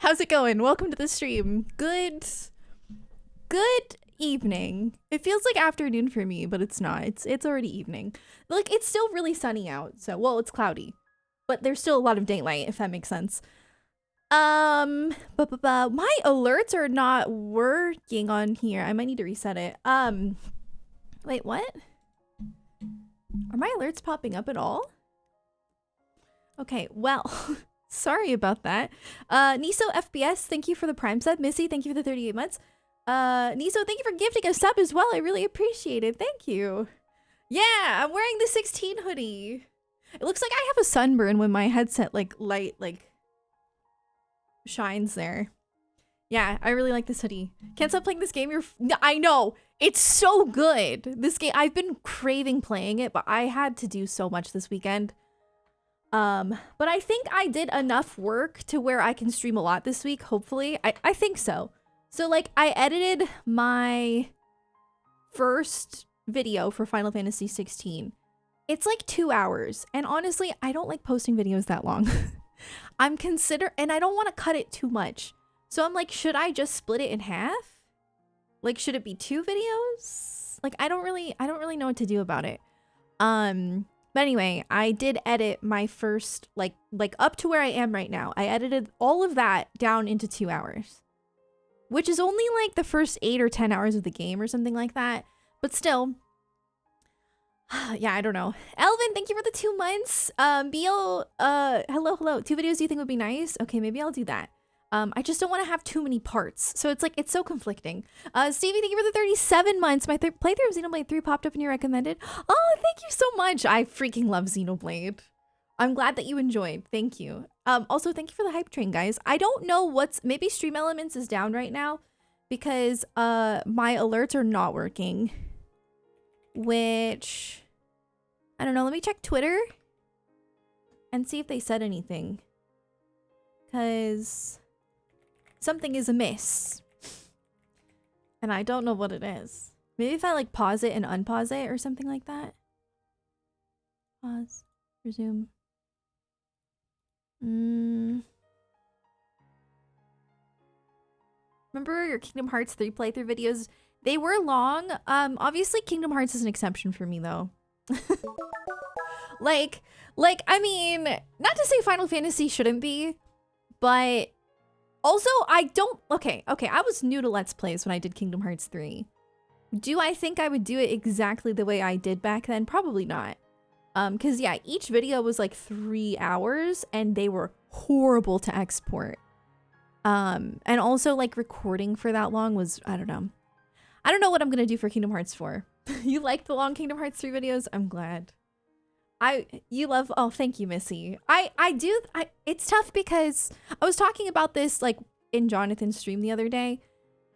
How's it going? Welcome to the stream. Good evening. It feels like afternoon for me, but it's not. It's already evening. Like, it's still really sunny out. So, well, it's cloudy, but there's still a lot of daylight, if that makes sense. My alerts are not working on here. I might need to reset it. Wait, what? Are my alerts popping up at all? Okay, well, sorry about that. Niso FPS, thank you for the Prime sub. Missy, thank you for the 38 months. Niso, thank you for gifting a sub as well. I really appreciate it. Thank you. Yeah, I'm wearing the 16 hoodie. It looks like I have a sunburn when my headset light shines there. Yeah, I really like this hoodie. Can't stop playing this game. I know. It's so good. This game, I've been craving playing it, but I had to do so much this weekend. But I think I did enough work to where I can stream a lot this week, hopefully. I think so. So, like, I edited my first video for Final Fantasy XVI. It's like 2 hours. And honestly, I don't like posting videos that long. And I don't want to cut it too much. So I'm like, should I just split it in half? Like, should it be 2 videos? Like, I don't really know what to do about it. But anyway, I did edit my first, like up to where I am right now. I edited all of that down into 2 hours, which is only like the first 8 or 10 hours of the game or something like that. But still, yeah, I don't know. Elvin, thank you for the 2 months. Beal, hello. 2 videos do you think would be nice? Okay, maybe I'll do that. I just don't want to have too many parts. So it's like, it's so conflicting. Stevie, thank you for the 37 months. My playthrough of Xenoblade 3 popped up and you recommended. Oh, thank you so much. I freaking love Xenoblade. I'm glad that you enjoyed. Thank you. Also, thank you for the hype train, guys. I don't know maybe Stream Elements is down right now because my alerts are not working. Which, I don't know. Let me check Twitter and see if they said anything. Because something is amiss. And I don't know what it is. Maybe if I like pause it and unpause it or something like that. Pause. Resume. Remember your Kingdom Hearts 3 playthrough videos? They were long. Obviously Kingdom Hearts is an exception for me though. like, I mean, not to say Final Fantasy shouldn't be, but also okay, I was new to Let's Plays when I did Kingdom Hearts 3. Do I think I would do it exactly the way I did back then? Probably not. Because yeah, each video was like 3 hours and they were horrible to export. And also like recording for that long was, I don't know. I don't know what I'm gonna do for Kingdom Hearts 4. You like the long Kingdom Hearts 3 videos? I'm glad. Oh, thank you, Missy. It's tough because I was talking about this like in Jonathan's stream the other day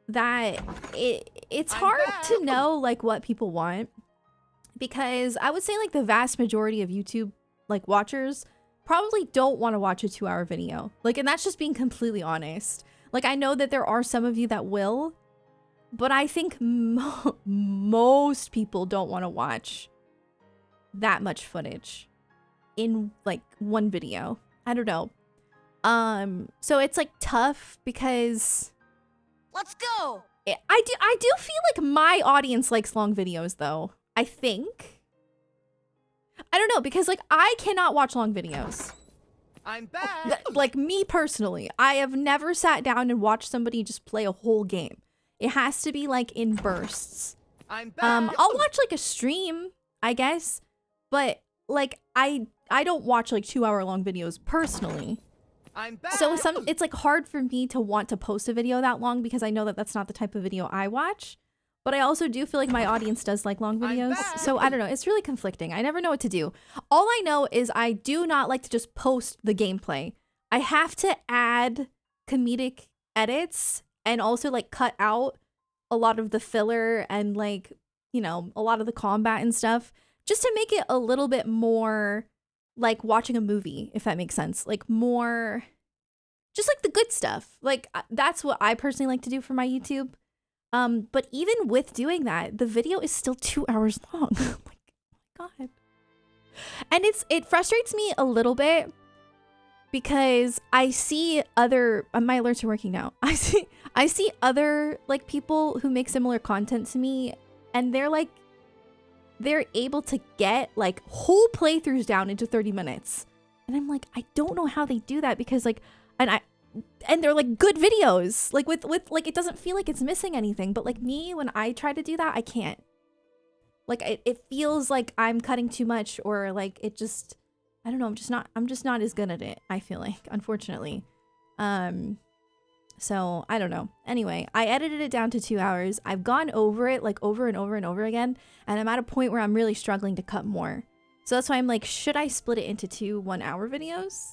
that it's hard to know like what people want, because I would say like the vast majority of YouTube like watchers probably don't want to watch a 2-hour video. Like, and that's just being completely honest. Like, I know that there are some of you that will, but I think most people don't want to watch that much footage in like one video. I don't know. So it's like tough because let's go. I do feel like my audience likes long videos though. I think. I don't know, because like I cannot watch long videos. I'm back. Like me personally, I have never sat down and watched somebody just play a whole game. It has to be like in bursts. I'm back. I'll watch like a stream, I guess. But like I don't watch like 2-hour long videos personally. I'm back. So it's like hard for me to want to post a video that long because I know that that's not the type of video I watch. But I also do feel like my audience does like long videos. So I don't know. It's really conflicting. I never know what to do. All I know is I do not like to just post the gameplay. I have to add comedic edits and also like cut out a lot of the filler and like, you know, a lot of the combat and stuff, just to make it a little bit more like watching a movie, if that makes sense. Like more, just like the good stuff. Like that's what I personally like to do for my YouTube. But even with doing that, the video is still 2 hours long. Like, oh my God. And it frustrates me a little bit because I see other my alerts are working now. I see other like people who make similar content to me, and they're able to get like whole playthroughs down into 30 minutes. And I'm like, I don't know how they do that, because like and they're like good videos. Like with like it doesn't feel like it's missing anything, but like me, when I try to do that, I can't. Like it feels like I'm cutting too much, or like it just, I don't know, I'm just not as good at it, I feel like, unfortunately. So I don't know. Anyway, I edited it down to 2 hours. I've gone over it like over and over and over again, and I'm at a point where I'm really struggling to cut more. So that's why I'm like, should I split it into 2 1-hour videos?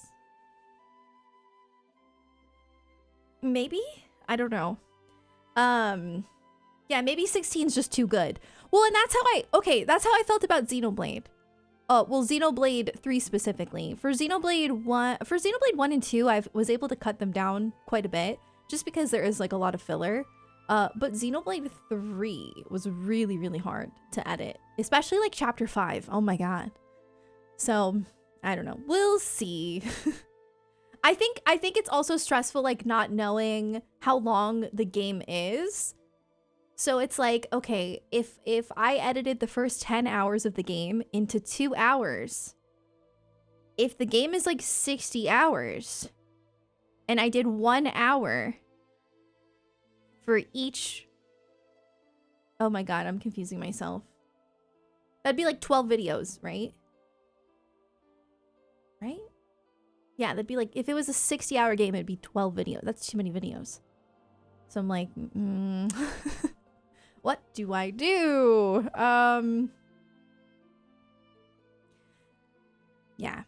Maybe? I don't know. Yeah, maybe 16 is just too good. Well, and that's how I felt about Xenoblade. Well, Xenoblade 3 specifically. For Xenoblade 1 and 2, I was able to cut them down quite a bit, just because there is like a lot of filler. But Xenoblade 3 was really, really hard to edit, especially like chapter 5. Oh my god. So, I don't know. We'll see. I think it's also stressful, like not knowing how long the game is. So it's like, okay, if I edited the first 10 hours of the game into 2 hours, if the game is like 60 hours and I did 1 hour for each, oh my god, I'm confusing myself. That'd be like 12 videos, right? Right? Yeah, that'd be like, if it was a 60-hour game, it'd be 12 videos. That's too many videos. So I'm like, what do I do? Yeah.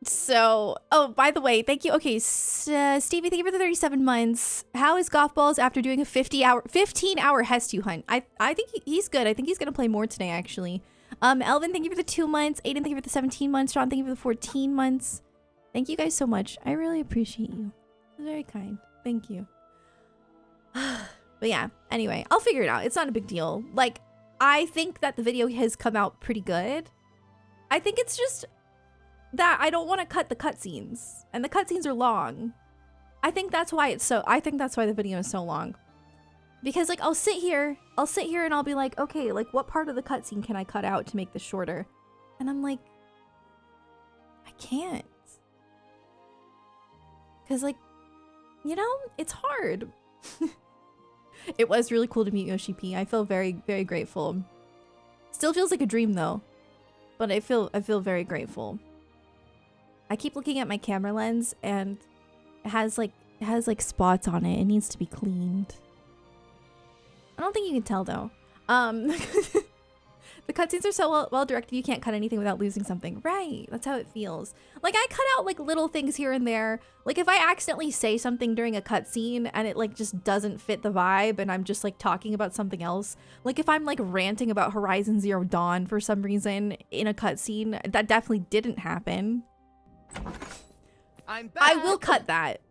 So, oh, by the way, thank you. Okay, Stevie, thank you for the 37 months. How is Golf Balls after doing a 15-hour Hestu hunt? I think he's good. I think he's gonna play more today, actually. Elvin, thank you for the 2 months. Aiden, thank you for the 17 months. Sean, thank you for the 14 months. Thank you guys so much. I really appreciate you. You're very kind. Thank you. But yeah, anyway, I'll figure it out. It's not a big deal. Like, I think that the video has come out pretty good. I think it's just that I don't want to cut the cutscenes, and the cutscenes are long. I think that's why the video is so long. Because like I'll sit here and I'll be like, okay, like what part of the cutscene can I cut out to make this shorter? And I'm like, I can't. Cause like, you know, it's hard. It was really cool to meet Yoshi P. I feel very, very grateful. Still feels like a dream though, but I feel very grateful. I keep looking at my camera lens and it has like spots on it. It needs to be cleaned. I don't think you can tell though. The cutscenes are so well directed, you can't cut anything without losing something. Right, that's how it feels. Like I cut out like little things here and there. Like if I accidentally say something during a cutscene and it like just doesn't fit the vibe and I'm just like talking about something else. Like if I'm like ranting about Horizon Zero Dawn for some reason in a cutscene, that definitely didn't happen. I'm back. I will cut that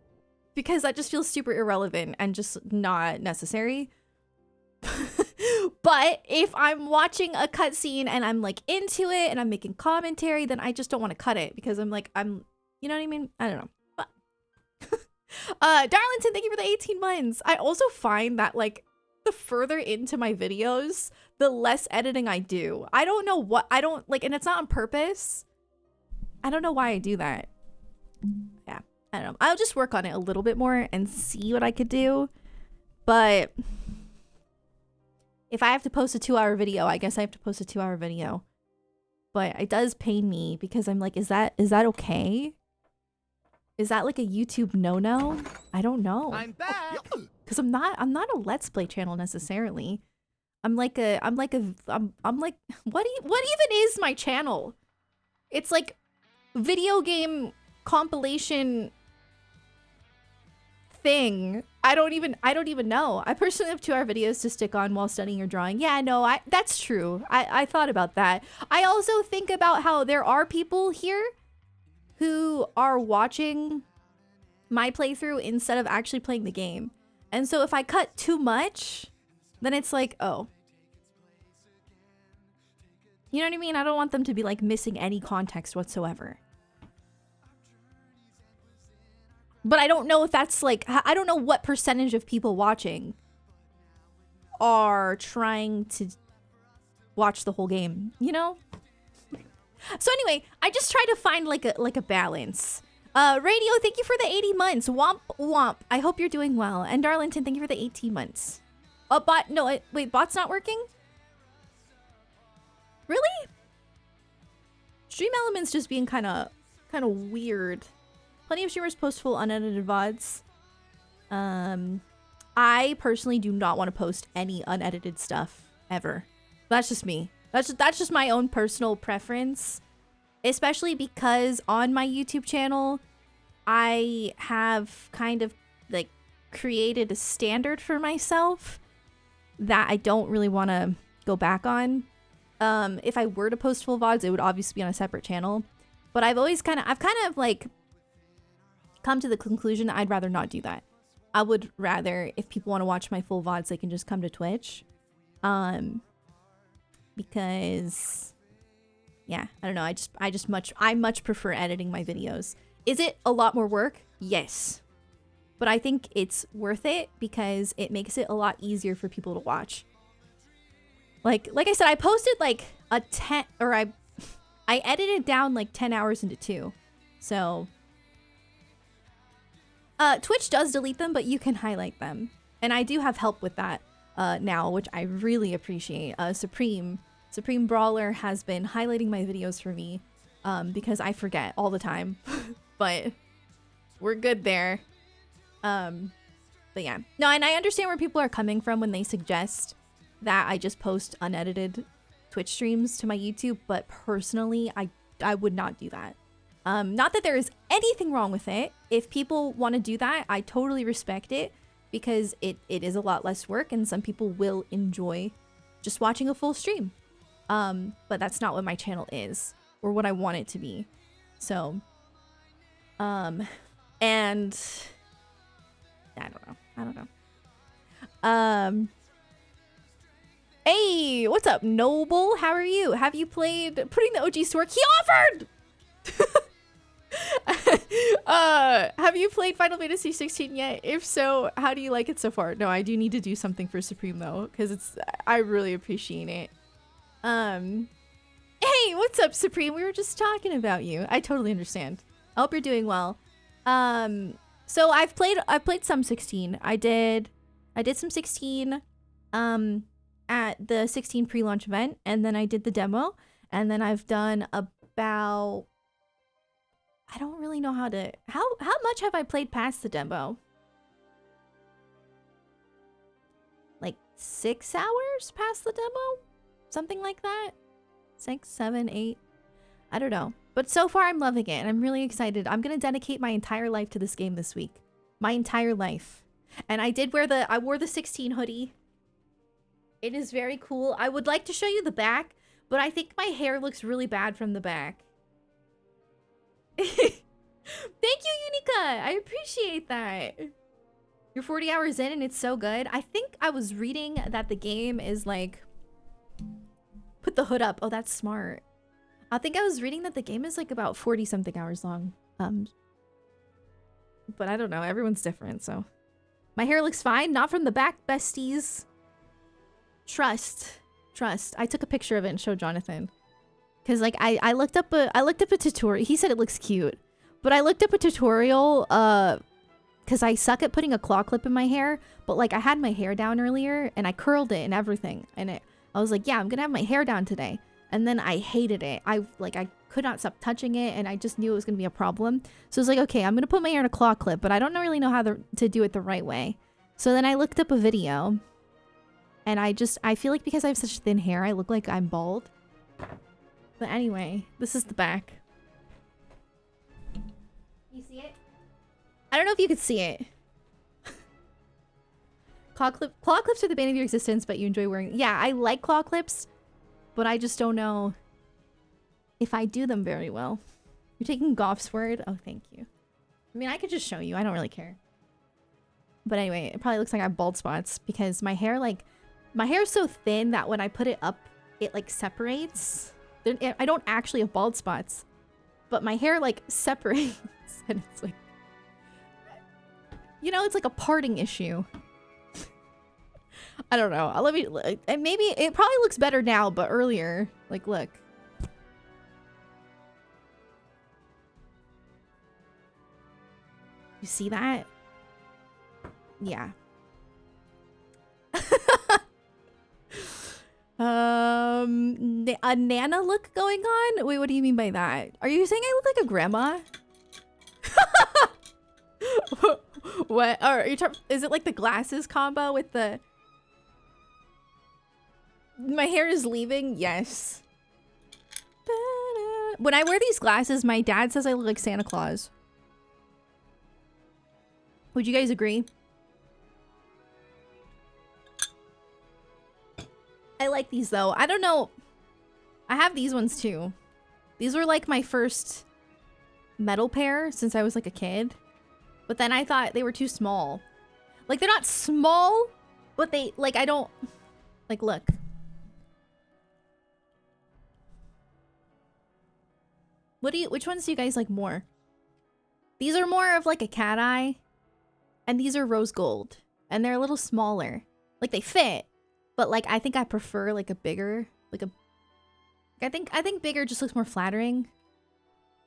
because that just feels super irrelevant and just not necessary. But if I'm watching a cutscene and I'm like into it and I'm making commentary, then I just don't want to cut it because I'm you know what I mean? I don't know. But Darlington, thank you for the 18 months. I also find that like the further into my videos, the less editing I do. I don't know what, I don't like, and it's not on purpose. I don't know why I do that. Yeah, I don't know. I'll just work on it a little bit more and see what I could do. But if I have to post a 2-hour video, I guess I have to post a 2-hour video. But it does pain me because I'm like, is that okay? Is that like a YouTube no-no? I don't know. I'm back. Cuz I'm not a Let's Play channel necessarily. I'm like what even is my channel? It's like video game compilation thing. I don't even know. I personally have 2-hour videos to stick on while studying or drawing. Yeah, no, that's true. I thought about that. I also think about how there are people here who are watching my playthrough instead of actually playing the game. And so if I cut too much, then it's like, oh. You know what I mean? I don't want them to be like missing any context whatsoever. But I don't know if that's like, I don't know what percentage of people watching are trying to watch the whole game, you know? So anyway, I just try to find like a balance. Radio, thank you for the 80 months. Womp womp. I hope you're doing well. And Darlington, thank you for the 18 months. Bot, no, wait, bot's not working? Really? Stream Elements just being kind of weird. Plenty of streamers post full unedited VODs. I personally do not want to post any unedited stuff ever. That's just me. That's just my own personal preference. Especially because on my YouTube channel, I have kind of like created a standard for myself that I don't really want to go back on. If I were to post full VODs, it would obviously be on a separate channel. But I've kind of like come to the conclusion I'd rather not do that. I would rather, if people want to watch my full VODs, they can just come to Twitch. Because yeah, I don't know. I much prefer editing my videos. Is it a lot more work? Yes. But I think it's worth it because it makes it a lot easier for people to watch. Like I said, I posted like a 10, or I edited down like 10 hours into 2. So Twitch does delete them, but you can highlight them. And I do have help with that now, which I really appreciate. Supreme Brawler has been highlighting my videos for me because I forget all the time. But we're good there. But yeah. No, and I understand where people are coming from when they suggest that I just post unedited Twitch streams to my YouTube, but personally, I would not do that. Not that there is anything wrong with it. If people want to do that, I totally respect it because it is a lot less work and some people will enjoy just watching a full stream. But that's not what my channel is or what I want it to be. So, and I don't know. Hey, what's up, Noble? How are you? Have you played Putting the OGs to Work? He offered! Have you played Final Fantasy 16 yet? If so, how do you like it so far? No, I do need to do something for Supreme though, because I really appreciate it. Hey, what's up, Supreme? We were just talking about you. I totally understand. I hope you're doing well. So I've played some 16. I did some 16 at the 16 pre-launch event, and then I did the demo, and then I've done about, I don't really know how much have I played past the demo? Like 6 hours past the demo? Something like that? 6, 7, 8. I don't know. But so far I'm loving it and I'm really excited. I'm gonna dedicate my entire life to this game this week. My entire life. And I wore the 16 hoodie. It is very cool. I would like to show you the back, but I think my hair looks really bad from the back. Thank you, Unica! I appreciate that. You're 40 hours in and it's so good. I think I was reading that the game is like... Put the hood up. Oh, that's smart. I think I was reading that the game is like about 40 something hours long. But I don't know. Everyone's different, so. My hair looks fine. Not from the back, besties. Trust. I took a picture of it and showed Jonathan. Cause like I looked up a tutorial. He said it looks cute. But I looked up a tutorial cause I suck at putting a claw clip in my hair. But like I had my hair down earlier and I curled it and everything. And I was like, yeah, I'm gonna have my hair down today. And then I hated it. I could not stop touching it and I just knew it was gonna be a problem. So I was like, okay, I'm gonna put my hair in a claw clip, but I don't really know how to do it the right way. So then I looked up a video and I feel like because I have such thin hair, I look like I'm bald. But anyway, this is the back. You see it? I don't know if you could see it. Claw clips are the bane of your existence, but you enjoy wearing... Yeah, I like claw clips, but I just don't know if I do them very well. You're taking Goff's word? Oh, thank you. I mean, I could just show you. I don't really care. But anyway, it probably looks like I have bald spots because my hair, my hair is so thin that when I put it up, it, separates. I don't actually have bald spots, but my hair, separates. And it's You know, it's like a parting issue. I don't know. Let me, and maybe it probably looks better now, but earlier, like, look. You see that? Yeah. A Nana look going on? Wait, what do you mean by that? Are you saying I look like a grandma? What? Or are you is it like the glasses combo with the... My hair is leaving? Yes. When I wear these glasses, my dad says I look like Santa Claus. Would you guys agree? I like these though. I don't know. I have these ones too. These were like my first metal pair since I was like a kid. But then I thought they were too small. Like they're not small, but they like I don't like look. Which ones do you guys like more? These are more of like a cat eye. And these are rose gold. And they're a little smaller. Like they fit. But like I think I prefer like a bigger, like a I think bigger just looks more flattering.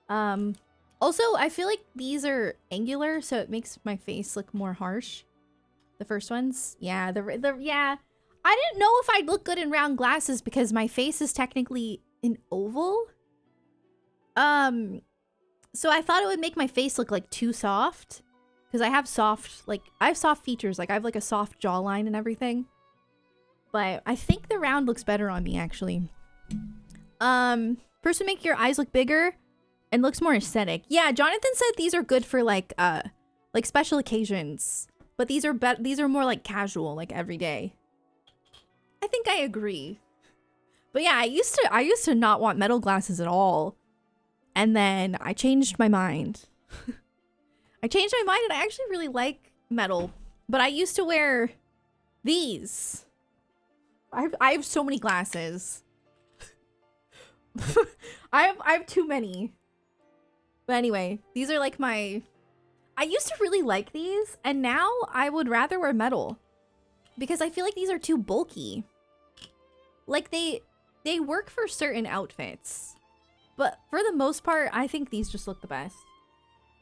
Also I feel like these are angular, so it makes my face look more harsh. The first ones. Yeah, yeah. I didn't know if I'd look good in round glasses because my face is technically an oval. So I thought it would make my face look like too soft. Because I have soft features. Like I have like a soft jawline and everything. But I think the round looks better on me actually. First would make your eyes look bigger and looks more aesthetic. Yeah, Jonathan said these are good for like special occasions. But these are more like casual, like every day. I think I agree. But yeah, I used to not want metal glasses at all. And then I changed my mind. I changed my mind and I actually really like metal. But I used to wear these. I have so many glasses. I have too many. But anyway, these are like my... I used to really like these, and now I would rather wear metal. Because I feel like these are too bulky. Like they work for certain outfits. But for the most part, I think these just look the best.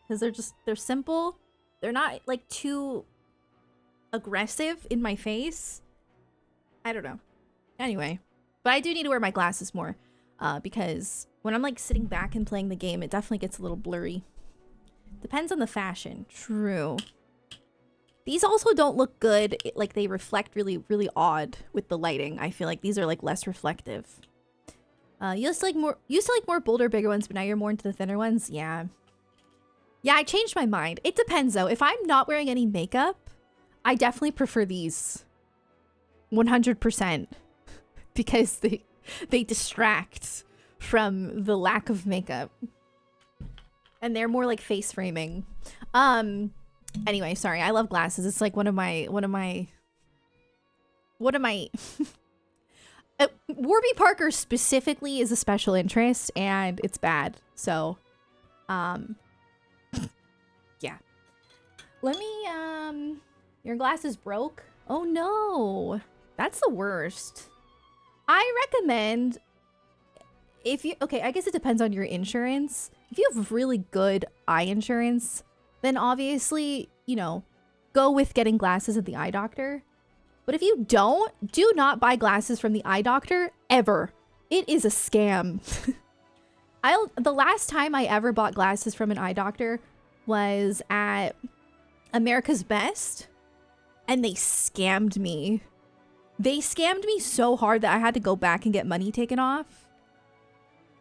Because they're simple. They're not like too aggressive in my face. I don't know. Anyway. But I do need to wear my glasses more. Because when I'm like sitting back and playing the game, it definitely gets a little blurry. Depends on the fashion. True. These also don't look good. Like they reflect really, really odd with the lighting. I feel like these are like less reflective. You used to like more bolder, bigger ones, but now you're more into the thinner ones. Yeah. Yeah, I changed my mind. It depends though. If I'm not wearing any makeup, I definitely prefer these. 100%. Because they distract from the lack of makeup. And they're more like face framing. Anyway, sorry. I love glasses. It's like one of my Warby Parker specifically is a special interest and it's bad. So, yeah. Let me, your glasses broke? Oh no. That's the worst. I recommend okay, I guess it depends on your insurance. If you have really good eye insurance, then obviously, you know, go with getting glasses at the eye doctor. But if you don't, do not buy glasses from the eye doctor ever. It is a scam. The last time I ever bought glasses from an eye doctor was at America's Best, and they scammed me. They scammed me so hard that I had to go back and get money taken off.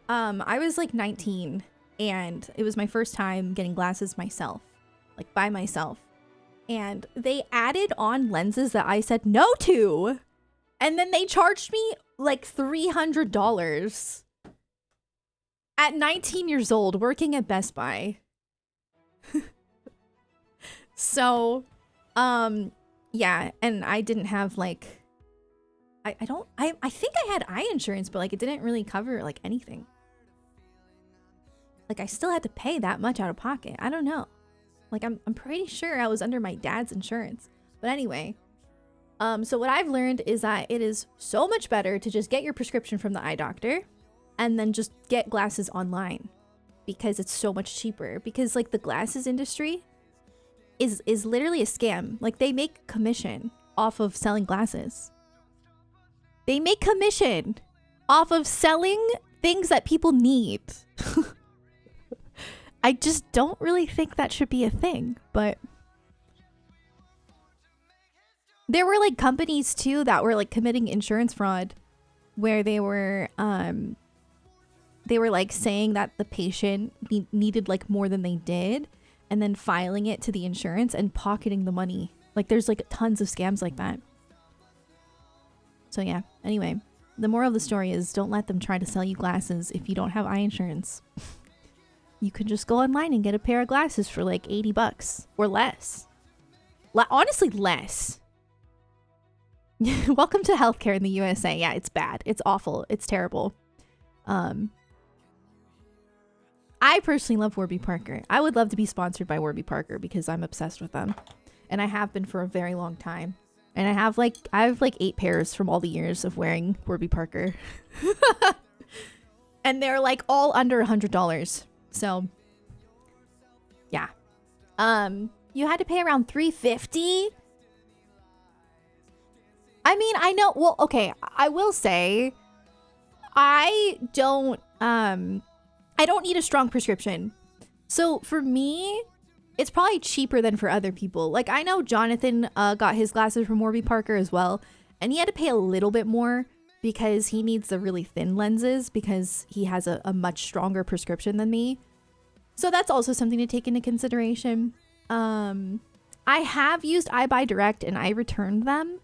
I was like 19 and it was my first time getting glasses myself, like by myself. And they added on lenses that I said no to. And then they charged me like $300 at 19 years old working at Best Buy. So, yeah, and I didn't have like, I think I had eye insurance, but like it didn't really cover like anything. Like I still had to pay that much out of pocket. I don't know. Like I'm pretty sure I was under my dad's insurance. But anyway, so what I've learned is that it is so much better to just get your prescription from the eye doctor and then just get glasses online because it's so much cheaper. Because like the glasses industry is literally a scam. Like they make commission off of selling glasses. They make commission off of selling things that people need. I just don't really think that should be a thing, but there were like companies too that were like committing insurance fraud where they were like saying that the patient needed like more than they did and then filing it to the insurance and pocketing the money. Like there's like tons of scams like that. So yeah, anyway, the moral of the story is don't let them try to sell you glasses if you don't have eye insurance. You can just go online and get a pair of glasses for like $80 or less. Honestly, less. Welcome to healthcare in the USA. Yeah, it's bad. It's awful. It's terrible. I personally love Warby Parker. I would love to be sponsored by Warby Parker because I'm obsessed with them. And I have been for a very long time. And I have like 8 pairs from all the years of wearing Warby Parker. And they're like all under $100. So yeah. You had to pay around $350. I mean, I know, well, okay, I will say I don't need a strong prescription. So for me, it's probably cheaper than for other people. Like I know Jonathan got his glasses from Warby Parker as well, and he had to pay a little bit more because he needs the really thin lenses because he has a much stronger prescription than me. So that's also something to take into consideration. I have used iBuyDirect and I returned them.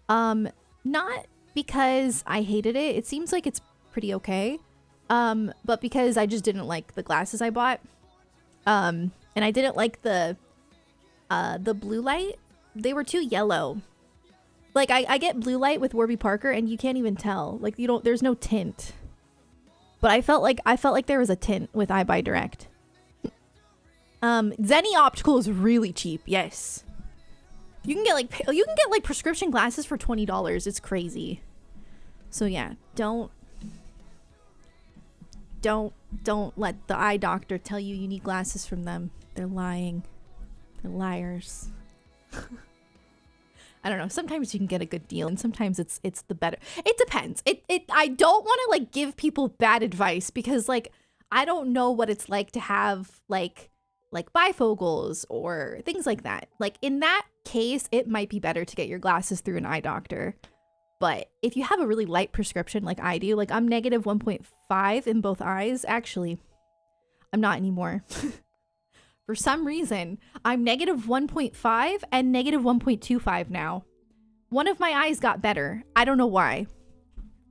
Not because I hated it. It seems like it's pretty okay. But because I just didn't like the glasses I bought. And I didn't like the blue light. They were too yellow. Like I get blue light with Warby Parker and you can't even tell. Like there's no tint. But I felt like there was a tint with iBuyDirect. Zenni Optical is really cheap. Yes. You can get like prescription glasses for $20. It's crazy. So yeah, don't let the eye doctor tell you need glasses from them. They're lying. They're liars. I don't know. Sometimes you can get a good deal and sometimes it's the better. It depends. I don't want to like give people bad advice because like I don't know what it's like to have like bifocals or things like that. Like in that case, it might be better to get your glasses through an eye doctor. But if you have a really light prescription like I do, like I'm negative 1.5 in both eyes. Actually, I'm not anymore. For some reason, I'm negative 1.5 and negative 1.25 now. One of my eyes got better. I don't know why.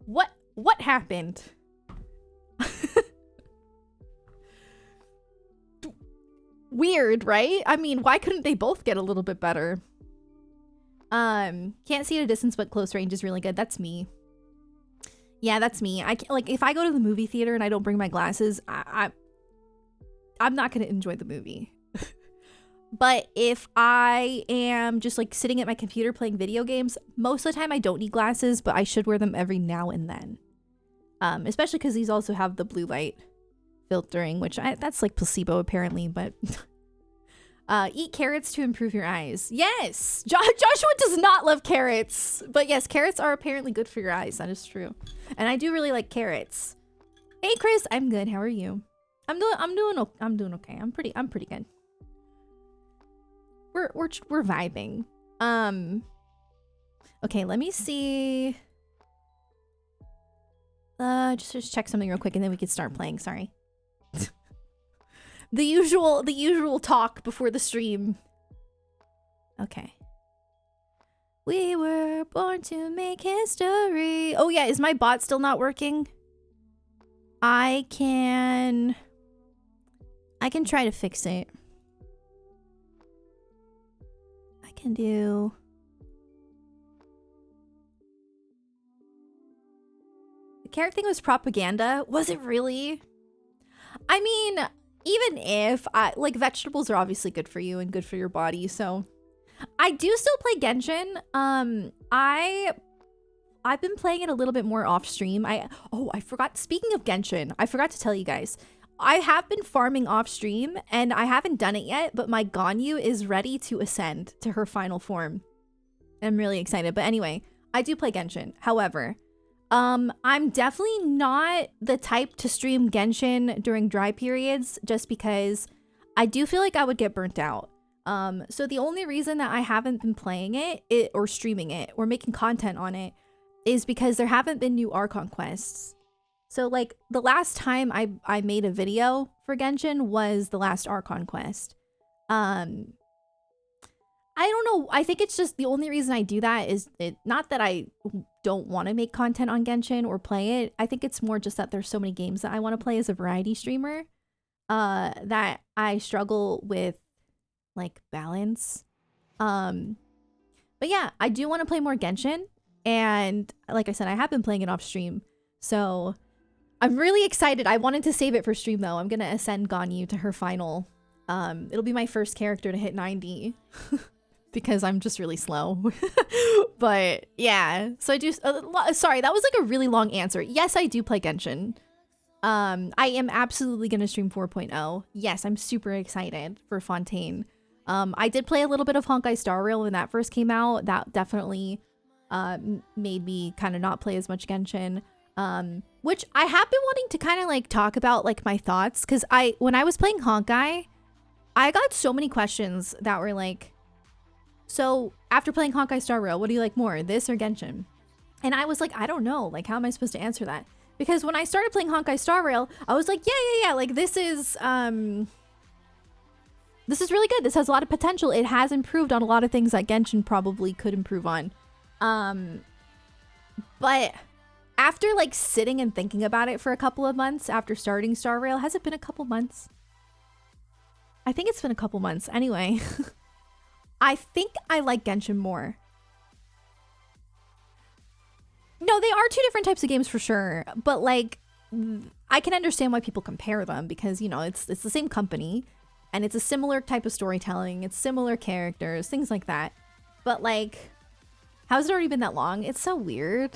What happened? Weird, right? I mean, why couldn't they both get a little bit better? Can't see at a distance, but close range is really good. That's me. Yeah, that's me. I can't, like, if I go to the movie theater and I don't bring my glasses, I'm not gonna enjoy the movie. But if I am just like sitting at my computer playing video games, most of the time I don't need glasses, but I should wear them every now and then. Especially because these also have the blue light filtering, which that's like placebo apparently, but eat carrots to improve your eyes. Yes, Joshua does not love carrots, but yes, carrots are apparently good for your eyes. That is true, and I do really like carrots. Hey Chris, I'm good. How are you? I'm doing okay. I'm pretty good. We're vibing. Okay, let me see. Just check something real quick and then we can start playing. Sorry. The usual talk before the stream. Okay. We were born to make history. Oh yeah, is my bot still not working? I can try to fix it. I can do. The carrot thing was propaganda. Was it really? I mean, even if like vegetables are obviously good for you and good for your body, so I do still play Genshin. I've been playing it a little bit more off stream. I forgot, speaking of Genshin, I forgot to tell you guys. I have been farming off stream and I haven't done it yet, but my Ganyu is ready to ascend to her final form. I'm really excited. But anyway, I do play Genshin. However, I'm definitely not the type to stream Genshin during dry periods just because I do feel like I would get burnt out. So the only reason that I haven't been playing it or streaming it or making content on it is because there haven't been new Archon quests. So like the last time I made a video for Genshin was the last Archon quest. I don't know. I think it's just the only reason I do that is not that I don't want to make content on Genshin or play it. I think it's more just that there's so many games that I want to play as a variety streamer that I struggle with like balance. But yeah, I do want to play more Genshin. And like I said, I have been playing it off stream. So I'm really excited. I wanted to save it for stream though. I'm going to ascend Ganyu to her final. It'll be my first character to hit 90 because I'm just really slow. But yeah, so I do. Sorry, that was like a really long answer. Yes, I do play Genshin. I am absolutely going to stream 4.0. Yes, I'm super excited for Fontaine. I did play a little bit of Honkai Star Rail when that first came out. That definitely made me kind of not play as much Genshin. Which I have been wanting to kind of like talk about like my thoughts, because when I was playing Honkai, I got so many questions that were like, so after playing Honkai Star Rail, what do you like more, this or Genshin? And I was like, I don't know, like how am I supposed to answer that? Because when I started playing Honkai Star Rail, I was like, yeah, like this is really good. This has a lot of potential. It has improved on a lot of things that Genshin probably could improve on. But after like sitting and thinking about it for a couple of months after starting Star Rail, has it been a couple months? I think it's been a couple months. Anyway, I think I like Genshin more. No, they are two different types of games for sure. But like, I can understand why people compare them because, you know, it's the same company and it's a similar type of storytelling. It's similar characters, things like that. But like, how has it already been that long? It's so weird.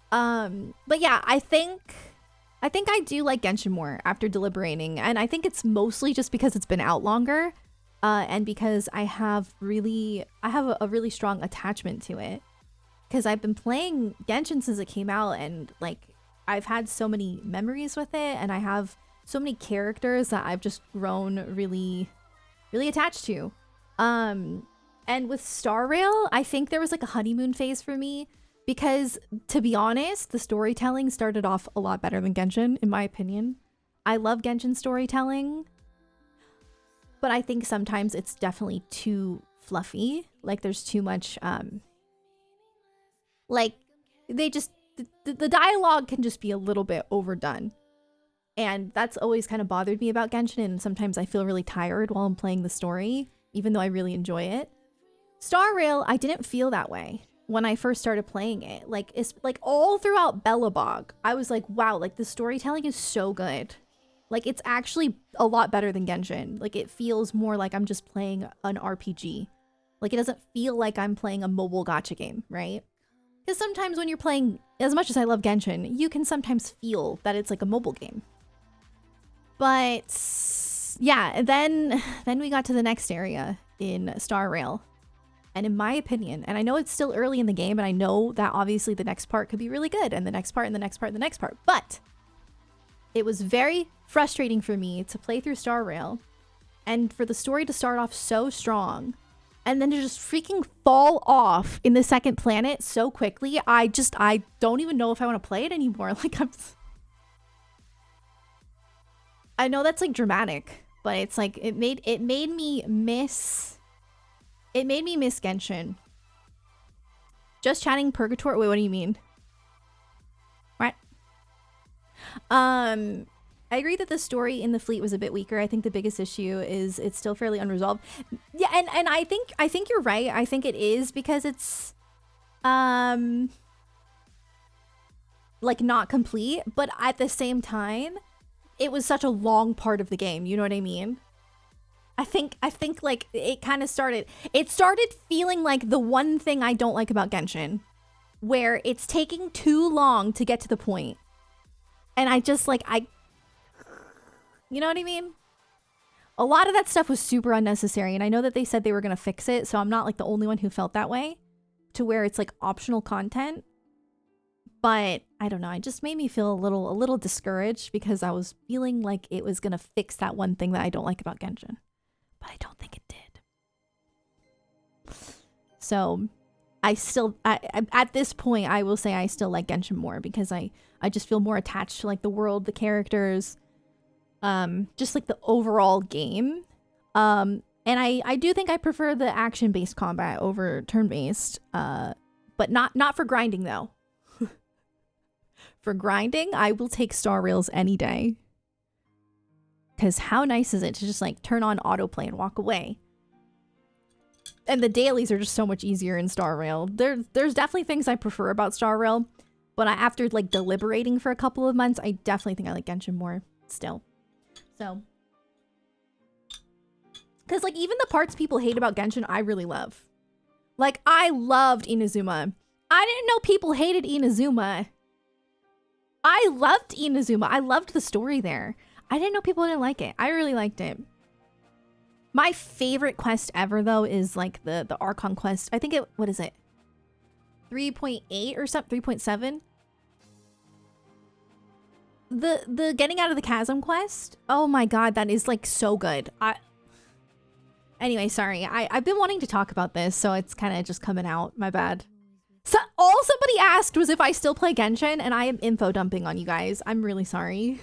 But yeah, I think I do like Genshin more after deliberating, and I think it's mostly just because it's been out longer, and because I have a really strong attachment to it, because I've been playing Genshin since it came out, and like I've had so many memories with it, and I have so many characters that I've just grown really, really attached to. And with Star Rail, I think there was like a honeymoon phase for me. Because, to be honest, the storytelling started off a lot better than Genshin, in my opinion. I love Genshin storytelling, but I think sometimes it's definitely too fluffy. Like, there's too much, like, the dialogue can just be a little bit overdone. And that's always kind of bothered me about Genshin, and sometimes I feel really tired while I'm playing the story, even though I really enjoy it. Star Rail, I didn't feel that way when I first started playing it. Like, it's like all throughout Bellabog, I was like, wow, like the storytelling is so good. Like, it's actually a lot better than Genshin. Like, it feels more like I'm just playing an RPG. Like, it doesn't feel like I'm playing a mobile gacha game, right? Because sometimes when you're playing, as much as I love Genshin, you can sometimes feel that it's like a mobile game. But yeah, then we got to the next area in Star Rail. And in my opinion, and I know it's still early in the game, and I know that obviously the next part could be really good, and the next part, and the next part, and the next part, but it was very frustrating for me to play through Star Rail, and for the story to start off so strong, and then to just freaking fall off in the second planet so quickly. I don't even know if I want to play it anymore. Like, I know that's like dramatic, but it's like, it made me miss Genshin. Just chatting Purgatory. Wait, what do you mean? What? I agree that the story in the fleet was a bit weaker. I think the biggest issue is it's still fairly unresolved. Yeah, and I think you're right. I think it is because it's like not complete, but at the same time, it was such a long part of the game. You know what I mean? I think like it kind of started feeling like the one thing I don't like about Genshin, where it's taking too long to get to the point. And I just like, you know what I mean? A lot of that stuff was super unnecessary. And I know that they said they were going to fix it. So I'm not like the only one who felt that way, to where it's like optional content. But I don't know. It just made me feel a little discouraged, because I was feeling like it was going to fix that one thing that I don't like about Genshin. But I don't think it did. So I still, at this point, I will say I still like Genshin more, because I just feel more attached to like the world, the characters, just like the overall game. And I do think I prefer the action-based combat over turn-based, but not for grinding though. For grinding, I will take Star Rails any day. Because how nice is it to just like turn on autoplay and walk away? And the dailies are just so much easier in Star Rail. There's definitely things I prefer about Star Rail, but after like deliberating for a couple of months, I definitely think I like Genshin more still. So, because like even the parts people hate about Genshin, I really love. Like I loved Inazuma. I didn't know people hated Inazuma. I loved Inazuma. I loved the story there. I didn't know people didn't like it. I really liked it. My favorite quest ever, though, is like the Archon quest. I think what is it? 3.8 or something? 3.7? The getting out of the chasm quest? Oh my god, that is like so good. Anyway, sorry. I've been wanting to talk about this, so it's kind of just coming out. My bad. So all somebody asked was if I still play Genshin, and I am info dumping on you guys. I'm really sorry.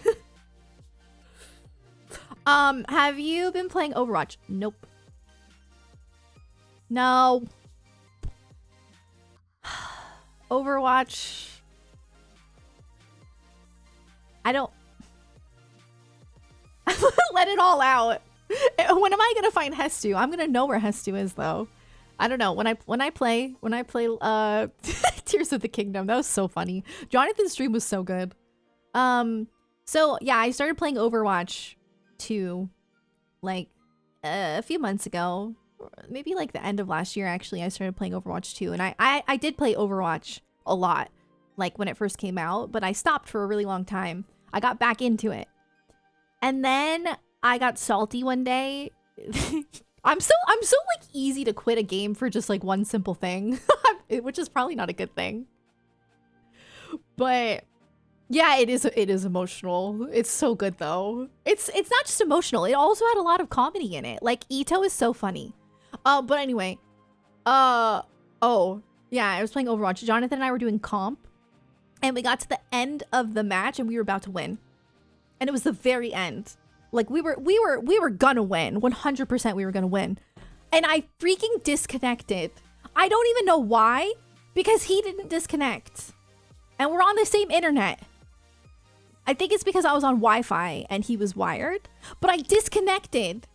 Have you been playing Overwatch? Nope. No. Overwatch. I don't. Let it all out. When am I gonna find Hestu? I'm gonna know where Hestu is though. I don't know. When I play Tears of the Kingdom, that was so funny. Jonathan's stream was so good. So yeah, I started playing Overwatch 2 like a few months ago, maybe like the end of last year. Actually, I started playing Overwatch 2, and I did play Overwatch a lot, like when it first came out, but I stopped for a really long time. I got back into it, and then I got salty one day. I'm so like easy to quit a game for just like one simple thing, which is probably not a good thing. But yeah, it is emotional. It's so good though. It's not just emotional. It also had a lot of comedy in it. Like Ito is so funny. But anyway, oh yeah, I was playing Overwatch. Jonathan and I were doing comp, and we got to the end of the match, and we were about to win, and it was the very end. Like we were gonna win. 100% we were gonna win, and I freaking disconnected. I don't even know why, because he didn't disconnect, and we're on the same internet. I think it's because I was on Wi-Fi and he was wired, but I disconnected.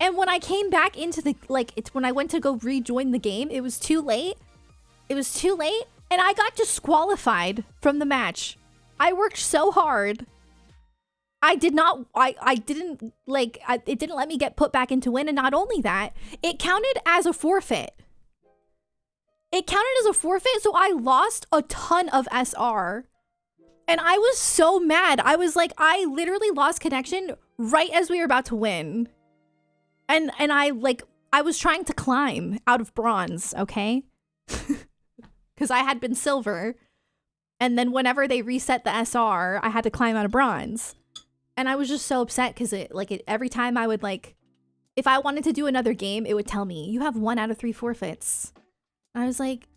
And when I came back into the, when I went to go rejoin the game, it was too late. It was too late, and I got disqualified from the match. I worked so hard. I didn't it didn't let me get put back into win, and not only that, it counted as a forfeit. It counted as a forfeit, so I lost a ton of SR. And I was so mad. I was like, I literally lost connection right as we were about to win. And I was trying to climb out of bronze, okay? Because I had been silver. And then whenever they reset the SR, I had to climb out of bronze. And I was just so upset because every time I would if I wanted to do another game, it would tell me, you have 1 out of 3 forfeits. I was like,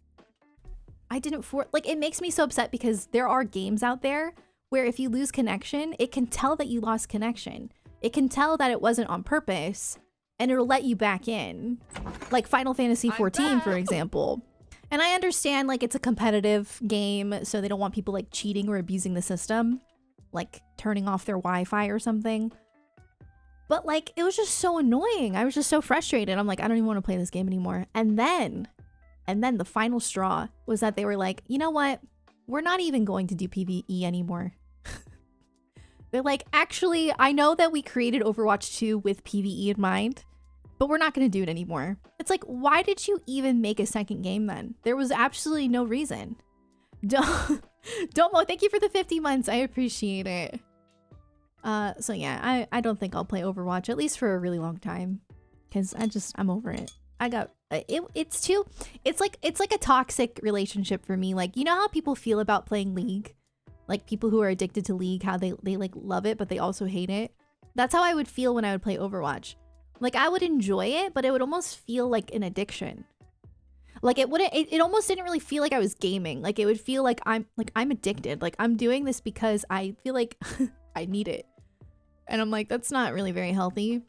I didn't it makes me so upset, because there are games out there where if you lose connection, it can tell that you lost connection. It can tell that it wasn't on purpose, and it'll let you back in. Like Final Fantasy XIV, for example. And I understand it's a competitive game, so they don't want people cheating or abusing the system, like turning off their Wi-Fi or something. But it was just so annoying. I was just so frustrated. I'm like, I don't even want to play this game anymore. And then the final straw was that they were like, you know what? We're not even going to do PvE anymore. They're like, actually, I know that we created Overwatch 2 with PvE in mind, but we're not going to do it anymore. It's like, why did you even make a second game then? There was absolutely no reason. Domo, thank you for the 50 months. I appreciate it. So yeah, I don't think I'll play Overwatch, at least for a really long time. Because I'm over it. I got, it's like a toxic relationship for me. Like, you know how people feel about playing League? Like people who are addicted to League, how they like love it, but they also hate it. That's how I would feel when I would play Overwatch. Like I would enjoy it, but it would almost feel like an addiction. Like it almost didn't really feel like I was gaming. Like it would feel like I'm addicted. Like I'm doing this because I feel like I need it. And I'm like, that's not really very healthy.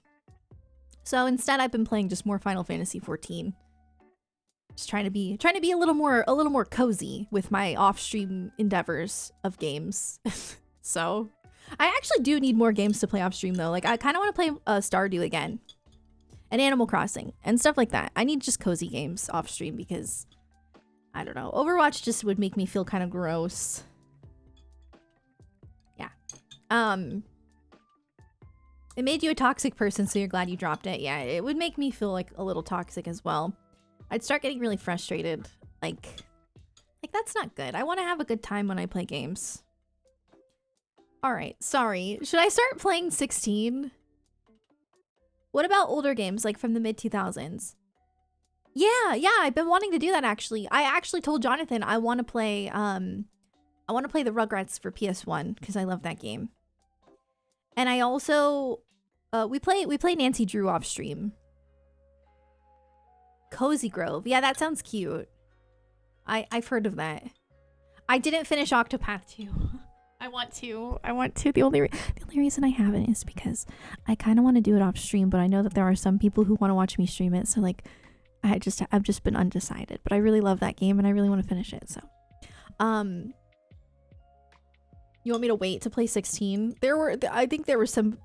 So instead I've been playing just more Final Fantasy 14. Just trying to be a little more cozy with my off-stream endeavors of games. So I actually do need more games to play off-stream though. Like I kind of want to play Stardew again. And Animal Crossing and stuff like that. I need just cozy games off stream because I don't know. Overwatch just would make me feel kind of gross. Yeah. It made you a toxic person, so you're glad you dropped it. Yeah, it would make me feel like a little toxic as well. I'd start getting really frustrated. Like that's not good. I want to have a good time when I play games. All right, sorry. Should I start playing 16? What about older games, like from the mid-2000s? Yeah, I've been wanting to do that actually. I actually told Jonathan I want to play the Rugrats for PS1 because I love that game. And I also we play Nancy Drew off stream. Cozy Grove. Yeah, that sounds cute. I've heard of that. I didn't finish Octopath 2. I want to. The only reason I haven't is because I kind of want to do it off stream, but I know that there are some people who want to watch me stream it. So like, I've just been undecided. But I really love that game and I really want to finish it. So, you want me to wait to play 16? I think there were some.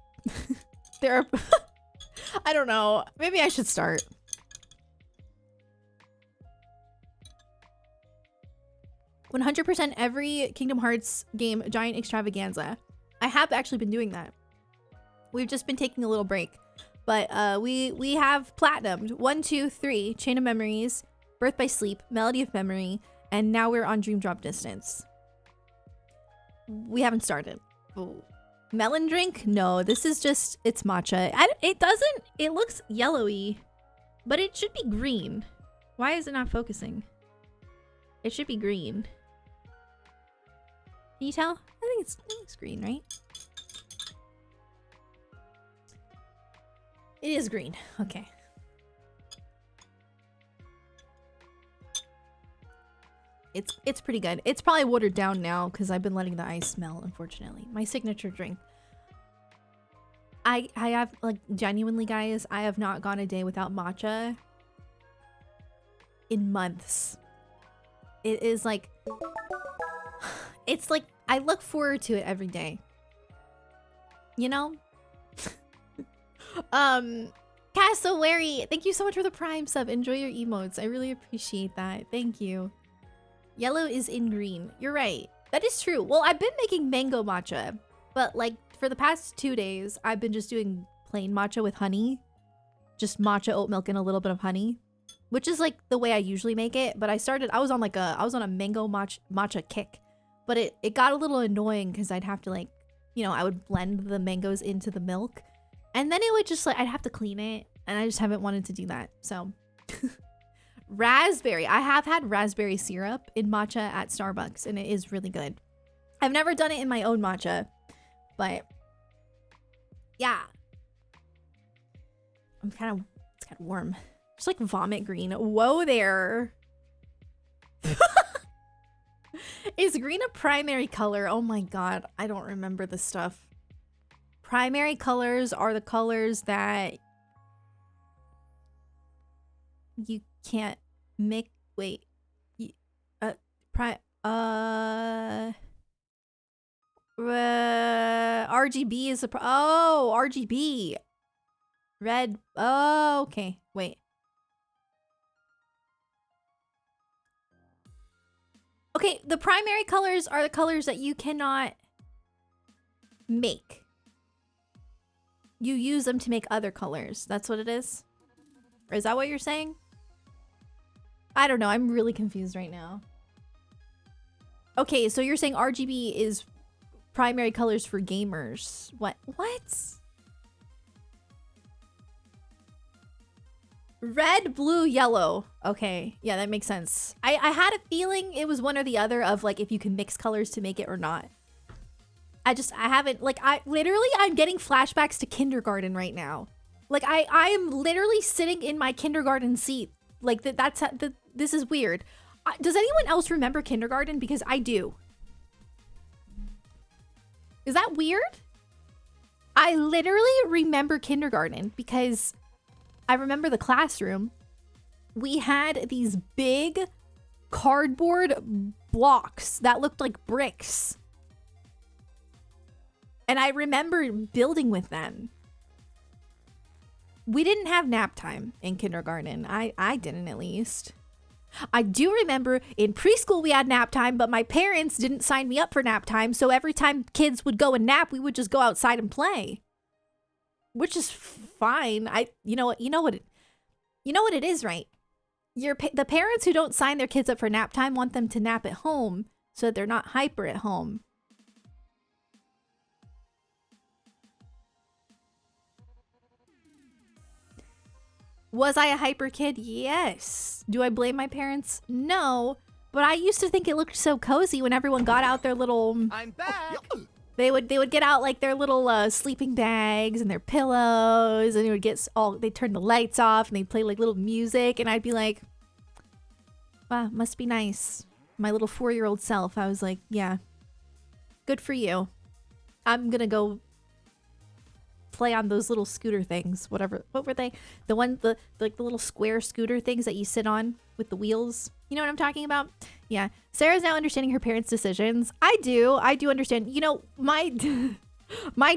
There are. I don't know. Maybe I should start. "100% every Kingdom Hearts game giant extravaganza." I have actually been doing that. We've just been taking a little break. But we have platinumed 1, 2, 3, Chain of Memories, Birth by Sleep, Melody of Memory, and now we're on Dream Drop Distance. We haven't started. Ooh. Melon drink? No, this is just, it's matcha. It looks yellowy, but it should be green. Why is it not focusing? It should be green. Can you tell? I think it's green, right? It is green. Okay. It's pretty good. It's probably watered down now because I've been letting the ice melt, unfortunately. My signature drink. I have, like, genuinely, guys, I have not gone a day without matcha in months. It is like, it's like, I look forward to it every day. You know? Cassowary, thank you so much for the Prime sub. Enjoy your emotes. I really appreciate that. Thank you. Yellow is in green. You're right. That is true. Well, I've been making mango matcha, but like for the past 2 days, I've been just doing plain matcha with honey. Just matcha, oat milk, and a little bit of honey, which is like the way I usually make it. But I was on a mango matcha kick, but it got a little annoying because I'd have to, like, you know, I would blend the mangoes into the milk, and then it would just, like, I'd have to clean it, and I just haven't wanted to do that. So raspberry. I have had raspberry syrup in matcha at Starbucks, and it is really good. I've never done it in my own matcha, but yeah. It's kind of warm. Just like vomit green. Whoa there. Is green a primary color? Oh my god, I don't remember this stuff. Primary colors are the colors that you can't mix. Wait. RGB is RGB. Red. Oh, okay. Wait. Okay, the primary colors are the colors that you cannot make. You use them to make other colors. That's what it is? Or is that what you're saying? I don't know. I'm really confused right now. Okay, so you're saying RGB is primary colors for gamers. What? Red, blue, yellow. Okay, yeah, that makes sense. I had a feeling it was one or the other of like if you can mix colors to make it or not. I haven't, like, I'm getting flashbacks to kindergarten right now. Like, I am literally sitting in my kindergarten seat. Like, this is weird. Does anyone else remember kindergarten? Because I do. Is that weird? I literally remember kindergarten because I remember the classroom. We had these big cardboard blocks that looked like bricks. And I remember building with them. We didn't have nap time in kindergarten. I didn't, at least. I do remember in preschool we had nap time, but my parents didn't sign me up for nap time. So every time kids would go and nap, we would just go outside and play. Which is fine. You know what it is, right? The parents who don't sign their kids up for nap time want them to nap at home so that they're not hyper at home. Was I a hyper kid? Yes. Do I blame my parents? No. But I used to think it looked so cozy when everyone got out their little... I'm back. They would get out like their little sleeping bags and their pillows, and they'd turn the lights off and they'd play like little music, and I'd be like, wow, must be nice. My little 4-year-old self, I was like, yeah, good for you. I'm gonna go play on those little scooter things, whatever. What were they? The little square scooter things that you sit on with the wheels. You know what I'm talking about? Yeah. Sarah's now understanding her parents' decisions. I do understand. You know, my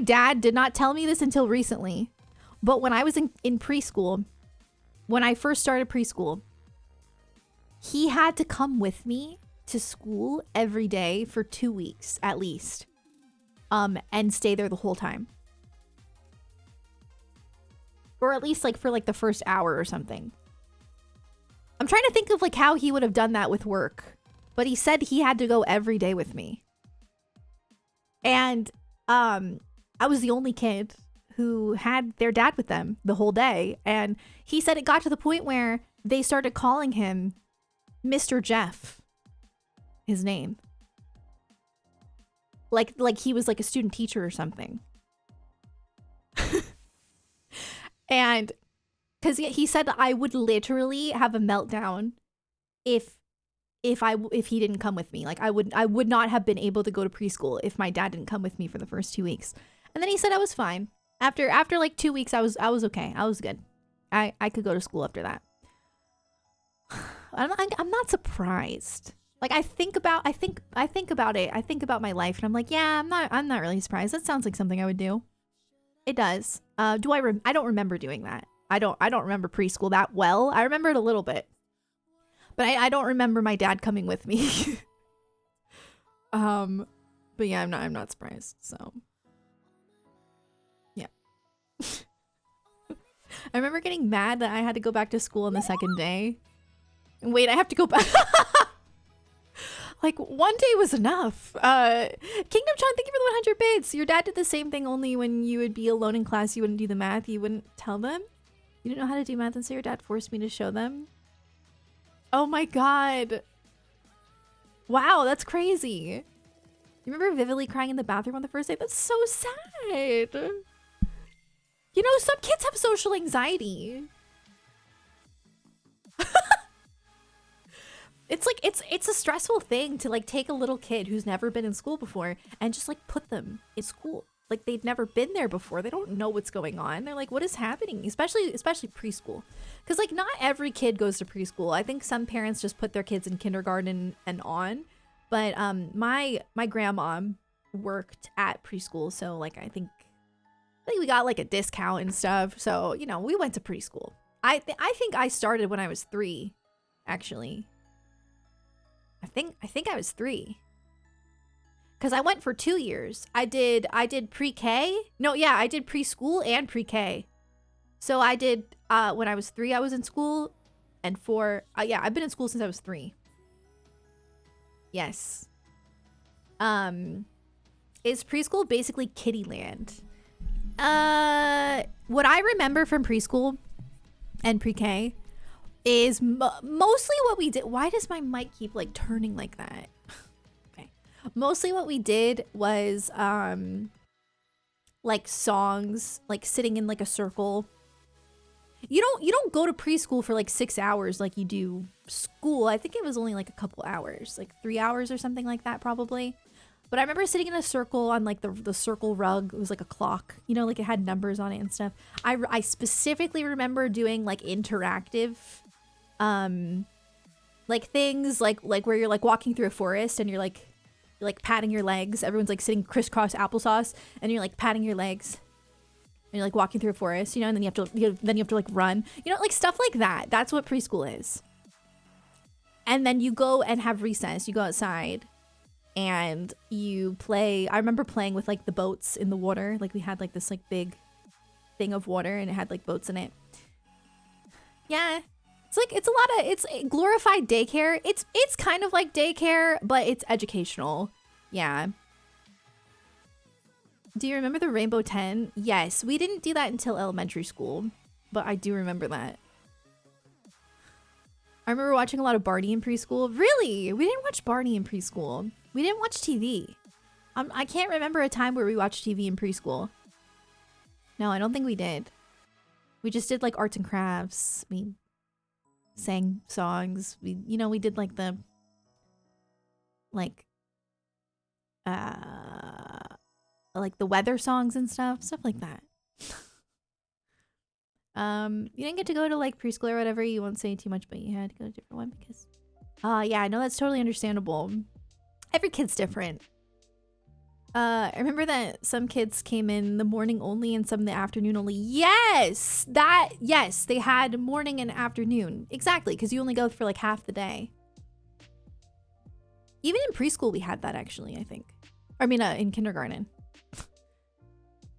dad did not tell me this until recently, but when I was in preschool, when I first started preschool, he had to come with me to school every day for 2 weeks at least, and stay there the whole time. Or at least like for like the first hour or something. I'm trying to think of like how he would have done that with work. But he said he had to go every day with me. And I was the only kid who had their dad with them the whole day. And he said it got to the point where they started calling him Mr. Jeff. His name. Like he was like a student teacher or something. And because he said I would literally have a meltdown if he didn't come with me. Like I would not have been able to go to preschool if my dad didn't come with me for the first 2 weeks. And then he said I was fine. After like 2 weeks, I was okay. I was good. I could go to school after that. I'm not surprised. Like I think about it. I think about my life, and I'm like, yeah, I'm not really surprised. That sounds like something I would do. It does. I don't remember doing that. I don't remember preschool that well. I remember it a little bit. But I don't remember my dad coming with me. But yeah, I'm not surprised. So yeah. I remember getting mad that I had to go back to school on the second day. And wait, I have to go back. Like, one day was enough. Kingdom Chan, thank you for the 100 bits. Your dad did the same thing, only when you would be alone in class, you wouldn't do the math. You wouldn't tell them. You didn't know how to do math, and so your dad forced me to show them. Oh my god. Wow, that's crazy. You remember vividly crying in the bathroom on the first day? That's so sad. You know, some kids have social anxiety. It's like, it's a stressful thing to like take a little kid who's never been in school before and just like put them in school. Like they've never been there before. They don't know what's going on. They're like, what is happening? Especially preschool. Because like not every kid goes to preschool. I think some parents just put their kids in kindergarten and on. But my grandma worked at preschool. So like I think we got like a discount and stuff. So, you know, we went to preschool. I think I started when I was 3, actually. I think I was 3. because I went for 2 years. I did pre-K. No, yeah, I did preschool and pre-K. So I did when I was 3, I was in school, and 4. Yeah, I've been in school since I was 3. Yes. Is preschool basically kiddie land? What I remember from preschool and pre-K is mostly what we did. Why does my mic keep like turning like that? Okay. Mostly what we did was like songs, like sitting in like a circle. You don't go to preschool for like 6 hours like you do school. I think it was only like a couple hours, like 3 hours or something like that probably. But I remember sitting in a circle on like the circle rug. It was like a clock, you know, like it had numbers on it and stuff. I specifically remember doing like interactive, like things like where you're like walking through a forest and you're like patting your legs. Everyone's like sitting crisscross applesauce and you're like patting your legs. And you're like walking through a forest, you know, and then you have to like run, you know, like stuff like that. That's what preschool is. And then you go and have recess. You go outside. And you play. I remember playing with like the boats in the water. Like we had like this like big thing of water and it had like boats in it. Yeah. It's glorified daycare. It's kind of like daycare, but it's educational. Yeah. Do you remember the Rainbow 10? Yes. We didn't do that until elementary school, but I do remember that. I remember watching a lot of Barney in preschool. Really? We didn't watch Barney in preschool. We didn't watch TV. I can't remember a time where we watched TV in preschool. No, I don't think we did. We just did like arts and crafts. We sang songs. We did like the like the weather songs and stuff like that. You didn't get to go to like preschool or whatever. You won't say too much, but you had to go to a different one because yeah, I know that's totally understandable. Every kid's different. I remember that some kids came in the morning only and some in the afternoon only. Yes, they had morning and afternoon. Exactly, because you only go for like half the day. Even in preschool we had that actually, I think. I mean, in kindergarten.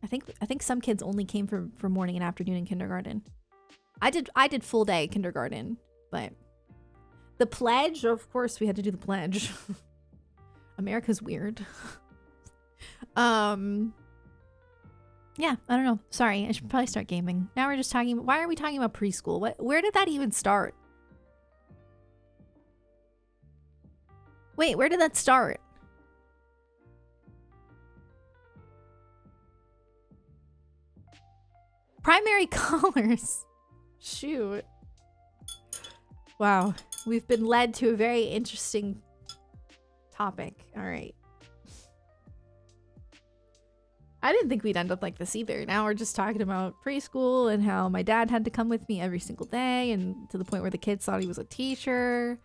I think some kids only came for morning and afternoon in kindergarten. I did full day kindergarten, but the pledge, of course we had to do the pledge. America's weird. Yeah, I don't know. Sorry, I should probably start gaming. Now we're just talking. Why are we talking about preschool? Where did that even start? Wait, where did that start? Primary colors. Shoot. Wow, we've been led to a very interesting topic. All right. I didn't think we'd end up like this either. Now we're just talking about preschool and how my dad had to come with me every single day, and to the point where the kids thought he was a teacher.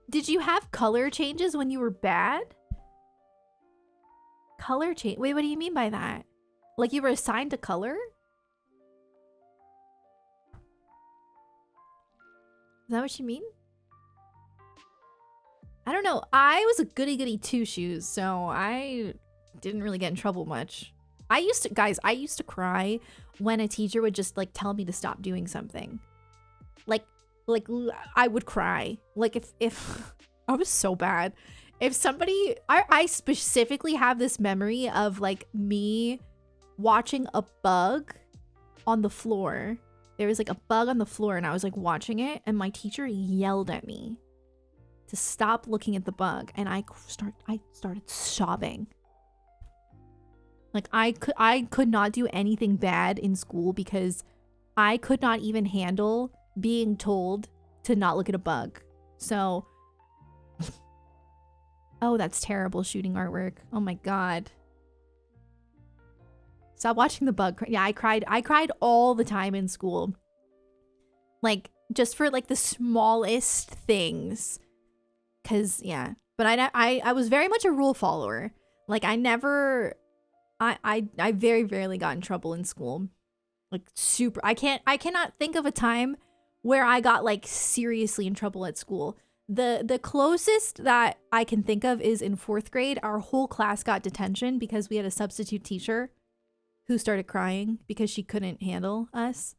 Did you have color changes when you were bad? Color change? Wait, what do you mean by that? Like you were assigned a color? Is that what you mean? I don't know. I was a goody-goody two-shoes, so I didn't really get in trouble much. I used to cry when a teacher would just like tell me to stop doing something. Like I would cry. Like if I was so bad. If somebody, I specifically have this memory of like me watching a bug on the floor. There was like a bug on the floor and I was like watching it and my teacher yelled at me to stop looking at the bug, and I started sobbing. Like I could not do anything bad in school because I could not even handle being told to not look at a bug. So oh, that's terrible shooting artwork. Oh my god. Stop watching the bug. Yeah, I cried all the time in school. Like just for like the smallest things. Cause yeah, but I was very much a rule follower. Like I very rarely got in trouble in school. Like super, I cannot think of a time where I got like seriously in trouble at school. The closest that I can think of is in 4th grade, our whole class got detention because we had a substitute teacher who started crying because she couldn't handle us.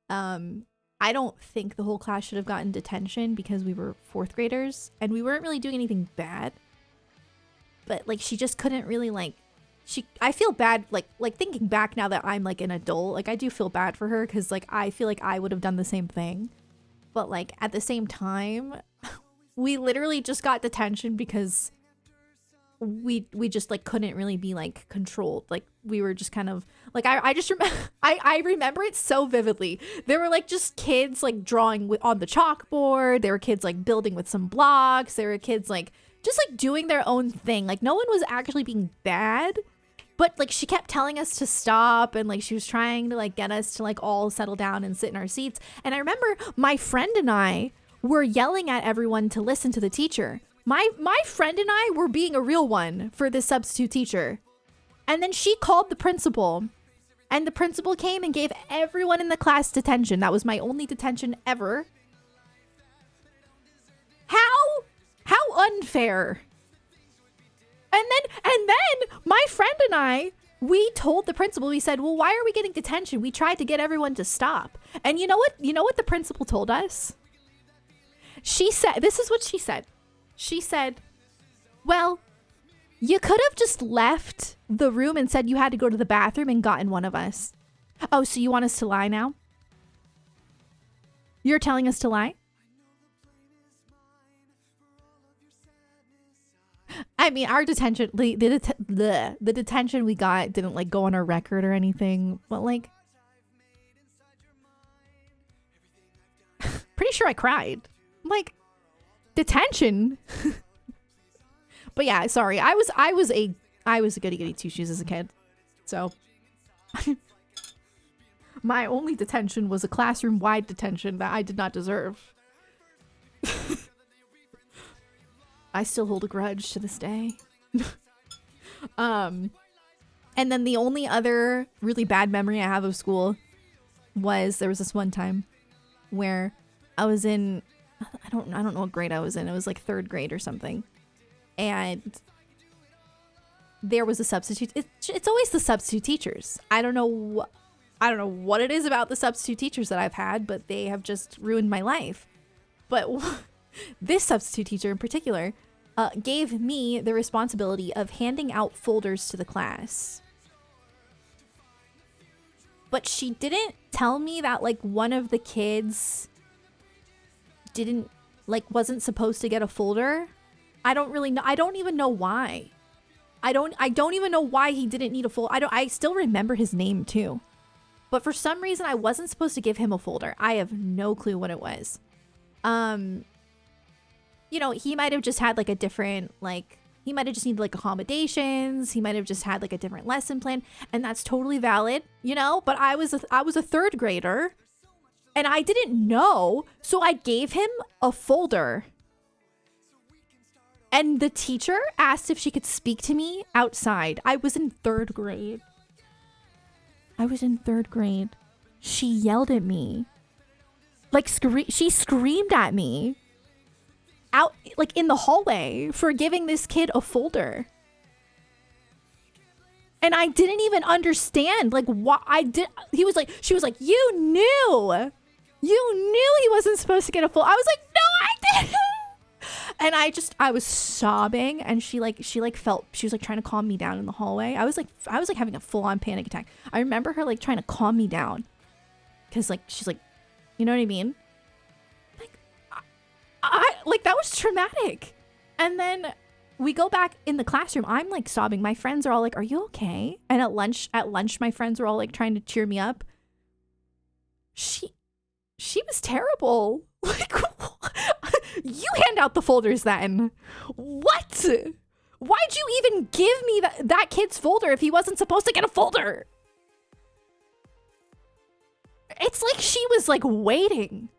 I don't think the whole class should have gotten detention because we were 4th graders and we weren't really doing anything bad. But like she just couldn't really like I feel bad like thinking back now that I'm like an adult, like I do feel bad for her because like I feel like I would have done the same thing. But like at the same time, we literally just got detention because we just like couldn't really be like controlled. Like we were just kind of like I just remember I remember it so vividly. There were like just kids like drawing on the chalkboard. There were kids like building with some blocks. There were kids like just like doing their own thing. Like no one was actually being bad, but like she kept telling us to stop and like she was trying to like get us to like all settle down and sit in our seats. And I remember my friend and I were yelling at everyone to listen to the teacher. My friend and I were being a real one for this substitute teacher. And then she called the principal. And the principal came and gave everyone in the class detention. That was my only detention ever. How unfair. And then my friend and I, we told the principal, we said, well, why are we getting detention? We tried to get everyone to stop. And you know what the principal told us? She said, this is what she said. She said, well, you could have just left the room and said you had to go to the bathroom and gotten one of us. Oh, so you want us to lie now? You're telling us to lie? I mean, our detention, the detention we got didn't like go on our record or anything, but like, pretty sure I cried. Like, detention. But yeah, sorry. I was a goody goody two shoes as a kid. So my only detention was a classroom wide detention that I did not deserve. I still hold a grudge to this day. And then the only other really bad memory I have of school was there was this one time where I was in I don't know what grade I was in. It was like 3rd grade or something. And there was a substitute. It's always the substitute teachers. I don't know what it is about the substitute teachers that I've had, but they have just ruined my life. But this substitute teacher in particular gave me the responsibility of handing out folders to the class. But she didn't tell me that like one of the kids wasn't supposed to get a folder. I don't really know. I don't even know why. I don't even know why he didn't need a folder. I still remember his name too. But for some reason I wasn't supposed to give him a folder. I have no clue what it was. You know, he might have just had like a different, like, he might have just needed like accommodations. He might have just had like a different lesson plan, and that's totally valid, you know, but I was a 3rd grader and I didn't know. So I gave him a folder. And the teacher asked if she could speak to me outside. I was in 3rd grade. She yelled at me. Like, she screamed at me out, like, in the hallway for giving this kid a folder. And I didn't even understand, like, what she was like, you knew he wasn't supposed to get a folder. I was like, no, I didn't. And I was sobbing, and she was like trying to calm me down in the hallway. I was like having a full-on panic attack. I remember her like trying to calm me down, because like she's like, you know what I mean? Like, I like, that was traumatic. And then we go back in the classroom. I'm like sobbing. My friends are all like, "Are you okay?" And at lunch, my friends were all like trying to cheer me up. She was terrible. Like, you hand out the folders then. What? Why'd you even give me that kid's folder if he wasn't supposed to get a folder? It's like she was like waiting.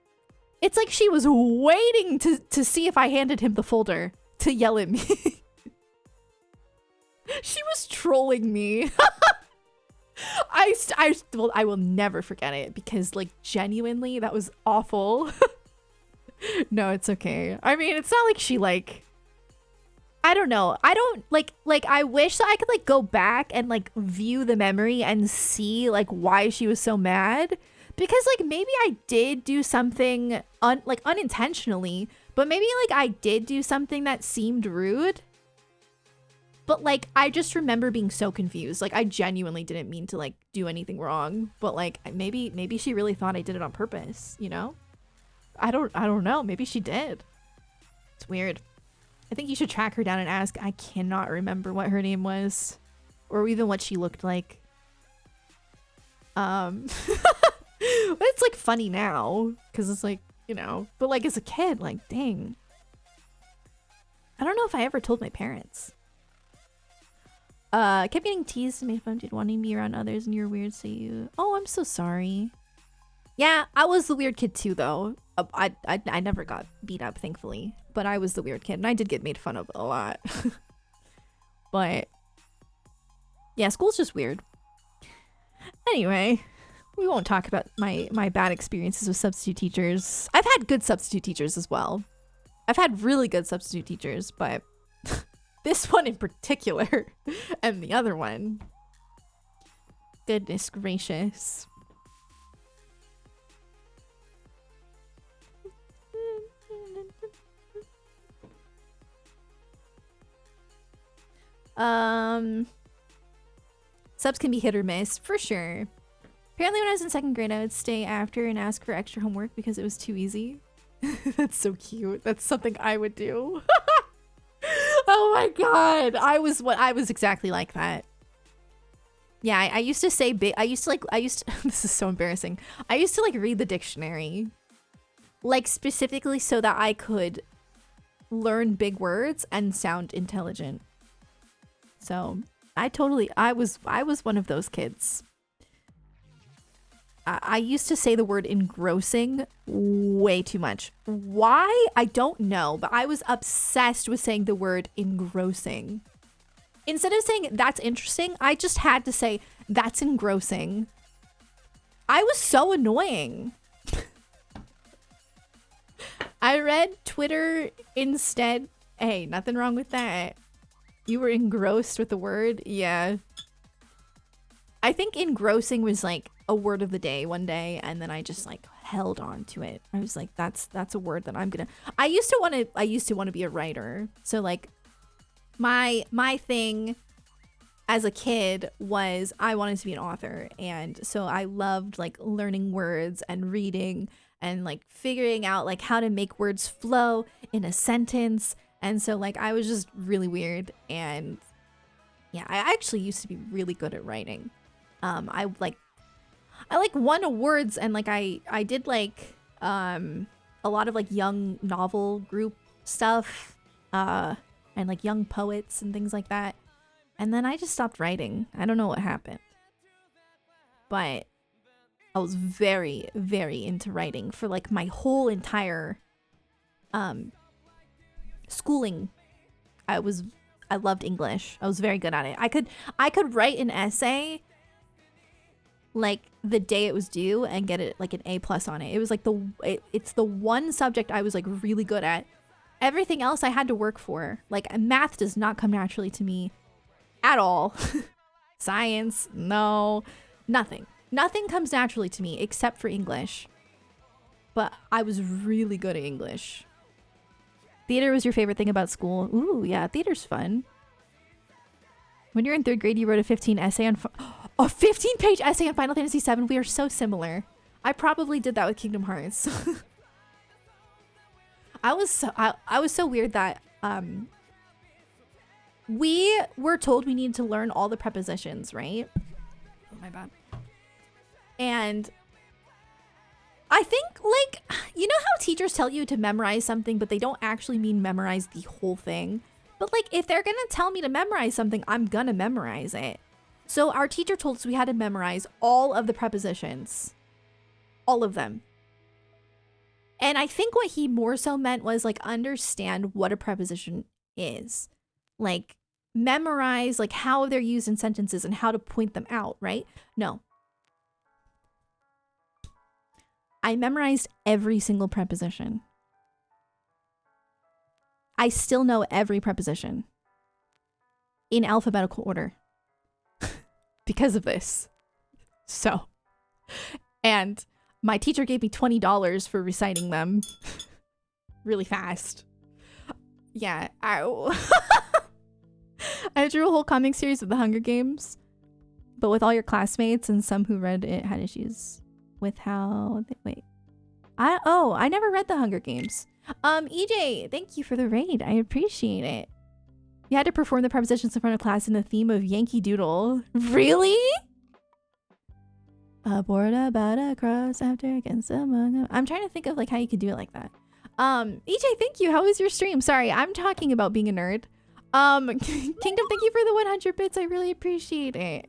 It's like she was waiting to see if I handed him the folder to yell at me. She was trolling me. I will never forget it, because like genuinely that was awful. No, it's okay. I mean, it's not like she like, I don't know. I don't like I wish that I could like go back and like view the memory and see like why she was so mad. Because like maybe I did do something unintentionally, but maybe like I did do something that seemed rude. But like I just remember being so confused. Like I genuinely didn't mean to like do anything wrong, but like maybe she really thought I did it on purpose, you know? I don't know. Maybe she did. It's weird. I think you should track her down and ask. I cannot remember what her name was or even what she looked like. It's like funny now because it's like, you know, but like as a kid, like, dang. I don't know if I ever told my parents. Kept getting teased and made fun of wanting to be around others and you're weird, so you... Oh, I'm so sorry. Yeah, I was the weird kid too, though. I never got beat up, thankfully. But I was the weird kid, and I did get made fun of a lot. But... yeah, school's just weird. Anyway, we won't talk about my bad experiences with substitute teachers. I've had good substitute teachers as well. I've had really good substitute teachers, but... this one in particular, and the other one. Goodness gracious. Subs can be hit or miss, for sure. Apparently when I was in 2nd grade, I would stay after and ask for extra homework because it was too easy. That's so cute. That's something I would do. Oh my god. I was exactly like that. Yeah, I used to say this is so embarrassing. I used to like read the dictionary. Like specifically so that I could learn big words and sound intelligent. So, I was one of those kids. I used to say the word engrossing way too much. Why? I don't know, but I was obsessed with saying the word engrossing. Instead of saying that's interesting, I just had to say that's engrossing. I was so annoying. I read Twitter instead. Hey, nothing wrong with that. You were engrossed with the word? Yeah. I think engrossing was like a word of the day one day, and then I just like held on to it. I was like, that's a word that I'm gonna... I used to want to be a writer. So like my thing as a kid was I wanted to be an author, and so I loved like learning words and reading and like figuring out like how to make words flow in a sentence. And so like I was just really weird, and yeah, I actually used to be really good at writing. I won awards, and like I did like a lot of like young novel group stuff and like young poets and things like that. And then I just stopped writing. I don't know what happened. But I was very, very into writing for like my whole entire schooling. I loved English. I was very good at it. I could write an essay like the day it was due and get it like an A+ on it. It was like it's the one subject I was like really good at. Everything else I had to work for. Like math does not come naturally to me at all. Science, no, nothing. Nothing comes naturally to me except for English. But I was really good at English. Theater was your favorite thing about school? Ooh, yeah, theater's fun. When you're in 3rd grade, you wrote a 15-page essay on Final Fantasy VII. We are so similar. I probably did that with Kingdom Hearts. I was so weird that we were told we needed to learn all the prepositions, right? Oh my bad. And I think, like, you know how teachers tell you to memorize something, but they don't actually mean memorize the whole thing? But like, if they're gonna tell me to memorize something, I'm gonna memorize it. So our teacher told us we had to memorize all of the prepositions. All of them. And I think what he more so meant was like understand what a preposition is. Like memorize like how they're used in sentences and how to point them out, right? No. I memorized every single preposition. I still know every preposition in alphabetical order because of this. So, and my teacher gave me $20 for reciting them really fast. Yeah, I drew a whole comic series of the Hunger Games, but with all your classmates, and some who read it had issues with how they, wait. I never read the Hunger Games. EJ, thank you for the raid. I appreciate it. You had to perform the prepositions in front of class in the theme of Yankee Doodle. Really? Aboard about a cross after against among them. I'm trying to think of like how you could do it like that. EJ, thank you. How was your stream? Sorry, I'm talking about being a nerd. Kingdom, thank you for the 100 bits. I really appreciate it.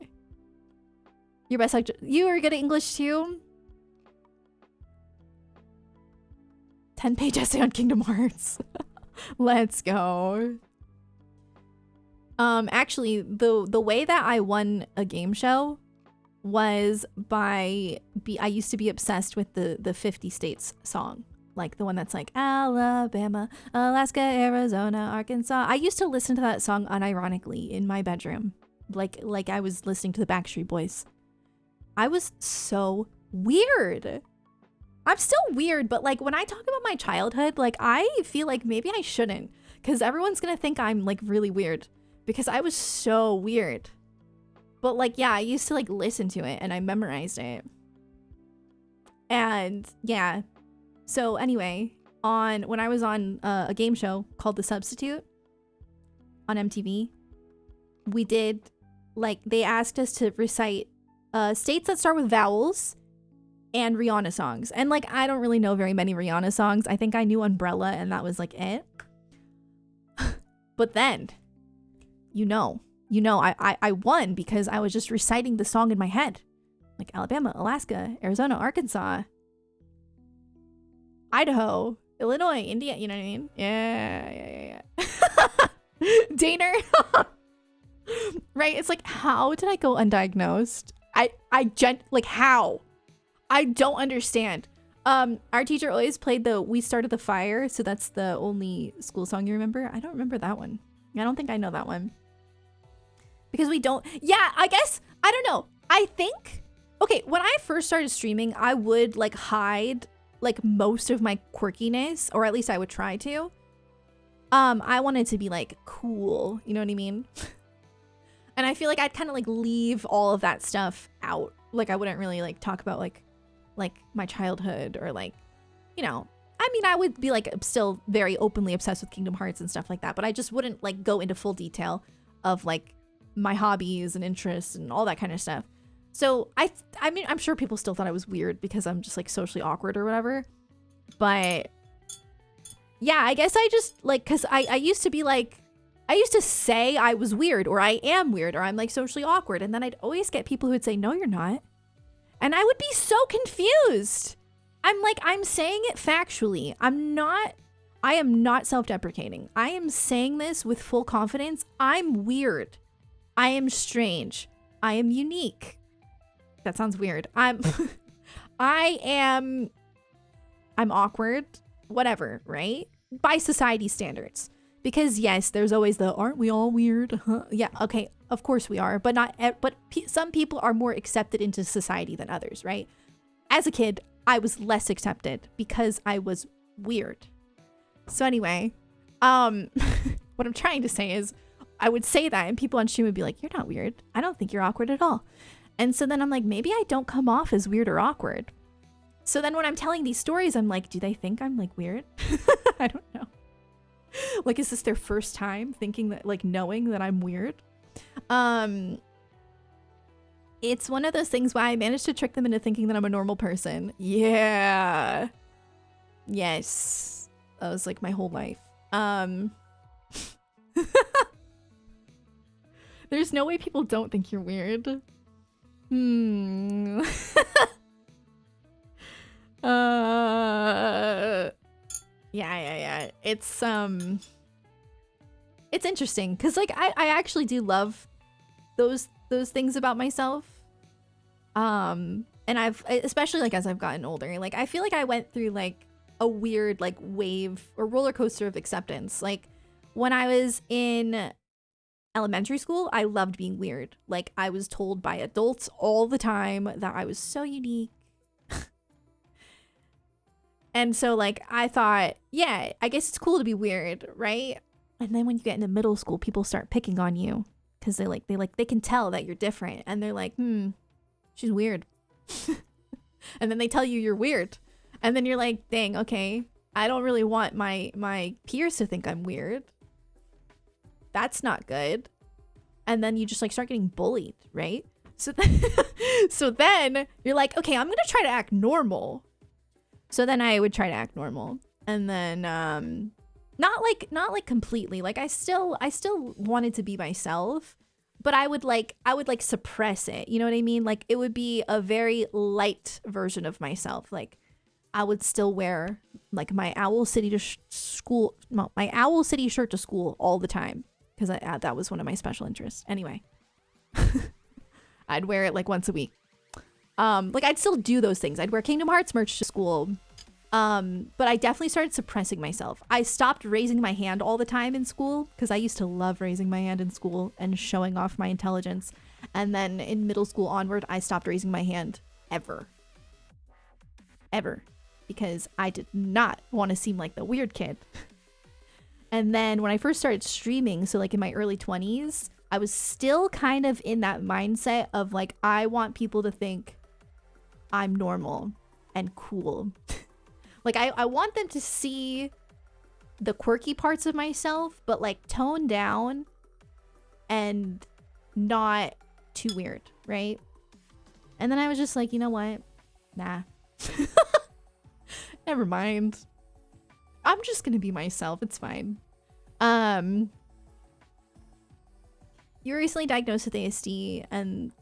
Your best subject. You are good at English too? 10-page essay on Kingdom Hearts. Let's go. Actually, the way that I won a game show was by I used to be obsessed with the 50 states song. Like the one that's like Alabama, Alaska, Arizona, Arkansas. I used to listen to that song unironically in my bedroom. Like I was listening to the Backstreet Boys. I was so weird. I'm still weird, but like when I talk about my childhood, like I feel like maybe I shouldn't, because everyone's gonna think I'm like really weird because I was so weird. But like, yeah, I used to like listen to it and I memorized it. And yeah. So anyway, when I was on a game show called The Substitute on MTV, we did like, they asked us to recite states that start with vowels and Rihanna songs. And like, I don't really know very many Rihanna songs. I think I knew Umbrella and that was like it. But then, I won because I was just reciting the song in my head. Like Alabama, Alaska, Arizona, Arkansas, Idaho, Illinois, India, you know what I mean? Yeah. Daner. Right? It's like, how did I go undiagnosed? Like, how? I don't understand. Our teacher always played the We Started the Fire, so that's the only school song you remember. I don't remember that one. I don't think I know that one. Because we don't, yeah, I guess, I don't know. I think, okay, when I first started streaming, I would like hide like most of my quirkiness, or at least I would try to. I wanted to be like cool, you know what I mean? And I feel like I'd kind of like leave all of that stuff out. Like I wouldn't really like talk about like my childhood or like, you know, I mean, I would be like still very openly obsessed with Kingdom Hearts and stuff like that, but I just wouldn't like go into full detail of like my hobbies and interests and all that kind of stuff. So I mean, I'm sure people still thought I was weird because I'm just like socially awkward or whatever. But yeah, I guess I just like, cause I used to be like, I used to say I was weird or I am weird or I'm like socially awkward. And then I'd always get people who would say, no, you're not. And I would be so confused. I'm like, I'm saying it factually. I am not self-deprecating. I am saying this with full confidence. I'm weird. I am strange. I am unique. That sounds weird. I'm awkward, whatever, right? By society standards. Because yes, there's always the, aren't we all weird? Huh? Yeah, okay, of course we are, but some people are more accepted into society than others, right? As a kid, I was less accepted because I was weird. So anyway, what I'm trying to say is I would say that and people on stream would be like, you're not weird. I don't think you're awkward at all. And so then I'm like, maybe I don't come off as weird or awkward. So then when I'm telling these stories, I'm like, do they think I'm like weird? I don't know. Like, is this their first time thinking that, like, knowing that I'm weird? It's one of those things where I managed to trick them into thinking that I'm a normal person. Yeah. Yes. That was like my whole life. There's no way people don't think you're weird. Yeah. It's interesting because like I actually do love those things about myself. And I've, especially like as I've gotten older, like I feel like I went through like a weird like wave or roller coaster of acceptance. Like when I was in elementary school, I loved being weird. Like, I was told by adults all the time that I was so unique. And so, like, I thought, yeah, I guess it's cool to be weird, right? And then when you get into middle school, people start picking on you because they can tell that you're different, and they're like, she's weird. And then they tell you you're weird, and then you're like, dang, okay, I don't really want my peers to think I'm weird. That's not good. And then you just like start getting bullied, right? So then you're like, okay, I'm gonna try to act normal. So then I would try to act normal, and then not like completely. Like I still wanted to be myself, but I would like suppress it. You know what I mean? Like it would be a very light version of myself. Like I would still wear like my Owl City shirt to school all the time because that was one of my special interests. Anyway, I'd wear it like once a week. Like I'd still do those things. I'd wear Kingdom Hearts merch to school. But I definitely started suppressing myself. I stopped raising my hand all the time in school because I used to love raising my hand in school and showing off my intelligence. And then in middle school onward, I stopped raising my hand ever. Because I did not want to seem like the weird kid. And then when I first started streaming, so like in my early 20s, I was still kind of in that mindset of like, I want people to think I'm normal and cool. Like I want them to see the quirky parts of myself, but like toned down and not too weird, right? And then I was just like, you know what? Nah. Never mind. I'm just gonna be myself. It's fine. You were recently diagnosed with ASD and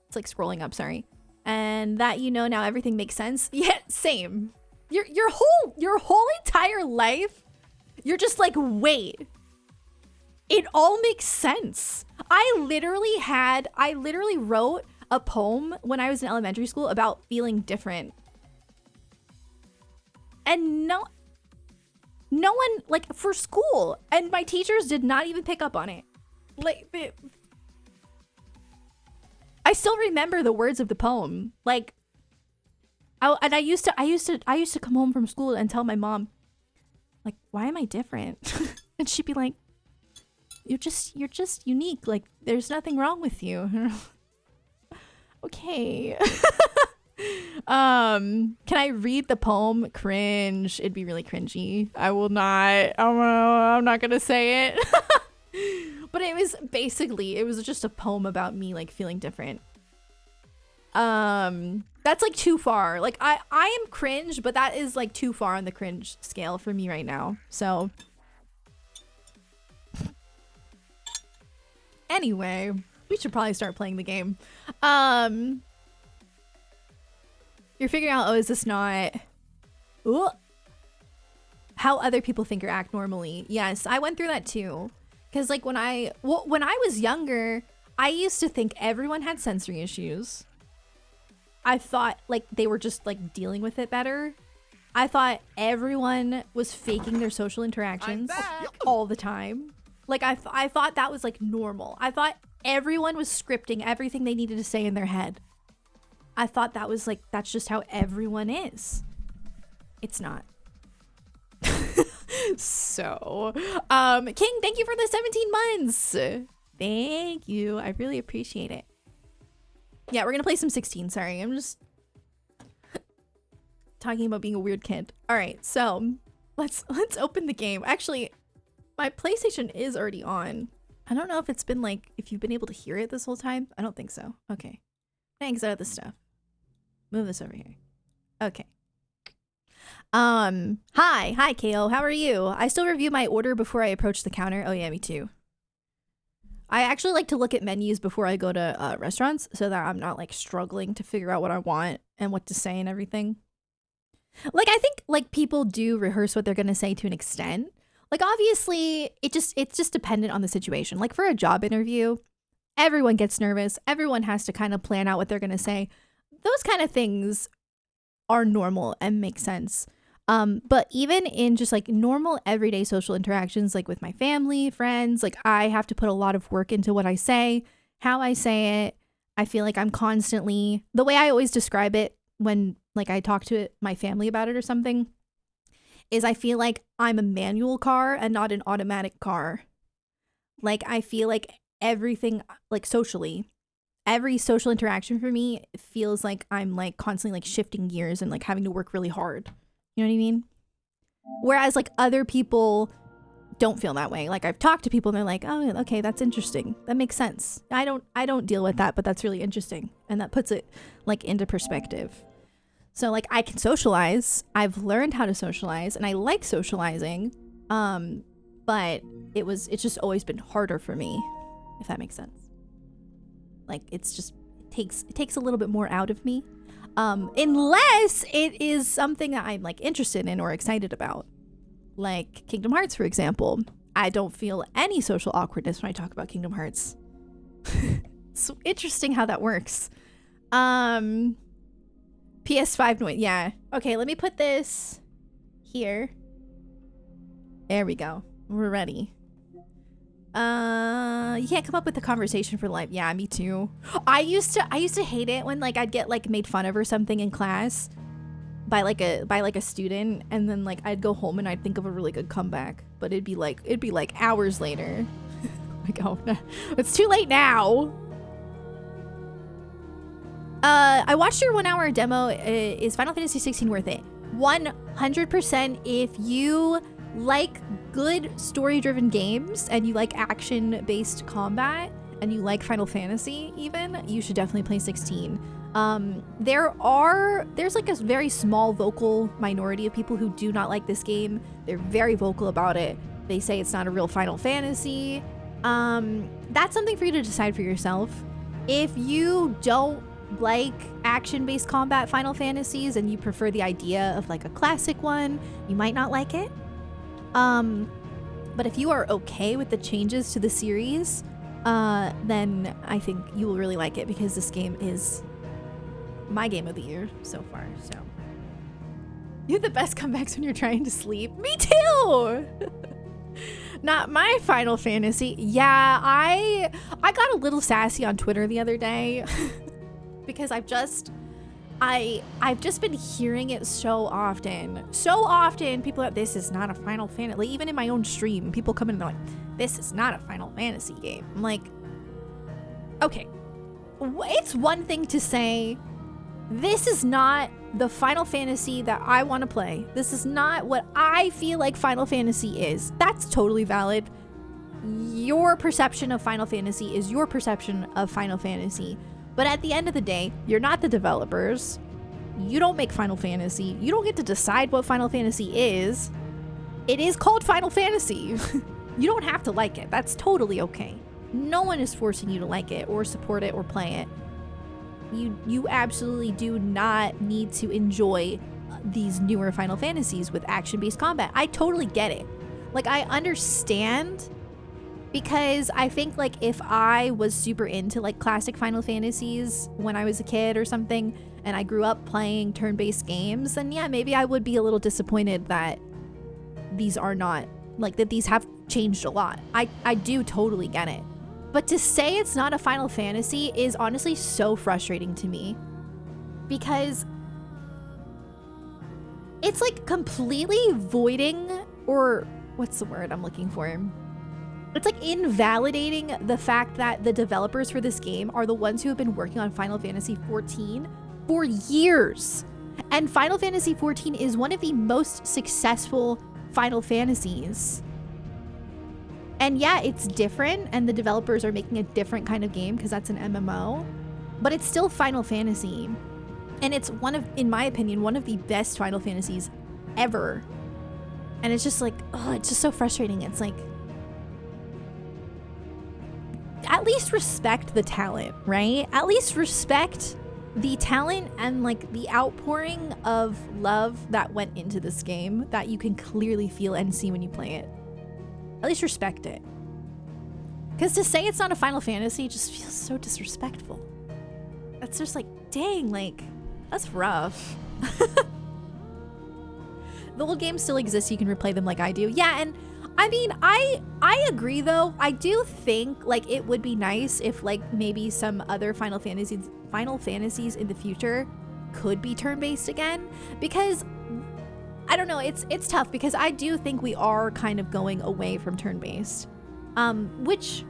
it's like scrolling up, sorry. And that now everything makes sense. Yeah, same. Your whole entire life, you're just like, wait, it all makes sense. I literally wrote a poem when I was in elementary school about feeling different. And no one, like, for school, and my teachers did not even pick up on it. Like, I still remember the words of the poem. Like, I used to come home from school and tell my mom, like, why am I different? And she'd be like, you're just unique. Like, there's nothing wrong with you. Okay. Can I read the poem? Cringe. It'd be really cringy. I will not. I'm not gonna say it. But it was just a poem about me like feeling different. That's like too far. Like I am cringe, but that is like too far on the cringe scale for me right now. So anyway, we should probably start playing the game. You're figuring out, is this not how other people think or act normally? Yes, I went through that too. Because like when I was younger, I used to think everyone had sensory issues. I thought like they were just like dealing with it better. I thought everyone was faking their social interactions all the time. Like I thought that was like normal. I thought everyone was scripting everything they needed to say in their head. I thought that was like, that's just how everyone is. It's not. So, King, thank you for the 17 months. Thank you. I really appreciate it. Yeah, we're gonna play some 16. Sorry, I'm just talking about being a weird kid. All right, so let's open the game. Actually, my PlayStation is already on. I don't know if it's been like, if you've been able to hear it this whole time. I don't think so. Okay. Thanks out of this stuff. Move this over here. Okay. Hi KO, how are you? I still review my order before I approach the counter. Oh yeah, me too. I actually like to look at menus before I go to restaurants so that I'm not like struggling to figure out what I want and what to say and everything. Like I think like people do rehearse what they're gonna say to an extent. Like obviously it's just dependent on the situation. Like for a job interview, everyone gets nervous. Everyone has to kind of plan out what they're gonna say. Those kind of things are normal and make sense. But even in just like normal everyday social interactions, like with my family, friends, like I have to put a lot of work into what I say, how I say it. I feel like I'm constantly, the way I always describe it when like I talk to my family about it or something, is I feel like I'm a manual car and not an automatic car. Like I feel like everything, like socially, every social interaction for me feels like I'm like constantly like shifting gears and like having to work really hard. You know what I mean? Whereas like other people don't feel that way. Like I've talked to people and they're like, oh, okay, that's interesting. That makes sense. I don't deal with that, but that's really interesting. And that puts it like into perspective. So like I can socialize. I've learned how to socialize and I like socializing. But it's just always been harder for me, if that makes sense. Like it takes a little bit more out of me. Unless it is something that I'm like interested in or excited about. Like Kingdom Hearts, for example. I don't feel any social awkwardness when I talk about Kingdom Hearts. It's interesting how that works. PS5 noise, yeah. Okay, let me put this here. There we go. We're ready. You can't come up with a conversation for life. Yeah, me too. I used to hate it when like I'd get like made fun of or something in class by like a student, and then like I'd go home and I'd think of a really good comeback, but it'd be like hours later. Like, oh no, it's too late now. I watched your 1 hour demo. Is Final Fantasy 16 worth it? 100% if you like good story-driven games and you like action-based combat and you like Final Fantasy even, you should definitely play 16. There's like a very small vocal minority of people who do not like this game. They're very vocal about it. They say it's not a real Final Fantasy. That's something for you to decide for yourself. If you don't like action-based combat Final Fantasies and you prefer the idea of like a classic one, you might not like it. But if you are okay with the changes to the series, then I think you will really like it, because this game is my game of the year so far. So you have the best comebacks when you're trying to sleep. Me too. Not my Final Fantasy. Yeah, I got a little sassy on Twitter the other day because I've just been hearing it so often. So often people are, this is not a Final Fantasy. Like, even in my own stream, people come in and they're like, this is not a Final Fantasy game. I'm like, okay. It's one thing to say, this is not the Final Fantasy that I want to play. This is not what I feel like Final Fantasy is. That's totally valid. Your perception of Final Fantasy is your perception of Final Fantasy. But at the end of the day, you're not the developers. You don't make Final Fantasy. You don't get to decide what Final Fantasy is. It is called Final Fantasy. You don't have to like it. That's totally okay. No one is forcing you to like it or support it or play it. You absolutely do not need to enjoy these newer Final Fantasies with action-based combat. I totally get it. Like, I understand, because I think like if I was super into like classic Final Fantasies when I was a kid or something, and I grew up playing turn-based games, then yeah, maybe I would be a little disappointed that these are not, like, that these have changed a lot. I do totally get it. But to say it's not a Final Fantasy is honestly so frustrating to me, because it's like completely voiding, or what's the word I'm looking for? It's like invalidating the fact that the developers for this game are the ones who have been working on Final Fantasy XIV for years. And Final Fantasy XIV is one of the most successful Final Fantasies. And yeah, it's different, and the developers are making a different kind of game because that's an MMO, but it's still Final Fantasy. And it's in my opinion, one of the best Final Fantasies ever. And it's just like, oh, it's just so frustrating. It's like, at least respect the talent, right? At least respect the talent and like the outpouring of love that went into this game that you can clearly feel and see when you play it. At least respect it. Because to say it's not a Final Fantasy just feels so disrespectful. That's just like, dang, like, that's rough. The old games still exist. You can replay them like I do. Yeah, and I mean, I agree though. I do think like it would be nice if like maybe some other Final Fantasies in the future could be turn-based again, because I don't know, it's tough because I do think we are kind of going away from turn-based, which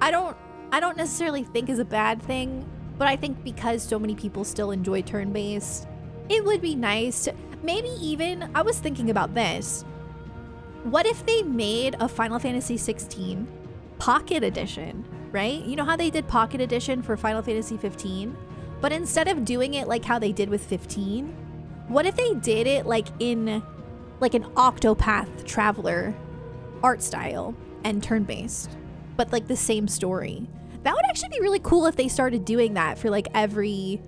I don't necessarily think is a bad thing, but I think because so many people still enjoy turn-based, it would be nice to maybe even, I was thinking about this, what if they made a Final Fantasy 16 Pocket Edition, right? You know how they did Pocket Edition for Final Fantasy 15? But instead of doing it like how they did with 15, what if they did it like in like an Octopath Traveler art style and turn-based, but like the same story? That would actually be really cool if they started doing that for like every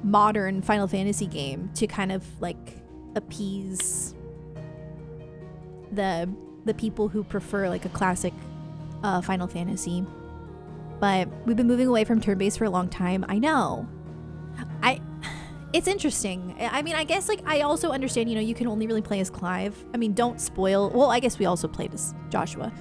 modern Final Fantasy game to kind of like appease the people who prefer like a classic Final Fantasy. But we've been moving away from turn-based for a long time. I know. It's interesting. I mean, I guess like I also understand, you know, you can only really play as Clive. I mean, don't spoil. Well, I guess we also played as Joshua.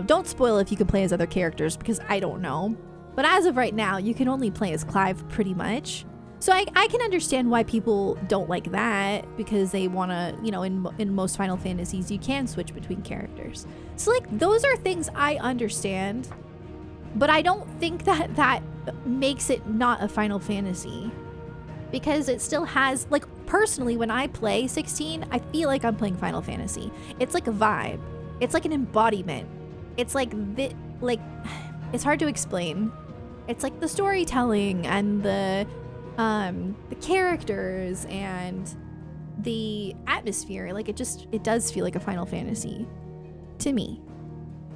Don't spoil if you can play as other characters because I don't know. But as of right now, you can only play as Clive pretty much. So I can understand why people don't like that, because they want to, you know, in most Final Fantasies, you can switch between characters. So like those are things I understand, but I don't think that makes it not a Final Fantasy, because it still has, like, personally, when I play 16, I feel like I'm playing Final Fantasy. It's like a vibe. It's like an embodiment. It's like it's hard to explain. It's like the storytelling and the characters and the atmosphere. Like it does feel like a Final Fantasy to me.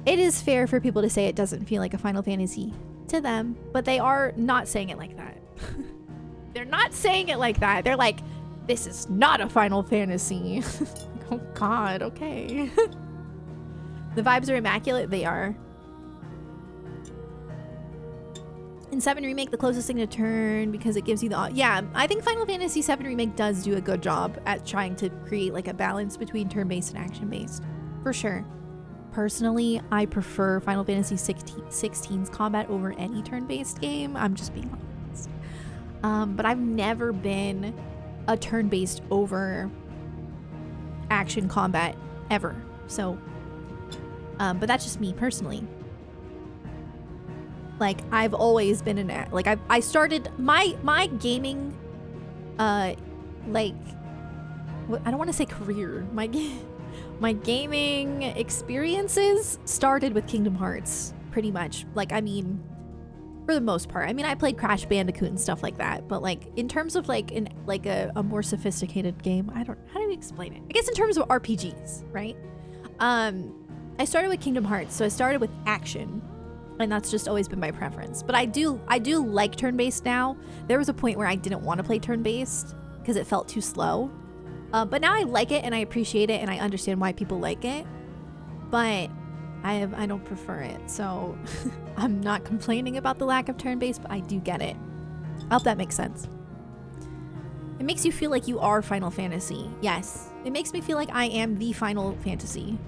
It is fair for people to say it doesn't feel like a Final Fantasy to them, but they are not saying it like that. They're not saying it like that. They're like, this is not a Final Fantasy. Oh God, okay. The vibes are immaculate. They are. In 7 Remake, the closest thing to turn, because it gives you the... Yeah, I think Final Fantasy 7 Remake does do a good job at trying to create like a balance between turn-based and action-based. For sure. Personally, I prefer Final Fantasy 16's combat over any turn-based game. I'm just being honest. But I've never been a turn-based over action combat ever. So, but that's just me personally. Like, I've always been like, I started my gaming, like, I don't want to say career. My gaming experiences started with Kingdom Hearts, pretty much. Like, I mean, for the most part. I mean, I played Crash Bandicoot and stuff like that, but like in terms of like a more sophisticated game, how do we explain it? I guess in terms of RPGs, right? I started with Kingdom Hearts, so I started with action, and that's just always been my preference. But I do like turn-based now. There was a point where I didn't want to play turn-based because it felt too slow. But now I like it and I appreciate it and I understand why people like it. But I don't prefer it, so I'm not complaining about the lack of turn-based, but I do get it. I hope that makes sense. It makes you feel like you are Final Fantasy. Yes. It makes me feel like I am the Final Fantasy.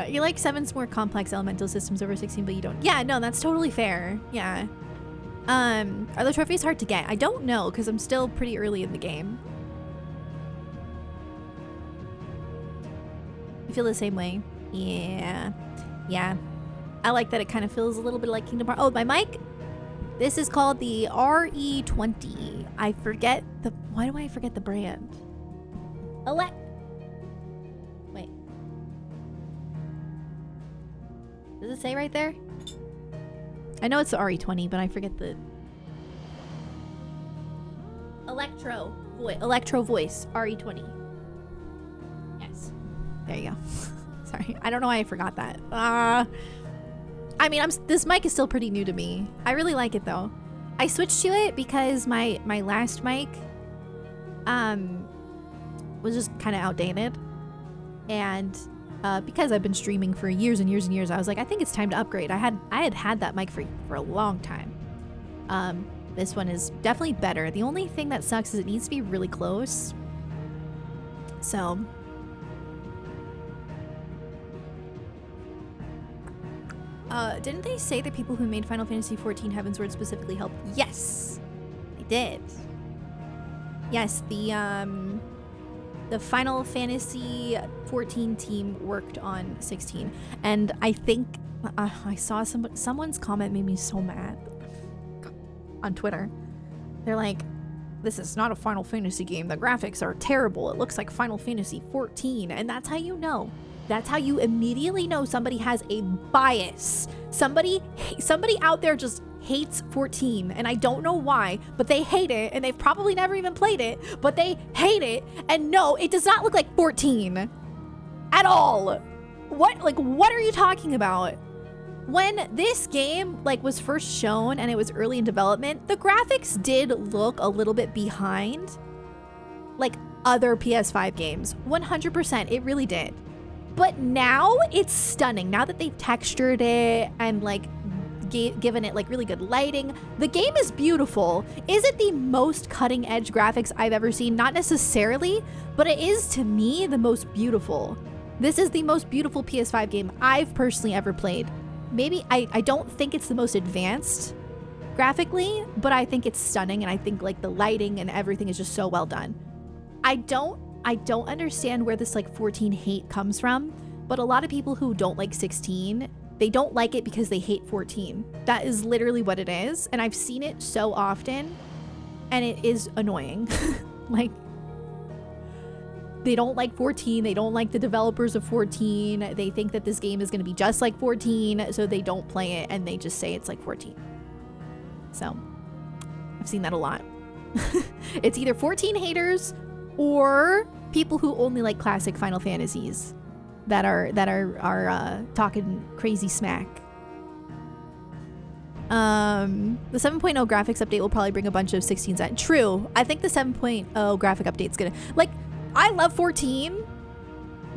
You like 7's more complex elemental systems over 16, but you don't. Yeah, no, that's totally fair. Yeah. Are the trophies hard to get? I don't know, because I'm still pretty early in the game. You feel the same way? Yeah. Yeah. I like that it kind of feels a little bit like Kingdom Hearts. Oh, my mic? This is called the RE20. I forget the... Why do I forget the brand? Wait. Does it say right there? I know it's the RE20, but I forget the... Electro Voice RE20. Yes. There you go. Sorry. I don't know why I forgot that. I mean, this mic is still pretty new to me. I really like it though. I switched to it because my last mic was just kind of outdated, and because I've been streaming for years and years and years, I was like, I think it's time to upgrade. I had that mic for a long time, This one is definitely better. The only thing that sucks is it needs to be really close. So didn't they say that people who made Final Fantasy XIV Heavensward specifically helped? Yes, they did. Yes, the Final Fantasy XIV team worked on 16, and I think I saw someone's comment made me so mad on Twitter. They're like, "This is not a Final Fantasy game. The graphics are terrible. It looks like Final Fantasy XIV," and that's how you know. That's how you immediately know somebody has a bias. Somebody out there just hates 14, and I don't know why, but they hate it, and they've probably never even played it, but they hate it. And no, it does not look like 14 at all. What are you talking about? When this game was first shown and it was early in development, the graphics did look a little bit behind other PS5 games. 100%, it really did. But now it's stunning. Now that they've textured it and given it really good lighting, the game is beautiful. Is it the most cutting edge graphics I've ever seen? Not necessarily, but it is to me the most beautiful. This is the most beautiful PS5 game I've personally ever played. Maybe I don't think it's the most advanced graphically, but I think it's stunning, and I think the lighting and everything is just so well done. I don't understand where this 14 hate comes from, but a lot of people who don't like 16, they don't like it because they hate 14. That is literally what it is, and I've seen it so often, and it is annoying. They don't like 14, they don't like the developers of 14, they think that this game is going to be just like 14, so they don't play it, and they just say it's like 14. So, I've seen that a lot. It's either 14 haters or people who only like classic Final Fantasies that are talking crazy smack. The 7.0 graphics update will probably bring a bunch of 16s out. True. I think the 7.0 graphic update's gonna I love 14,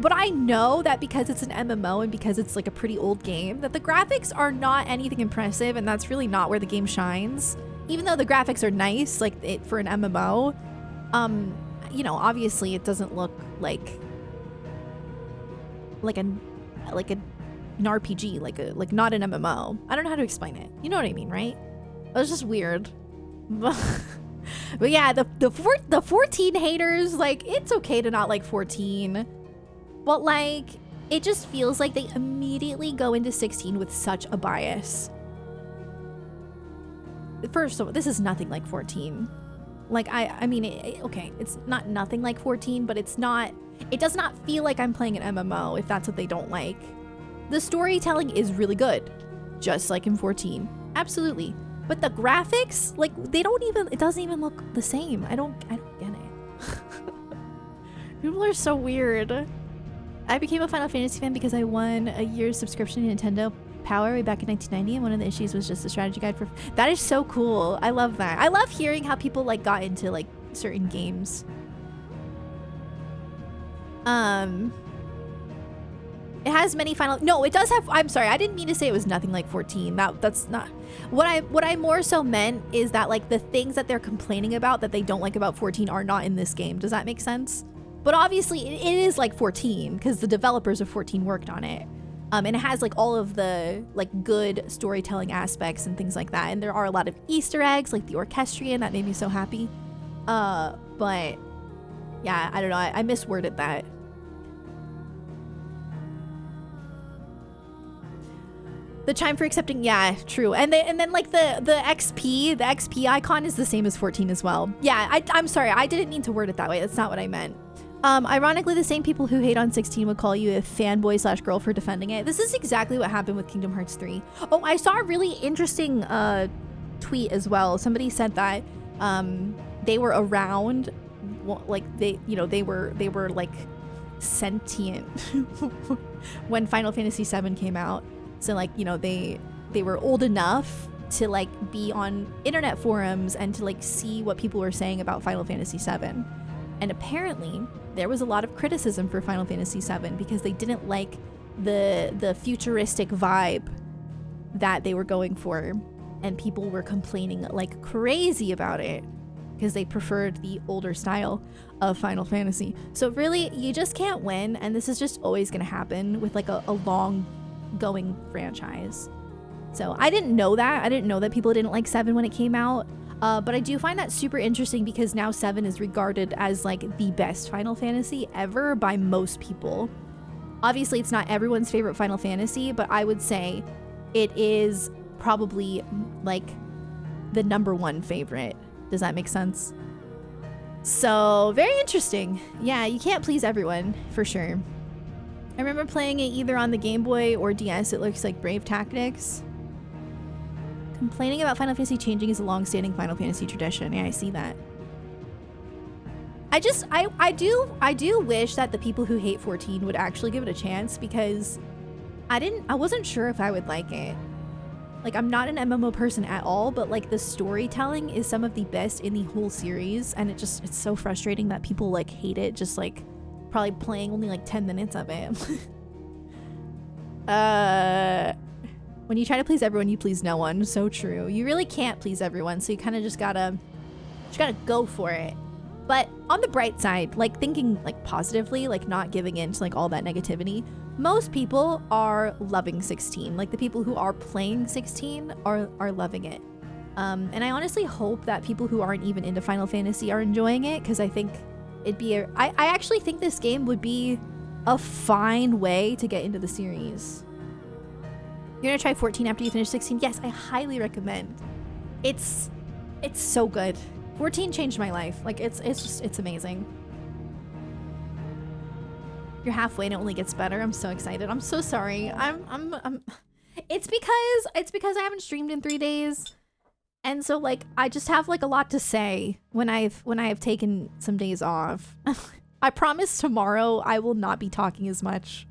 but I know that because it's an MMO and because it's a pretty old game, that the graphics are not anything impressive, and that's really not where the game shines. Even though the graphics are nice, for an MMO, obviously it doesn't look like an RPG, not an MMO. I don't know how to explain it. You know what I mean, right? It was just weird. But yeah, the 14 haters, it's okay to not like 14, but it just feels like they immediately go into 16 with such a bias. First of all, this is nothing like 14. I mean, okay, it's not nothing like 14, but it does not feel like I'm playing an MMO if that's what they don't like. The storytelling is really good, just like in 14. Absolutely. But the graphics, it doesn't even look the same. I don't get it. People are so weird. I became a Final Fantasy fan because I won a year's subscription to Nintendo Power way back in 1990, and one of the issues was just a strategy guide for... That is so cool. I love that. I love hearing how people got into certain games. It has many final... No, it does have... I'm sorry, I didn't mean to say it was nothing like 14. That's not... What I more so meant is that the things that they're complaining about that they don't like about 14 are not in this game. Does that make sense? But obviously it is like 14 because the developers of 14 worked on it. And it has all of the good storytelling aspects and things like that. And there are a lot of Easter eggs, like the orchestrion, that made me so happy. But yeah, I don't know. I misworded that. The chime for accepting, yeah, true. And then the XP icon is the same as 14 as well. Yeah, I'm sorry, I didn't mean to word it that way. That's not what I meant. Ironically, the same people who hate on 16 would call you a fanboy / girl for defending it. This is exactly what happened with Kingdom Hearts 3. Oh, I saw a really interesting tweet as well. Somebody said that they were around, they were sentient when Final Fantasy VII came out. So they were old enough to be on internet forums and to see what people were saying about Final Fantasy VII. And apparently there was a lot of criticism for Final Fantasy VII because they didn't like the futuristic vibe that they were going for and people were complaining like crazy about it because they preferred the older style of Final Fantasy. So really, you just can't win, and this is just always gonna happen with like a long going franchise. So I didn't know that. I didn't know that people didn't like 7 when it came out. But I do find that super interesting because now 7 is regarded as like the best Final Fantasy ever by most people. Obviously, it's not everyone's favorite Final Fantasy, but I would say it is probably like the #1 favorite. Does that make sense? So very interesting. Yeah, you can't please everyone for sure. I remember playing it either on the Game Boy or DS. It looks like Brave Tactics. Complaining about Final Fantasy changing is a long-standing Final Fantasy tradition. Yeah, I see that. I do wish that the people who hate 14 would actually give it a chance, because I wasn't sure if I would like it. Like, I'm not an MMO person at all, but like the storytelling is some of the best in the whole series, and it's so frustrating that people like hate it, just like probably playing only like 10 minutes of it. When you try to please everyone, you please no one. So true. You really can't please everyone, so you kind of just gotta go for it. But on the bright side, like thinking like positively, like not giving in to like all that negativity, most people are loving 16. Like the people who are playing 16 are loving it. And I honestly hope that people who aren't even into Final Fantasy are enjoying it, because I think it'd be I actually think this game would be a fine way to get into the series. You're gonna try 14 after you finish 16? Yes, I highly recommend. It's so good. 14 changed my life. Like it's amazing. You're halfway and it only gets better. I'm so excited. I'm so sorry. It's because I haven't streamed in 3 days. And so like I just have like a lot to say when I have taken some days off. I promise tomorrow I will not be talking as much.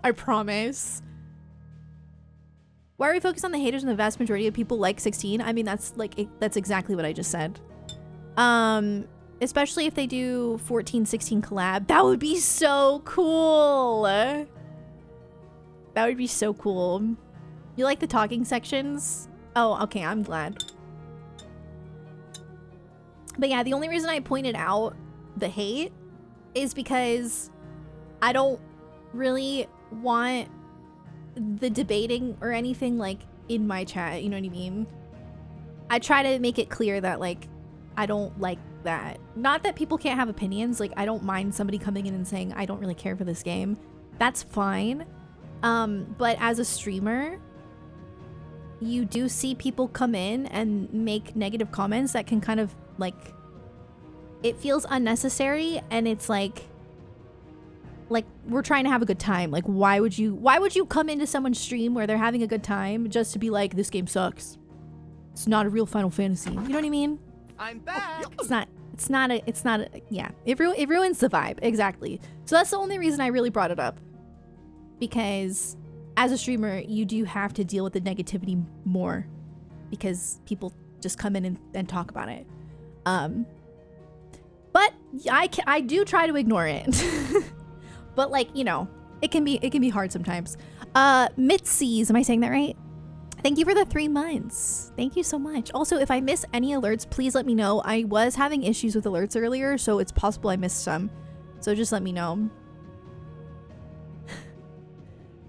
I promise. Why are we focused on the haters when the vast majority of people like 16? I mean, that's exactly what I just said. Especially if they do 14-16 collab. That would be so cool. That would be so cool. You like the talking sections? Oh, okay, I'm glad. But yeah, the only reason I pointed out the hate is because I don't really want the debating or anything like in my chat, you know what I mean? I try to make it clear that like I don't like that. Not that people can't have opinions, like I don't mind somebody coming in and saying I don't really care for this game. That's fine. But as a streamer, you do see people come in and make negative comments that can kind of like, it feels unnecessary, and it's like we're trying to have a good time. Like why would you come into someone's stream where they're having a good time just to be like, this game sucks, it's not a real Final Fantasy, you know what I mean? I'm back. Yeah, it ruins the vibe. Exactly. So that's the only reason I really brought it up, because as a streamer you do have to deal with the negativity more because people just come in and talk about it. But I do try to ignore it. But like, you know, it can be hard sometimes. Mitzies, am I saying that right? Thank you for the 3 months. Thank you so much. Also, if I miss any alerts, please let me know. I was having issues with alerts earlier, so it's possible I missed some. So just let me know.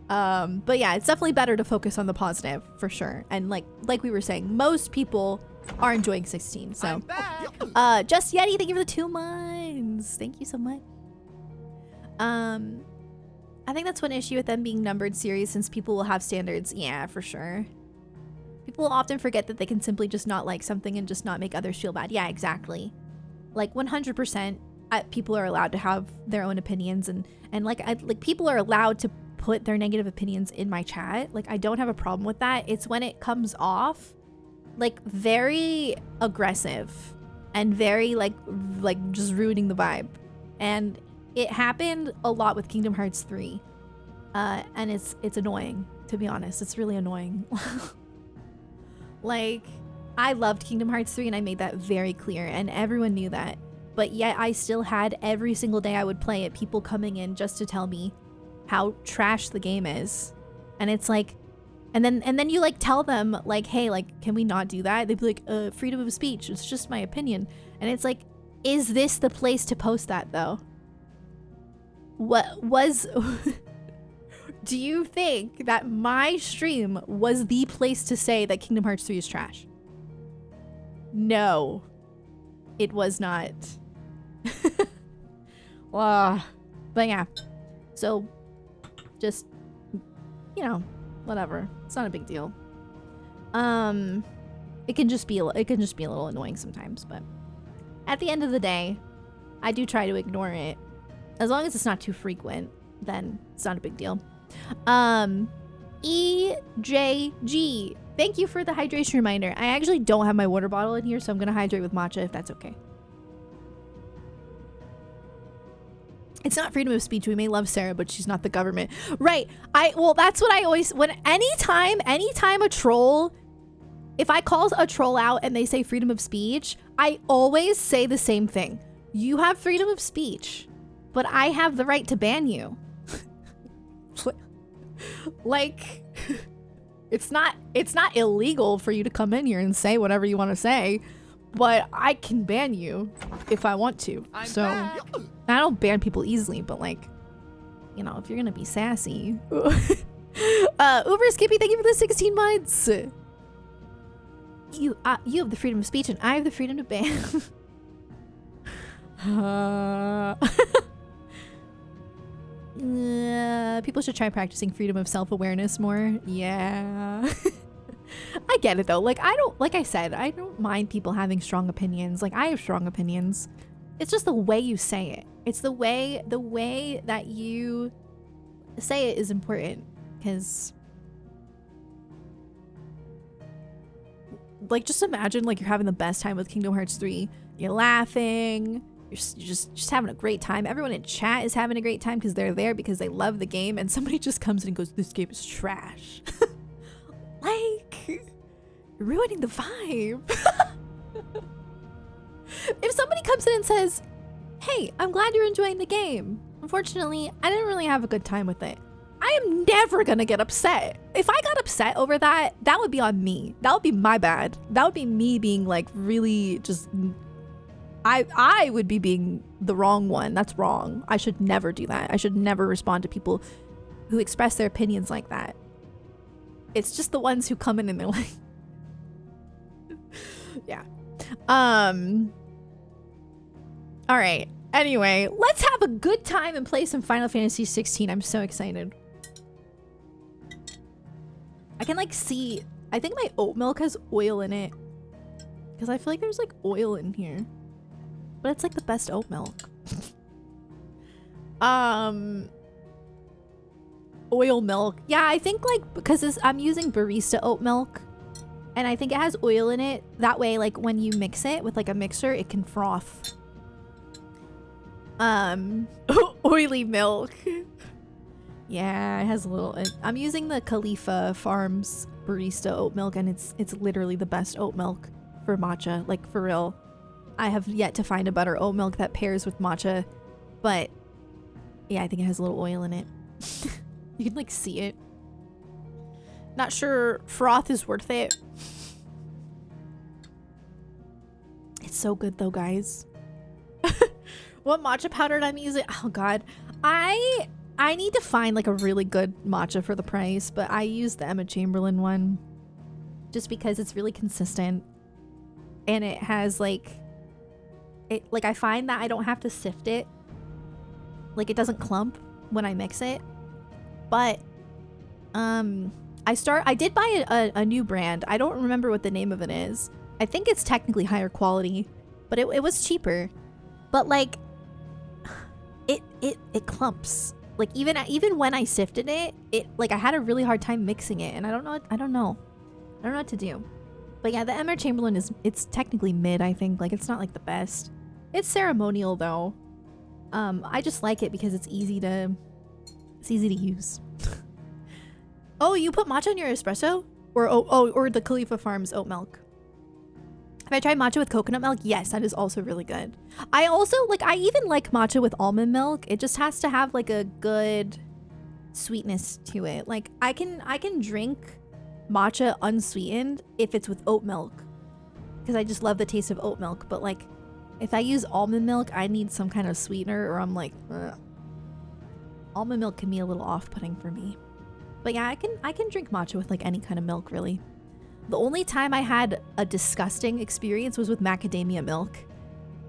But yeah, it's definitely better to focus on the positive for sure. And like we were saying, most people are enjoying 16. So Just Yeti, thank you for the 2 months. Thank you so much. I think that's one issue with them being numbered series, since people will have standards. Yeah, for sure. People will often forget that they can simply just not like something and just not make others feel bad. Yeah, exactly. Like 100%, people are allowed to have their own opinions, and like people are allowed to put their negative opinions in my chat. Like I don't have a problem with that. It's when it comes off like very aggressive and very like just ruining the vibe. And it happened a lot with Kingdom Hearts 3. And it's annoying, to be honest. It's really annoying. Like, I loved Kingdom Hearts 3 and I made that very clear, and everyone knew that. But yet I still had, every single day I would play it, people coming in just to tell me how trash the game is. And it's like, And then you like tell them like, hey, like, can we not do that? They'd be like, freedom of speech. It's just my opinion. And it's like, is this the place to post that though? What was, do you think that my stream was the place to say that Kingdom Hearts 3 is trash? No, it was not. But yeah, so just, you know, whatever. It's not a big deal. It can just be a little annoying sometimes, but at the end of the day, I do try to ignore it. As long as it's not too frequent, then it's not a big deal. EJG, thank you for the hydration reminder. I actually don't have my water bottle in here, so I'm gonna hydrate with matcha if that's okay. It's not freedom of speech. We may love Sarah, but she's not the government. Right. Well, that's what I always, anytime a troll, if I call a troll out and they say freedom of speech, I always say the same thing. You have freedom of speech, but I have the right to ban you. Like, it's not illegal for you to come in here and say whatever you want to say, but I can ban you if I want to. So I don't ban people easily, but like, you know, if you're gonna be sassy. Uber Skippy, thank you for the 16 months. You have the freedom of speech and I have the freedom to ban. People should try practicing freedom of self-awareness more. Yeah. I get it though. Like like I said, I don't mind people having strong opinions. Like I have strong opinions. It's just the way you say it. It's the way that you say it is important, because like just imagine like you're having the best time with Kingdom Hearts 3. You're laughing. You're just having a great time. Everyone in chat is having a great time because they're there because they love the game, and somebody just comes in and goes, "This game is trash." Like, you're ruining the vibe. If somebody comes in and says, "Hey, I'm glad you're enjoying the game. Unfortunately, I didn't really have a good time with it," I am never gonna get upset. If I got upset over that, that would be on me. That would be my bad. That would be me being like really just, I would be being the wrong one. That's wrong. I should never do that. I should never respond to people who express their opinions like that. It's just the ones who come in and they're like, yeah. All right. Anyway, let's have a good time and play some Final Fantasy 16. I'm so excited. I can like see, I think my oat milk has oil in it, because I feel like there's like oil in here, but it's like the best oat milk. Oil milk. Yeah, I think like because I'm using barista oat milk, and I think it has oil in it. That way, like when you mix it with like a mixer, it can froth. Oily milk. Yeah, it has a little. I'm using the Khalifa Farms barista oat milk, and it's literally the best oat milk for matcha. Like for real. I have yet to find a better oat milk that pairs with matcha, but yeah, I think it has a little oil in it. You can like see it. Not sure froth is worth it. It's so good though, guys. What matcha powder I'm using? Oh god. I need to find like a really good matcha for the price, but I use the Emma Chamberlain one just because it's really consistent, and it has like I find that I don't have to sift it. Like it doesn't clump when I mix it. But I did buy a new brand. I don't remember what the name of it is. I think it's technically higher quality, but it was cheaper. But like it clumps. Like even when I sifted it like I had a really hard time mixing it, and I don't know what to do. But yeah, the Emma Chamberlain it's technically mid, I think. Like it's not like the best. It's ceremonial though. I just like it because it's easy to use. Oh, you put matcha in your espresso? Or the Khalifa Farms oat milk. Have I tried matcha with coconut milk? Yes, that is also really good. I also I even like matcha with almond milk. It just has to have like a good sweetness to it. Like I can drink matcha unsweetened if it's with oat milk. Because I just love the taste of oat milk. But like, if I use almond milk, I need some kind of sweetener or I'm like, ugh. Almond milk can be a little off-putting for me. But yeah, I can drink matcha with like any kind of milk, really. The only time I had a disgusting experience was with macadamia milk.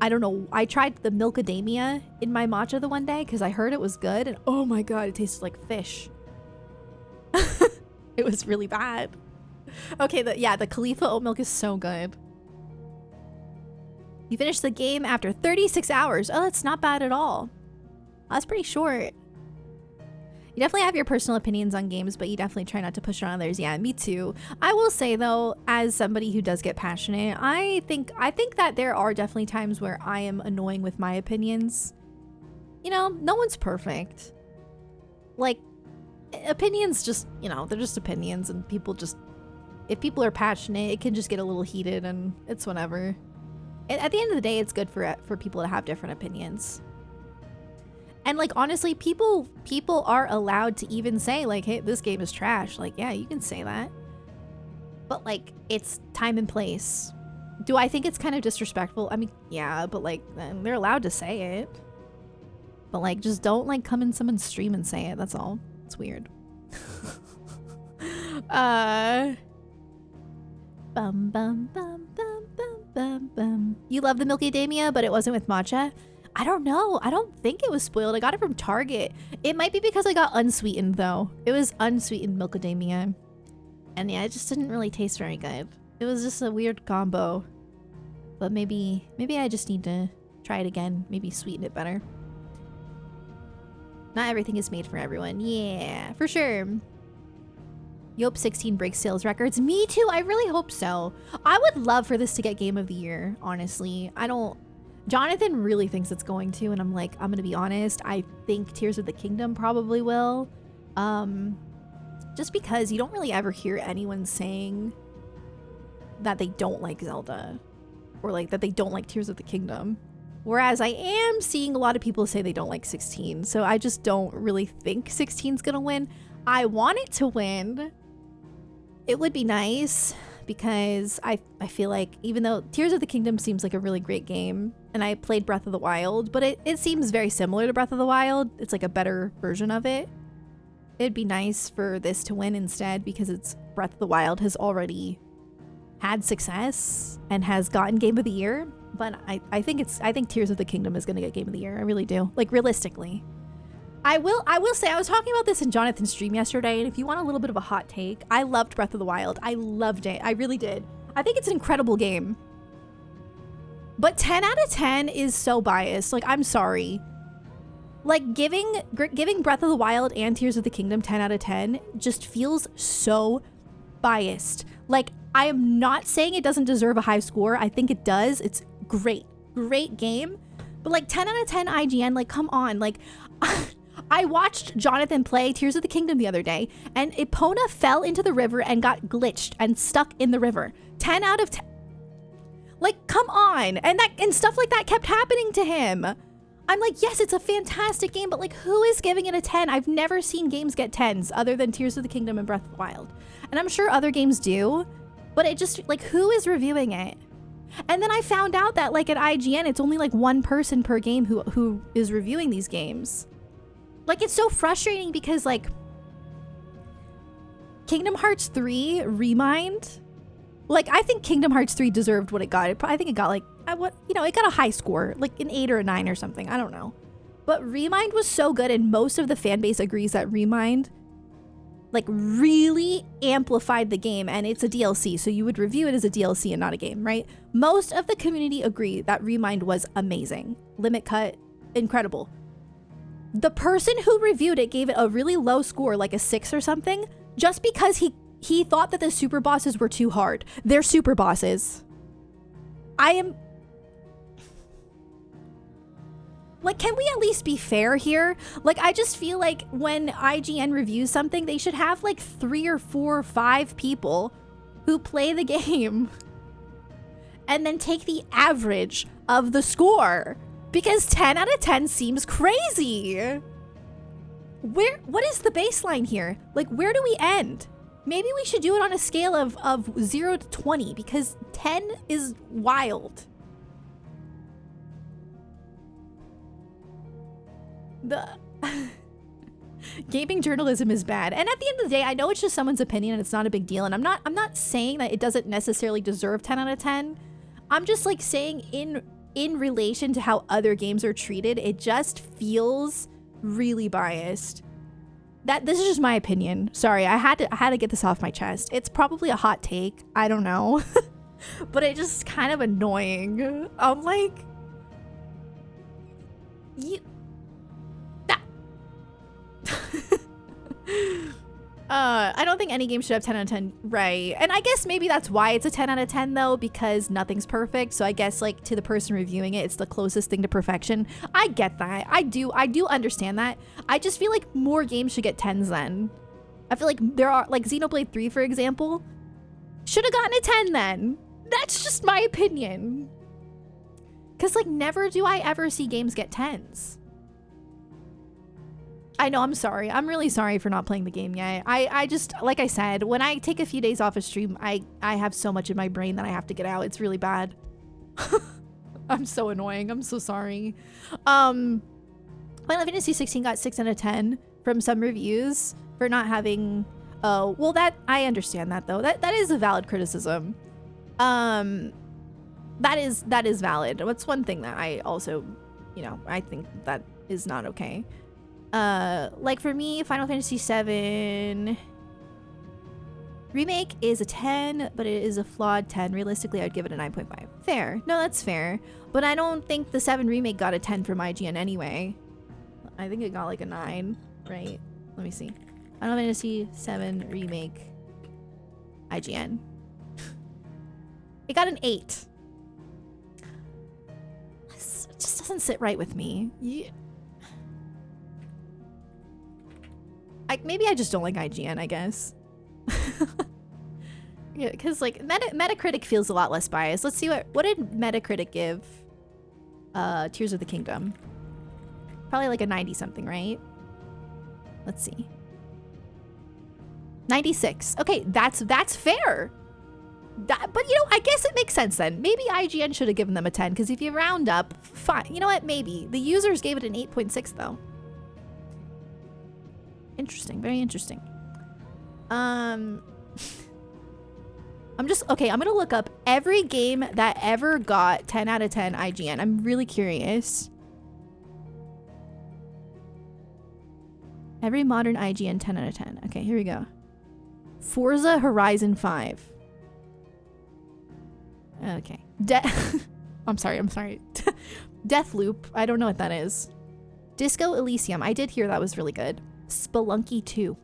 I don't know. I tried the milkadamia in my matcha the one day because I heard it was good. And oh my god, it tasted like fish. It was really bad. Okay, the Khalifa oat milk is so good. You finished the game after 36 hours. Oh, that's not bad at all. That's pretty short. You definitely have your personal opinions on games, but you definitely try not to push it on others. Yeah, me too. I will say though, as somebody who does get passionate, I think that there are definitely times where I am annoying with my opinions. You know, no one's perfect. Like, opinions just, you know, they're just opinions, and people just, if people are passionate, it can just get a little heated, and it's whatever. At the end of the day, it's good for people to have different opinions. And like, honestly, people are allowed to even say like, hey, this game is trash. Like, yeah, you can say that. But like, it's time and place. Do I think it's kind of disrespectful? I mean, yeah, but like, they're allowed to say it. But like, just don't like come in someone's stream and say it. That's all. It's weird. Bum bum bum bum bum bum bum. You love the Milkadamia, but it wasn't with matcha? I don't know. I don't think it was spoiled. I got it from Target. It might be because I got unsweetened though. It was unsweetened Milkadamia. And yeah, it just didn't really taste very good. It was just a weird combo. But maybe I just need to try it again. Maybe sweeten it better. Not everything is made for everyone. Yeah, for sure. You hope 16 breaks sales records. Me too. I really hope so. I would love for this to get Game of the Year, honestly. Jonathan really thinks it's going to, and I'm like, I'm gonna be honest, I think Tears of the Kingdom probably will. Just because you don't really ever hear anyone saying that they don't like Zelda, or like that they don't like Tears of the Kingdom. Whereas I am seeing a lot of people say they don't like 16, so I just don't really think 16's gonna win. I want it to win. It would be nice, because I feel like, even though Tears of the Kingdom seems like a really great game, and I played Breath of the Wild, but it seems very similar to Breath of the Wild. It's like a better version of it. It'd be nice for this to win instead, because it's Breath of the Wild has already had success and has gotten Game of the Year. But I think Tears of the Kingdom is gonna get Game of the Year. I really do. Like, realistically. I will say, I was talking about this in Jonathan's stream yesterday, and if you want a little bit of a hot take, I loved Breath of the Wild. I loved it. I really did. I think it's an incredible game. But 10 out of 10 is so biased. Like, I'm sorry. Like, giving Breath of the Wild and Tears of the Kingdom 10 out of 10 just feels so biased. Like, I am not saying it doesn't deserve a high score. I think it does. It's great. Great game. But like, 10 out of 10 IGN, like, come on. Like, I watched Jonathan play Tears of the Kingdom the other day, and Epona fell into the river and got glitched and stuck in the river. 10 out of 10. Like, come on. And stuff like that kept happening to him. I'm like, yes, it's a fantastic game, but like, who is giving it a 10? I've never seen games get 10s other than Tears of the Kingdom and Breath of the Wild. And I'm sure other games do, but it just, like, who is reviewing it? And then I found out that like at IGN, it's only like one person per game who is reviewing these games. Like, it's so frustrating because like Kingdom Hearts 3 Remind, like, I think Kingdom Hearts 3 deserved what it got. I think it got like, it got a high score, like an 8 or a 9 or something. I don't know. But Remind was so good, and most of the fan base agrees that Remind like really amplified the game, and it's a DLC, so you would review it as a DLC and not a game, right? Most of the community agree that Remind was amazing. Limit Cut, incredible. The person who reviewed it gave it a really low score, like a 6 or something, just because he thought that the super bosses were too hard. They're super bosses. Like, can we at least be fair here? Like, I just feel like when IGN reviews something, they should have like 3 or 4 or 5 people who play the game and then take the average of the score, because 10 out of 10 seems crazy. What is the baseline here? Like, where do we end? Maybe we should do it on a scale of 0 to 20 because 10 is wild. The gaming journalism is bad. And at the end of the day, I know it's just someone's opinion and it's not a big deal. And I'm not saying that it doesn't necessarily deserve 10 out of 10. I'm just like saying in relation to how other games are treated, it just feels really biased. This is just my opinion. Sorry, I had to get this off my chest. It's probably a hot take. I don't know. But it just kind of annoying. I'm like, I don't think any game should have 10 out of 10, right? And I guess maybe that's why it's a 10 out of 10 though, because nothing's perfect. So I guess like to the person reviewing it, it's the closest thing to perfection. I get that. I do understand that. I just feel like more games should get 10s then. I feel like there are like Xenoblade 3, for example, should have gotten a 10 then. That's just my opinion. Cause like never do I ever see games get 10s. I know, I'm sorry. I'm really sorry for not playing the game yet. I just, like I said, when I take a few days off of stream, I have so much in my brain that I have to get out. It's really bad. I'm so annoying. I'm so sorry. Final Fantasy 16 got 6 out of 10 from some reviews for not having, well, that, I understand that though. That is a valid criticism. That is valid. What's one thing that I also, you know, I think that is not okay. Like for me, Final Fantasy 7 Remake is a 10, but it is a flawed 10. Realistically, I'd give it a 9.5. Fair. No, that's fair. But I don't think the 7 Remake got a 10 from IGN anyway. I think it got like a 9, right? Let me see. Final Fantasy 7 Remake IGN. It got an 8. It just doesn't sit right with me. Maybe I just don't like IGN, I guess. Yeah, because like Metacritic feels a lot less biased. Let's see what did Metacritic give Tears of the Kingdom? Probably like a 90 something, right? Let's see. 96. Okay, that's fair. But you know, I guess it makes sense then. Maybe IGN should have given them a 10 because if you round up, fine. You know what? Maybe the users gave it an 8.6 though. Interesting, very interesting. I'm gonna look up every game that ever got 10 out of 10 IGN. I'm really curious. Every modern IGN 10 out of 10. Okay, here we go. Forza Horizon 5. Okay. I'm sorry. Deathloop. I don't know what that is. Disco Elysium. I did hear that was really good. Spelunky 2.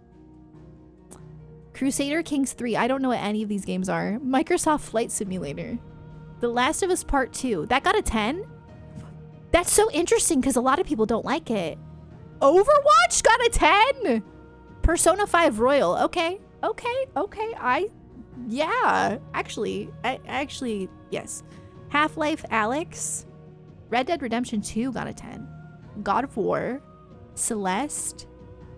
Crusader Kings 3. I don't know what any of these games are. Microsoft Flight Simulator. The Last of Us Part 2. That got a 10? That's so interesting because a lot of people don't like it. Overwatch got a 10? Persona 5 Royal. Okay. Actually, yes. Half-Life Alyx. Red Dead Redemption 2 got a 10. God of War. Celeste.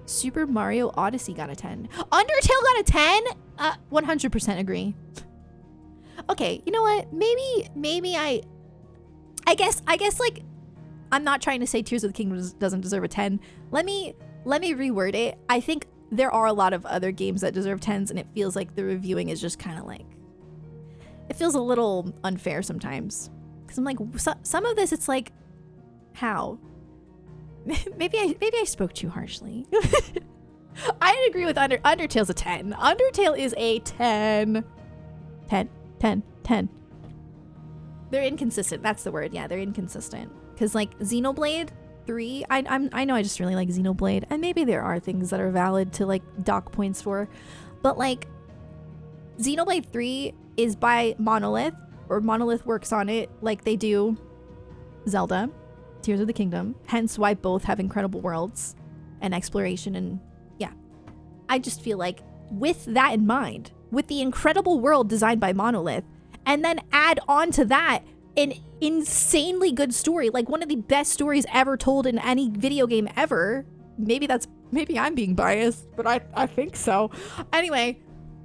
Super Mario Odyssey got a 10. Undertale got a 10? 100% agree. Okay, you know what? Maybe I guess like I'm not trying to say Tears of the Kingdom doesn't deserve a 10. Let me reword it. I think there are a lot of other games that deserve 10s and it feels like the reviewing is just kind of like, it feels a little unfair sometimes. Cuz I'm like some of this it's like how? Maybe I spoke too harshly. I agree with Undertale's a 10. Undertale is a 10. 10. They're inconsistent. That's the word. Yeah, they're inconsistent. Because like Xenoblade 3, I know I just really like Xenoblade, and maybe there are things that are valid to like dock points for, but like Xenoblade 3 is by Monolith, or Monolith works on it like they do Zelda, Tears of the Kingdom, hence why both have incredible worlds and exploration. And yeah, I just feel like with that in mind, with the incredible world designed by Monolith, and then add on to that an insanely good story, like one of the best stories ever told in any video game ever. Maybe I'm being biased, but I think so. Anyway,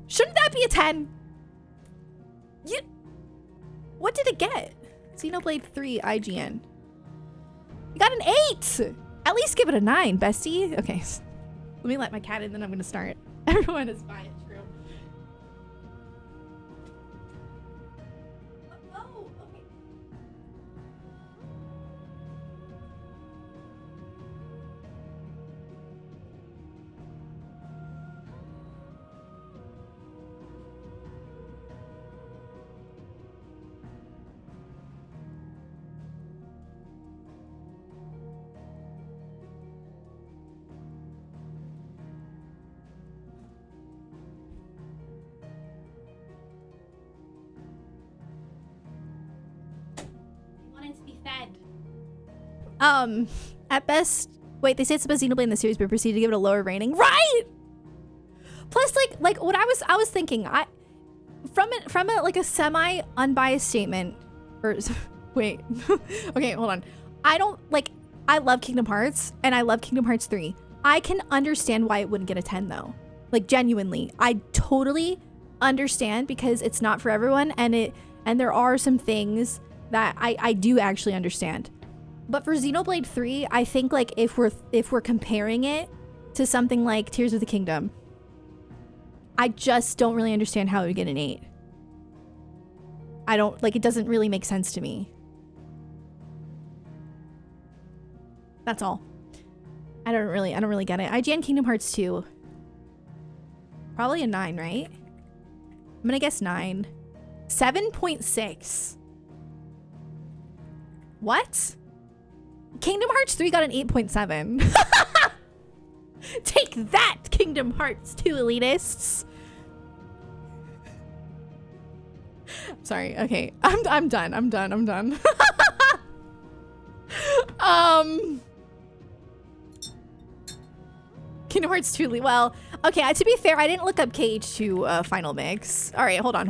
Shouldn't that be a 10? What did it get? Xenoblade 3 IGN. You got an 8! At least give it a 9, bestie. Okay, let me let my cat in, then I'm gonna start. Everyone is fine, it's true. Oh, okay. At best, wait, they say it's the best Xenoblade in the series, but proceeded to give it a lower rating. Right! Plus, like what I was thinking, from a like a semi unbiased statement, or wait, okay, hold on. I love Kingdom Hearts and I love Kingdom Hearts 3. I can understand why it wouldn't get a 10 though. Like genuinely, I totally understand because it's not for everyone, and there are some things that I do actually understand. But for Xenoblade 3, I think like if we're comparing it to something like Tears of the Kingdom, I just don't really understand how it would get an 8. I don't, like, it doesn't really make sense to me. That's all. I don't really get it. IGN Kingdom Hearts 2. Probably a 9, right? I'm gonna guess 9. 7.6. What? Kingdom Hearts 3 got an 8.7. Take that, Kingdom Hearts 2 elitists. Sorry. Okay. I'm done. Kingdom Hearts 2. Well, okay, to be fair, I didn't look up KH2 Final Mix. All right, hold on.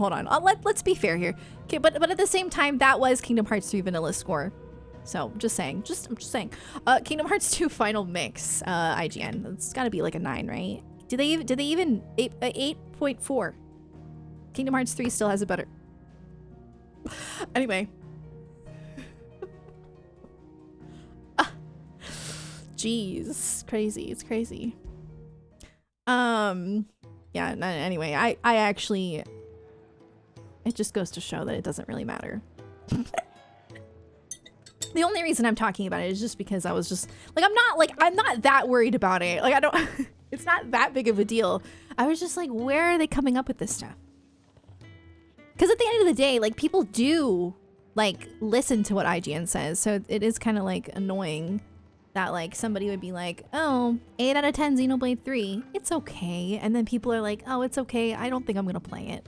Let's be fair here. Okay, but at the same time, that was Kingdom Hearts 3 vanilla score. So, I'm just saying. Kingdom Hearts 2 Final Mix, IGN. It's got to be like a 9, right? Did they even 8.4? Kingdom Hearts 3 still has a better. Anyway. Jeez, crazy. It's crazy. Yeah, anyway, I actually, it just goes to show that it doesn't really matter. The only reason I'm talking about it is just because I was just like, I'm not that worried about it. Like, I don't, it's not that big of a deal. I was just like, where are they coming up with this stuff? Because at the end of the day, like, people do like listen to what IGN says. So it is kind of like annoying that like somebody would be like, oh, 8 out of 10 Xenoblade 3. It's okay. And then people are like, oh, it's okay. I don't think I'm going to play it.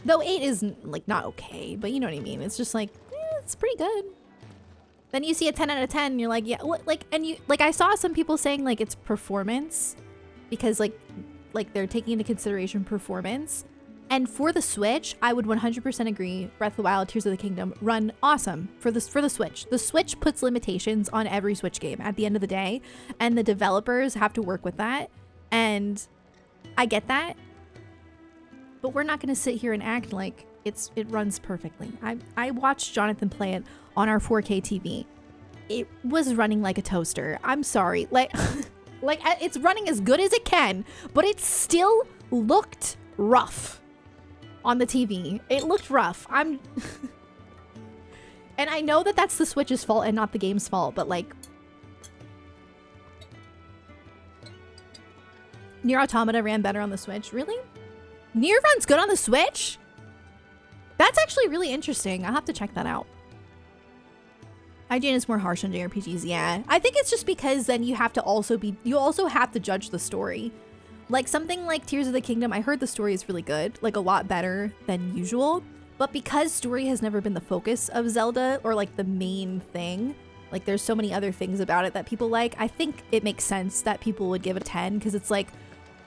Though 8 is like not okay, but you know what I mean. It's just like, it's pretty good. Then you see a 10 out of 10 and you're like, yeah, what, like, and you, like, I saw some people saying like it's performance because like they're taking into consideration performance. And for the Switch, I would 100% agree. Breath of the Wild, Tears of the Kingdom run awesome for the Switch. The Switch puts limitations on every Switch game at the end of the day, and the developers have to work with that. And I get that. But we're not going to sit here and act like it runs perfectly. I watched Jonathan play it on our 4K TV. It was running like a toaster. I'm sorry. Like, like it's running as good as it can, but it still looked rough on the TV. It looked rough. And I know that that's the Switch's fault and not the game's fault, but like, Nier Automata ran better on the Switch. Really? Nier runs good on the Switch? That's actually really interesting. I'll have to check that out. IGN is more harsh on JRPGs, yeah. I think it's just because then you also have to judge the story. Like something like Tears of the Kingdom, I heard the story is really good, like a lot better than usual. But because story has never been the focus of Zelda or like the main thing, like there's so many other things about it that people like, I think it makes sense that people would give it a 10 because it's like,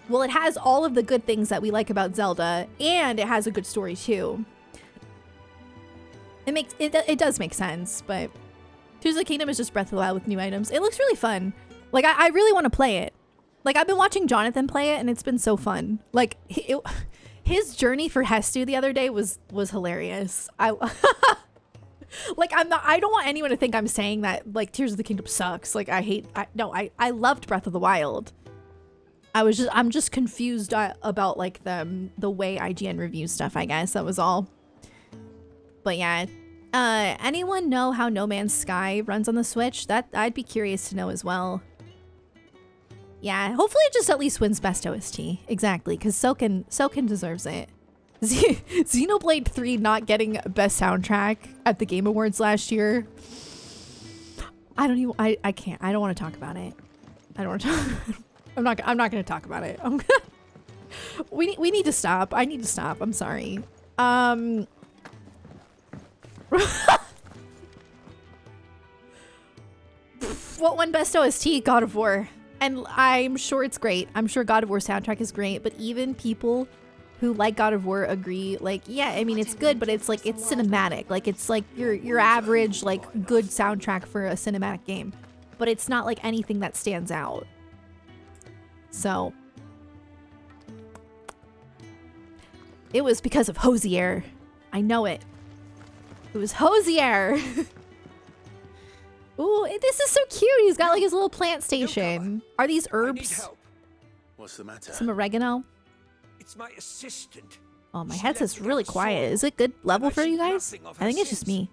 well, it has all of the good things that we like about Zelda and it has a good story too. It does make sense, but Tears of the Kingdom is just Breath of the Wild with new items. It looks really fun. Like, I really want to play it. Like, I've been watching Jonathan play it, and it's been so fun. Like, his journey for Hestu the other day was hilarious. Like, I don't want anyone to think I'm saying that, like, Tears of the Kingdom sucks. Like, I loved Breath of the Wild. I'm just confused about, like, the way IGN reviews stuff, I guess. That was all. But yeah. Anyone know how No Man's Sky runs on the Switch? That I'd be curious to know as well. Yeah, hopefully it just at least wins Best OST. Exactly, because Soken deserves it. Xenoblade 3 not getting Best Soundtrack at the Game Awards last year. I can't. I don't want to talk about it. I don't want to I'm not going to talk about it. We need to stop. I need to stop. I'm sorry. What won Best OST? God of War. And I'm sure it's great. I'm sure God of War soundtrack is great, but even people who like God of War agree, like, yeah, I mean, it's good, but it's like, it's cinematic. Like, it's like your average, like, good soundtrack for a cinematic game. But it's not like anything that stands out. So. It was because of Hosier. I know it. It was Hosier. Ooh, this is so cute. He's got like his little plant station. Are these herbs? What's the matter? Some oregano. It's my assistant. Oh, my headset's really quiet. Is it good level for you guys? I think it's just me.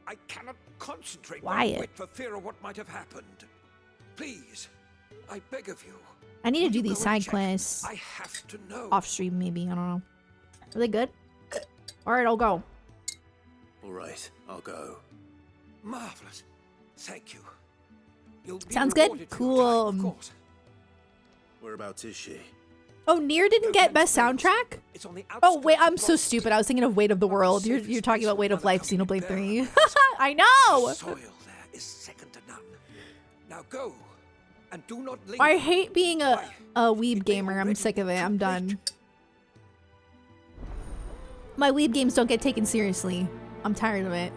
I cannot concentrate Quiet. for fear of what might have happened. Please, I beg of you. I need to do these side quests. I have to know. Off stream, maybe. I don't know. Are they good? All right, I'll go. All right, I'll go. Marvelous. Thank you. You'll be Sounds good. rewarded for your Cool. time, of course. Whereabouts is she? Oh, Nier didn't get best soundtrack? It's on the Oh, wait, outskirts I'm of so Boston. stupid. I was thinking of Weight of the World. You're talking about Weight of Life, Xenoblade 3. I know! Soil there is second to none. Now go, and do not leave. I hate being a weeb gamer. I'm sick of it. I'm done. My weeb games don't get taken seriously. I'm tired of it.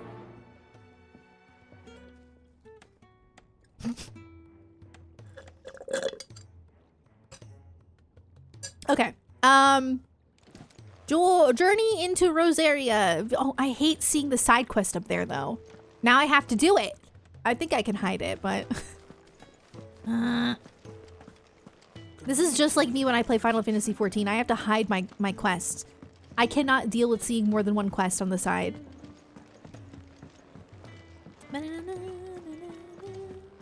Okay. Journey into Rosaria. Oh, I hate seeing the side quest up there though. Now I have to do it. I think I can hide it, but this is just like me when I play Final Fantasy XIV. I have to hide my quests. I cannot deal with seeing more than one quest on the side.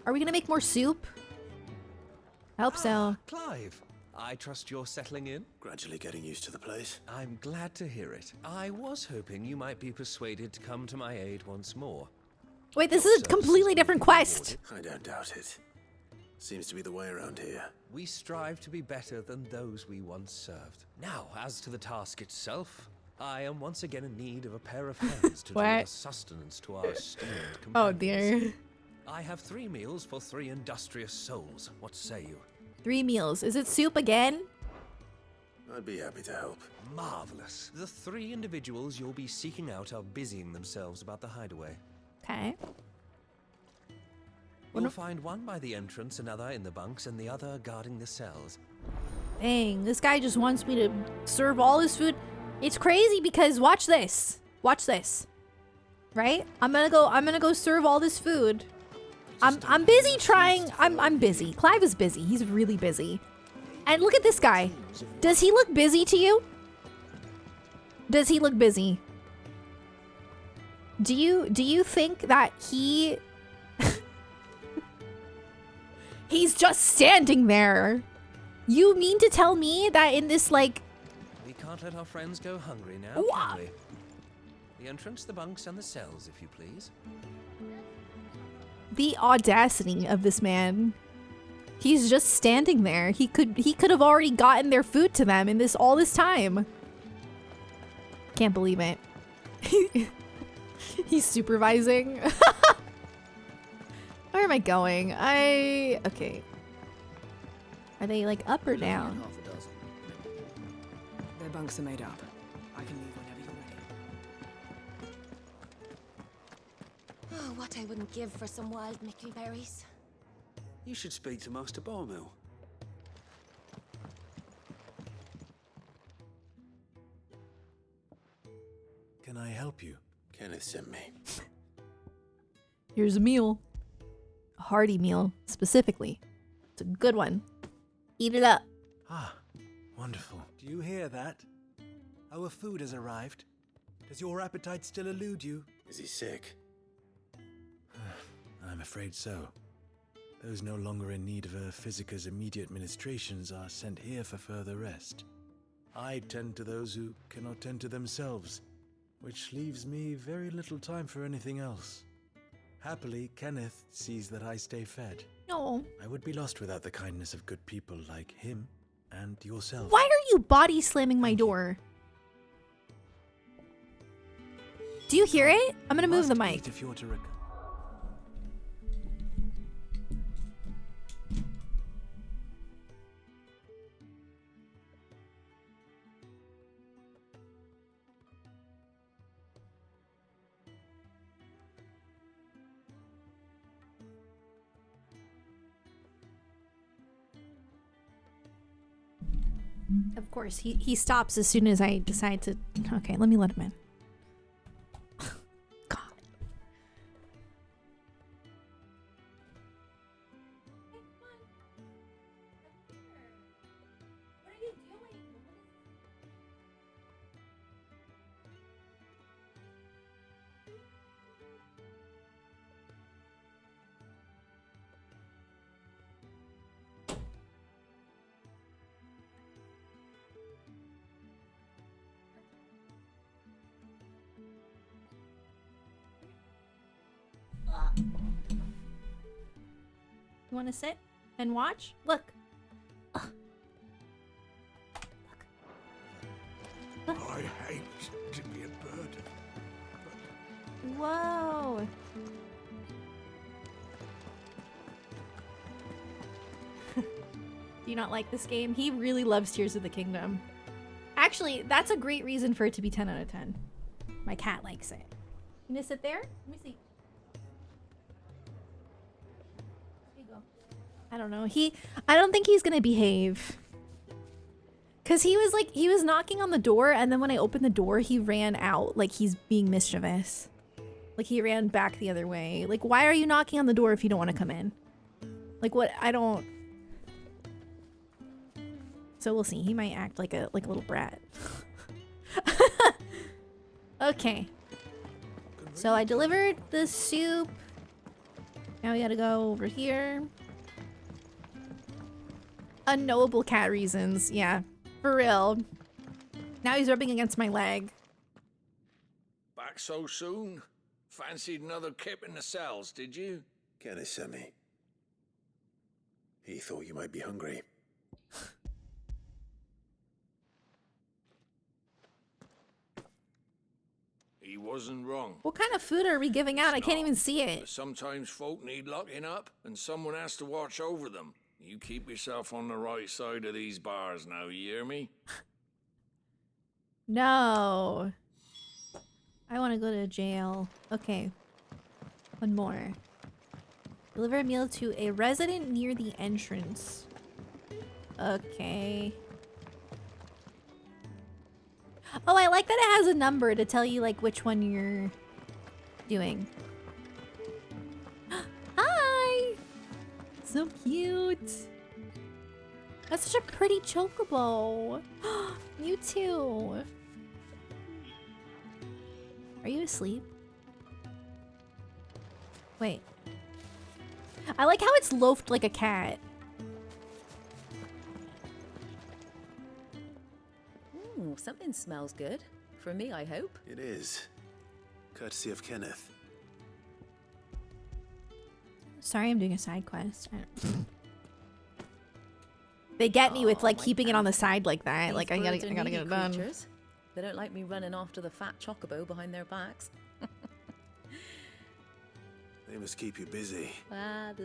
Are we gonna make more soup? I hope so. Clive, I trust you're settling in? Gradually getting used to the place. I'm glad to hear it. I was hoping you might be persuaded to come to my aid once more. Wait, this is a completely different quest. I don't doubt it. Seems to be the way around here. We strive to be better than those we once served. Now, as to the task itself, I am once again in need of a pair of hands to deliver sustenance to our esteemed companions. Oh dear. I have 3 meals for 3 industrious souls. What say you? 3 meals. Is it soup again? I'd be happy to help. Marvelous. The 3 individuals you'll be seeking out are busying themselves about the hideaway. Okay. You'll find one by the entrance, another in the bunks, and the other guarding the cells. Dang, this guy just wants me to serve all his food. It's crazy because watch this. Watch this. Right? I'm gonna go serve all this food. I'm busy trying. I'm busy. Clive is busy. He's really busy. And look at this guy. Does he look busy to you? Does he look busy? Do you think that he he's just standing there? You mean to tell me that in this like We can't let our friends go hungry now, can we? The entrance, the bunks, and the cells, if you please. the audacity of this man. He's just standing there. He could have already gotten their food to them in all this time. Can't believe it. He's supervising. Where am I going? Okay. Are they like up or down? Half a dozen. Their bunks are made up. I can leave whenever you're ready. Oh, what I wouldn't give for some wild mickleberries. You should speak to Master Barmill. Can I help you? Kenneth sent me. Here's a meal. A hearty meal, specifically. It's a good one. Eat it up. Ah, wonderful. Do you hear that? Our food has arrived. Does your appetite still elude you? Is he sick? I'm afraid so. Those no longer in need of a physicker's immediate ministrations are sent here for further rest. I tend to those who cannot tend to themselves, which leaves me very little time for anything else. Happily, Kenneth sees that I stay fed. No. I would be lost without the kindness of good people like him and yourself. Why are you body slamming my door? Do you hear it? I'm gonna move the mic. If you're to Of course, he stops as soon as I decide to... Okay, let me let him in. God. You want to sit and watch? Look. I hate to be a burden. Whoa. Do you not like this game? He really loves Tears of the Kingdom. Actually, that's a great reason for it to be 10 out of 10. My cat likes it. You gonna sit there? Let me see. Here you go. I don't know. I don't think he's gonna behave. Cause he was knocking on the door, and then when I opened the door, he ran out like he's being mischievous. Like he ran back the other way. Like, why are you knocking on the door if you don't want to come in? Like what? I don't. So we'll see. He might act like a little brat. Okay. So I delivered the soup. Now we gotta go over here. Unknowable cat reasons. Yeah, for real. Now he's rubbing against my leg. Back so soon? Fancied another kip in the cells, did you? Kenneth sent me. He thought you might be hungry. He wasn't wrong. What kind of food are we giving out? I can't even see But it. sometimes folk need locking up, and someone has to watch over them. You keep yourself on the right side of these bars now, you hear me? No. I want to go to jail. Okay. One more. Deliver a meal to a resident near the entrance. Okay. Oh, I like that it has a number to tell you like which one you're doing. Hi! So cute. That's such a pretty chocobo. You too. Are you asleep? Wait. I like how it's loafed like a cat. Ooh, something smells good. For me, I hope. It is. Courtesy of Kenneth. Sorry, I'm doing a side quest. They get me with like keeping it on the side like that. Like I gotta get it done. Creatures. They don't like me running after the fat chocobo behind their backs. They must keep you busy.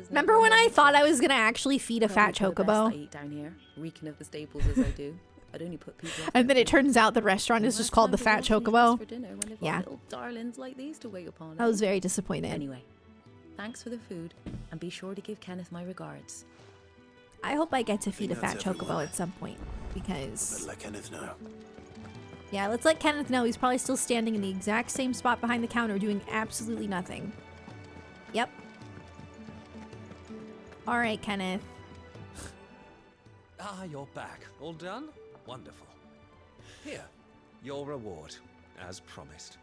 Remember when I thought I was gonna actually feed a fat chocobo? I eat down here, reeking of the staples as I do. I'd only put people. And then it turns out the restaurant is just called the Fat Chocobo. For dinner when they've got Yeah. little darlings like these to wait upon. I was very disappointed. Anyway, Thanks for the food, and be sure to give Kenneth my regards. I hope I get to feed a think fat that's chocobo everyone. at some point, because... But let Kenneth know. Yeah, let's let Kenneth know he's probably still standing in the exact same spot behind the counter doing absolutely nothing. Yep. Alright, Kenneth. Ah, you're back. All done? Wonderful. Here, your reward, as promised.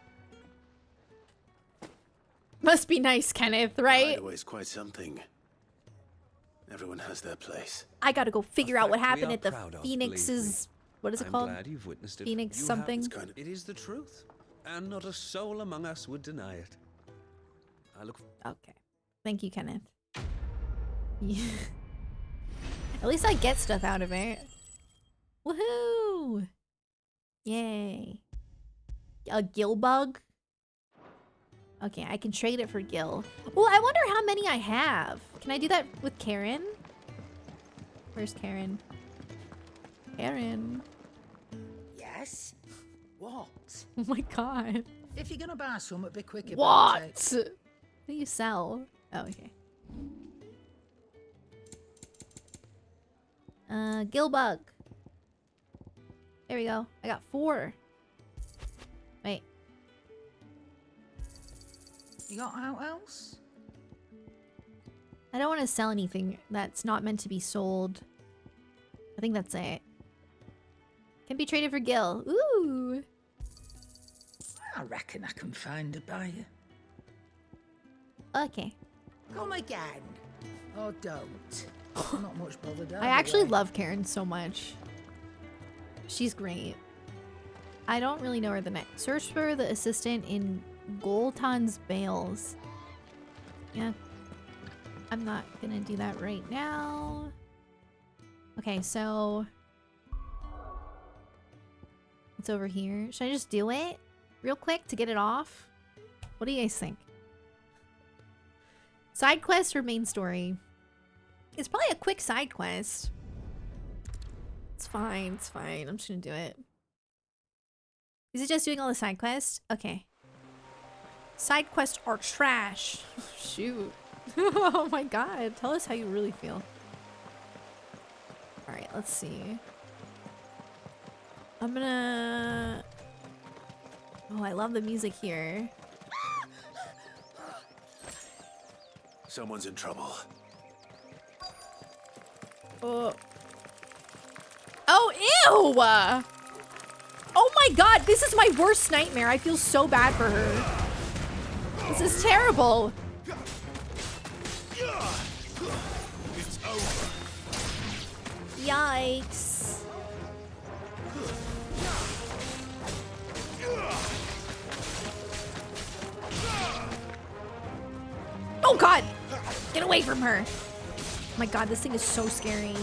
Must be nice, Kenneth, right? Hideaway's quite something. Everyone has their place. I gotta go figure out what fact we happened are at the proud of, Phoenix's... What is it I'm called? glad you've witnessed it. Phoenix You have- something? It's kind of... It is the truth, and not a soul among us would deny it. I look. Okay. Thank you, Kenneth. At least I get stuff out of it. Woohoo! Yay. A gill bug? Okay, I can trade it for Gil. Well, I wonder how many I have. Can I do that with Karen? Where's Karen? Karen. Yes? What? Oh my god. If you're gonna buy something, be quick about What? it. What do you sell? Oh, okay. Gill bug. There we go. I got 4. Wait. You got out else? I don't want to sell anything that's not meant to be sold. I think that's it. Can be traded for Gil. Ooh. I reckon I can find a buyer. Okay. Come again. Or don't. I'm not much bothered. I actually either way. love Karen so much. She's great. I don't really know her the next. Search for the assistant in Goltan's Bales. Yeah. I'm not gonna do that right now. Okay, so... it's over here. Should I just do it? Real quick to get it off? What do you guys think? Side quest or main story? It's probably a quick side quest. It's fine, it's fine. I'm just gonna do it. Is it just doing all the side quests? Okay. Side quests are trash. Shoot. Oh my god. Tell us how you really feel. Alright, let's see. I'm gonna... oh, I love the music here. Someone's in trouble. Oh. Oh, ew! Oh my god, this is my worst nightmare. I feel so bad for her. This is terrible. It's over. Yikes. Oh god! Get away from her! Oh my god, this thing is so scary.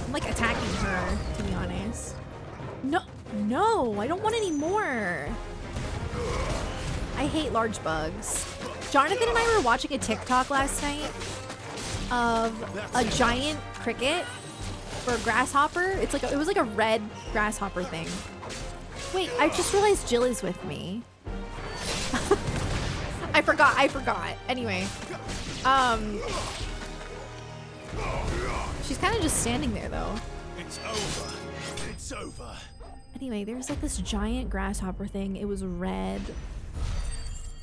I'm like attacking her, to be honest. No, no, I don't want any more. I hate large bugs. Jonathan and I were watching a TikTok last night of a giant cricket or a grasshopper. It's like it was like a red grasshopper thing. Wait, I just realized Jill is with me. I forgot. Anyway, she's kind of just standing there though. It's over. It's over. Anyway, there was like this giant grasshopper thing. It was red.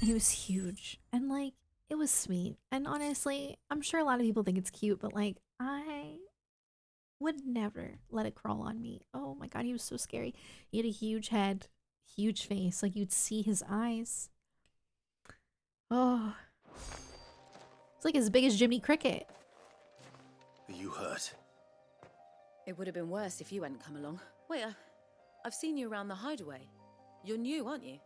And it was huge. And like, it was sweet. And honestly, I'm sure a lot of people think it's cute, but like, I would never let it crawl on me. Oh my god, he was so scary. He had a huge head, huge face. Like, you'd see his eyes. Oh. It's like as big as Jiminy Cricket. Are you hurt? It would have been worse if you hadn't come along. Wait, I've seen you around the hideaway. You're new, aren't you?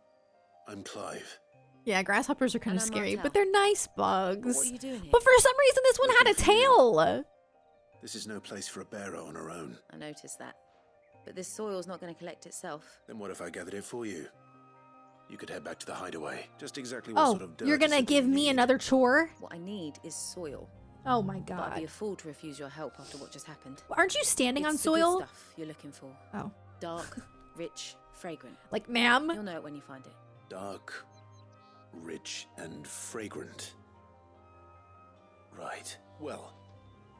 I'm Clive. Yeah, grasshoppers are kind of And I'm scary, Martel. but they're nice bugs. What are you doing here? But for some reason, this one had a tail. This is no place for a bearer on her own. I noticed that. But this soil's not going to collect itself. Then what if I gathered it for you? You could head back to the hideaway. Just exactly what Oh, sort of dirt you're is gonna it that give you me need? another chore? What I need is soil. Oh my But I'd be a god. fool to refuse your help after what just happened. Aren't you standing on It's the good soil? stuff you're looking for. Oh. Dark, rich, fragrant. Like, ma'am? You'll know it when you find it. Dark, rich and fragrant. Right. Well,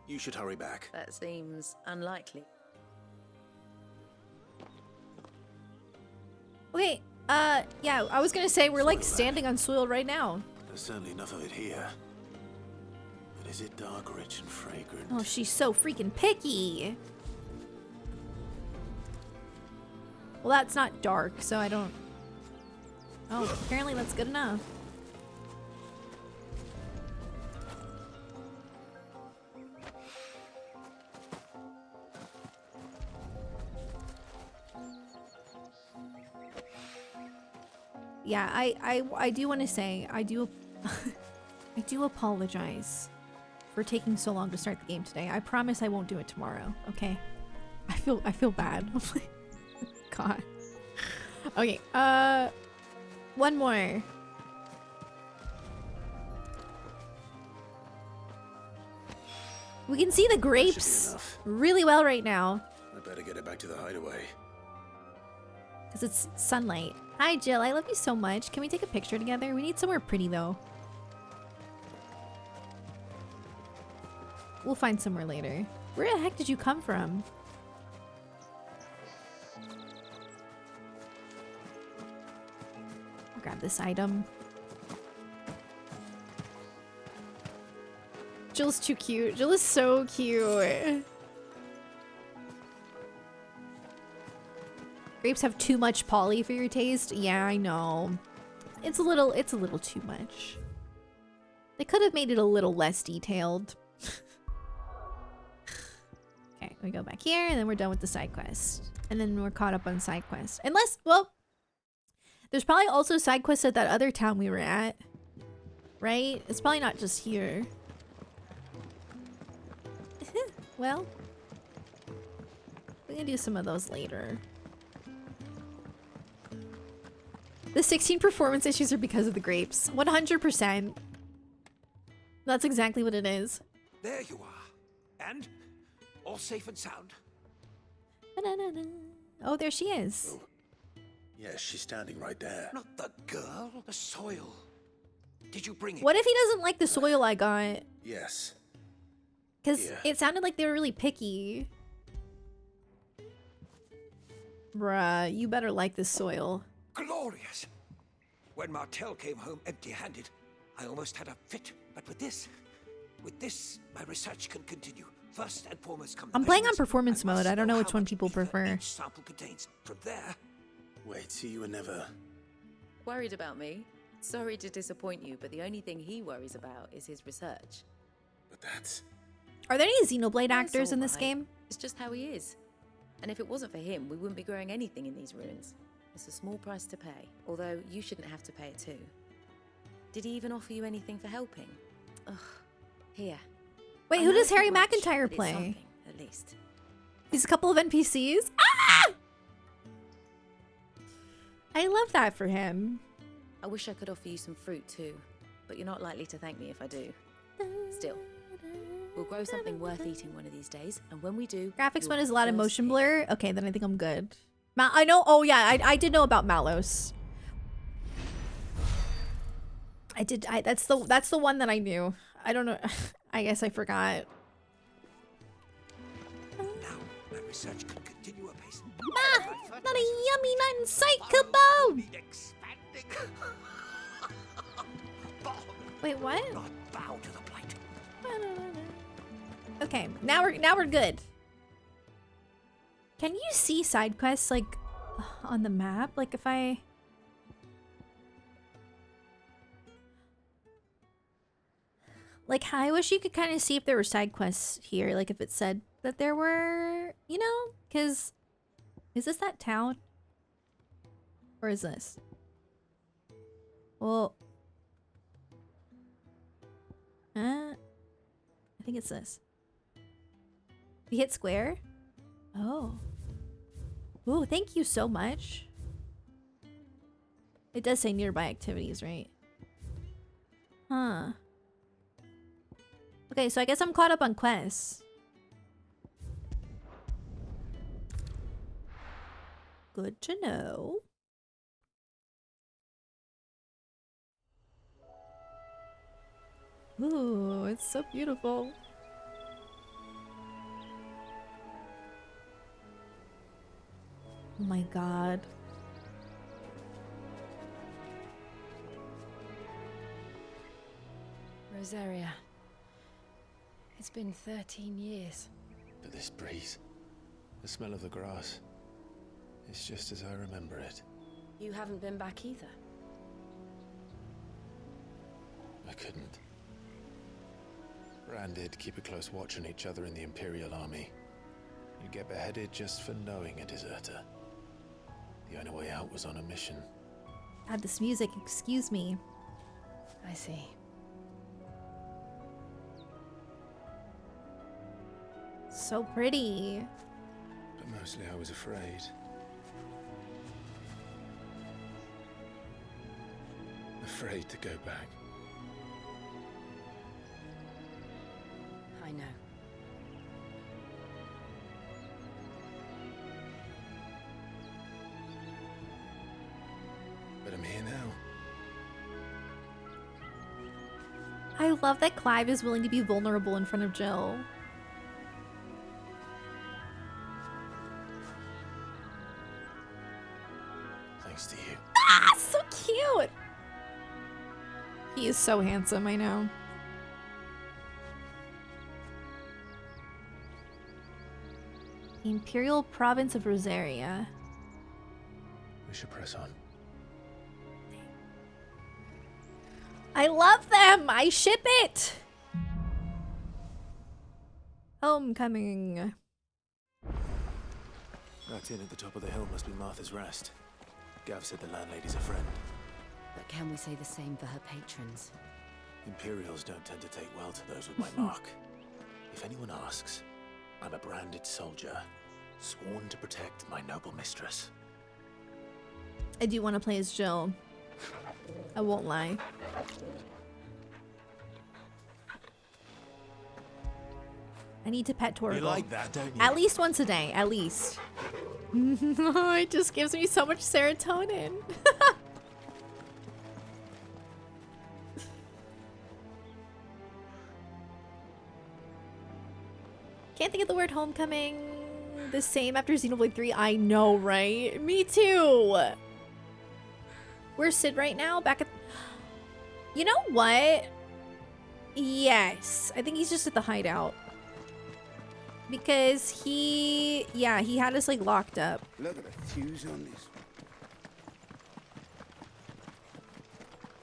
you should hurry back. That seems unlikely. Okay, yeah, I was gonna say we're like standing on soil right now. There's certainly enough of it here. But is it dark, rich, and fragrant? Oh, she's so freaking picky. Well, that's not dark, so I don't... Oh, apparently that's good enough. Yeah, I do want to say, I do apologize for taking so long to start the game today. I promise I won't do it tomorrow, okay? I feel bad. God. Okay, one more. We can see the grapes really well right now. I better get it back to the hideaway. Because it's sunlight. Hi, Jill. I love you so much. Can we take a picture together? We need somewhere pretty, though. We'll find somewhere later. Where the heck did you come from? I'll grab this item. Jill's too cute. Jill is so cute. Grapes have too much poly for your taste. Yeah, I know. It's a little too much. They could have made it a little less detailed. Okay, we go back here and then we're done with the side quest. And then we're caught up on side quests. Unless, well, there's probably also side quests at that other town we were at. Right? It's probably not just here. Well, we can do some of those later. The 16 performance issues are because of the grapes. 100%. That's exactly what it is. There you are. And all safe and sound. Ba-da-da-da. Oh, there she is. Oh. Yes, she's standing right there. Not the girl, the soil. Did you bring it? What if he doesn't like the soil I got? Yes. Because Yeah. it sounded like they were really picky. Bruh, you better like this soil. Glorious. When Martel came home empty-handed, I almost had a fit. But with this, my research can continue. First and foremost come the I'm playing on measurements. performance mode. I don't know how which one much people ether prefer. each sample contains. From there, Wait, so you were never... Worried about me? Sorry to disappoint you, but the only thing he worries about is his research. But that's... Are there any Xenoblade That's actors in all this right. game? It's just how he is. And if it wasn't for him, we wouldn't be growing anything in these ruins. It's a small price to pay, although you shouldn't have to pay it too. Did he even offer you anything for helping? Ugh. Here. Wait, I who know does it's not Harry much, McIntyre but it's play? something, at least. He's a couple of NPCs? Ah! I love that for him. I wish I could offer you some fruit too, but you're not likely to thank me if I do. Still, we'll grow something worth eating one of these days, and when we do... Graphics you'll one be is a lot of first motion pick. blur. Okay, then I think I'm good. I know. Oh yeah, I did know about Malos. I did. That's the one that I knew. I don't know. I guess I forgot. now my research can continue apace. Ah, not a yummy nut in sight, Kubo. Expanding. Wait, what? Not bow to the blight. Okay, now we're good. Can you see side quests like on the map? Like if I I wish you could kind of see if there were side quests here, like if it said that there were, you know, cuz is this that town? Or is this? Well, I think it's this. You hit square? Oh. Ooh, thank you so much. It does say nearby activities, right? Huh. Okay, so I guess I'm caught up on quests. Good to know. Ooh, it's so beautiful. Oh my god. Rosaria. It's been 13 years. But this breeze, the smell of the grass, it's just as I remember it. You haven't been back either. I couldn't. Bran did keep a close watch on each other in the Imperial Army. You'd get beheaded just for knowing a deserter. The only way out was on a mission. God, this music, excuse me. I see. So pretty. But mostly I was afraid. Afraid to go back. I know. But I'm here now. I love that Clive is willing to be vulnerable in front of Jill. Thanks to you. Ah, so cute! He is so handsome, I know. The Imperial Province of Rosaria. We should press on. I love them! I ship it! Homecoming. That inn at the top of the hill must be Martha's Rest. Gav said the landlady's a friend. But can we say the same for her patrons? Imperials don't tend to take well to those with my mark. If anyone asks, I'm a branded soldier, sworn to protect my noble mistress. I do want to play as Jill. I won't lie. I need to pet Torgal. You like that, don't you? At least once a day, at least. It just gives me so much serotonin. Can't think of the word homecoming. The same after Xenoblade 3. I know, right? Me too. Where's Sid right now? Back at... You know what? Yes. I think he's just at the hideout. Because he... Yeah, he had us, like, locked up. Look at the fuse on this.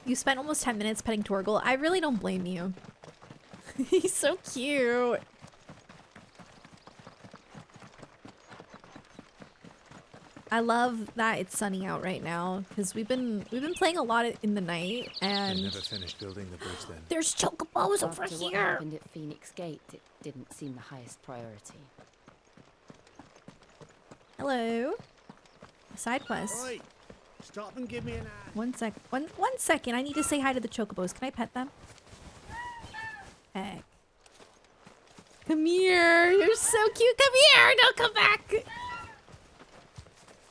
You spent almost 10 minutes petting Torgal. I really don't blame you. He's so cute. I love that it's sunny out right now because we've been playing a lot in the night and They never finished building the bridge then. there's chocobos over After what here. happened at Phoenix Gate, it didn't seem the highest priority. Hello. A side quest. Oi, stop and give me an eye. One second. I need to say hi to the chocobos. Can I pet them? Heck. Come here. You're so cute. Come here. Don't come back.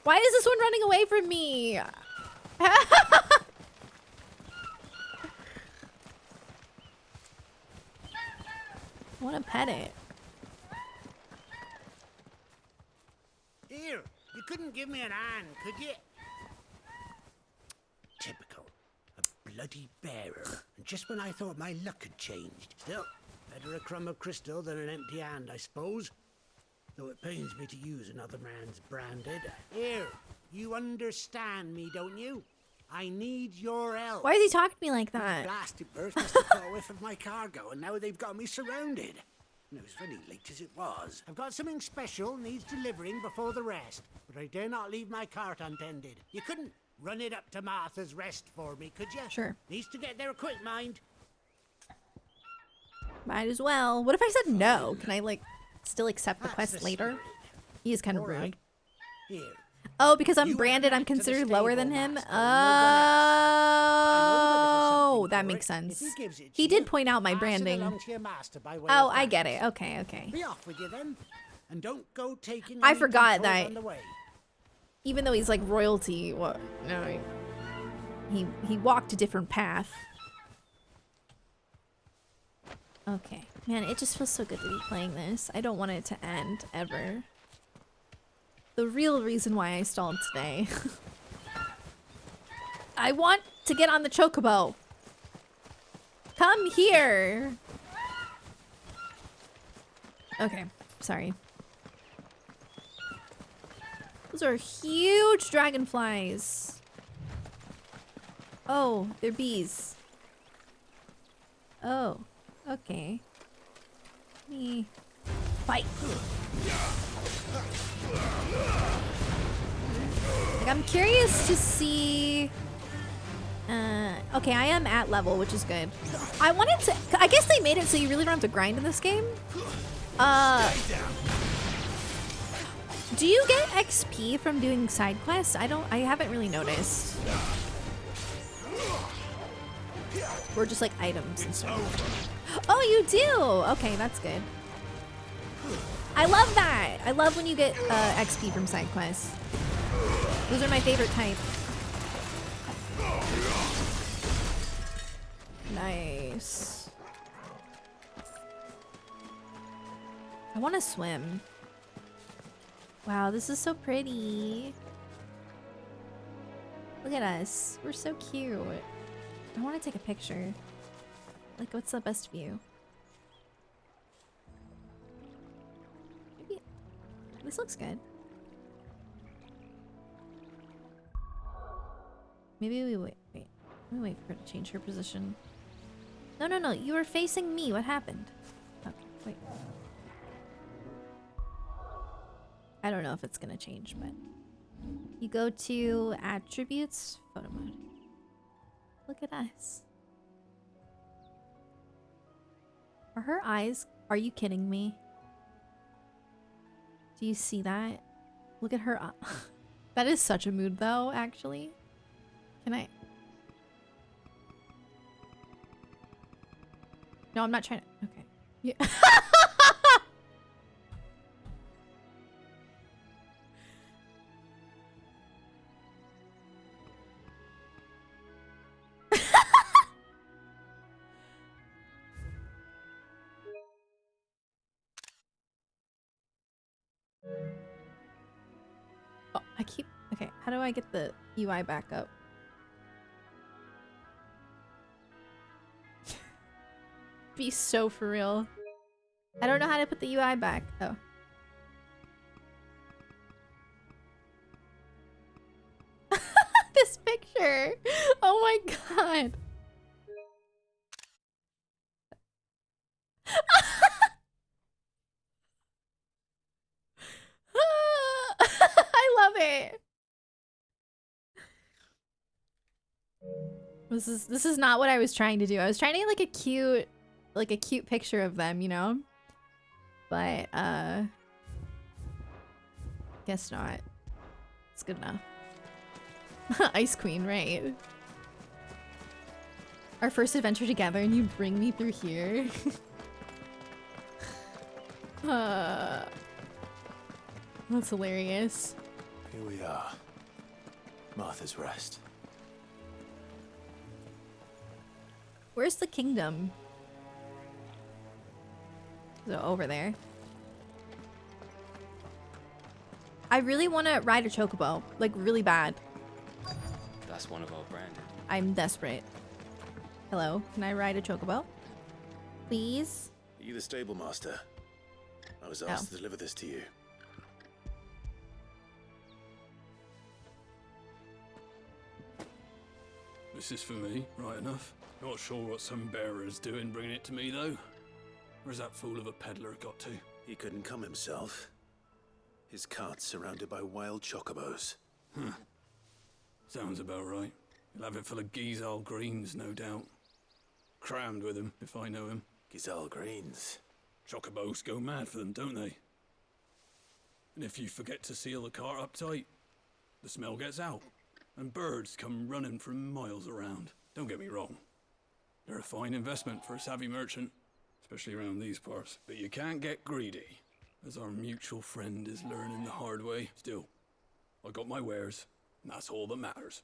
Why is this one running away from me? I want to pet it. Here, you couldn't give me an hand, could you? Typical. A bloody bearer. And just when I thought my luck had changed. Still, better a crumb of crystal than an empty hand, I suppose. Though it pains me to use another man's branded. Here, you understand me, don't you? I need your help. Why is he talking to me like that? Blasted birds must have got a whiff of my cargo, and now they've got me surrounded. And it was very late as it was. I've got something special needs delivering before the rest, but I dare not leave my cart untended. You couldn't run it up to Martha's Rest for me, could you? Sure. Needs to get there quick, mind. Might as well. What if I said no? Can I, like, still accept the That's quest the later? spirit. He is kind of All rude. right. Here. Oh, because I'm You branded, went I'm back to the considered lower than stable, him? master, and no one else. Oh, that I know makes that there's sense. something for it. If he gives it He to did you, point out my pass it branding. along to your master by way Oh, of I get thanks. it. Okay, okay. Be off with you then, and don't go taking. I any forgot detours that- on the way. Even though he's like royalty, what? No, he walked a different path. Okay. Man, it just feels so good to be playing this. I don't want it to end, ever. The real reason why I stalled today. I want to get on the chocobo. Come here. Okay, sorry. Those are huge dragonflies. Oh, they're bees. Oh, okay. Let me fight. Like, I'm curious to see. Okay, I am at level, which is good. I wanted to. I guess they made it so you really don't have to grind in this game. Do you get XP from doing side quests? I haven't really noticed. Or just like items and stuff. Oh, you do? Okay, that's good. I love that. I love when you get XP from side quests. Those are my favorite type. Nice. I want to swim. Wow, this is so pretty. Look at us. We're so cute. I want to take a picture. Like, what's the best view? Maybe this looks good. Maybe we wait. Let me wait for her to change her position. No, no, no. You were facing me. What happened? Okay, wait. I don't know if it's gonna change, but you go to attributes, photo mode. Look at us. Are her eyes? Are you kidding me? Do you see that? Look at her. That is such a mood, though. Actually, can I? No, I'm not trying to. Okay. Yeah. Oh, I keep. Okay, how do I get the UI back up? Be so for real. I don't know how to put the UI back. Oh. This picture. Oh my god. I love it. This is not what I was trying to do. I was trying to get like a cute picture of them, you know? But guess not. It's good enough. Ice Queen, right? Our first adventure together and you bring me through here. That's hilarious. Here we are. Martha's Rest. Where's the kingdom? Is it over there? I really want to ride a chocobo, like really bad. That's one of our brand. I'm desperate. Hello, can I ride a chocobo? Please? Are you the stable master? I was asked to deliver this to you. This is for me, right enough. Not sure what some bearer's doing bringing it to me, though. Where's that fool of a peddler got to? He couldn't come himself. His cart's surrounded by wild chocobos. Huh. Sounds about right. He'll have it full of Gizal greens, no doubt. Crammed with him, if I know him. Gizal greens. Chocobos go mad for them, don't they? And if you forget to seal the cart up tight, the smell gets out, and birds come running from miles around. Don't get me wrong. They're a fine investment for a savvy merchant, especially around these parts. But you can't get greedy, as our mutual friend is learning the hard way. Still, I got my wares, and that's all that matters.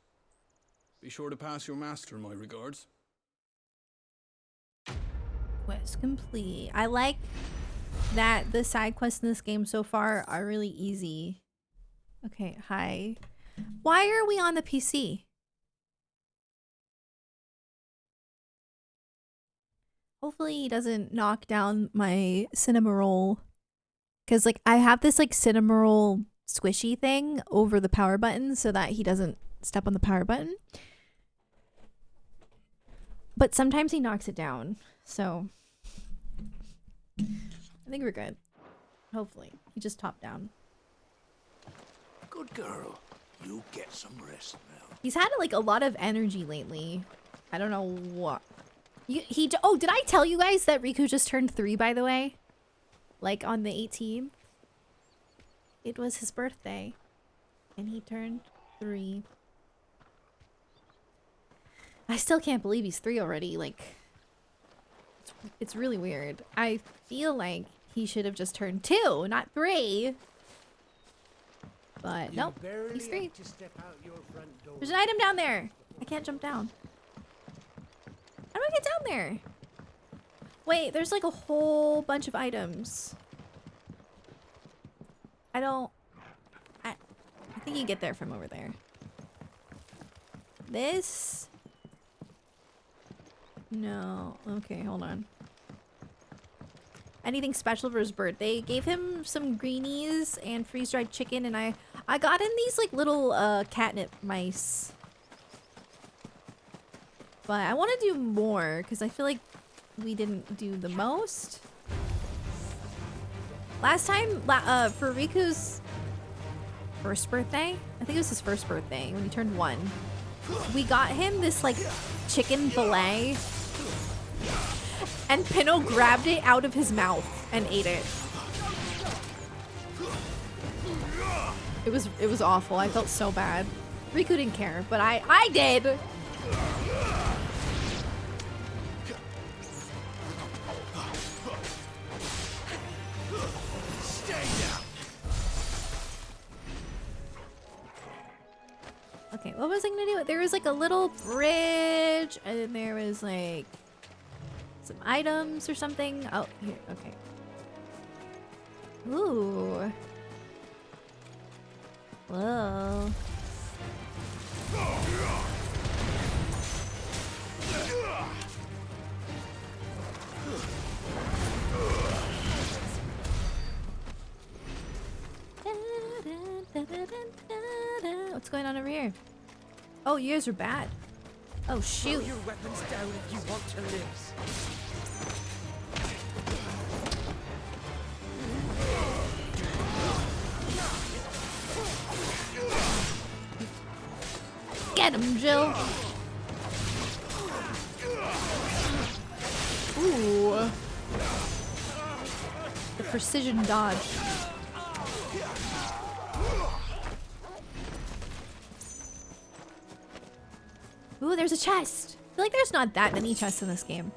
Be sure to pass your master my regards. quest complete. I like that the side quests in this game so far are really easy. Okay, hi. Why are we on the PC? Hopefully he doesn't knock down my cinema roll. Because, like, I have this, like, cinema roll squishy thing over the power button so that he doesn't step on the power button. But sometimes he knocks it down. So, I think we're good. Hopefully. He just topped down. Good girl. You get some rest now. He's had, like, a lot of energy lately. I don't know what. Oh, did I tell you guys that Riku just turned 3, by the way? Like, on the 18th? It was his birthday. And he turned 3. I still can't believe he's 3 already. Like, it's really weird. I feel like he should have just turned 2, not 3. But nope, he's 3. There's an item down there. I can't jump down. How do I get down there? Wait, there's like a whole bunch of items. I think you get there from over there. This? No. Okay, hold on. Anything special for his birthday? Gave him some greenies and freeze-dried chicken, and I got him these like little catnip mice. But I want to do more because I feel like we didn't do the most. Last time, for Riku's first birthday, I think it was his first birthday when he turned 1, we got him this like chicken fillet, and Pinno grabbed it out of his mouth and ate it. It was awful. I felt so bad. Riku didn't care, but I did. Okay, what was I gonna do? There was like a little bridge, and then there was like some items or something. Oh, here, okay. Ooh. Whoa. What's going on over here? Oh, you guys are bad. Oh, shoot. Put your weapons down if you want to live. Get him, Jill. Ooh. The precision dodge. Ooh, there's a chest. I feel like there's not that many chests in this game.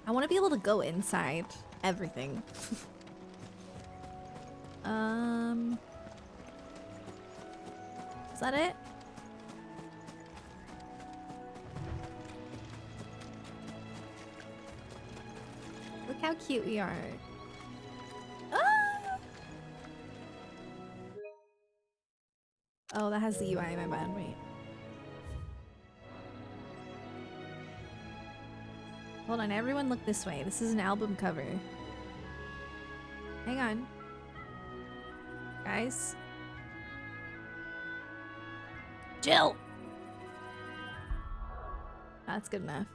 I want to be able to go inside everything. Is that it? Look how cute we are. Ah! Oh, that has the UI, my bad, wait. Hold on, everyone look this way. This is an album cover. Hang on. Guys. Jill! That's good enough.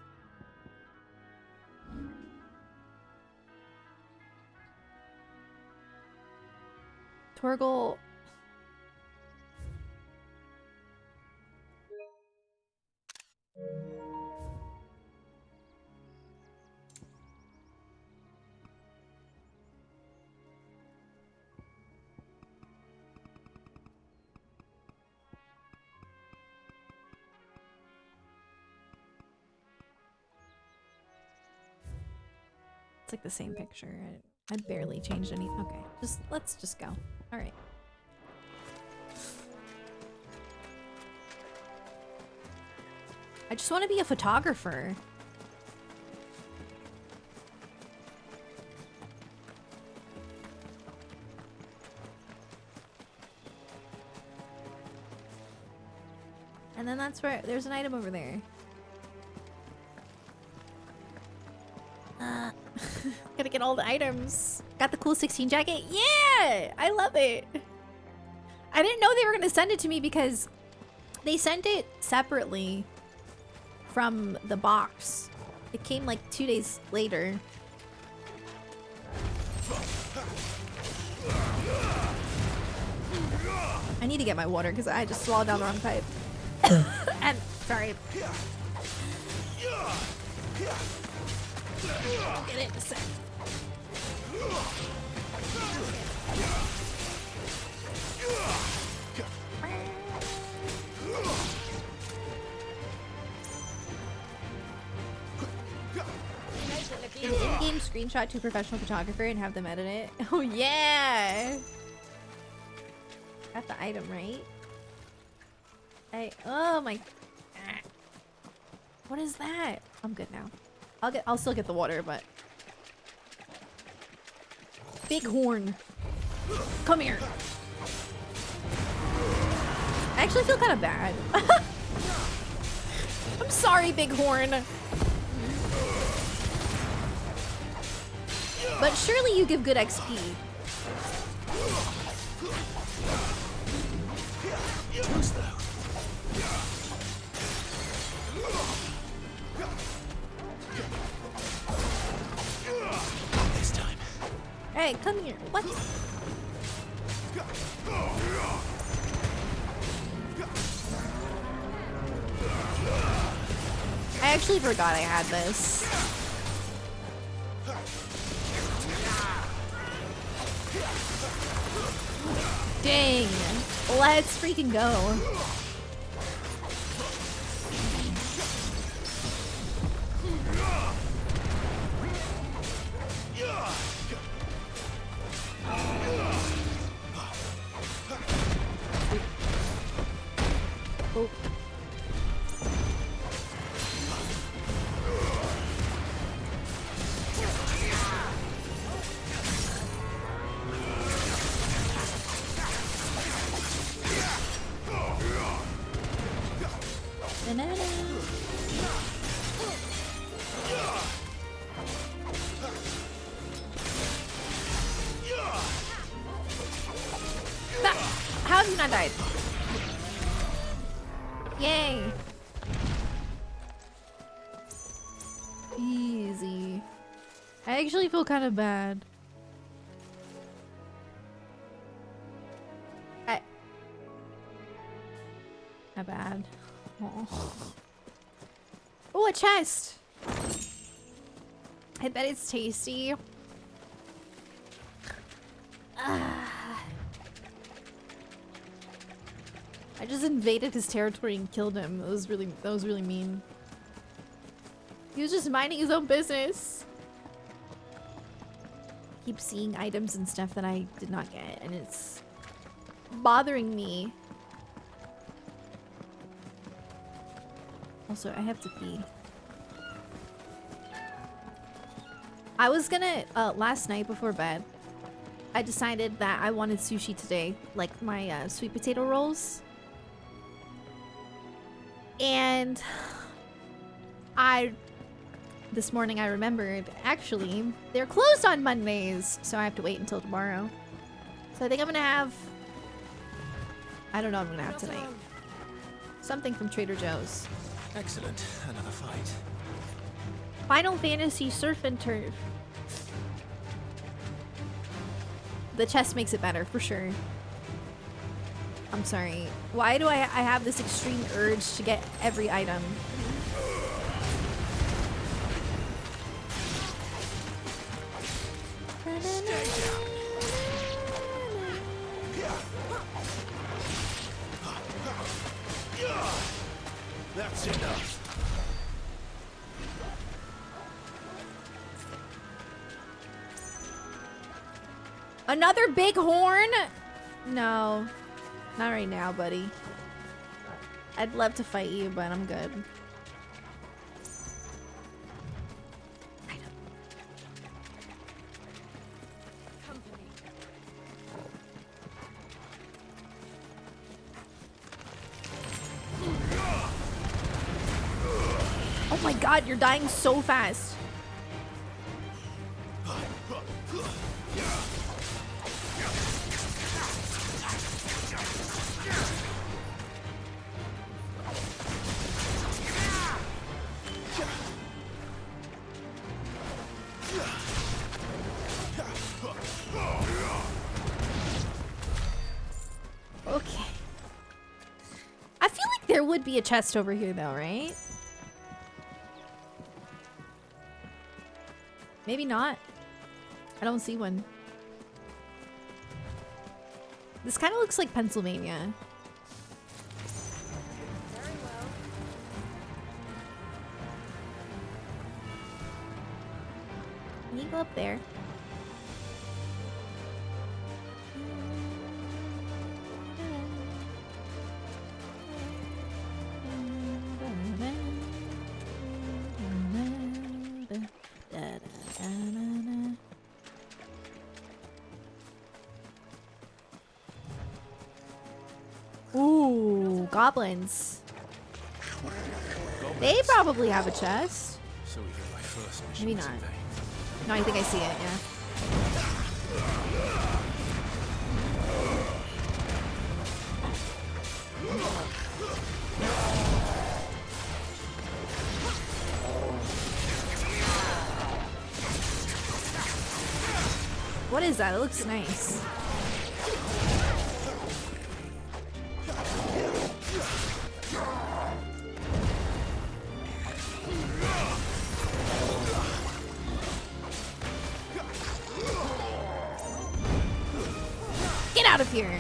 Torgal. It's like the same picture. I barely changed any. Okay, let's just go. All right. I just want to be a photographer. And then that's where there's an item over there. Gotta get all the items. Got the cool 16 jacket. Yeah! I love it. I didn't know they were gonna send it to me because they sent it separately from the box. It came like 2 days later. I need to get my water because I just swallowed down the wrong pipe. And sorry. Get it in a sec. An in-game screenshot to a professional photographer and have them edit it. Oh yeah! Got the item right. Oh my. What is that? I'm good now. I'll still get the water, but Bighorn, come here. I actually feel kind of bad. I'm sorry, Bighorn. But surely you give good XP. This time. Hey, come here. What? I actually forgot I had this. Dang. Let's freaking go. Oh. Banana. How have you not died? Yay. Easy. I actually feel kind of bad. Not bad. Oh, a chest! I bet it's tasty. I just invaded his territory and killed him. That was really mean. He was just minding his own business. I keep seeing items and stuff that I did not get, and it's bothering me. Also, I have to pee. I was gonna, last night before bed, I decided that I wanted sushi today, like my sweet potato rolls. And this morning I remembered, actually, they're closed on Mondays, so I have to wait until tomorrow. So I think I'm gonna have, I don't know what I'm gonna have tonight. Something from Trader Joe's. Excellent. Another fight. Final Fantasy Surf and Turf. The chest makes it better, for sure. I'm sorry. Why do I have this extreme urge to get every item? That's enough. Another big horn? No. Not right now, buddy. I'd love to fight you, but I'm good. god, you're dying so fast. Okay. I feel like there would be a chest over here though, right? Maybe not. I don't see one. This kind of looks like Pennsylvania. Very well. Can you go up there? Ooh, goblins. They probably have a chest. So we get my first Maybe missions not. in vain. No, I think I see it, yeah. What is that? It looks nice. Get out of here.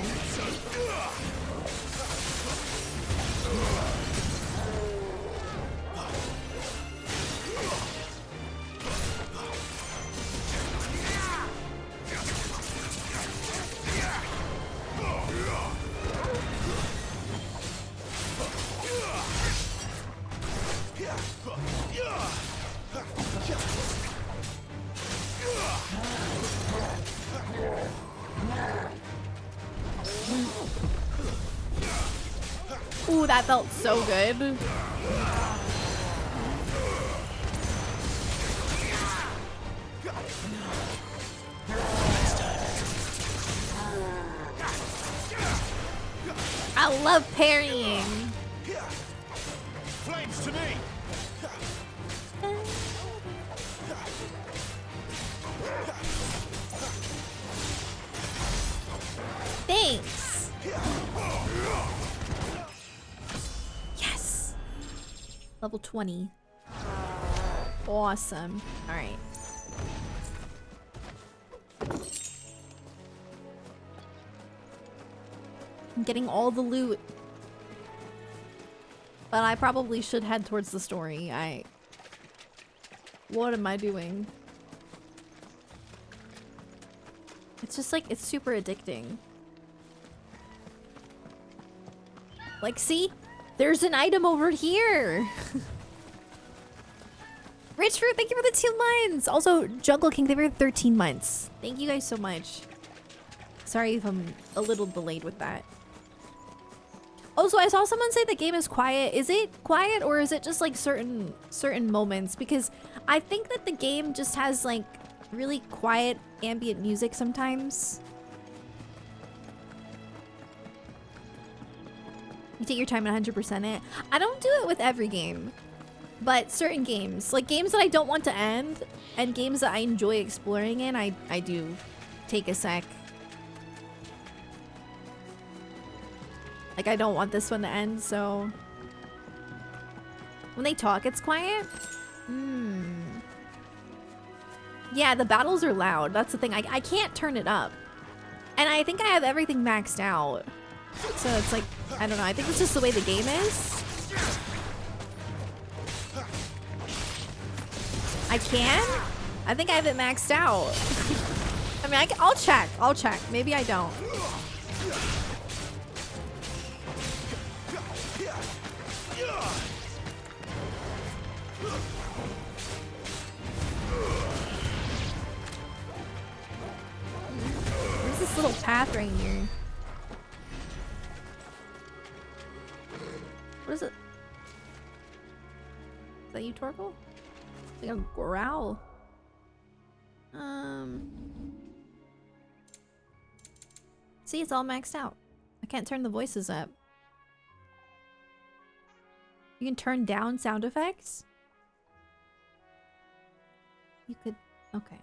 Ooh, that felt so good. I love parrying. Flames to me! Thanks. Yes. Level 20. Awesome. All right. I'm getting all the loot. But I probably should head towards the story. What am I doing? It's just like, it's super addicting. Like, see? There's an item over here! Rich Fruit, thank you for the 2 months! Also, Jungle King, thank you for 13 months. Thank you guys so much. Sorry if I'm a little delayed with that. Also, I saw someone say the game is quiet. Is it quiet or is it just like certain moments? Because I think that the game just has like really quiet ambient music sometimes. You take your time and 100% it. I don't do it with every game, but certain games, like games that I don't want to end and games that I enjoy exploring in, I do take a sec. Like I don't want this one to end, so when they talk, it's quiet. Yeah, the battles are loud. That's the thing. I can't turn it up. And I think I have everything maxed out. So it's like, I don't know. I think it's just the way the game is. I can? I think I have it maxed out. I mean, I'll check. I'll check. Maybe I don't. Where's this little path right here? What is it? Is that you, Torgal? Like a growl. See, it's all maxed out. I can't turn the voices up. You can turn down sound effects? You could... Okay.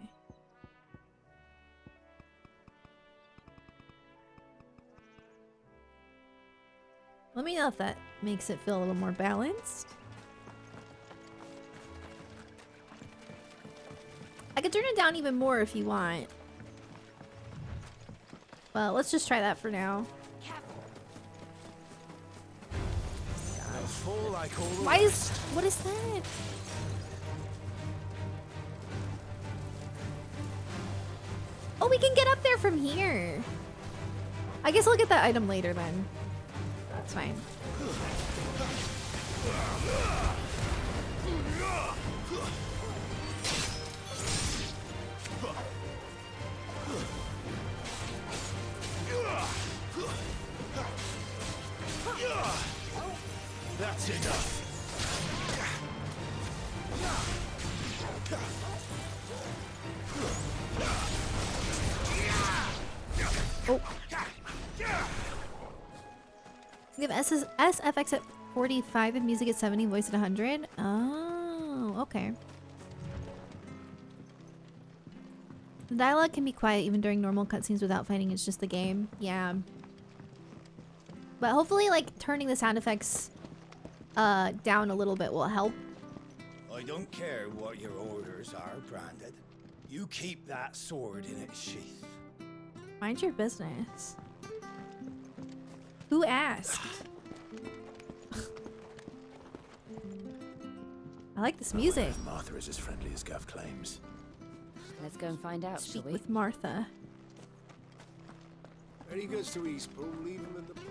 Let me know if that makes it feel a little more balanced. I could turn it down even more if you want. Well, let's just try that for now. Why is... What is that? Oh, we can get up there from here. I guess I'll get that item later then. That's fine. That's enough. Oh. We have SFX at 45 and music at 70, voice at 100. Oh, okay. The dialogue can be quiet even during normal cutscenes without fighting. It's just the game. Yeah. But hopefully, like, turning the sound effects down a little bit will help. I don't care what your orders are, Branded. You keep that sword in its sheath. Mind your business. Who asked? I like this music. Martha is as friendly as Gav claims. Let's go and find out, shall Speak we? with Martha. When he goes to Eastpool, leave him in the park.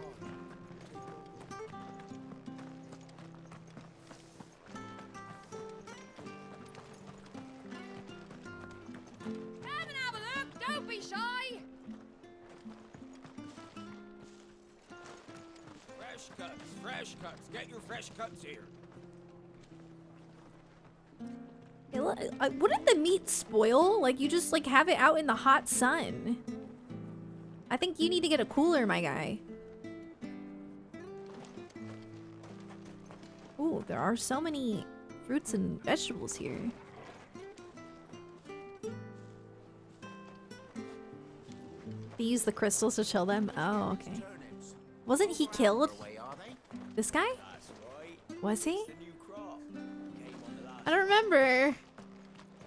Come and have a look! Don't be shy! Fresh cuts, fresh cuts. Get your fresh cuts here. Hey, look, wouldn't the meat spoil? Like, you just, like, have it out in the hot sun. I think you need to get a cooler, my guy. Ooh, there are so many fruits and vegetables here. They use the crystals to chill them? Oh, okay. Wasn't he killed? This guy? Was he? I don't remember.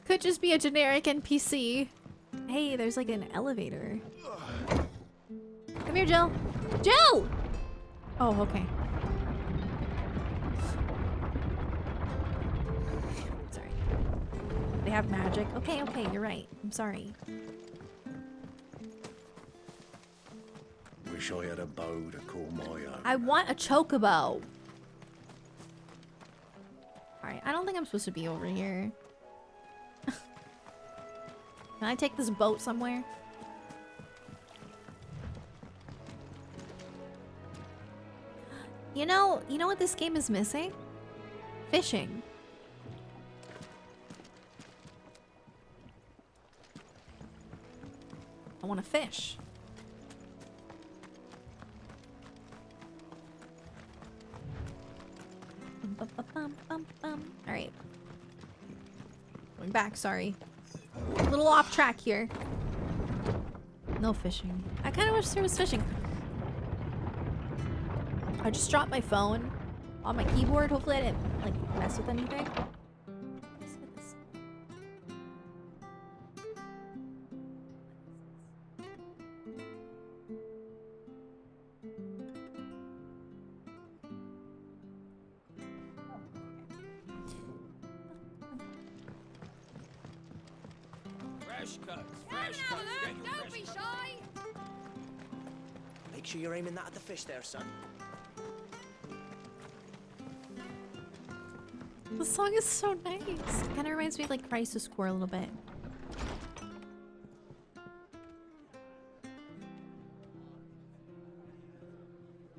Could just be a generic NPC. Hey, there's like an elevator. Come here, Jill. Jill! Oh, okay. Sorry. They have magic. Okay, okay, you're right. I'm sorry. Wish I had a bow to call my own. I want a chocobo. Alright, I don't think I'm supposed to be over here. Can I take this boat somewhere? You know what this game is missing? Fishing. I want to fish. Alright. Going back, sorry. A little off track here. No fishing. I kind of wish there was fishing. I just dropped my phone on my keyboard. Hopefully I didn't, like, mess with anything. Let's get this. Fresh cuts, Come fresh and have a cuts. Get look! your Don't fresh be cuts. shy! Make sure you're aiming that at the fish there, son. The song is so nice. It kind of reminds me of like Crisis Core a little bit.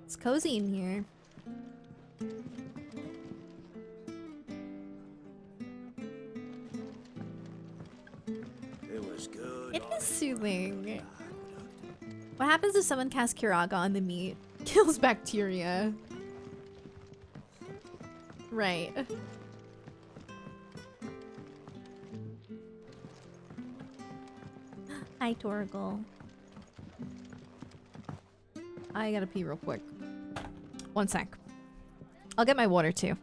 It's cozy in here. soothing. What happens if someone casts Kiraga on the meat? Kills bacteria. Right. Hi, Torgal. I gotta pee real quick. One sec. I'll get my water too.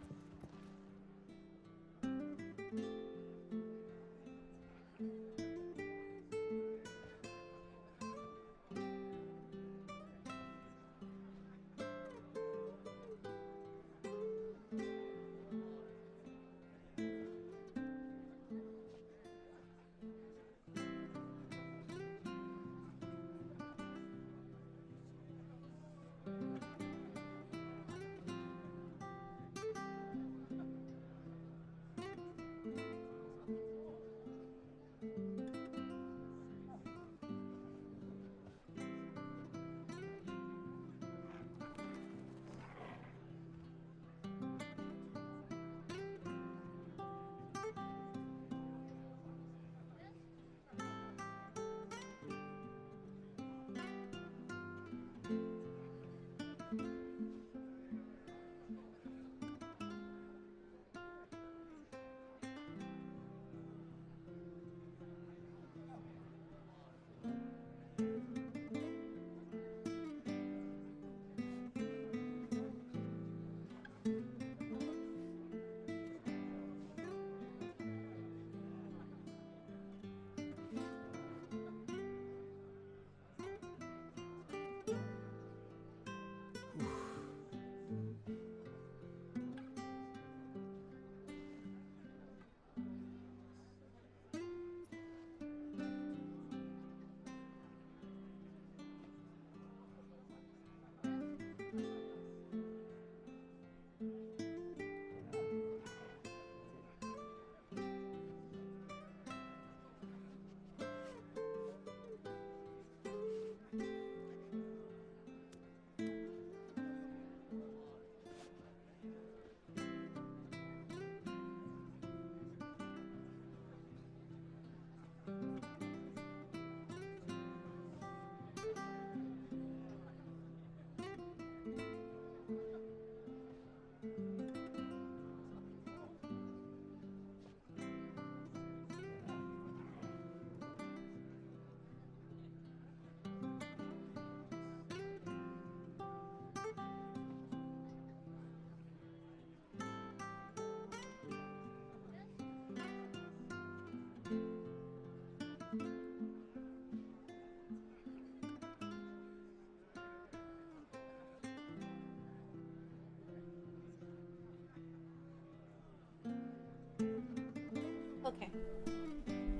Okay.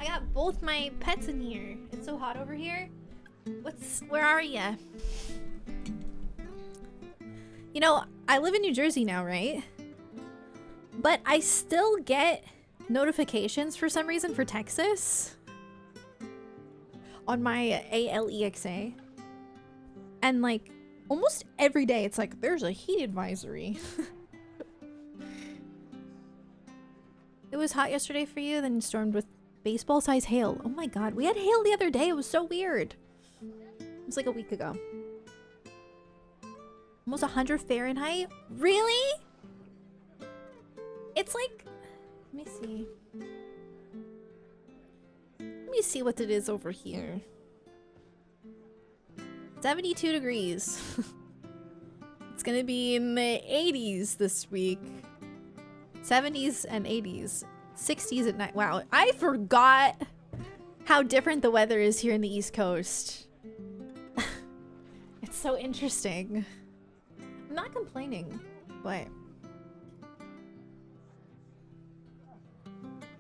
I got both my pets in here. It's so hot over here. Where are ya? You know, I live in New Jersey now, right? But I still get notifications for some reason for Texas on my ALEXA. And like almost every day it's like there's a heat advisory. It was hot yesterday for you, then stormed with baseball size hail. Oh my god, we had hail the other day. It was so weird. It was like a week ago. Almost 100 Fahrenheit? Really? It's like, let me see. Let me see what it is over here. 72 degrees. It's gonna be in the 80s this week. 70s and 80s. 60s at night. Wow, I forgot how different the weather is here in the East Coast. It's so interesting. I'm not complaining, but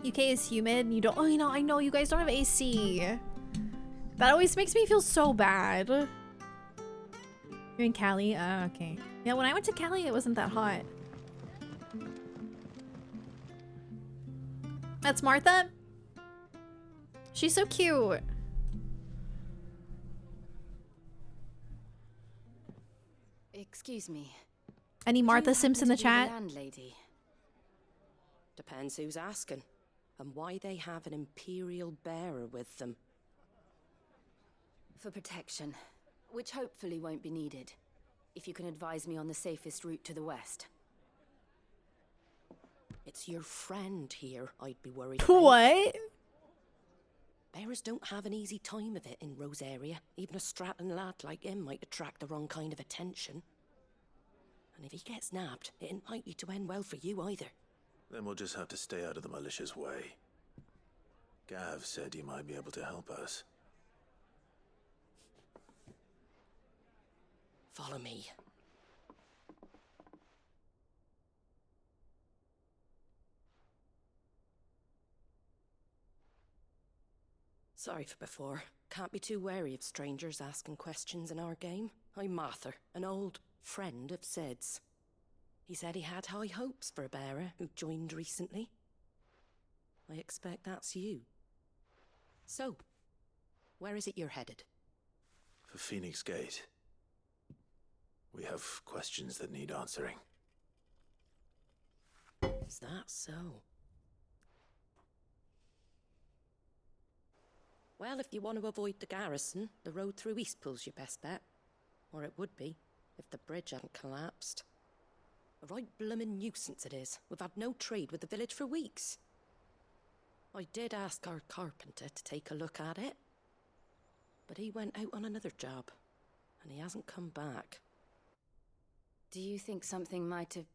UK is humid and you don't, oh, you know, I know you guys don't have AC. That always makes me feel so bad. You're in Cali? Okay. Yeah, when I went to Cali, it wasn't that hot. That's Martha? She's so cute. Excuse me. Any Martha Simps in the chat? Landlady. Depends who's asking, and why they have an Imperial bearer with them. for protection, which hopefully won't be needed. If you can advise me on the safest route to the west. It's your friend here I'd be worried about. What? Bearers don't have an easy time of it in Rosaria. Even a strapping lad like him might attract the wrong kind of attention. And if he gets nabbed, it ain't likely to end well for you either. Then we'll just have to stay out of the malicious way. Gav said he might be able to help us. Follow me. Sorry for before. Can't be too wary of strangers asking questions in our game. I'm Martha, an old friend of Sid's. He said he had high hopes for a bearer who joined recently. I expect that's you. So, where is it you're headed? For Phoenix Gate. We have questions that need answering. Is that so? Well, if you want to avoid the garrison, the road through Eastpool's your best bet. Or it would be, if the bridge hadn't collapsed. A right bloomin' nuisance it is. We've had no trade with the village for weeks. I did ask our carpenter to take a look at it. But he went out on another job, and he hasn't come back. Do you think something might have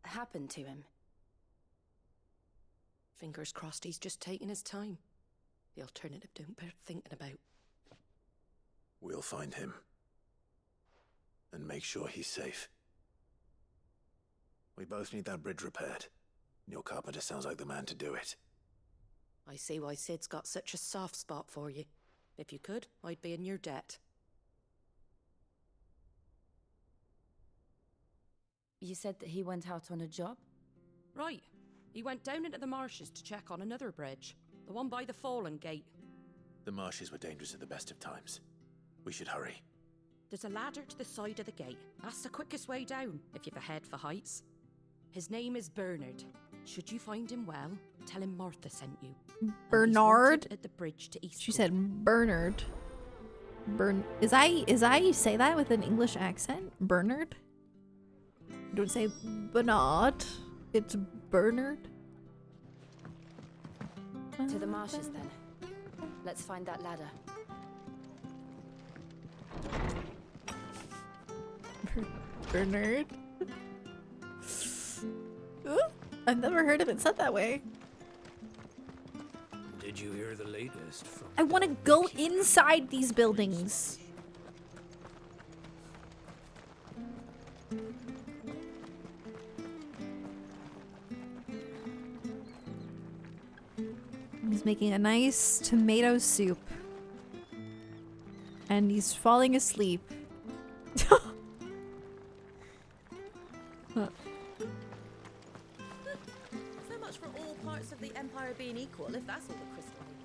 happened to him? Fingers crossed he's just taking his time. The alternative don't bear thinking about. We'll find him. And make sure he's safe. We both need that bridge repaired. Your carpenter sounds like the man to do it. I see why Sid's got such a soft spot for you. If you could, I'd be in your debt. You said that he went out on a job? Right. He went down into the marshes to check on another bridge. The one by the Fallen Gate. The marshes were dangerous at the best of times. We should hurry. There's a ladder to the side of the gate. That's the quickest way down, if you've a head for heights. His name is Bernard. Should you find him well, tell him Martha sent you. Bernard? At the bridge to East. She said Bernard. Is I you say that with an English accent? Bernard? Don't say Bernard. It's Bernard. To the marshes then. Let's find that ladder. Bernard. Ooh, I've never heard of it said that way. Did you hear the latest from... I want to go inside these buildings. He's making a nice tomato soup. And he's falling asleep. So much for all parts of the Empire being equal, if that's all the crystal will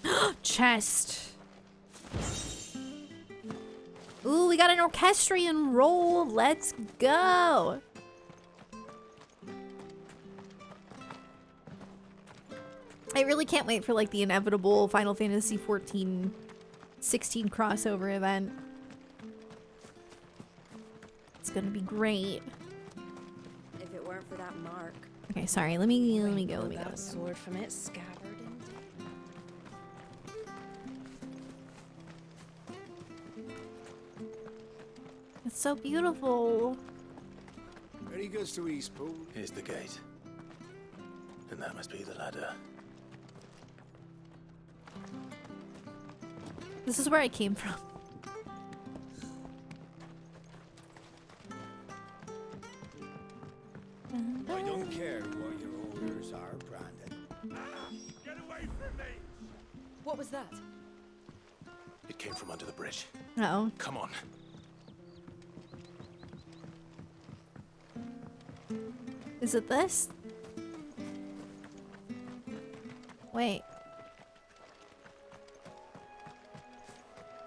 give us. Chest. Ooh, we got an orchestrion roll. Let's go. I really can't wait for like the inevitable Final Fantasy 14-16 crossover event. It's gonna be great. If it weren't for that mark. Okay, sorry. Let me go. That sword from its scabbard. It's so beautiful. Ready goes to Eastpool. Here's the gate. And that must be the ladder. This is where I came from. I don't care what your orders are, Brandon. Get away from me! What was that? It came from under the bridge. Uh-oh. Come on. Is it this? Wait.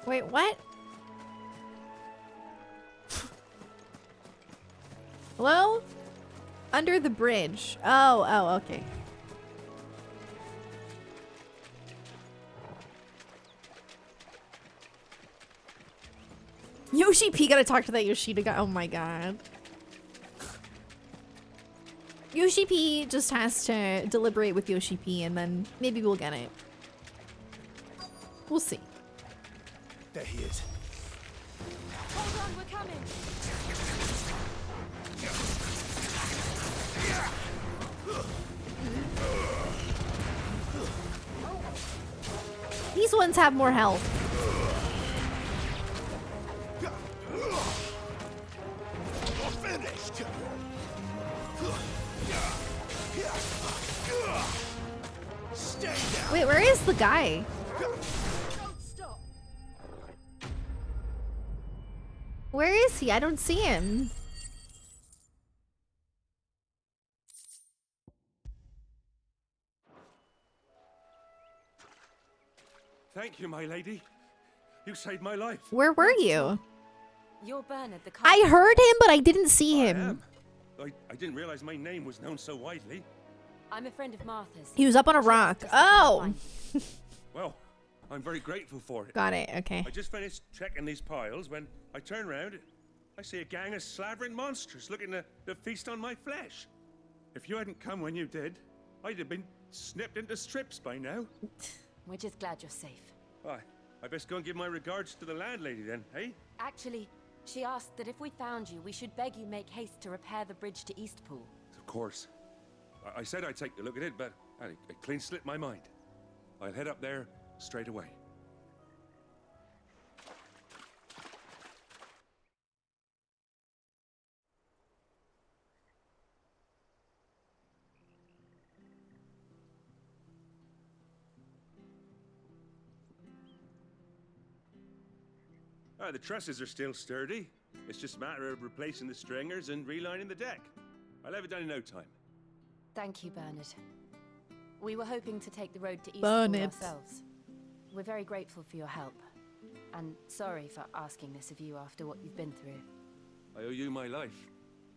Wait, what? Hello? Under the bridge. Oh, okay. Yoshi P gotta talk to that Yoshida guy. Oh my god. Yoshi P just has to deliberate with Yoshi P and then maybe we'll get it. We'll see. There he is. Hold on, we're coming. These ones have more health. Finished. Stay down. Wait, where is the guy? Don't stop. Where is he? I don't see him. Thank you, my lady. You saved my life. Where were you? You're Bernard, the I heard him, but I didn't see him. I didn't realize my name was known so widely. I'm a friend of Martha's. He was up on a rock. Oh! Well, I'm very grateful for it. Got it, okay. I just finished checking these piles when I turn around, I see a gang of slavering monsters looking to feast on my flesh. If you hadn't come when you did, I'd have been snipped into strips by now. We're just glad you're safe. Why, I best go and give my regards to the landlady then, eh? Actually, she asked that if we found you, we should beg you make haste to repair the bridge to Eastpool. Of course. I said I'd take a look at it, but it clean slipped my mind. I'll head up there straight away. The trusses are still sturdy. It's just a matter of replacing the stringers and relining the deck. I'll have it done in no time. Thank you, Bernard. We were hoping to take the road to Eastpool Bernard. ourselves. We're very grateful for your help. And sorry for asking this of you after what you've been through. I owe you my life.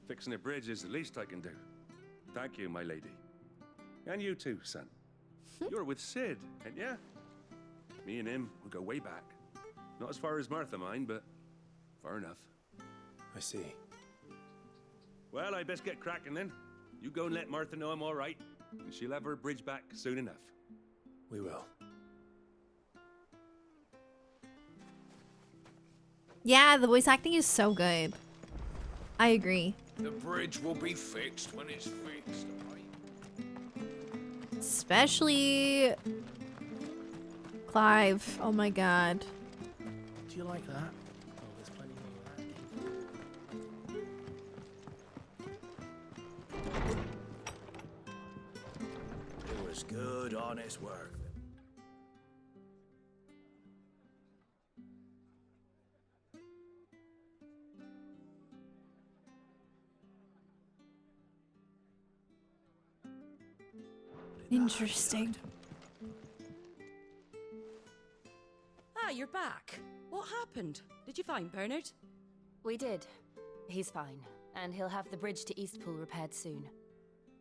Fixing a bridge is the least I can do. Thank you, my lady. And you too, son. You're with Sid, ain't ya? Me and him, we go way back. Not as far as Martha, mind, but far enough. I see. Well, I best get cracking then. You go and let Martha know I'm all right, and she'll have her bridge back soon enough. We will. Yeah, the voice acting is so good. I agree. The bridge will be fixed when it's fixed, Especially Clive. Oh my god. Do you like that? Oh, there's plenty more of that. It was good, honest work. Interesting. Ah, you're back. What happened? Did you find Bernard? We did. He's fine, and he'll have the bridge to Eastpool repaired soon.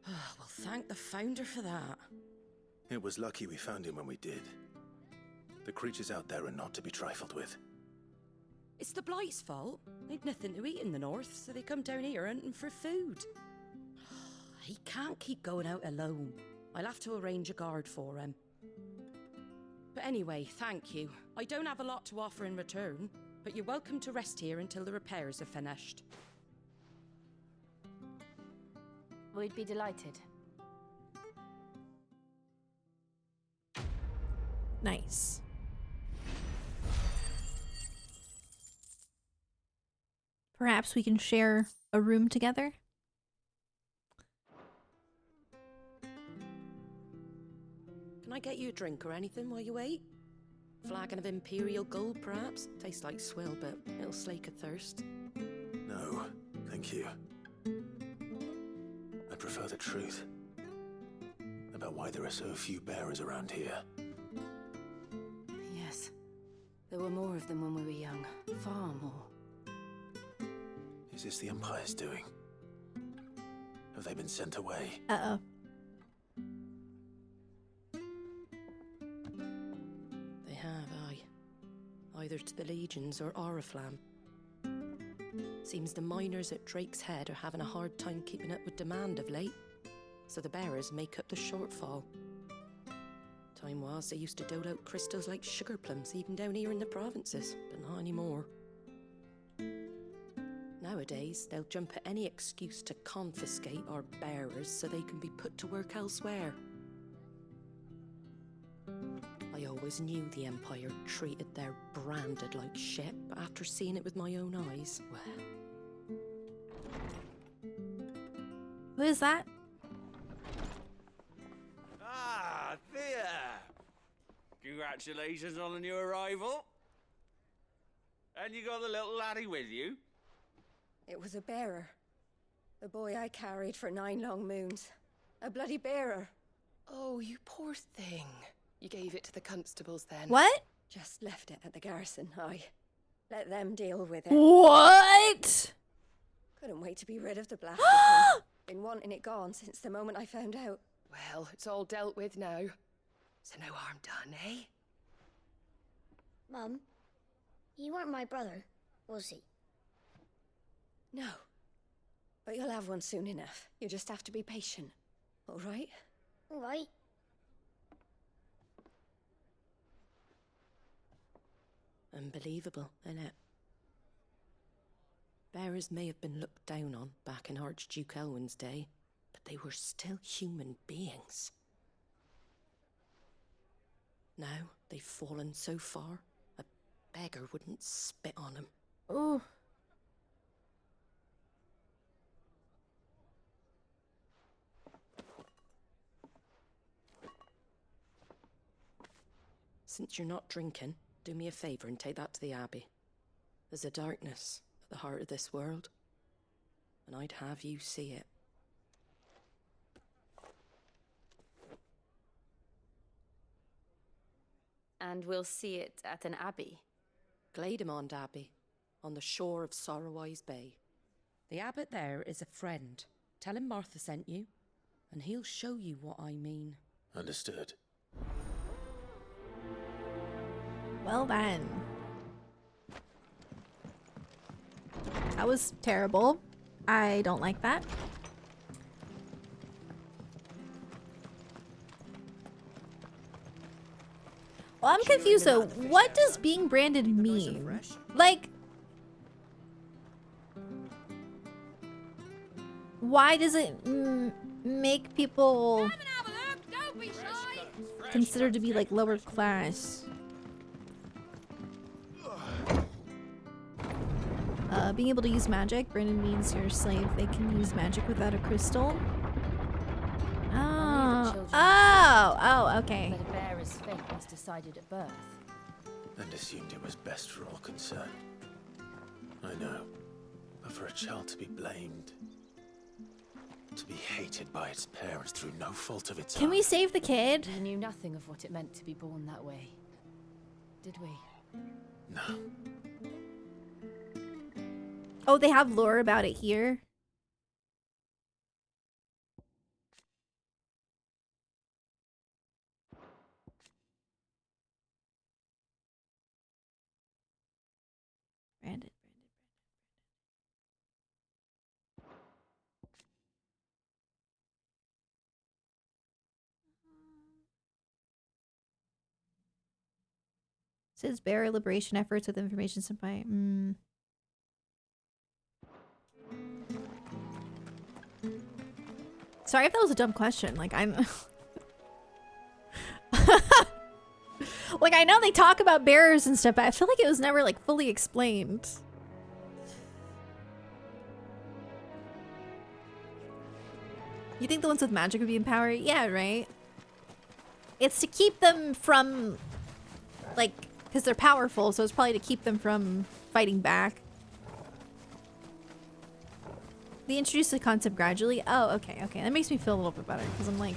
Well, thank the founder for that. It was lucky we found him when we did. The creatures out there are not to be trifled with. It's the Blight's fault. They'd nothing to eat in the north, so they come down here hunting for food. He can't keep going out alone. I'll have to arrange a guard for him. But anyway, thank you. I don't have a lot to offer in return, but you're welcome to rest here until the repairs are finished. We'd be delighted. Nice. Perhaps we can share a room together? Can I get you a drink or anything while you wait? Flagon of Imperial Gold, perhaps? Tastes like swill, but it'll slake a thirst. No, thank you. I prefer the truth about why there are so few bearers around here. Yes. There were more of them when we were young. Far more. Is this the Empire's doing? Have they been sent away? Uh-oh. They have, aye. Either to the legions or Oriflamme. Seems the miners at Drake's Head are having a hard time keeping up with demand of late, so the bearers make up the shortfall. Time was they used to dole out crystals like sugar plums even down here in the provinces, but not anymore. Nowadays, they'll jump at any excuse to confiscate our bearers so they can be put to work elsewhere. I always knew the Empire treated their branded like shit, but after seeing it with my own eyes, well... Who is that? Ah, Thea! Congratulations on the new arrival. And you got the little laddie with you? It was a bearer. The boy I carried for 9 long moons. A bloody bearer. Oh, you poor thing. You gave it to the constables then? What? Just left it at the garrison, I. Let them deal with it. What? Couldn't wait to be rid of the blasted thing. Been wanting it gone since the moment I found out. Well, it's all dealt with now. So no harm done, eh? Mum, you weren't my brother, was he? No. But you'll have one soon enough. You just have to be patient. All right? All right. Unbelievable, innit? Bearers may have been looked down on back in Archduke Elwin's day, but they were still human beings. Now they've fallen so far, a beggar wouldn't spit on them. Oh. Since you're not drinking, do me a favour and take that to the Abbey. There's a darkness at the heart of this world, and I'd have you see it. And we'll see it at an abbey? Glademond Abbey, on the shore of Sorrowwise Bay. The abbot there is a friend. Tell him Martha sent you, and he'll show you what I mean. Understood. Well then. That was terrible. I don't like that. Well, I'm confused though. What does being branded mean? Like, why does it make people considered to be like lower class? Being able to use magic. Branded means you're a slave. They can use magic without a crystal. Oh, okay. But a bearer's fate was decided at birth. And assumed it was best for all concerned. I know. But for a child to be blamed, to be hated by its parents through no fault of its own. Can we save the kid? We knew nothing of what it meant to be born that way, did we? No. Oh, they have lore about it here. Branded. Says bearer liberation efforts with information sent by. Sorry if that was a dumb question. Like, I'm... like, I know they talk about bearers and stuff, but I feel like it was never, like, fully explained. You think the ones with magic would be empowered? Yeah, right? It's to keep them from... like, because they're powerful, so it's probably to keep them from fighting back. They introduced the concept gradually. Oh, okay, okay. That makes me feel a little bit better because I'm like,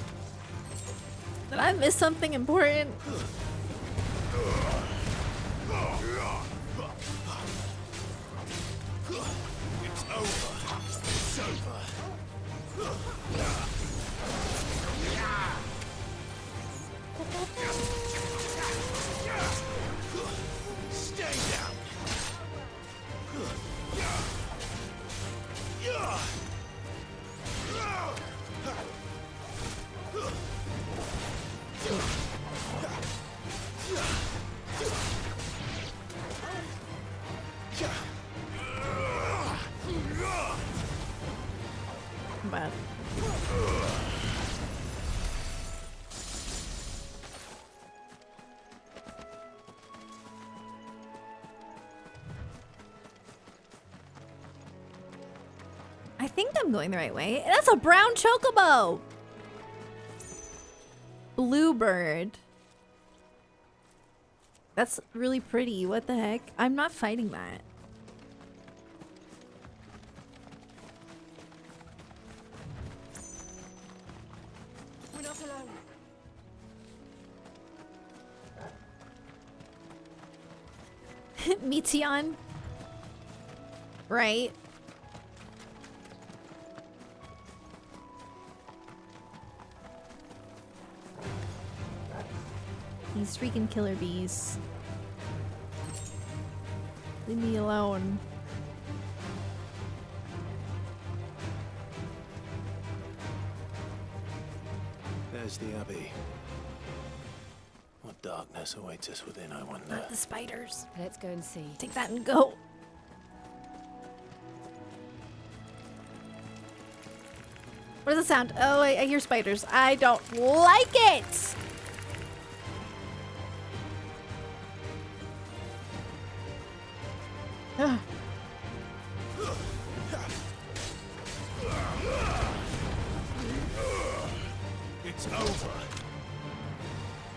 did I miss something important? It's over. It's over. Stay down. Bad. I think I'm going the right way. That's a brown chocobo! Bluebird. That's really pretty. What the heck? I'm not fighting that. We're not alone. Meteon. Right? These freaking killer bees. Leave me alone. There's the Abbey. What darkness awaits us within, I wonder? Not the spiders. Let's go and see. Take that and go. What does it sound? Oh, I hear spiders. I don't like it! Ugh. It's over.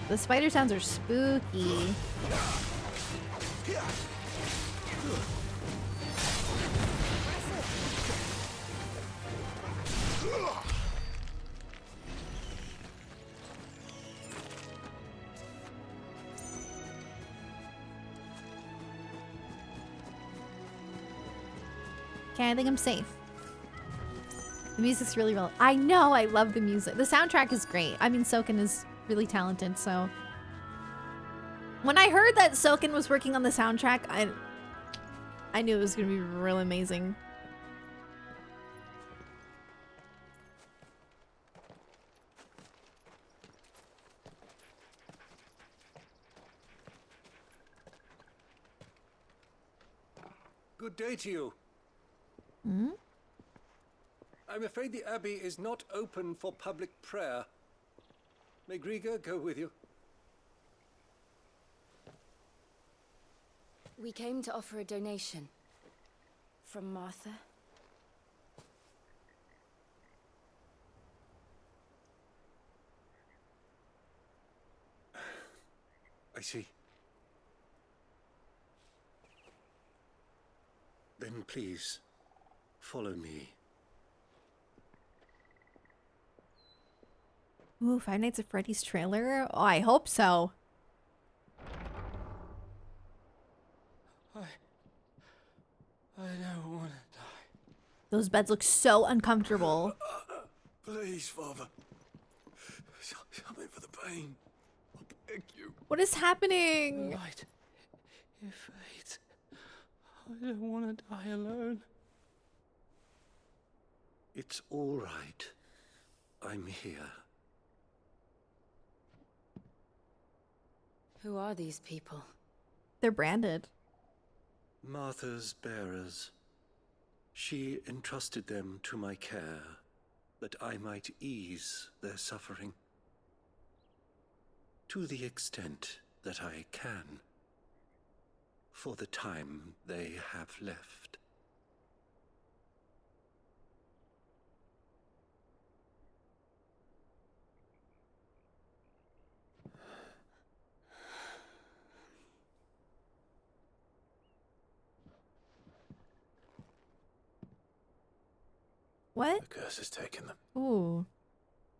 The spider sounds are spooky. Okay, I think I'm safe. The music's really well. I know, I love the music. The soundtrack is great. I mean, Soken is really talented, so. When I heard that Soken was working on the soundtrack, I knew it was gonna be real amazing. Good day to you. Hmm? I'm afraid the Abbey is not open for public prayer. May Griga go with you? We came to offer a donation. From Martha. I see. Then please, follow me. Ooh, Five Nights at Freddy's trailer? Oh, I hope so. I don't want to die. Those beds look so uncomfortable. Please, Father. Something for the pain. I beg you. What is happening? Light. It fades. I don't want to die alone. It's all right. I'm here. Who are these people? They're branded. Martha's bearers. She entrusted them to my care, that I might ease their suffering. To the extent that I can. For the time they have left. What? The curse has taken them. Ooh.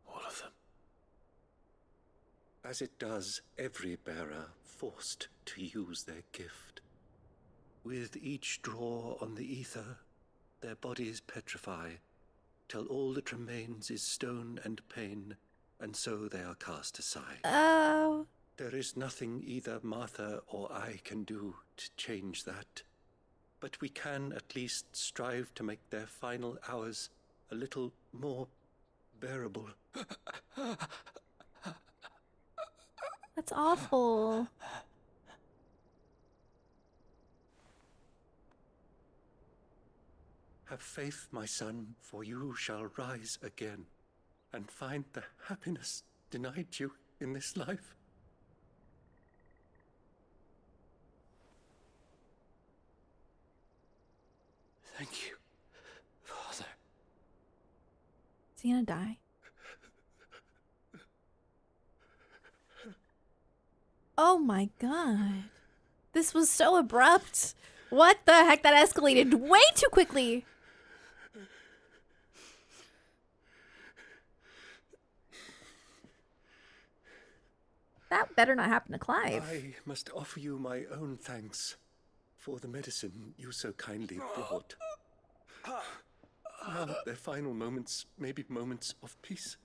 All of them. As it does every bearer forced to use their gift. With each draw on the ether, their bodies petrify, till all that remains is stone and pain, and so they are cast aside. Oh. There is nothing either Martha or I can do to change that. But we can at least strive to make their final hours a little more bearable. That's awful. Have faith, my son, for you shall rise again and find the happiness denied you in this life. Thank you, Father. Is he gonna die? Oh my god. This was so abrupt. What the heck? That escalated way too quickly. That better not happen to Clive. I must offer you my own thanks for the medicine you so kindly brought. Now their final moments may be moments of peace.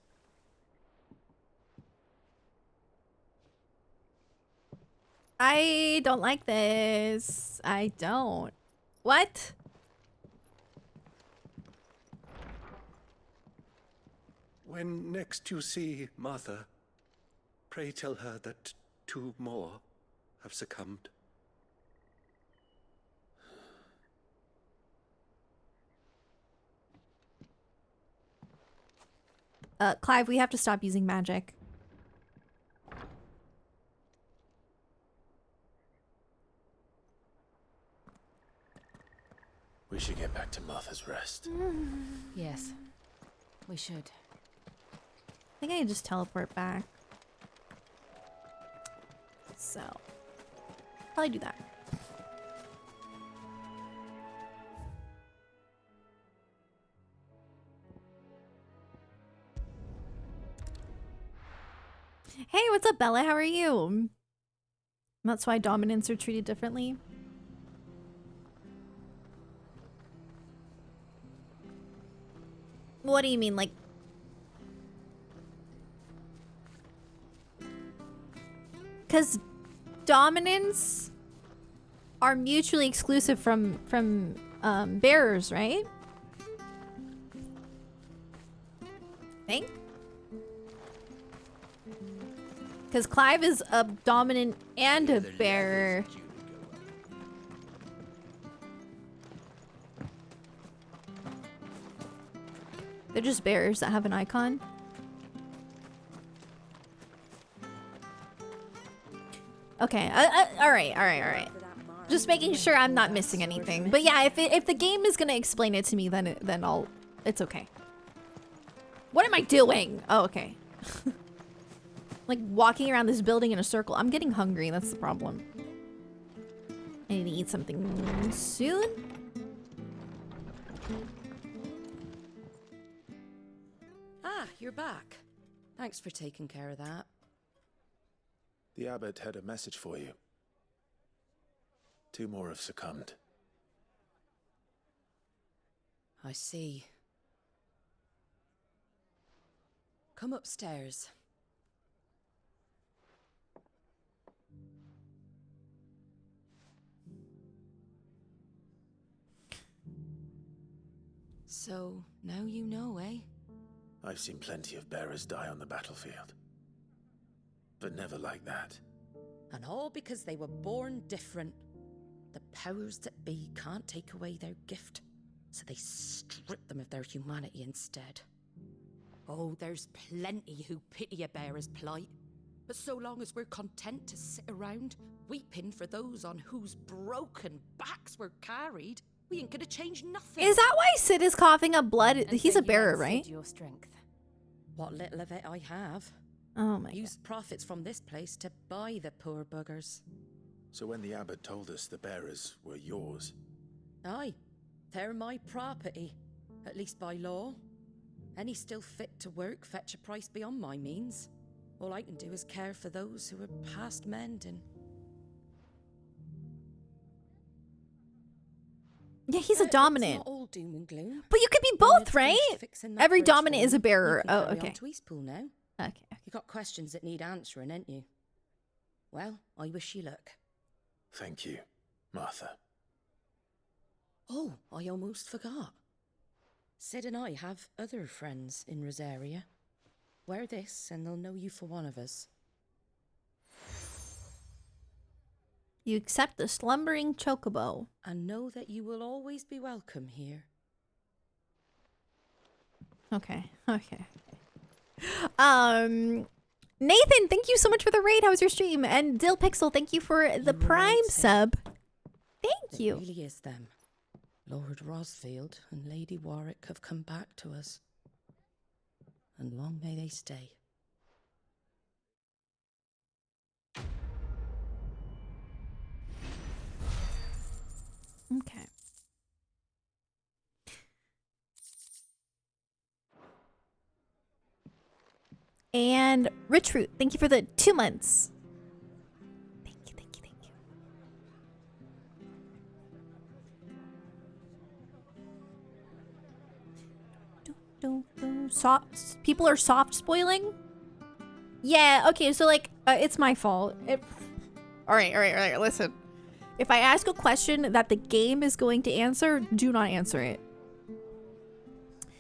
I don't like this. I don't. What? When next you see Martha, pray tell her that 2 more have succumbed. Clive, we have to stop using magic. We should get back to Martha's Rest. Yes, we should. I think I can just teleport back. So, probably do that. Hey, what's up, Bella? How are you? That's why dominants are treated differently. What do you mean, like? Because dominants are mutually exclusive from bearers, right? I think. Because Clive is a dominant and a bearer. They're just bearers that have an icon. Okay, alright. Just making sure I'm not missing anything. But yeah, if the game is gonna explain it to me, then it's okay. What am I doing? Oh, okay. Like walking around this building in a circle. I'm getting hungry, that's the problem. I need to eat something soon. Ah, you're back. Thanks for taking care of that. The abbot had a message for you. 2 more have succumbed. I see. Come upstairs. So, now you know, eh? I've seen plenty of bearers die on the battlefield. But never like that. And all because they were born different. The powers that be can't take away their gift, so they strip them of their humanity instead. Oh, there's plenty who pity a bearer's plight. But so long as we're content to sit around, weeping for those on whose broken backs we're carried, we ain't gonna change nothing. Is that why Sid is coughing up blood? He's a bearer, right? Your strength. What little of it I have. Oh my Used profits from this place to buy the poor buggers. So when the abbot told us the bearers were yours... Aye, they're my property, at least by law. Any still fit to work fetch a price beyond my means. All I can do is care for those who are past mending. Yeah, he's a dominant. It's not all doom and gloom. But you could be both, right? Every dominant is a bearer. Oh, okay. On to Eastpool now. Okay. You got questions that need answering, ain't you? Well, I wish you luck. Thank you, Martha. Oh, I almost forgot. Sid and I have other friends in Rosaria. Wear this and they'll know you for one of us. You accept the slumbering chocobo. And know that you will always be welcome here. Okay. Nathan, thank you so much for the raid. How was your stream? And Dill Pixel, thank you for the Prime sub. Thank you. It really is them. Lord Rosfield and Lady Warwick have come back to us. And long may they stay. Okay. And Rich Root, thank you for the 2 months. Thank you. Soft people are soft spoiling? Yeah, okay, so like it's my fault. All right, listen. If I ask a question that the game is going to answer, do not answer it.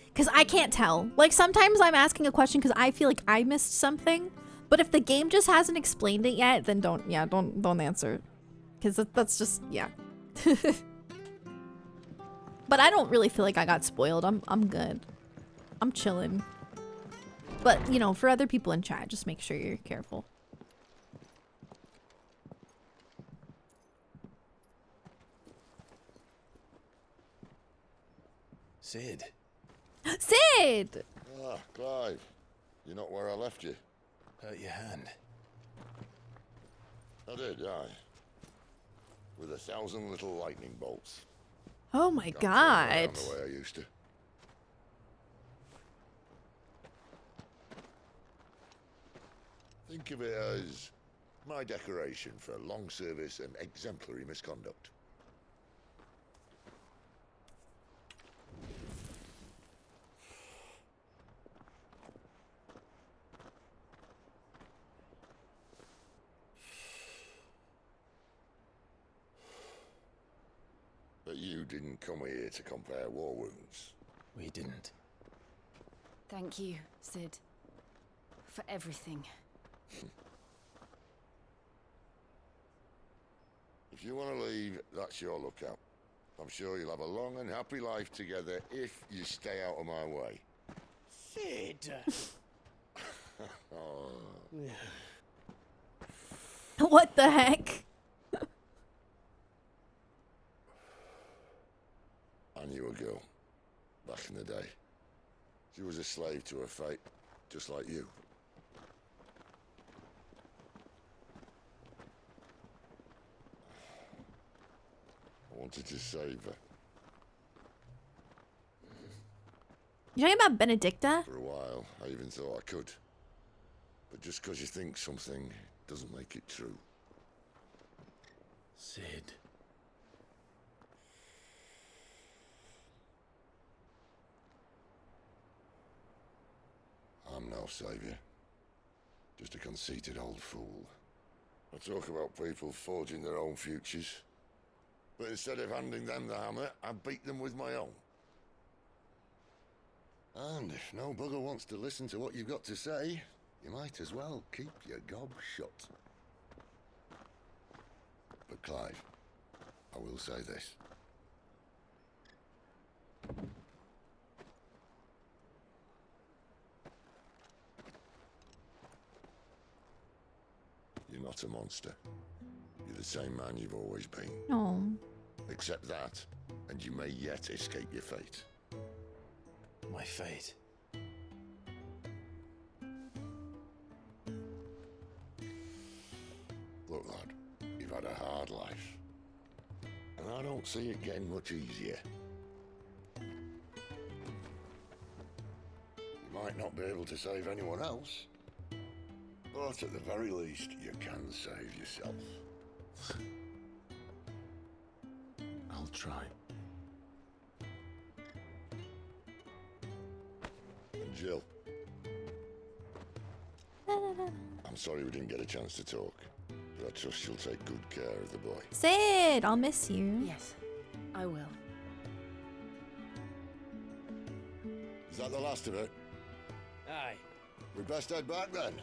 Because I can't tell. Like, sometimes I'm asking a question because I feel like I missed something. But if the game just hasn't explained it yet, then don't answer it. Because that's just, yeah. But I don't really feel like I got spoiled. I'm good. I'm chilling. But, you know, for other people in chat, just make sure you're careful. Sid. Sid! Ah, Clive. You're not where I left you. Hurt your hand. I did, aye. With 1,000 little lightning bolts. Oh my Can't god. turn around the way I used to. Think of it as my decoration for long service and exemplary misconduct. But you didn't come here to compare war wounds. We didn't. Thank you, Sid. For everything. If you want to leave, that's your lookout. I'm sure you'll have a long and happy life together if you stay out of my way. Sid! Oh. What the heck? I knew a girl back in the day. She was a slave to her fate, just like you. I wanted to save her. You talking about Benedicta? For a while, I even thought I could. But just because you think something doesn't make it true. Sid. I'm no savior. Just a conceited old fool. I talk about people forging their own futures. But instead of handing them the hammer, I beat them with my own. And if no bugger wants to listen to what you've got to say, you might as well keep your gob shut. But Clive, I will say this. You're not a monster. You're the same man you've always been. No. Accept that, and you may yet escape your fate. My fate? Look, lad, you've had a hard life. And I don't see it getting much easier. You might not be able to save anyone else, but at the very least, you can save yourself. I'll try. Jill. I'm sorry we didn't get a chance to talk, but I trust you'll take good care of the boy. Sid, I'll miss you. Yes, I will. Is that the last of it? Aye. We best head back then.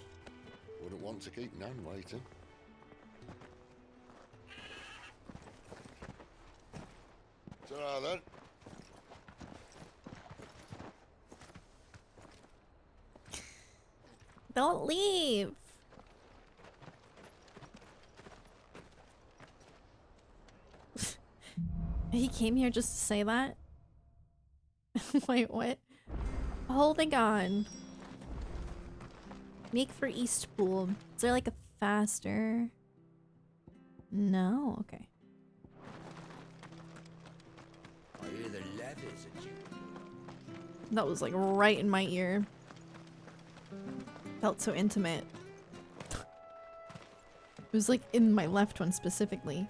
Wouldn't want to keep Nan waiting. Ta-ra then. Don't leave. He came here just to say that? Wait, what? Holding on. Make for Eastpool. Is there like a faster? No? Okay. I hear the leathers at you. That was like right in my ear. Felt so intimate. It was like in my left one specifically.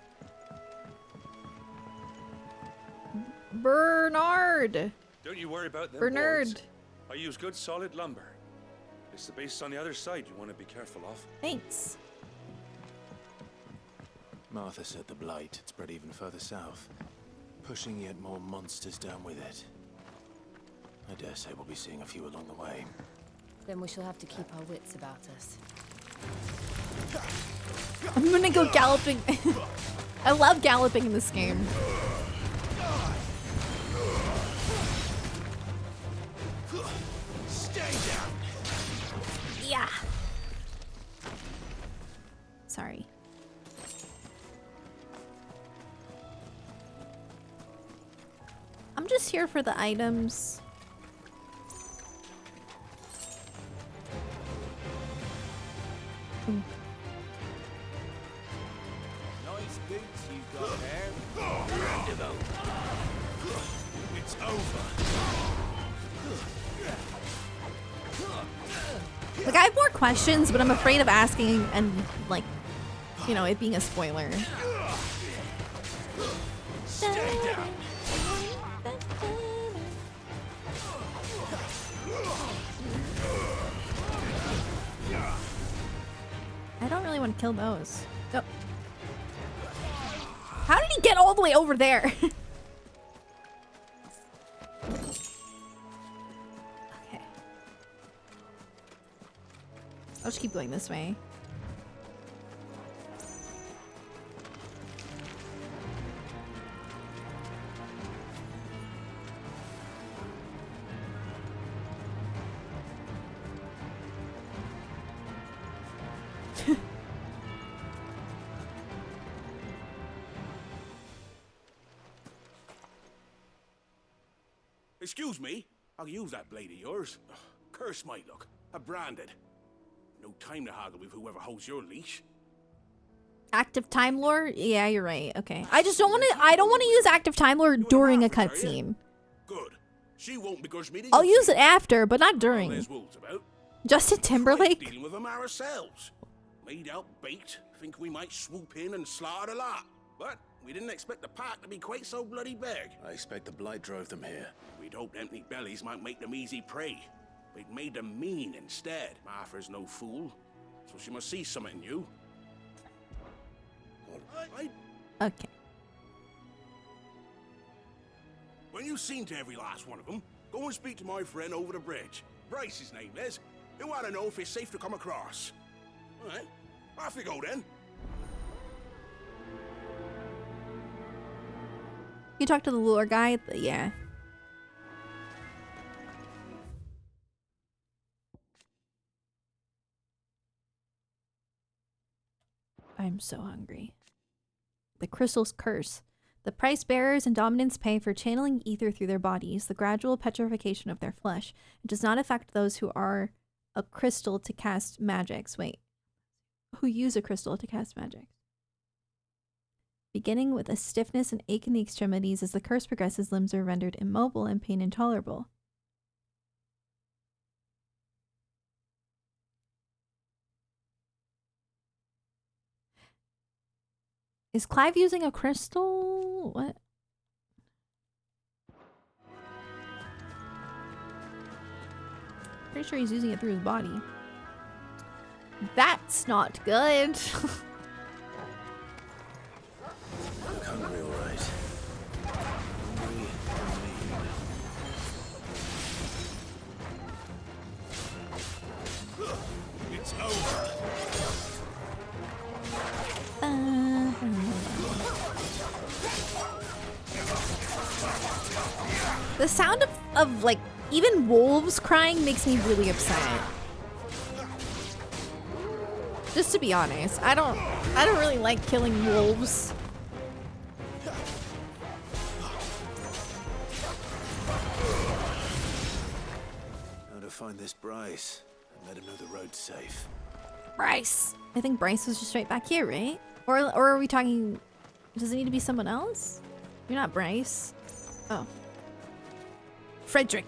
Bernard! Don't you worry about them Bernard! boards. I use good solid lumber. It's the base on the other side you want to be careful of. Thanks. Martha said the blight had spread even further south, pushing yet more monsters down with it. I dare say we'll be seeing a few along the way. Then we shall have to keep our wits about us. I'm gonna go galloping. I love galloping in this game. Stay down. Yeah. Sorry. I'm just here for the items. Nice boots you've got there. Roundabout. It's over. Like, I have more questions, but I'm afraid of asking and, like, you know, it being a spoiler. Stay down. I don't really want to kill those. Go. How did he get all the way over there? Okay. I'll just keep going this way. Excuse me, I'll use that blade of yours. Ugh, curse my luck. I'm branded. No time to haggle with whoever holds your leash. Active time lore? Yeah, you're right. Okay. I just don't want to. I don't want to use active time lore during a cutscene. Good. She won't begrudge me. I'll use it after, but not during. There's wolves about. Justin Timberlake? Dealing with them ourselves. Made out baked. Think we might swoop in and slaughter a lot. But we didn't expect the pack to be quite so bloody big. I expect the blight drove them here. We'd hoped empty bellies might make them easy prey. We'd made them mean instead. Martha's no fool, so she must see something in you. Okay. When you've seen to every last one of them, go and speak to my friend over the bridge. Bryce, his name is. He'll want to know if it's safe to come across. All right, off you go then. You talk to the lure guy? Yeah. I'm so hungry. The crystal's curse. The price bearers and dominants pay for channeling ether through their bodies, the gradual petrification of their flesh. It does not affect those who are a crystal to cast magics. Wait. Who use a crystal to cast magics. Beginning with a stiffness and ache in the extremities, as the curse progresses, limbs are rendered immobile and pain intolerable. Is Clive using a crystal? What? Pretty sure he's using it through his body. That's not good. Look hungry, all right. Hungry and It's over. The sound of like even wolves crying makes me really upset. Just to be honest, I don't really like killing wolves. Now to find this Bryce and let him know the road's safe. Bryce. I think Bryce was just right back here, right? Or are we talking? Does it need to be someone else? You're not Bryce. Oh. Frederick.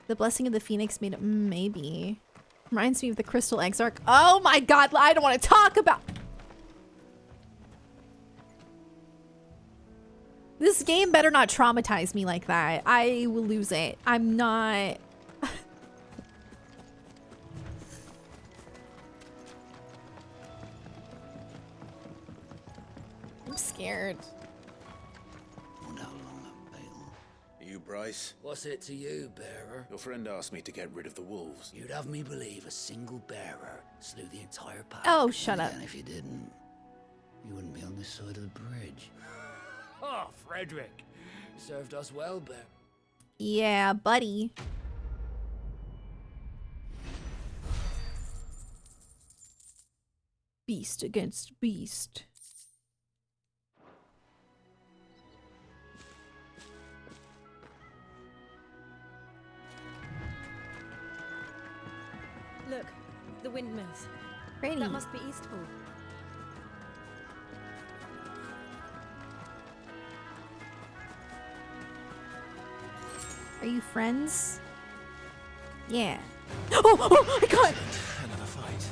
The blessing of the phoenix made it. Maybe. Reminds me of the crystal exarch. Oh my god, I don't want to talk about. This game better not traumatize me like that. I will lose it. I'm not. I'm scared. You, Bryce? What's it to you, bearer? Your friend asked me to get rid of the wolves. You'd have me believe a single bearer slew the entire pack. Oh, shut up. And if you didn't, you wouldn't be on this side of the bridge. Oh, Frederick. You served us well, bear. Yeah, buddy. Beast against beast. Look, the windmills. Pretty. That must be Eastpool. Are you friends? Yeah. Oh, I got it. Another fight.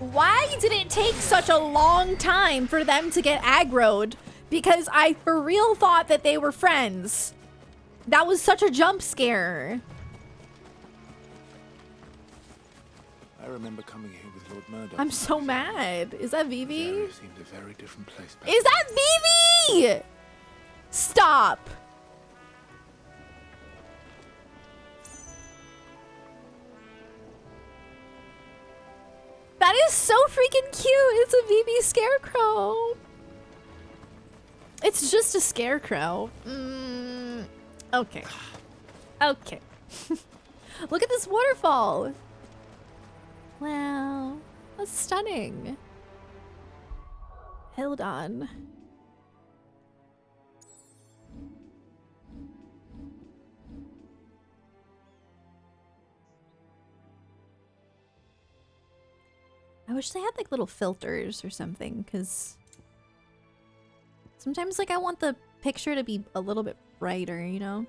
Why did it take such a long time for them to get aggroed? Because I for real thought that they were friends. That was such a jump scare. I remember coming here with Lord Murdoch. I'm so mad. Is that Vivi? It seemed a very different place back Is that Vivi? Stop. That is so freaking cute. It's a Vivi scarecrow. It's just a scarecrow. Okay. Okay. Look at this waterfall. Wow. That's stunning. Hold on. I wish they had like little filters or something, because sometimes like I want the picture to be a little bit brighter, you know?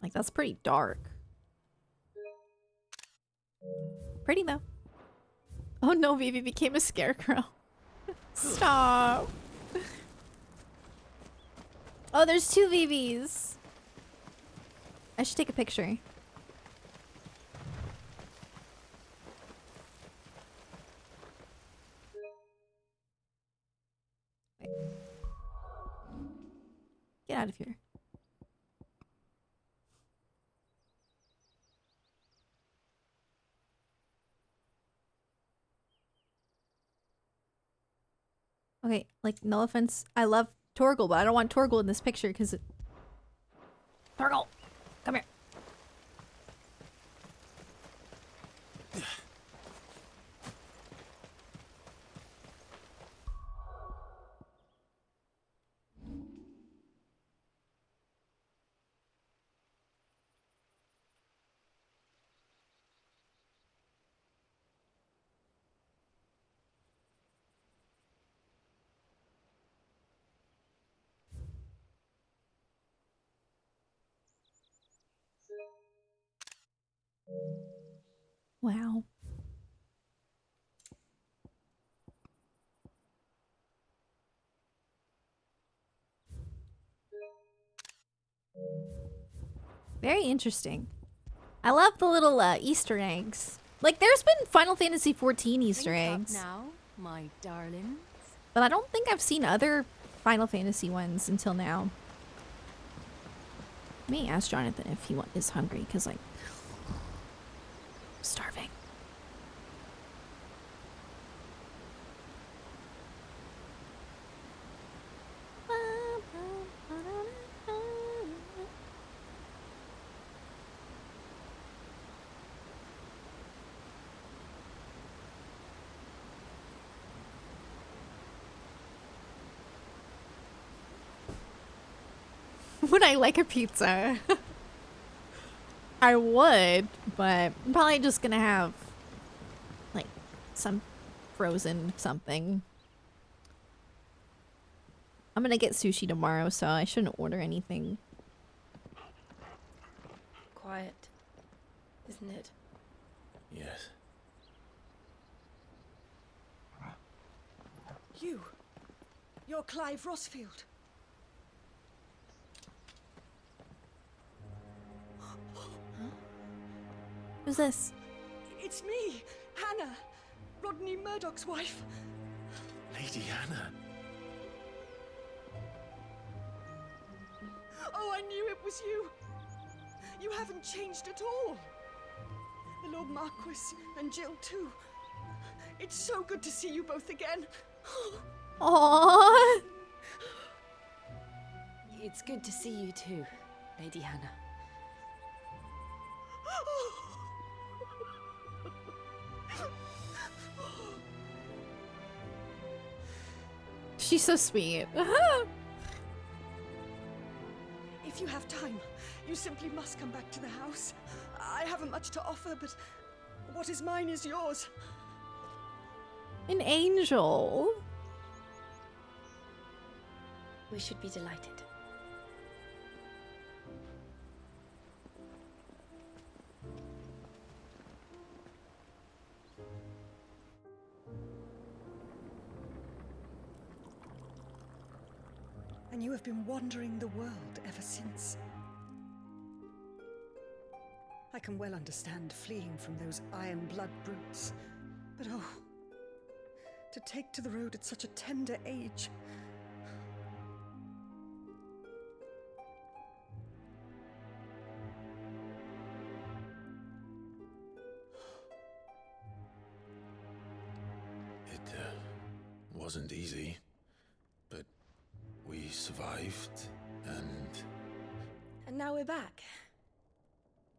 Like that's pretty dark. Pretty though. Oh no, Vivi became a scarecrow. Stop. Oh, there's two Vivis. I should take a picture. Wait. Get out of here. Okay, like, no offense. I love Torgal, but I don't want Torgal in this picture because it... Torgal! Come here. Wow. Very interesting. I love the little Easter eggs. Like, there's been Final Fantasy XIV Easter eggs. Now, my darlings. But I don't think I've seen other Final Fantasy ones until now. Let me ask Jonathan if he is hungry, because, like, I'm starving. Would I like a pizza? I would, but I'm probably just gonna have like some frozen something. I'm gonna get sushi tomorrow, so I shouldn't order anything. Quiet, isn't it? Yes. You're Clive Rossfield. Who's this? It's me, Hannah, Rodney Murdoch's wife. Lady Hannah. Oh, I knew it was you. You haven't changed at all. The Lord Marquis and Jill too. It's so good to see you both again. Aww. It's good to see you too, Lady Hannah. She's so sweet. If you have time, you simply must come back to the house. I haven't much to offer, but what is mine is yours. An angel. We should be delighted. And you have been wandering the world ever since. I can well understand fleeing from those iron blood brutes, but oh, to take to the road at such a tender age. It wasn't easy, but we survived, and... And now we're back.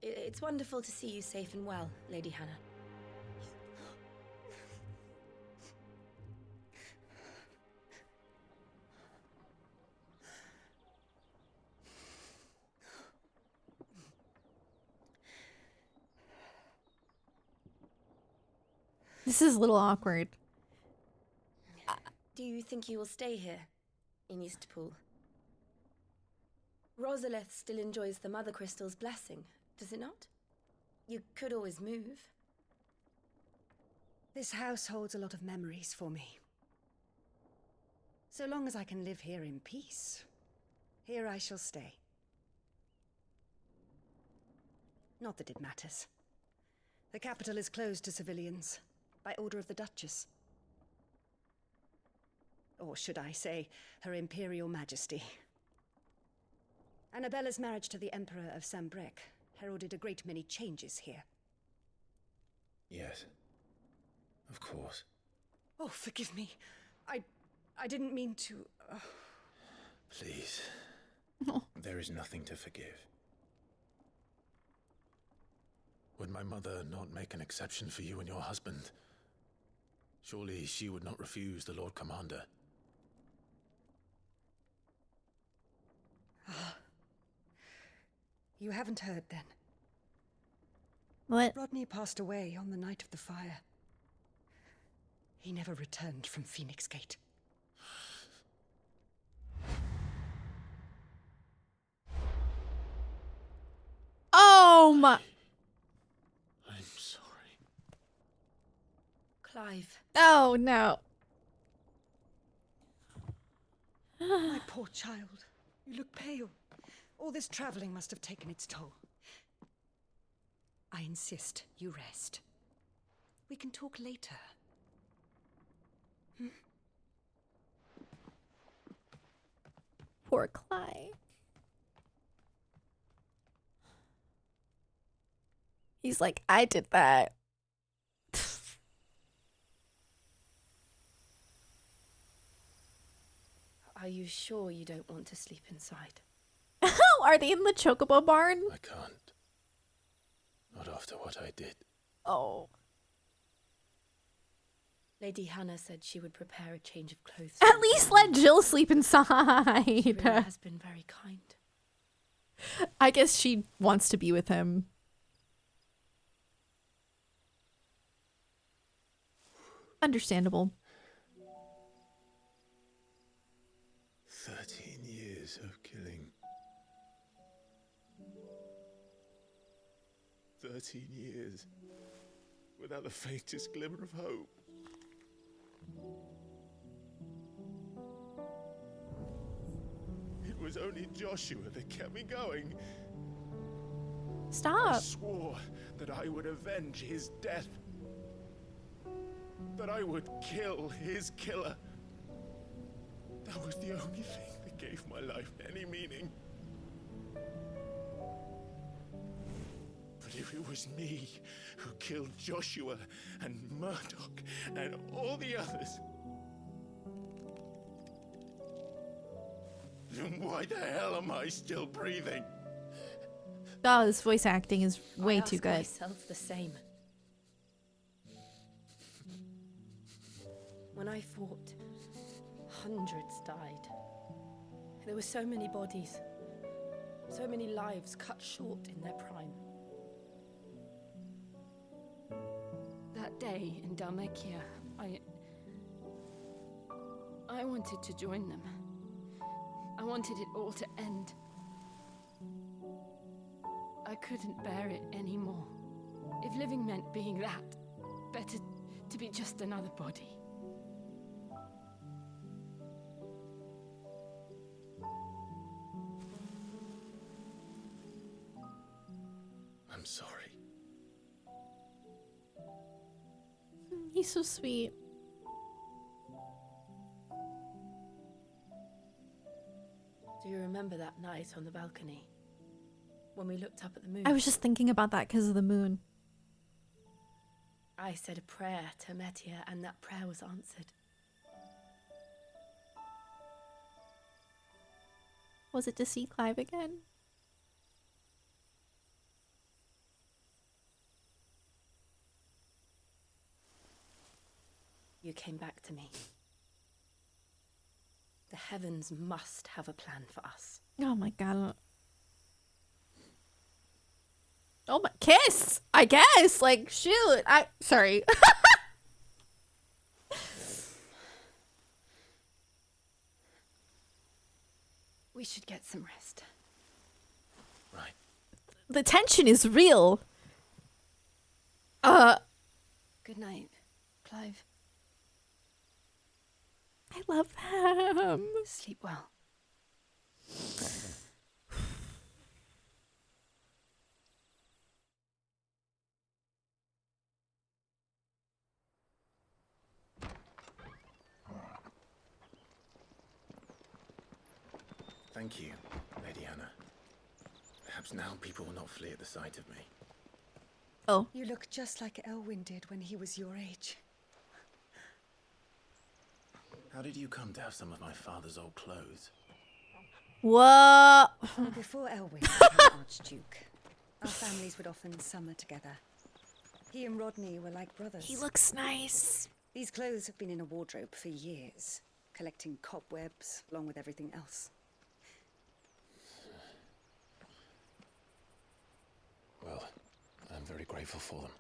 It's wonderful to see you safe and well, Lady Hannah. This is a little awkward. Do you think you will stay here, in Eastpool? Rosalith still enjoys the Mother Crystal's blessing, does it not? You could always move. This house holds a lot of memories for me. So long as I can live here in peace, here I shall stay. Not that it matters. The capital is closed to civilians, by order of the Duchess. Or should I say, Her Imperial Majesty. Annabella's marriage to the Emperor of Sambrec heralded a great many changes here. Yes. Of course. Oh, forgive me. I didn't mean to... Please. There is nothing to forgive. Would my mother not make an exception for you and your husband? Surely she would not refuse the Lord Commander. You haven't heard, then? What? Rodney passed away on the night of the fire. He never returned from Phoenix Gate. Oh my... I'm sorry. Clive. Oh, no. My poor child. You look pale. All this traveling must have taken its toll. I insist you rest. We can talk later. Poor Clive. He's like, I did that. Are you sure you don't want to sleep inside? Are they in the Chocobo barn? I can't. Not after what I did. Oh. Lady Hannah said she would prepare a change of clothes. At least let Jill sleep inside. She really has been very kind. I guess she wants to be with him. Understandable. 13 years of killing. 13 years without the faintest glimmer of hope. It was only Joshua that kept me going. Stop. I swore that I would avenge his death. That I would kill his killer. That was the only thing that gave my life any meaning. But if it was me who killed Joshua and Murdoch and all the others, then why the hell am I still breathing? Oh, this voice acting is way too good. I ask myself the same. When I fought, hundreds died. There were so many bodies, so many lives cut short in their prime. That day in Dalmekia, I wanted to join them. I wanted it all to end. I couldn't bear it anymore. If living meant being that, better to be just another body. I'm sorry. He's so sweet. Do you remember that night on the balcony? When we looked up at the moon? I was just thinking about that because of the moon. I said a prayer to Metia, and that prayer was answered. Was it to see Clive again? You came back to me. The heavens must have a plan for us. Oh my god. Oh my kiss! I guess. Like, shoot. Sorry. We should get some rest. Right. The tension is real. Good night, Clive. I love them. Sleep well. Thank you, Lady Hannah. Perhaps now people will not flee at the sight of me. Oh. You look just like Elwyn did when he was your age. How did you come to have some of my father's old clothes? What? Before Elwyn became Archduke, our families would often summer together. He and Rodney were like brothers. He looks nice. These clothes have been in a wardrobe for years, collecting cobwebs along with everything else. Well, I'm very grateful for them.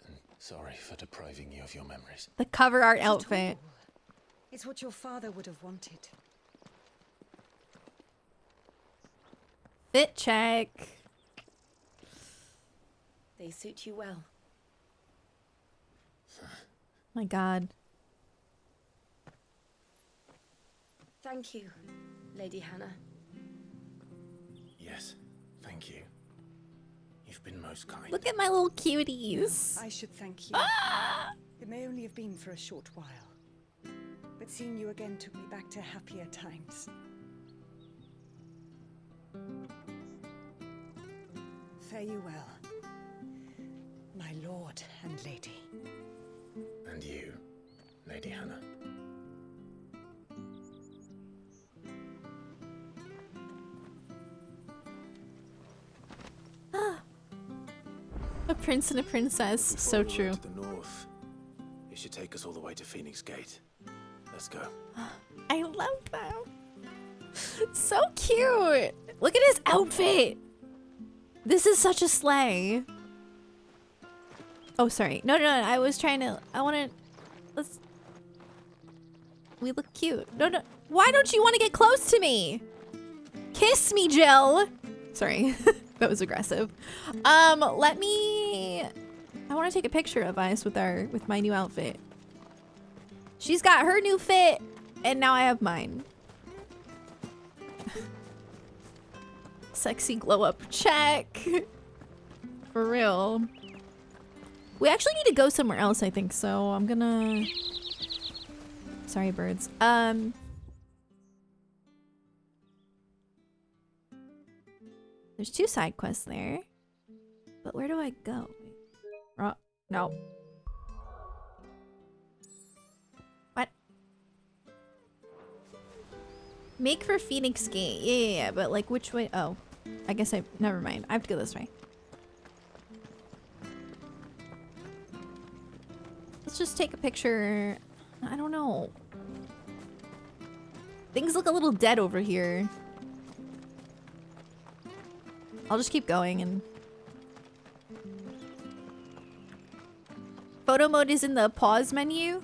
And sorry for depriving you of your memories. The cover art outfit. It's what your father would have wanted. Fit check. They suit you well. My God. Thank you, Lady Hannah. Yes, thank you. You've been most kind. Look at my little cuties. I should thank you. It may only have been for a short while, but seeing you again took me back to happier times. Fare you well, my lord and lady. And you, Lady Hannah. A prince and a princess. So true. To the north. It should take us all the way to Phoenix Gate. Let's go. I love them. So cute. Look at his outfit. This is such a sleigh. Oh, sorry. No. I was trying to. I want to. Let's. We look cute. No. Why don't you want to get close to me? Kiss me, Jill. Sorry. That was aggressive. Let me. I want to take a picture of us with my new outfit. She's got her new fit, and now I have mine. Sexy glow up check. For real. We actually need to go somewhere else, I think, so I'm gonna. Sorry, birds. There's 2 side quests there. But where do I go? No. What? Make for Phoenix Gate. Yeah, but like which way? Oh. I guess never mind. I have to go this way. Let's just take a picture. I don't know. Things look a little dead over here. I'll just keep going and... Photo mode is in the pause menu.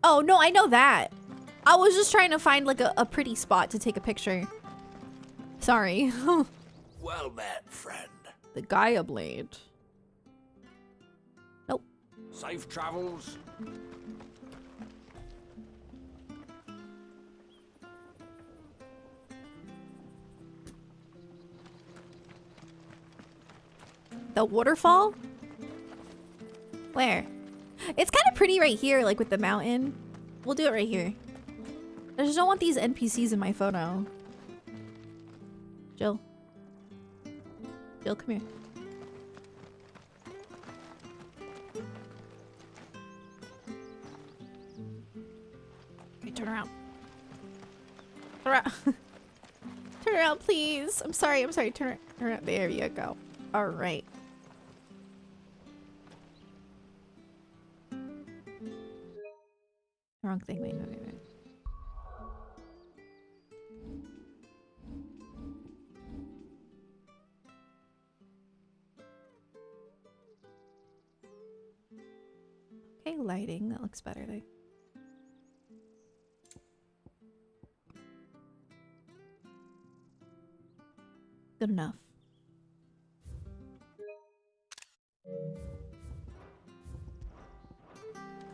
Oh, no, I know that. I was just trying to find like a pretty spot to take a picture. Sorry. Well met, friend. The Gaia blade. Nope. Safe travels. The waterfall? Where? It's kind of pretty right here, like with the mountain. We'll do it right here. I just don't want these NPCs in my photo. Jill. Jill, come here. Okay, turn around. Turn around. Turn around, please. I'm sorry. Turn around. There you go. All right. Wrong thing. Wait. Okay, lighting. That looks better there. Good enough.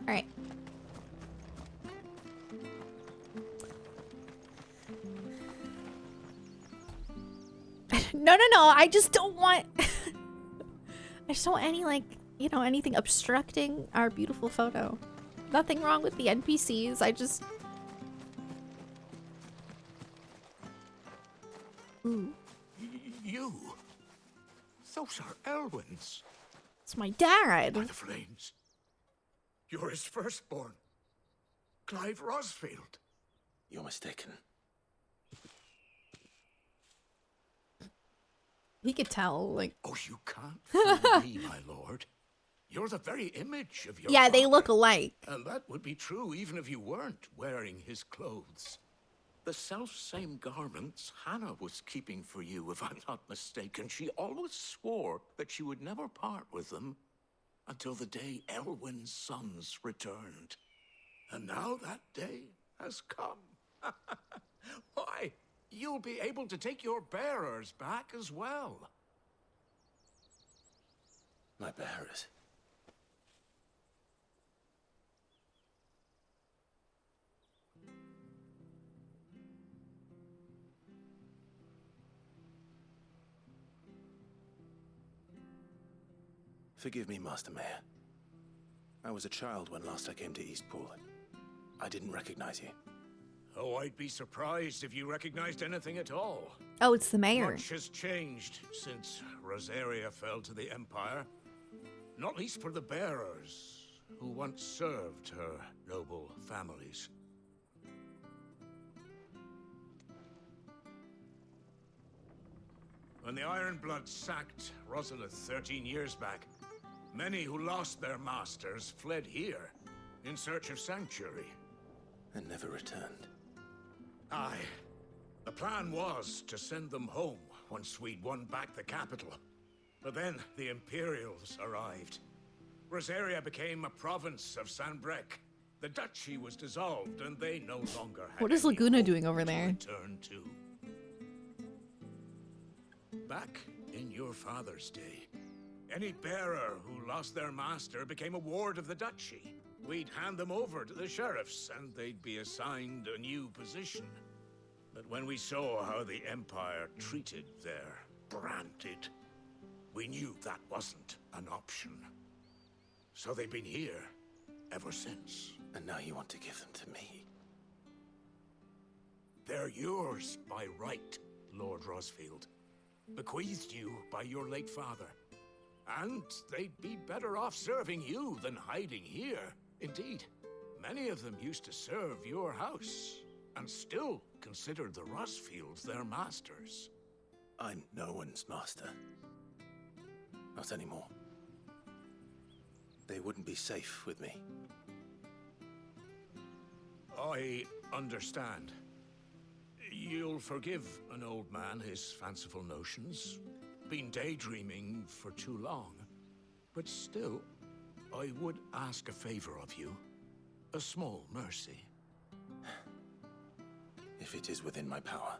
All right. No. I just don't want... I just don't want any, like, you know, anything obstructing our beautiful photo. Nothing wrong with the NPCs. I just... Ooh. You? Those are Elwyn's. It's my dad. By the flames. You're his firstborn. Clive Rosfield. You're mistaken. He could tell, like... Oh, you can't fool me, my lord. You're the very image of your Yeah, they father. look alike. And that would be true even if you weren't wearing his clothes. The self-same garments Hannah was keeping for you, if I'm not mistaken. She always swore that she would never part with them until the day Elwyn's sons returned. And now that day has come. Why, you'll be able to take your bearers back as well. My bearers? Forgive me, Master Mayor. I was a child when last I came to Eastpool. I didn't recognize you. Oh, I'd be surprised if you recognized anything at all. Oh, it's the mayor. Much has changed since Rosaria fell to the Empire. Not least for the bearers, who once served her noble families. When the Ironbloods sacked Rosalith 13 years back, many who lost their masters fled here in search of sanctuary. And never returned. Aye. The plan was to send them home once we'd won back the capital. But then the Imperials arrived. Rosaria became a province of Sanbreque. The duchy was dissolved, and they no longer had What is any Laguna home doing over to there? return to. Back in your father's day, any bearer who lost their master became a ward of the duchy. We'd hand them over to the sheriffs, and they'd be assigned a new position. But when we saw how the Empire treated their branded, we knew that wasn't an option. So they've been here ever since. And now you want to give them to me? They're yours by right, Lord Rosfield. Bequeathed you by your late father. And they'd be better off serving you than hiding here. Indeed, many of them used to serve your house, and still considered the Rosfields their masters. I'm no one's master. Not anymore. They wouldn't be safe with me. I understand. You'll forgive an old man his fanciful notions. Been daydreaming for too long. But still, I would ask a favor of you. A small mercy. If it is within my power.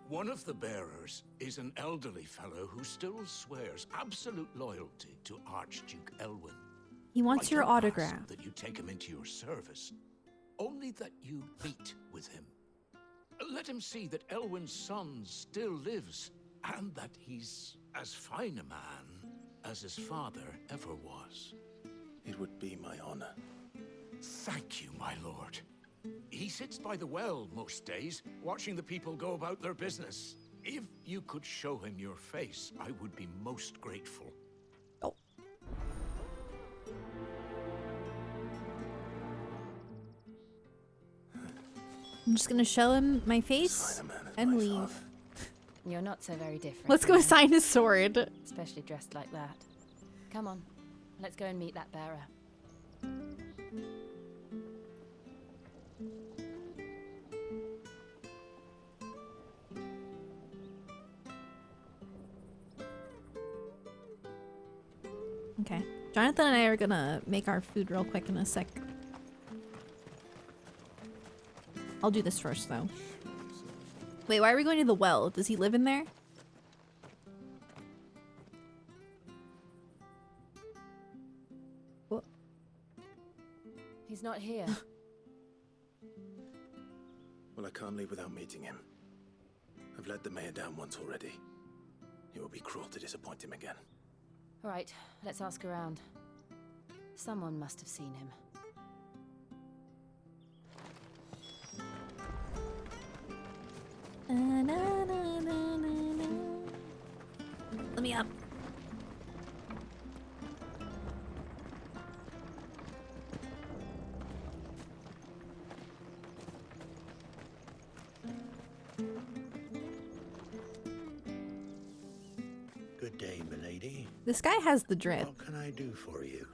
One of the bearers is an elderly fellow who still swears absolute loyalty to Archduke Elwyn. He wants your I don't autograph. ask that you take him into your service, only that you meet with him. Let him see that Elwyn's son still lives, and that he's as fine a man as his father ever was. It would be my honor. Thank you, my lord. He sits by the well most days, watching the people go about their business. If you could show him your face, I would be most grateful. Oh. I'm just gonna show him my face and leave. You're not so very different. Let's go you know? sign his sword. Especially dressed like that. Come on, let's go and meet that bearer. Okay. Jonathan and I are gonna make our food real quick in a sec. I'll do this first, though. Wait, why are we going to the well? Does he live in there? What? He's not here. Well, I can't leave without meeting him. I've let the mayor down once already. It would be cruel to disappoint him again. All right, let's ask around. Someone must have seen him. Let me up. Good day, milady. This guy has the drip. What can I do for you?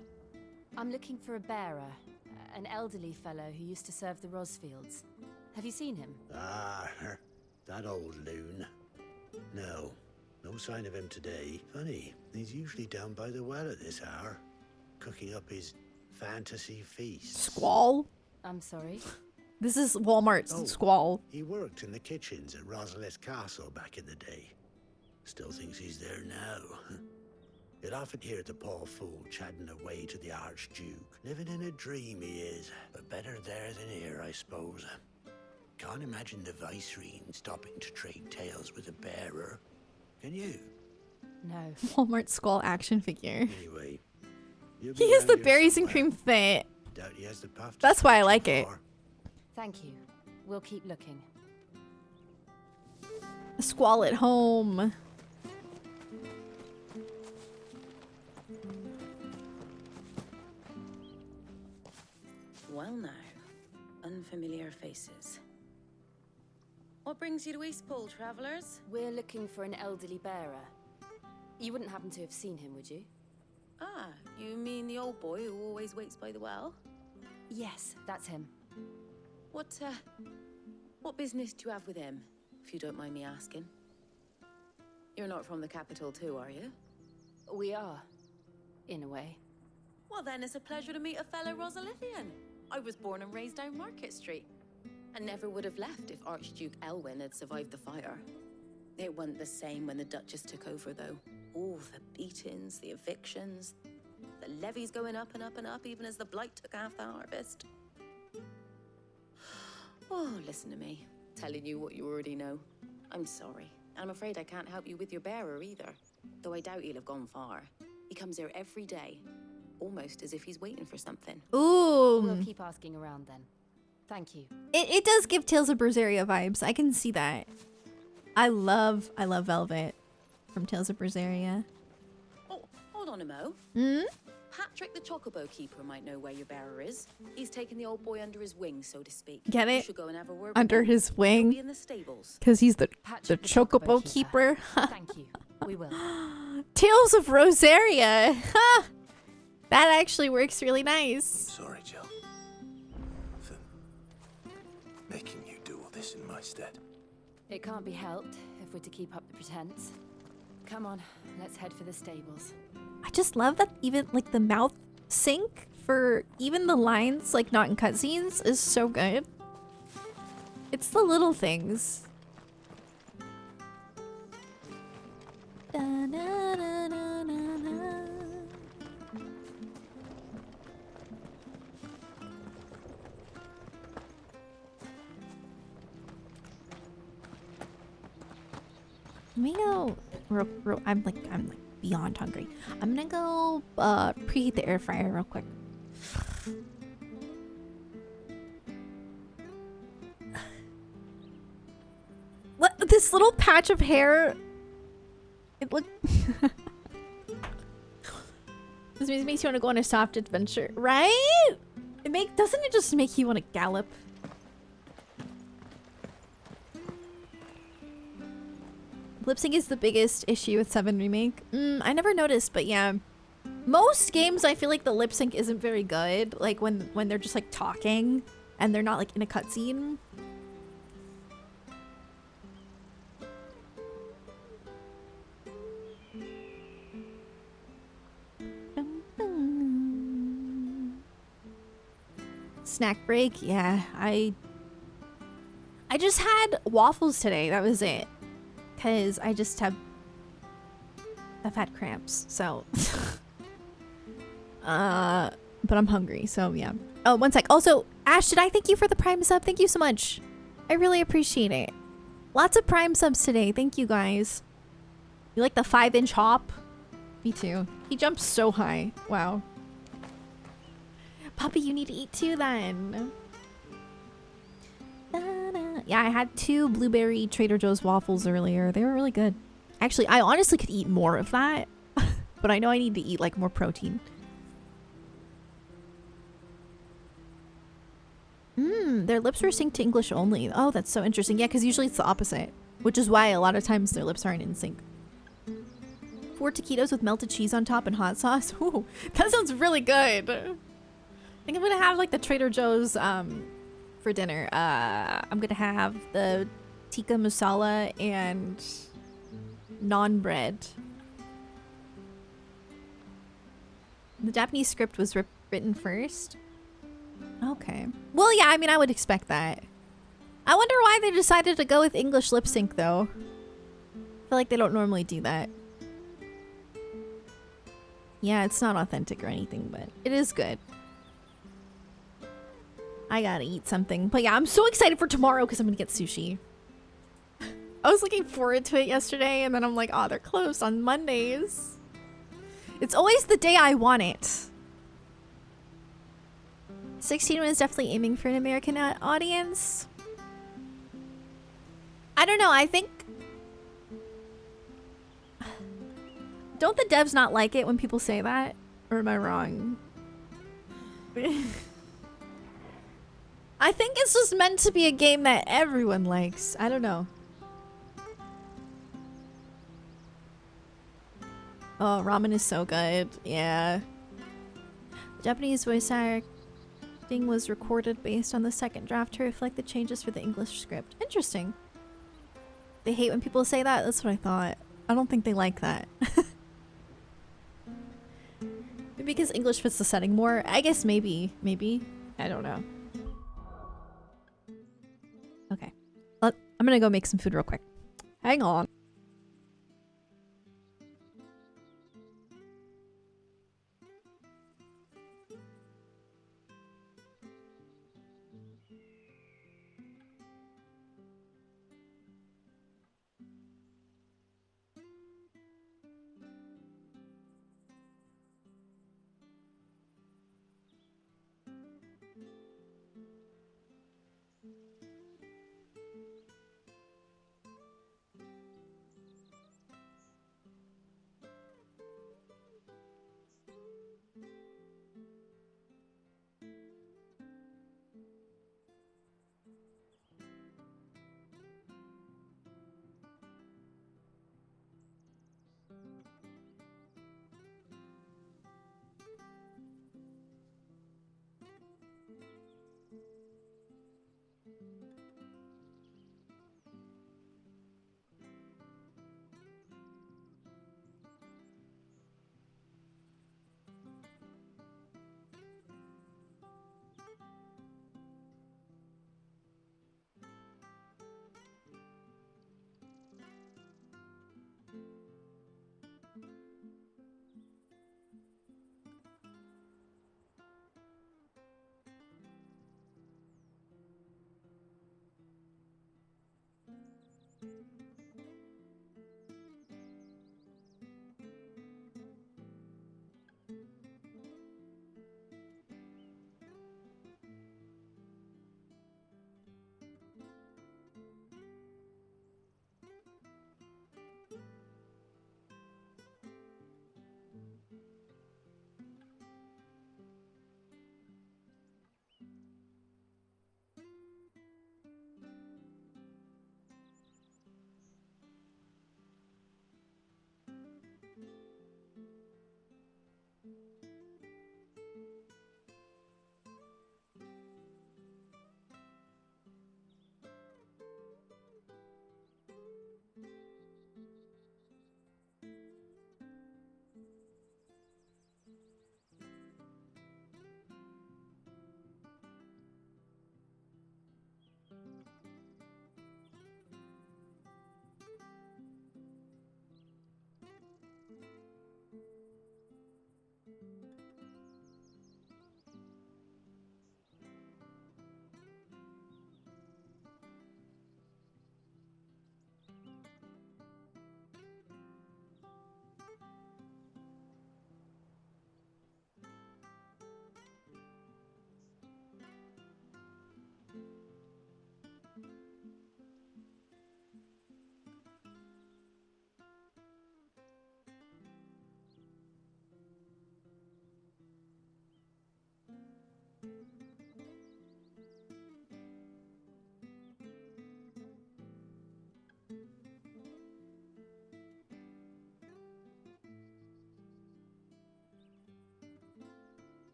I'm looking for a bearer, an elderly fellow who used to serve the Rosfields. Have you seen him? Ah, that old loon. No, no sign of him today. Funny, he's usually down by the well at this hour, cooking up his fantasy feast. Squall? I'm sorry? This is Walmart's Squall. He worked in the kitchens at Rosalith Castle back in the day. Still thinks he's there now. You'd often hear the poor fool chatting away to the Archduke. Living in a dream he is, but better there than here, I suppose. Can't imagine the Vicereine stopping to trade tales with a bearer. Can you? No. Walmart Squall action figure. Anyway, He has the berries and cream fit. Doubt he has the puff to That's why I stretch like him it. for. Thank you. We'll keep looking. A squalid home. Well now, unfamiliar faces. What brings you to Eastpool, travellers? We're looking for an elderly bearer. You wouldn't happen to have seen him, would you? Ah, you mean the old boy who always waits by the well? Yes, that's him. What business do you have with him, if you don't mind me asking? You're not from the capital too, are you? We are, in a way. Well then, it's a pleasure to meet a fellow Rosalithian. I was born and raised down Market Street, and never would have left if Archduke Elwyn had survived the fire. It wasn't the same when the Duchess took over, though. All the beatings, the evictions, the levies going up and up and up, even as the blight took half the harvest. Oh, listen to me, telling you what you already know. I'm sorry. I'm afraid I can't help you with your bearer either, though I doubt he'll have gone far. He comes here every day, almost as if he's waiting for something. Ooh. We'll keep asking around then. Thank you. It does give Tales of Berseria vibes. I can see that. I love Velvet from Tales of Berseria. Oh, hold on a mo. Hmm? Patrick the Chocobo Keeper might know where your bearer is. He's taken the old boy under his wing, so to speak. Get You it? should go and have a word with Under him. his He'll wing. be in the stables. Because he's the Patrick the Chocobo Keeper. Thank you. We will. Tales of Rosaria. Ha! That actually works really nice. Sorry, Jill. For making you do all this in my stead. It can't be helped if we're to keep up the pretense. Come on, let's head for the stables. I just love that even like the mouth sync for even the lines like not in cutscenes is so good. It's the little things. Da, na, na, na, na, na. Let me go. I'm like beyond hungry. I'm gonna go preheat the air fryer real quick. What, this little patch of hair? It look. This makes you want to go on a soft adventure, right? Doesn't it just make you want to gallop? Lip sync is the biggest issue with 7 Remake. I never noticed, but yeah. Most games, I feel like the lip sync isn't very good. Like when they're just like talking and they're not like in a cutscene. Snack break, yeah. I just had waffles today. That was it. Because I've had cramps, so but I'm hungry, so yeah. Oh, one sec. Also, Ash, did I thank you for the Prime sub? Thank you so much. I really appreciate it. Lots of Prime subs today. Thank you guys. You like the 5-inch hop? Me too. He jumps so high. Wow. Puppy, you need to eat too then. Yeah, I had 2 blueberry Trader Joe's waffles earlier. They were really good. Actually, I honestly could eat more of that. But I know I need to eat like more protein. Their lips were synced to English only. Oh, that's so interesting. Yeah, because usually it's the opposite. Which is why a lot of times their lips aren't in sync. 4 taquitos with melted cheese on top and hot sauce. Ooh, that sounds really good. I think I'm gonna have like the Trader Joe's for dinner. I'm gonna have the tikka masala and naan bread. The Japanese script was written first. Okay. Well, yeah, I mean, I would expect that. I wonder why they decided to go with English lip sync, though. I feel like they don't normally do that. Yeah, it's not authentic or anything, but it is good. I gotta eat something. But yeah, I'm so excited for tomorrow because I'm gonna get sushi. I was looking forward to it yesterday, and then I'm like, oh, they're closed on Mondays. It's always the day I want it. XVI was definitely aiming for an American audience. I don't know, I think... Don't the devs not like it when people say that? Or am I wrong? I think it's just meant to be a game that everyone likes. I don't know. Oh, ramen is so good. Yeah. Japanese voice acting was recorded based on the second draft to reflect the changes for the English script. Interesting. They hate when people say that? That's what I thought. I don't think they like that. Maybe because English fits the setting more? I guess maybe. Maybe. I don't know. Okay. I'm gonna go make some food real quick. Hang on.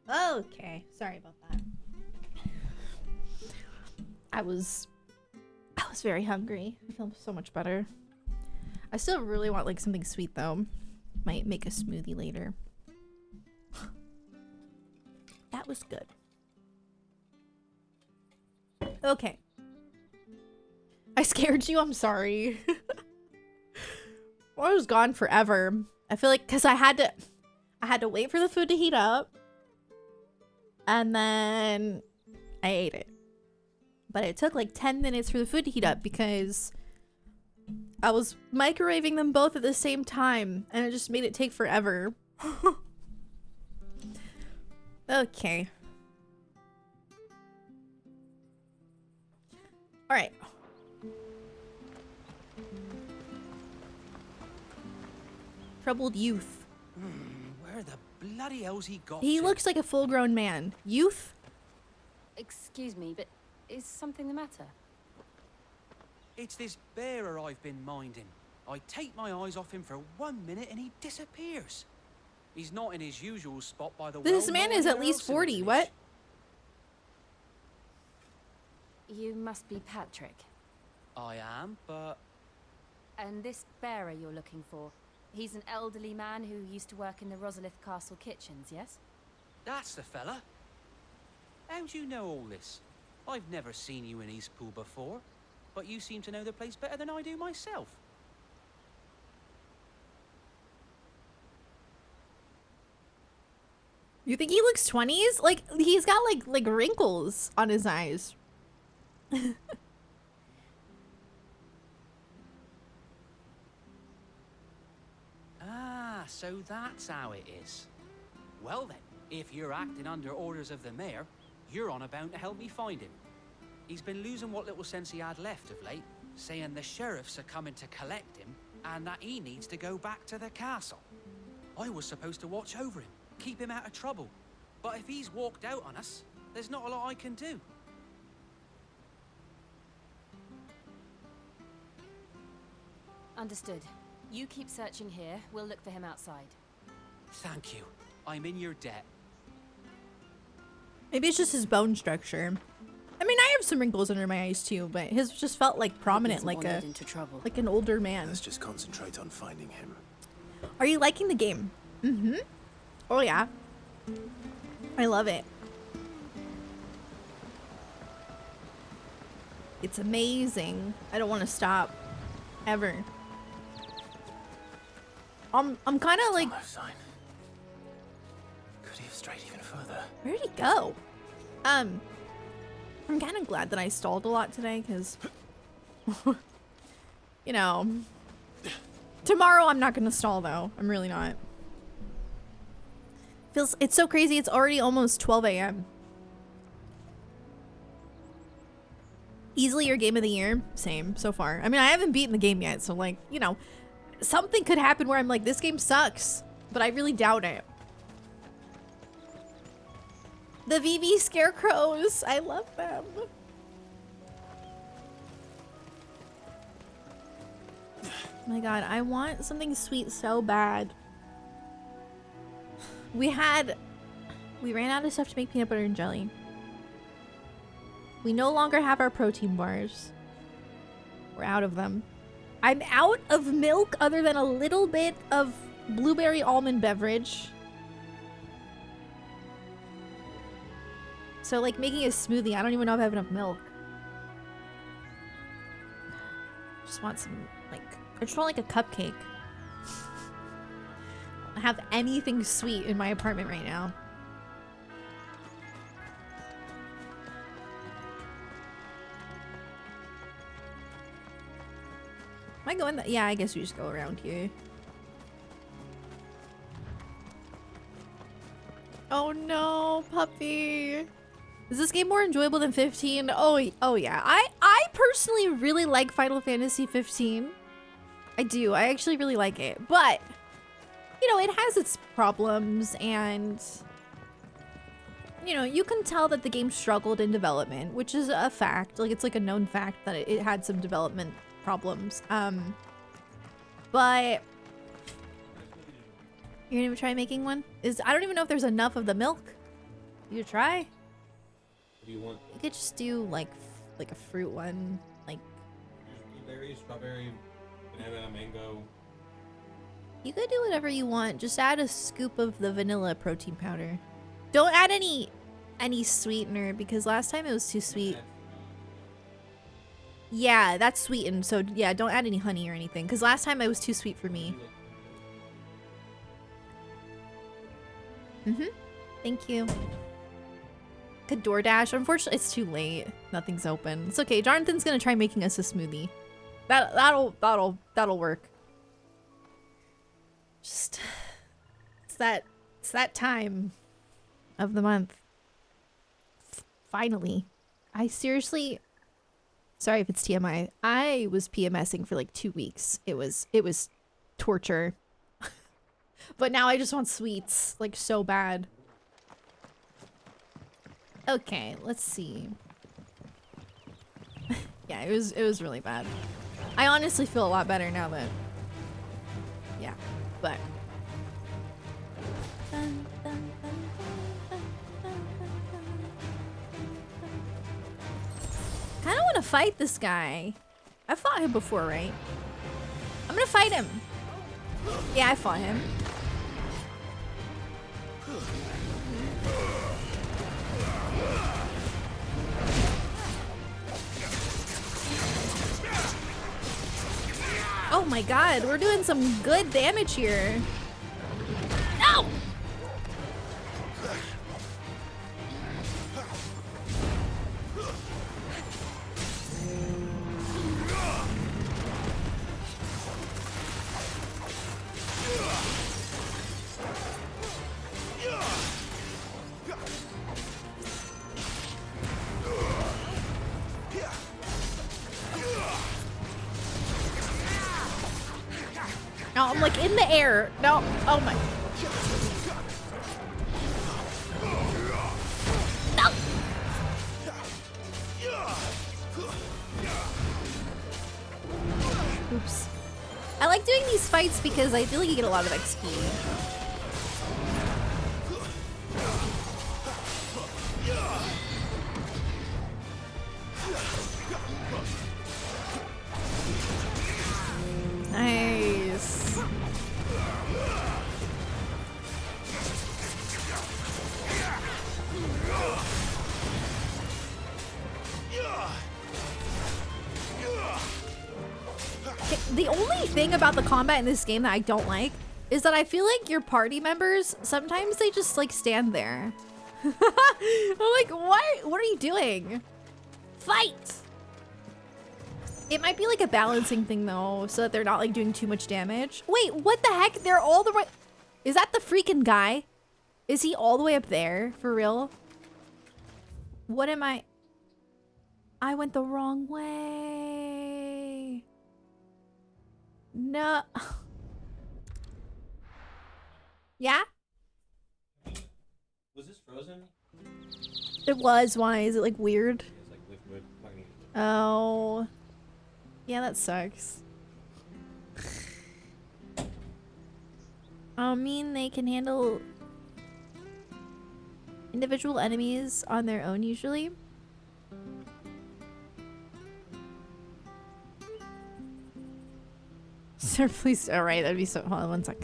Okay, sorry about that. I was very hungry. I feel so much better. I still really want like something sweet though. Might make a smoothie later. That was good. Okay. I scared you, I'm sorry. I was gone forever. I feel like because I had to wait for the food to heat up. And then I ate it. But it took like 10 minutes for the food to heat up because I was microwaving them both at the same time. And it just made it take forever. Okay. Alright. Troubled youth. Where the bloody hell's he got He to? looks like a full-grown man. Youth? Excuse me, but is something the matter? It's this bearer I've been minding. I take my eyes off him for 1 minute and he disappears. He's not in his usual spot by the This well, man nor is at anywhere least else in the 40. village. What? You must be Patrick. I am, but And this bearer you're looking for, he's an elderly man who used to work in the Rosalith Castle kitchens, yes? that's the fella. How do you know all this? I've never seen you in Eastpool before, but you seem to know the place better than I do myself. You think he looks 20s? Like, he's got like wrinkles on his eyes. Ah, so that's how it is. Well then, if you're acting under orders of the mayor, you're on about to help me find him. He's been losing what little sense he had left of late, saying the sheriffs are coming to collect him and that he needs to go back to the castle. I was supposed to watch over him, keep him out of trouble. But if he's walked out on us, there's not a lot I can do. Understood. You keep searching here, we'll look for him outside. Thank you. I'm in your debt. Maybe it's just his bone structure. I mean, I have some wrinkles under my eyes too, but his just felt like prominent, like an older man. Let's just concentrate on finding him. Are you liking the game? Mm-hmm. Oh yeah. I love it. It's amazing. I don't want to stop. Ever. I'm kind of like... No sign. Could he have strayed even further? Where did he go? I'm kind of glad that I stalled a lot today, because you know. Tomorrow I'm not gonna stall though. I'm really not. It's so crazy. It's already almost 12 a.m. Easily your game of the year. Same so far. I mean, I haven't beaten the game yet, so like, you know, something could happen where I'm like, this game sucks, but I really doubt it. The VV scarecrows. I love them. Oh my god, I want something sweet so bad. We ran out of stuff to make peanut butter and jelly. We no longer have our protein bars. We're out of them. I'm out of milk other than a little bit of blueberry almond beverage. So like making a smoothie, I don't even know if I have enough milk. Just want some, like, I just want like a cupcake. I don't have anything sweet in my apartment right now. Am I going that? Yeah, I guess we just go around here. Oh no, puppy. Is this game more enjoyable than 15? Oh yeah. I personally really like Final Fantasy 15. I do. I actually really like it. But, you know, it has its problems and, you know, you can tell that the game struggled in development, which is a fact. Like, it's like a known fact that it had some development problems. But you're gonna try making one? I don't even know if there's enough of the milk. You try? What do you want? You could just do like a fruit one, like Blueberry, strawberry, banana, mango. you could do whatever you want. Just add a scoop of the vanilla protein powder. Don't add any sweetener because last time it was too sweet. Yeah, that's sweetened. So yeah, don't add any honey or anything because last time it was too sweet for me. Thank you. Could DoorDash. Unfortunately, it's too late. Nothing's open. It's okay. Jonathan's gonna try making us a smoothie. That'll work. Just it's that time of the month. Finally. I seriously, sorry if it's TMI. I was PMSing for like 2 weeks. It was torture. But now I just want sweets like so bad. Okay, let's see. Yeah, it was really bad. I honestly feel a lot better now that, yeah, but. Kinda wanna fight this guy. I fought him before, right? I'm gonna fight him. Yeah, I fought him. Oh my god, we're doing some good damage here. No! No, I'm like in the air. No, oh my. No! Oops. I like doing these fights because I feel like you get a lot of XP. Nice. The only thing about the combat in this game that I don't like is that I feel like your party members, sometimes they just like stand there. I'm like, what are you doing? Fight! It might be like a balancing thing though, so that they're not like doing too much damage. Wait, what the heck? They're all the right. Is that the freaking guy? Is he all the way up there? For real? What am I? I went the wrong way. No. Yeah? Was this frozen? It was. Why? Is it like weird? It's like liquid. Fucking. Oh. Yeah, that sucks. I mean, they can handle individual enemies on their own usually. Sir, please. All right, that'd be so. Hold on one sec.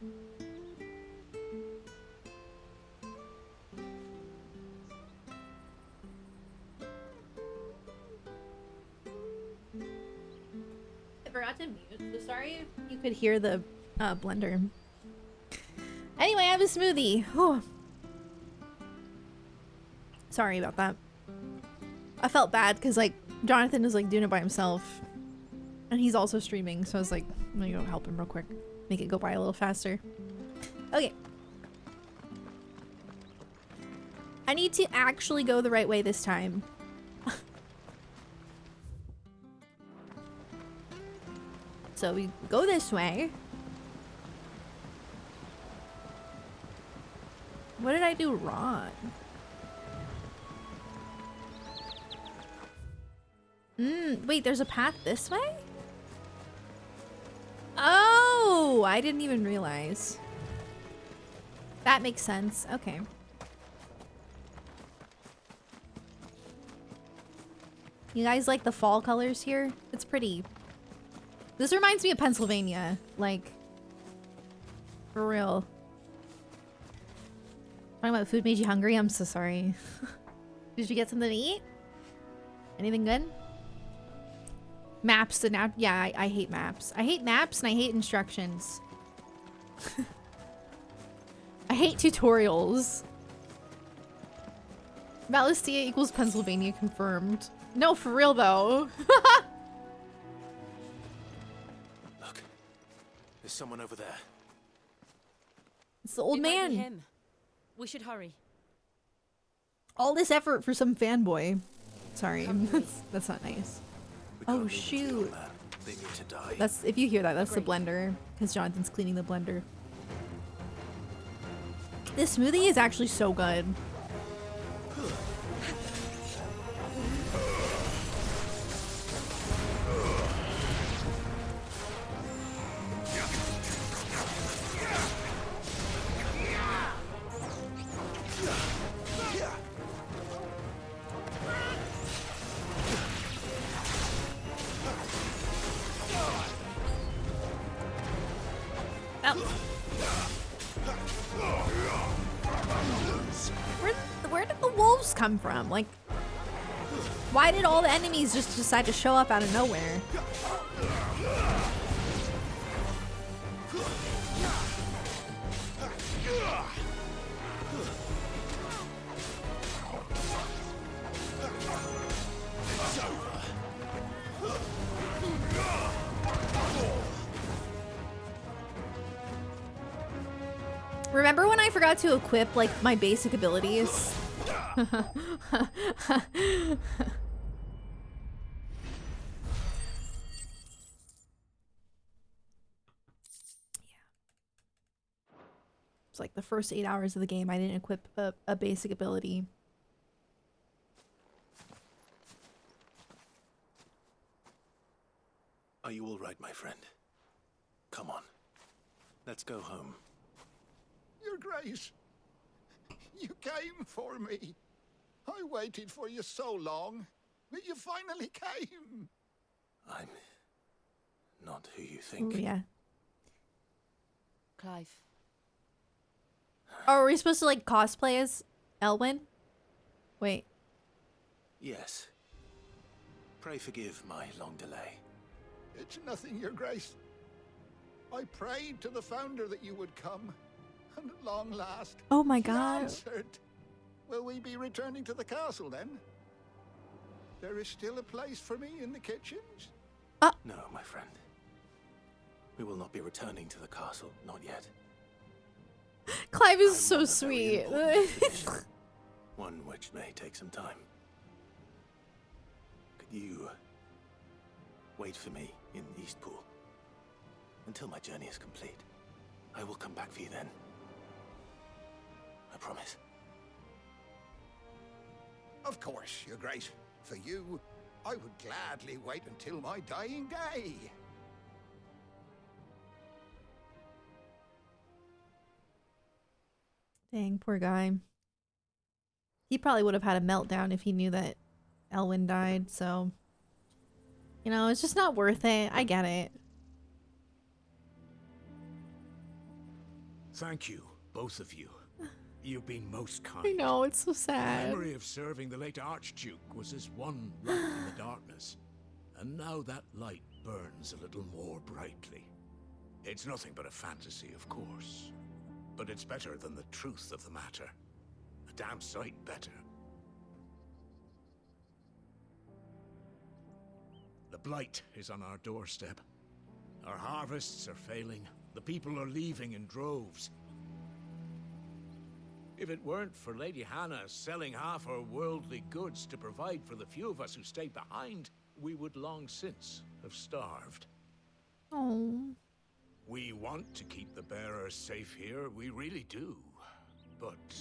I forgot to mute, so sorry if you could hear the blender. Anyway, I have a smoothie. Oh. Sorry about that. I felt bad because like Jonathan is like doing it by himself, and he's also streaming, so I was like, I'm gonna go help him real quick, make it go by a little faster. Okay. I need to actually go the right way this time. So we go this way. What did I do wrong? Wait, there's a path this way? Oh, I didn't even realize. That makes sense. Okay. You guys like the fall colors here? It's pretty. This reminds me of Pennsylvania. Like, for real. Talking about food made you hungry? I'm so sorry. Did you get something to eat? Anything good? Maps to now. Yeah, I hate maps. I hate maps and I hate instructions. I hate tutorials. Valistia equals Pennsylvania confirmed. No, for real though. Look, there's someone over there. It's the old It might man. be him. We should hurry. All this effort for some fanboy. Sorry, that's not nice. Oh shoot. They need to die. That's, if you hear that, that's the blender, because Jonathan's cleaning the blender. This smoothie is actually so good. Where did the wolves come from? Like, why did all the enemies just decide to show up out of nowhere? Remember when I forgot to equip, like, my basic abilities? Yeah. It's like the first 8 hours of the game, I didn't equip a basic ability. Are you all right, my friend? Come on. Let's go home. Your Grace, you came for me. I waited for you so long, but you finally came. I'm not who you think. Ooh, yeah. Clive. Oh, are we supposed to like cosplay as Elwyn? Wait. Yes. Pray forgive my long delay. It's nothing, Your Grace. I prayed to the Founder that you would come, and at long last, oh my he God. answered. Will we be returning to the castle then? There is still a place for me in the kitchens? No, my friend. We will not be returning to the castle, not yet. Clive is so sweet. One which may take some time. Could you wait for me in Eastpool until my journey is complete? I will come back for you then. I promise. Of course, Your Grace. For you, I would gladly wait until my dying day. Dang, poor guy. He probably would have had a meltdown if he knew that Elwyn died, so... You know, it's just not worth it. I get it. Thank you, both of you. You've been most kind. I know, it's so The sad. memory of serving the late Archduke was as one light in the darkness. And now that light burns a little more brightly. It's nothing but a fantasy, of course. But it's better than the truth of the matter. A damn sight better. The blight is on our doorstep. Our harvests are failing. The people are leaving in droves. If it weren't for Lady Hannah selling half her worldly goods to provide for the few of us who stayed behind, we would long since have starved. Oh. We want to keep the bearers safe here, we really do. But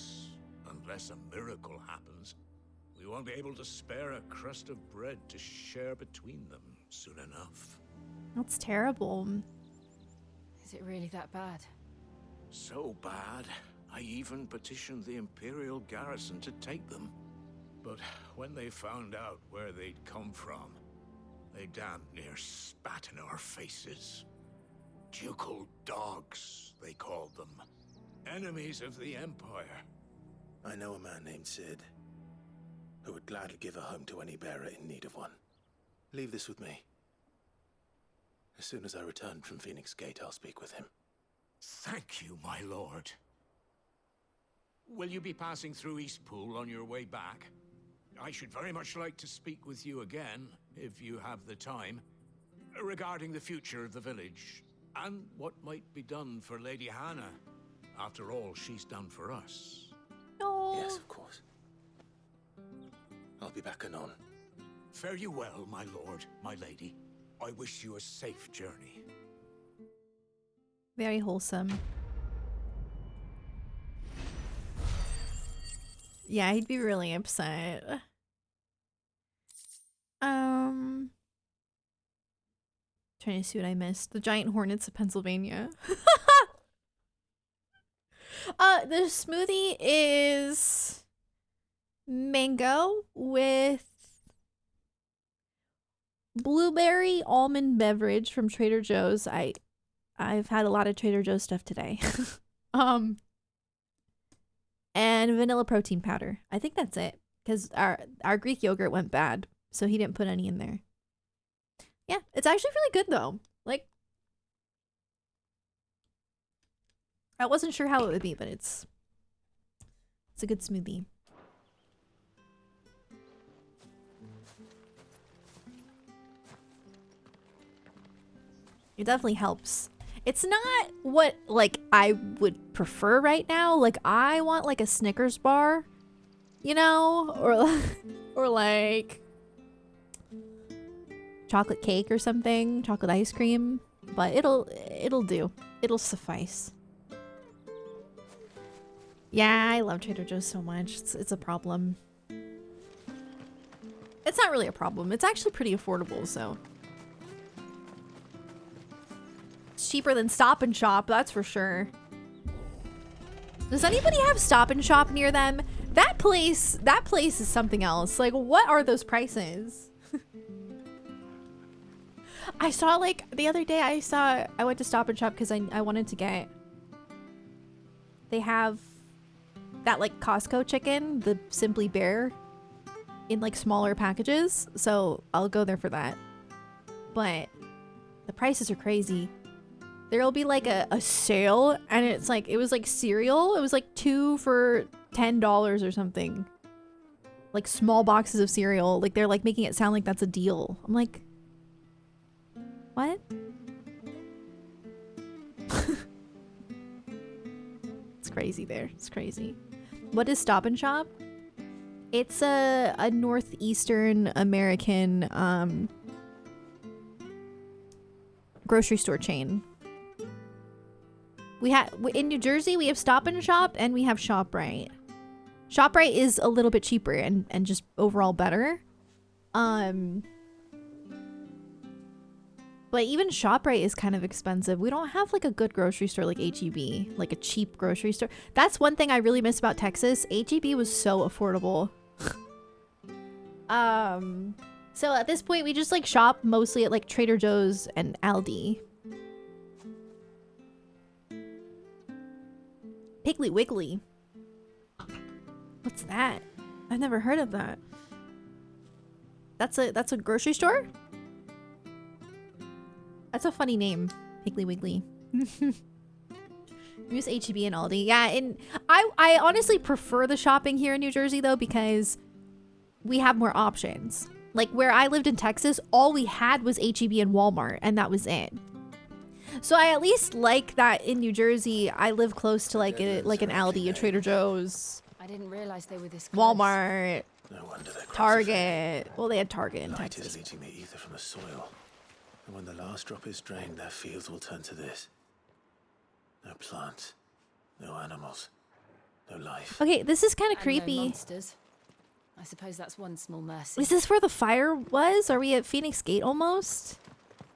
unless a miracle happens, we won't be able to spare a crust of bread to share between them soon enough. That's terrible. Is it really that bad? So bad, I even petitioned the Imperial garrison to take them. But when they found out where they'd come from, they damn near spat in our faces. Ducal dogs, they called them. Enemies of the Empire. I know a man named Sid, who would gladly give a home to any bearer in need of one. Leave this with me. As soon as I return from Phoenix Gate, I'll speak with him. Thank you, my lord. Will you be passing through Eastpool on your way back? I should very much like to speak with you again, if you have the time, regarding the future of the village, and what might be done for Lady Hannah. After all she's done for us. No. Yes, of course. I'll be back anon. Fare you well, my lord, my lady. I wish you a safe journey. Very wholesome. Yeah, he'd be really upset. Trying to see what I missed. The giant hornets of Pennsylvania. The smoothie is mango with blueberry almond beverage from Trader Joe's. I've had a lot of Trader Joe's stuff today. And vanilla protein powder. I think that's it, because our Greek yogurt went bad, so he didn't put any in there. Yeah, it's actually really good though. Like, I wasn't sure how it would be, but it's a good smoothie. It definitely helps. It's not what, like, I would prefer right now. Like, I want, like, a Snickers bar, you know? Or like, chocolate cake or something. Chocolate ice cream. But it'll do. It'll suffice. Yeah, I love Trader Joe's so much. It's a problem. It's not really a problem. It's actually pretty affordable, so... cheaper than Stop and Shop, that's for sure. Does anybody have Stop and Shop near them? That place is something else. Like, what are those prices? I saw, like, the other day I went to Stop and Shop because I wanted to get, they have that, like, Costco chicken, the Simply Bare, in, like, smaller packages, so I'll go there for that. But the prices are crazy. There'll be like a sale, and it's like, it was like cereal. It was like 2 for $10 or something. Like small boxes of cereal. Like they're like making it sound like that's a deal. I'm like, what? It's crazy there. It's crazy. What is Stop and Shop? It's a northeastern American grocery store chain. In New Jersey, we have Stop and Shop and we have ShopRite. ShopRite is a little bit cheaper and just overall better. But even ShopRite is kind of expensive. We don't have like a good grocery store like H-E-B, like a cheap grocery store. That's one thing I really miss about Texas. H-E-B was so affordable. So at this point, we just like shop mostly at like Trader Joe's and Aldi. Piggly Wiggly. What's that? I've never heard of that. That's a grocery store? That's a funny name. Piggly Wiggly. Use HEB and Aldi. Yeah, and I honestly prefer the shopping here in New Jersey though, because we have more options. Like where I lived in Texas, all we had was HEB and Walmart, and that was it. So I at least like that in New Jersey, I live close to like an Aldi, a Trader Joe's. I didn't realize they were this close. Walmart. No wonder they're Target. Well, they had Target in Light Texas. is leaching the ether from the soil. And when the last drop is drained, their fields will turn to this. No plants. No animals. No life. Okay, this is kind of And no creepy. monsters. I suppose that's one small mercy. Is this where the fire was? Are we at Phoenix Gate almost?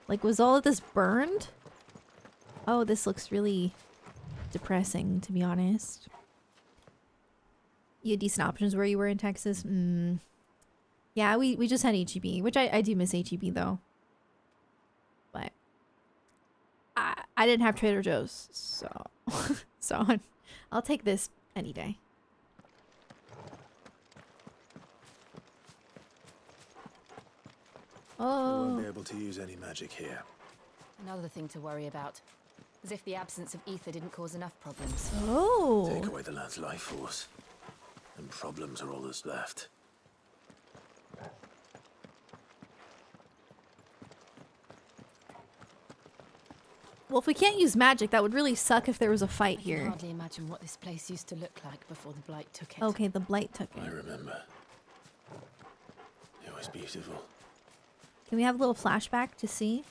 Like, was all of this burned? Oh, this looks really depressing, to be honest. You had decent options where you were in Texas? Yeah, we just had HEB, which I do miss HEB, though. But I didn't have Trader Joe's, so... so I'll take this any day. You Oh. won't be able to use any magic here. Another thing to worry about. As if the absence of ether didn't cause enough problems. Oh. Take away the land's life force, and problems are all that's left. Well, if we can't use magic, that would really suck if there was a fight I can here. hardly imagine what this place used to look like before the Blight took it. Okay, the Blight took I it. remember. It was beautiful. Can we have a little flashback to see?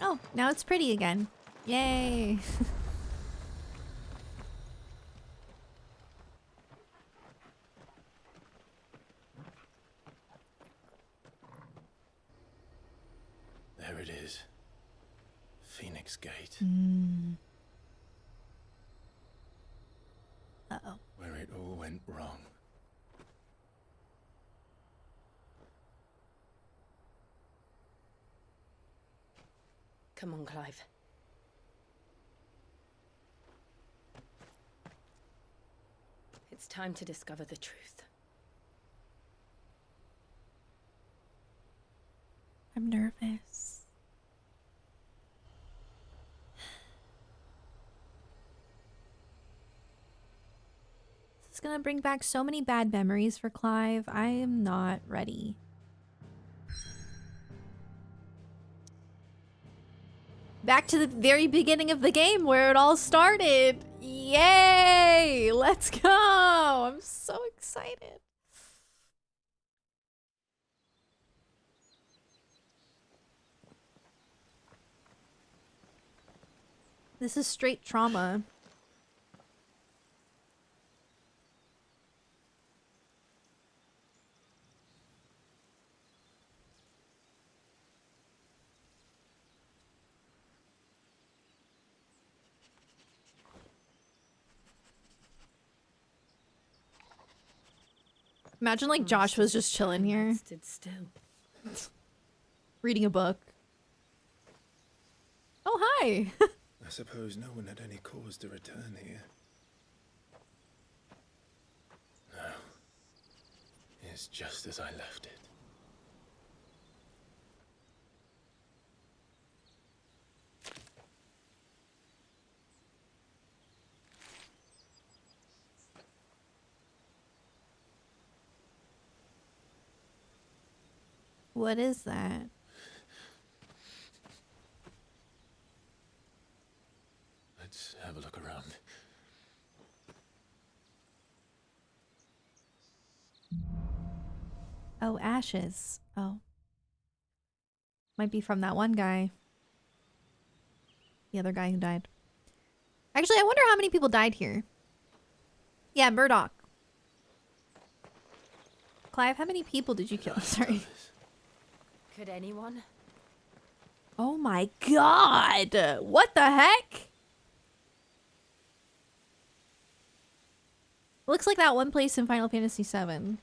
Oh, now it's pretty again. Yay. There it is. Phoenix Gate. Uh-oh. Where it all went wrong. Come on, Clive. It's time to discover the truth. I'm nervous. This is gonna bring back so many bad memories for Clive. I am not ready. Back to the very beginning of the game where it all started. Yay! Let's go! I'm so excited. This is straight trauma. Imagine like Josh was just chilling here, Stood still. reading a book. Oh, hi. I suppose no one had any cause to return here. No. It's just as I left it. What is that? Let's have a look around. Oh, ashes. Oh. Might be from that one guy. The other guy who died. Actually, I wonder how many people died here. Yeah, Murdoch. Clive, how many people did you kill? Sorry. Could anyone? Oh my god! What the heck? Looks like that one place in Final Fantasy VII.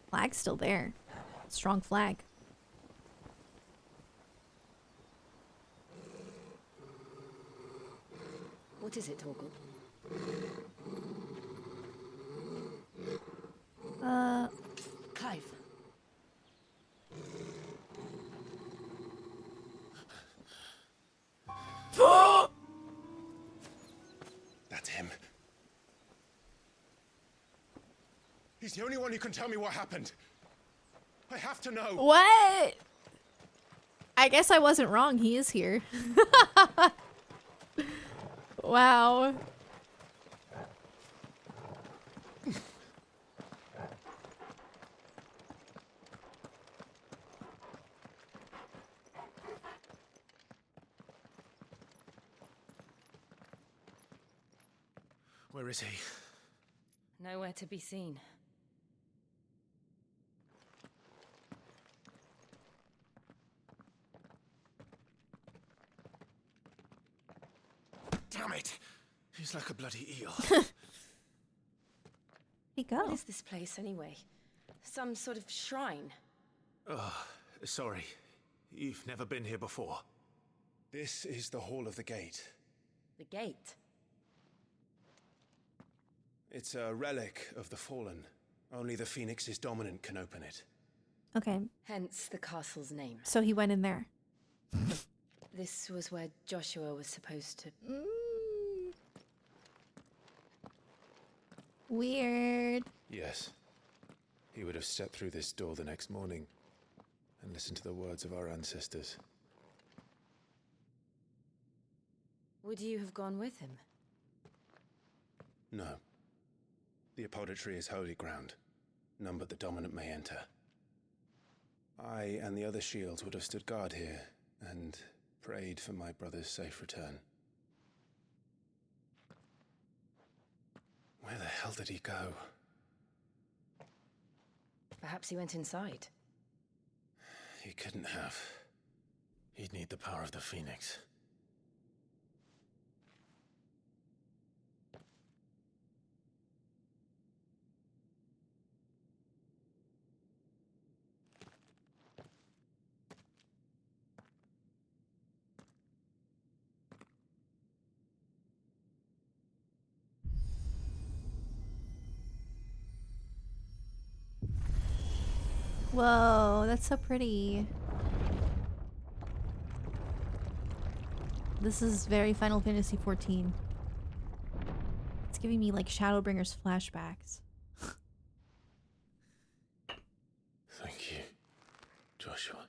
Flag's still there. Strong flag. What is it, Torgal? Clive. That's him. He's the only one who can tell me what happened. I have to know. What? I guess I wasn't wrong. He is here. Wow. Where is he? Nowhere to be seen. Damn it! He's like a bloody eel. He go. What is this place anyway? Some sort of shrine? Oh, sorry. You've never been here before. This is the Hall of the Gate. The gate? It's a relic of the fallen. Only the Phoenix's dominant can open it. Okay. Hence the castle's name. So he went in there. This was where Joshua was supposed to... Weird. Yes. He would have stepped through this door the next morning and listened to the words of our ancestors. Would you have gone with him? No. The apodatory is holy ground. None but the dominant may enter. I and the other shields would have stood guard here and prayed for my brother's safe return. Where the hell did he go? Perhaps he went inside. He couldn't have. He'd need the power of the Phoenix. Whoa, that's so pretty. This is very Final Fantasy XIV. It's giving me like Shadowbringers flashbacks. Thank you, Joshua.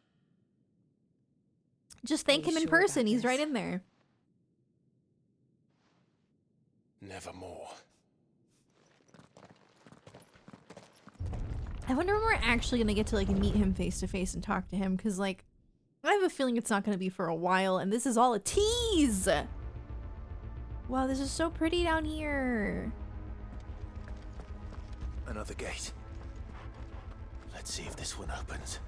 Just thank him in person. He's right in there. Nevermore. I wonder when we're actually gonna get to like meet him face to face and talk to him, because like I have a feeling it's not gonna be for a while, and this is all a tease. Wow, this is so pretty down here. Another gate. Let's see if this one opens.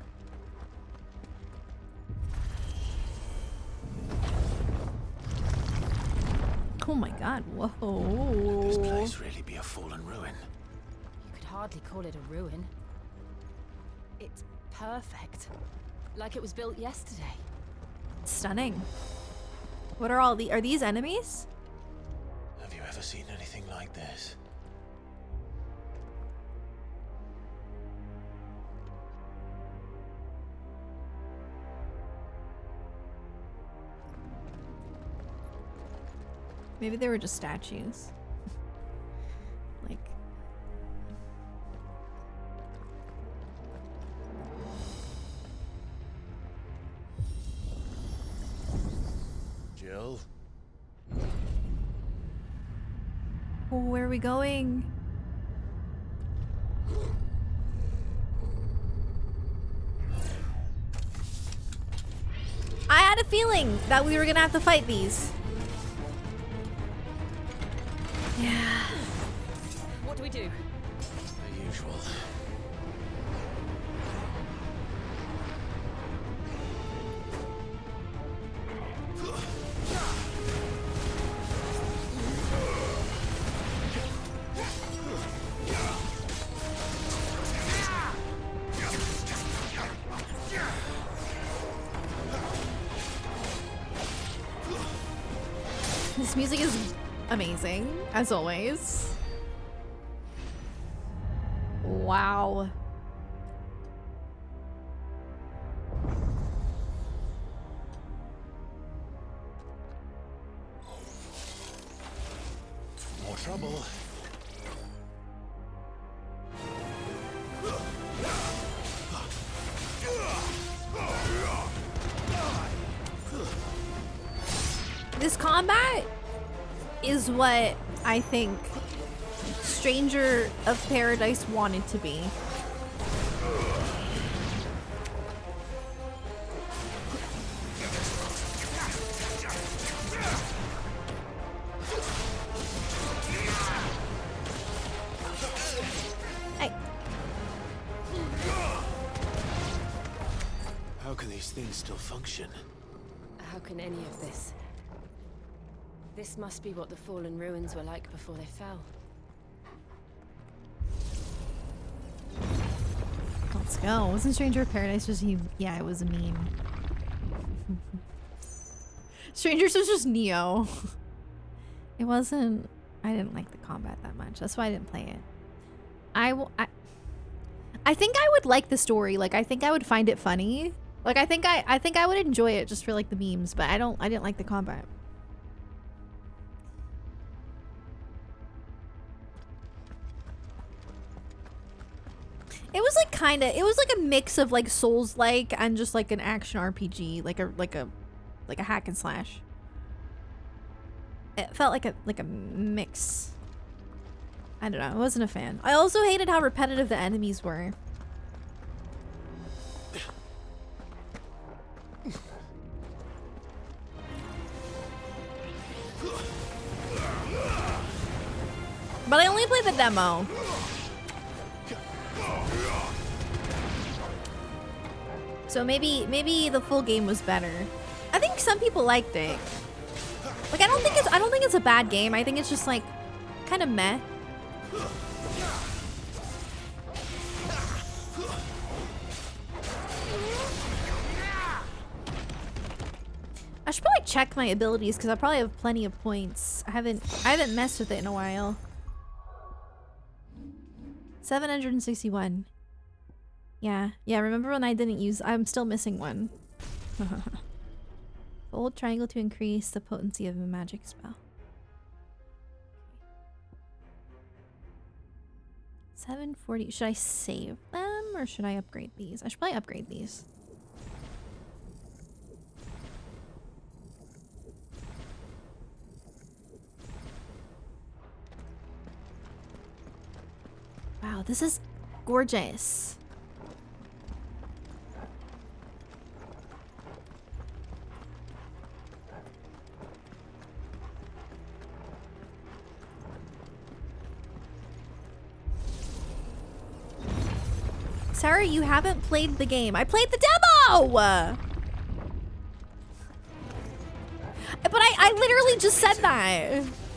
Oh my god, whoa. Could this place really be a fallen ruin? You could hardly call it a ruin. It's perfect. Like it was built yesterday. Stunning. What are all the are these enemies? Have you ever seen anything like this? Maybe they were just statues. Like Jill? oh, where are we going? I had a feeling that we were gonna have to fight these. Yeah. What do we do? The usual. This music is amazing, as always. Wow. More trouble. This combat is what I think Stranger of Paradise wanted to be. How can these things still function? How can any of this? This must be what the fallen ruins were like before they fell. Let's go. Wasn't Stranger of Paradise just he? Yeah, it was a meme. Strangers was just Neo. It wasn't. I didn't like the combat that much. That's why I didn't play it. I think I would like the story. Like I think I would find it funny. Like I think I would enjoy it just for like the memes. But I didn't like the combat. It was like it was like a mix of like Souls-like and just like an action RPG, like a hack and slash. It felt like a mix. I don't know. I wasn't a fan. I also hated how repetitive the enemies were. But I only played the demo. So maybe the full game was better. I think some people liked it. Like I don't think it's a bad game. I think it's just like kind of meh. I should probably check my abilities because I probably have plenty of points. I haven't messed with it in a while. 761. Yeah, remember when I didn't use... I'm still missing one. Hold triangle to increase the potency of a magic spell. 740. Should I save them or should I upgrade these? I should probably upgrade these. Wow, this is gorgeous. Sarah, you haven't played the game. I played the demo! But I literally just said that.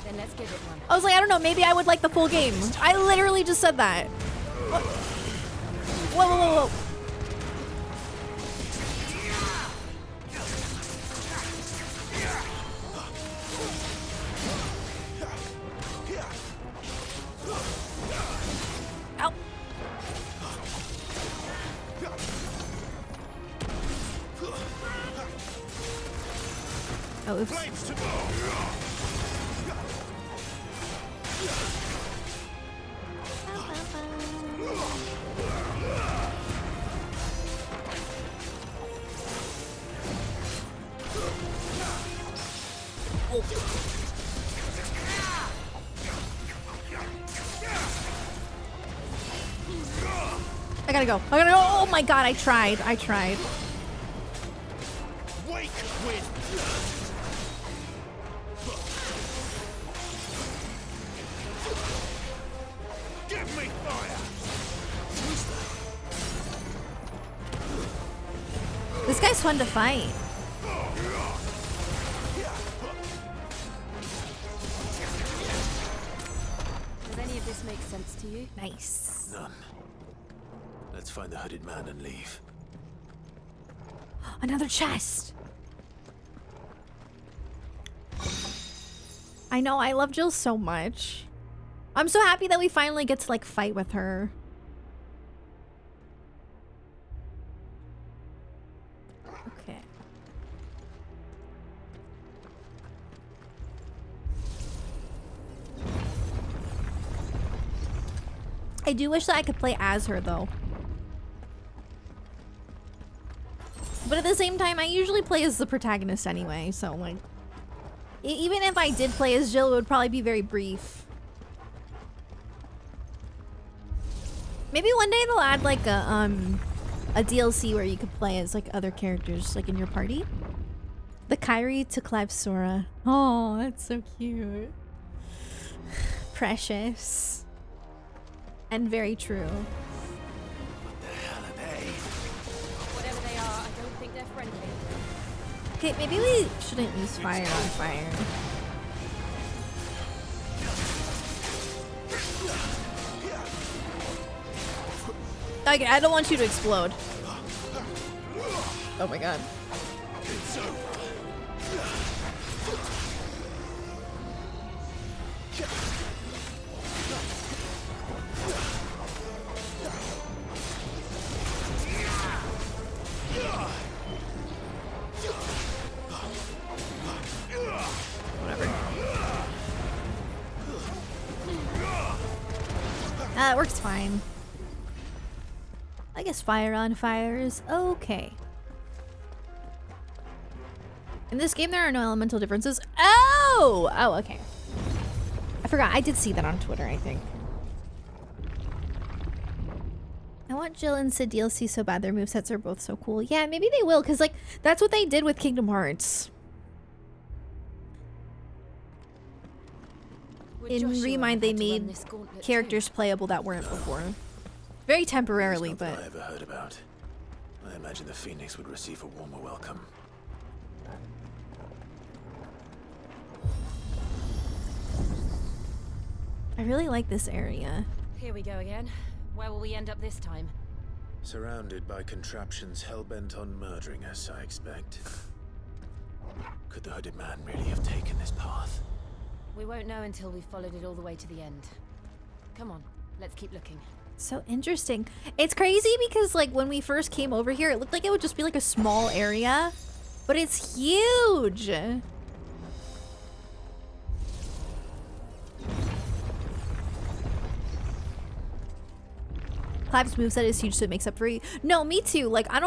Then let's give it one. I was like, I don't know, maybe I would like the full game. I literally just said that. Whoa. Ow. Oh, oops. I gotta go. Oh my god, I tried. Wake with blood. Give me fire. This guy's fun to fight. Does any of this make sense to you? Nice. None. Let's find the hooded man and leave. Another chest. I know, I love Jill so much. I'm so happy that we finally get to like fight with her. Okay. I do wish that I could play as her though. But at the same time, I usually play as the protagonist anyway, so like even if I did play as Jill, it would probably be very brief. Maybe one day they'll add like a DLC where you could play as like other characters like in your party. The Kyrie to Clive Sora. Oh, that's so cute. Precious. And very true. Whatever they are, I don't think they're friendly. Okay, maybe we shouldn't use fire on fire. Okay, I don't want you to explode. Oh my god. Whatever. It works fine. I guess fire on fire is okay. In this game, there are no elemental differences. Oh! Oh, okay. I forgot. I did see that on Twitter, I think. I want Jill and Sid DLC so bad. Their movesets are both so cool. Yeah, maybe they will, because, like, that's what they did with Kingdom Hearts. In Remind, they made characters playable that weren't before. Very temporarily, It's not but... that I ever heard about. I imagine the Phoenix would receive a warmer welcome. I really like this area. Here we go again. Where will we end up this time? Surrounded by contraptions hell-bent on murdering us, I expect. Could the hooded man really have taken this path? We won't know until we've followed it all the way to the end. Come on, let's keep looking. So interesting. It's crazy because like when we first came over here, it looked like it would just be like a small area, but it's huge. Clive's moveset is huge, so it makes up for it. No, me too. Like I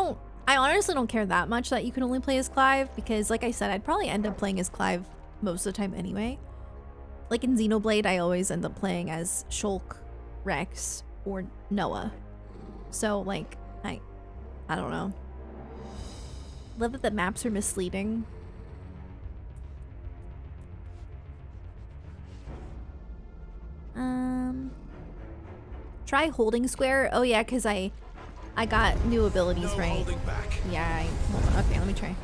honestly don't care that much that you can only play as Clive because like I said, I'd probably end up playing as Clive most of the time anyway. Like in Xenoblade, I always end up playing as Shulk, Rex, or Noah. So like I don't know. Love that the maps are misleading. Try holding square. Oh yeah, cuz I got new abilities, right? Yeah, hold on. Okay, let me try.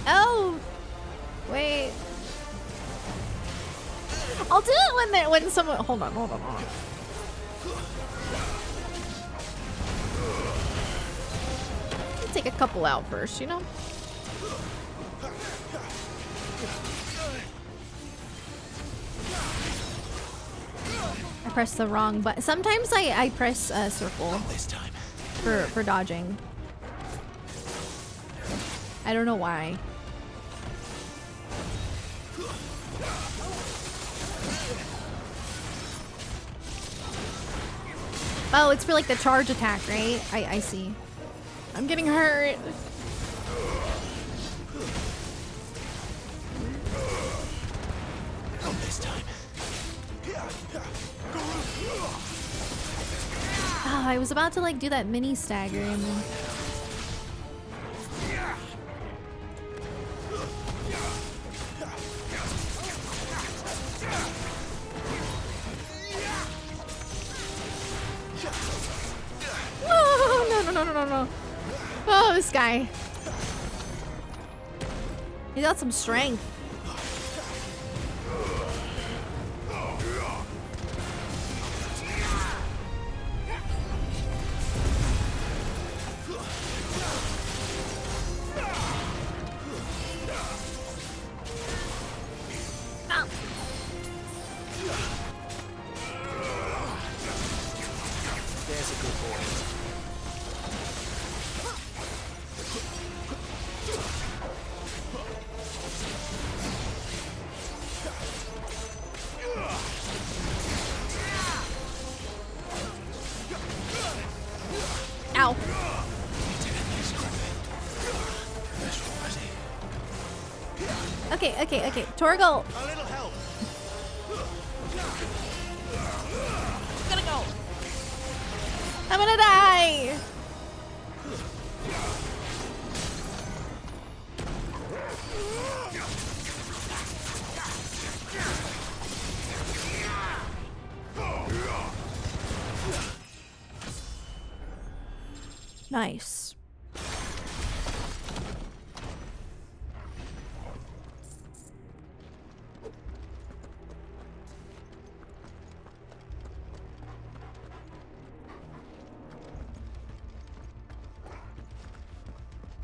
Oh! Wait. I'll do it when someone hold on. Let's take a couple out first, you know? I pressed the wrong button. Sometimes I press circle this time. for dodging. I don't know why. Oh, it's for like the charge attack, right? I see. I'm getting hurt. Not this time. Oh, I was about to like do that mini stagger and no. Oh, this guy. He got some strength. Ow. Okay, okay, okay. Torgal. A little help. I'm gonna go. I'm gonna die. Nice.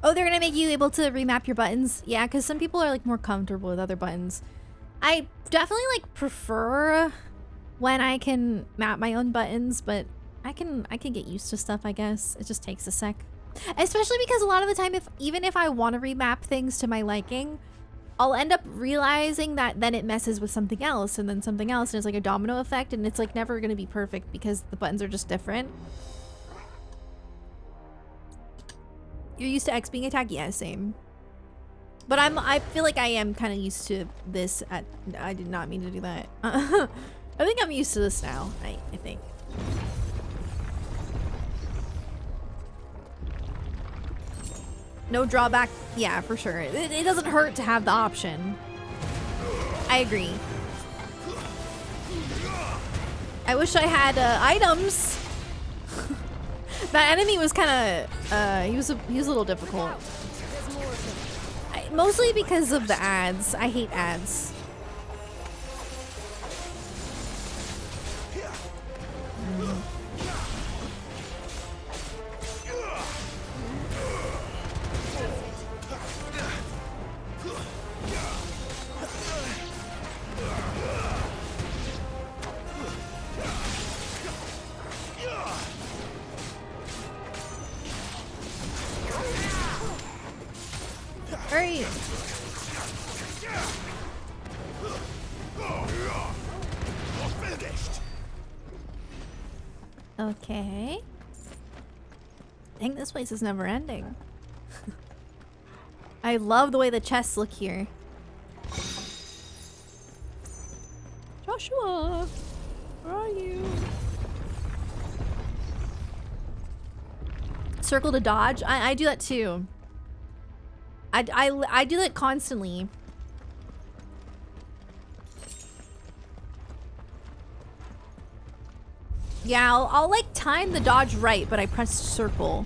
Oh, they're gonna make you able to remap your buttons? Yeah, because some people are like more comfortable with other buttons. I definitely like prefer when I can map my own buttons, but I can get used to stuff, I guess. It just takes a sec. Especially because a lot of the time, even if I want to remap things to my liking, I'll end up realizing that then it messes with something else and then something else, and it's like a domino effect, and it's like never gonna be perfect because the buttons are just different. You're used to X being attacked? Yeah, same. But I feel like I am kind of used to this. I did not mean to do that. I think I'm used to this now. I think. No drawback. Yeah, for sure. It doesn't hurt to have the option. I agree. I wish I had items. That enemy was kind of he was a little difficult. Mostly because of the ads. I hate ads. Hurry! Okay. I think this place is never ending. I love the way the chests look here. Joshua! Where are you? Circle to dodge? I do that too. I do that constantly. Yeah, I'll like time the dodge right, but I press circle.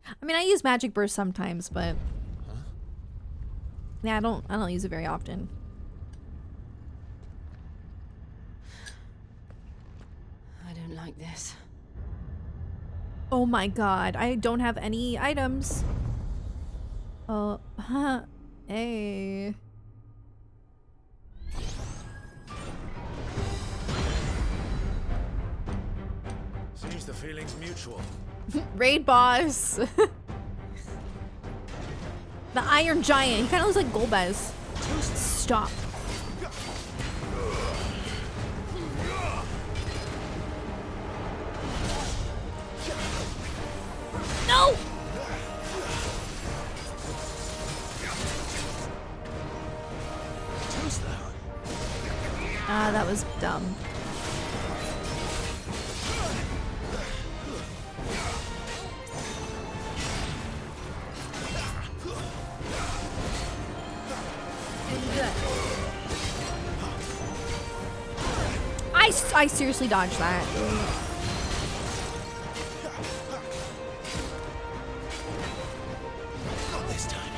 I mean, I use magic burst sometimes, but yeah, I don't use it very often. I don't like this. Oh my god, I don't have any items. Oh, hey. Seems the feeling's mutual. Raid boss. The Iron Giant. He kind of looks like Golbez. Stop. No! Ah, that was dumb. I seriously dodged that. Not this time.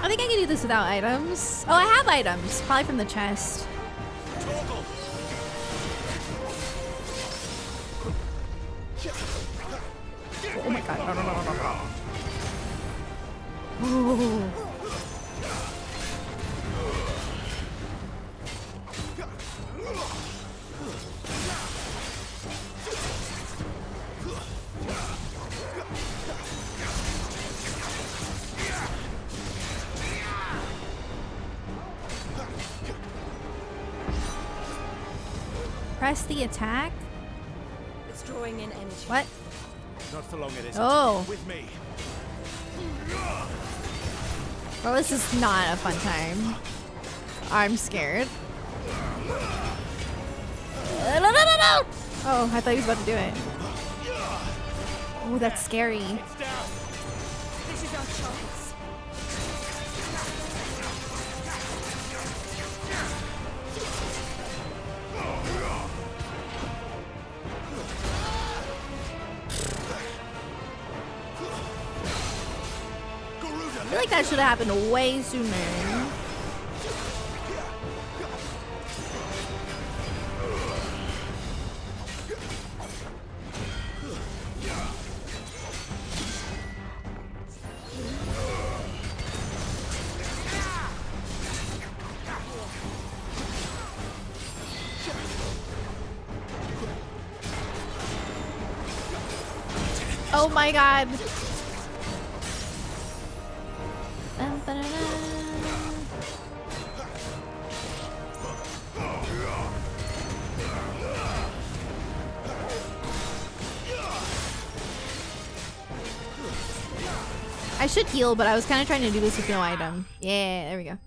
I think I can do this without items. Oh, I have items. Probably from the chest. Oh my god. No, no, no, no, no, no. Ooh. Press the attack? It's drawing in energy. What? Not for long, it isn't. Oh. With me. Well, this is not a fun time. I'm scared. No! Oh, I thought he was about to do it. Oh, that's scary. This is our chance. I feel like that should have happened way sooner. Oh my god. I should heal, but I was kind of trying to do this with no item. Yeah, there we go.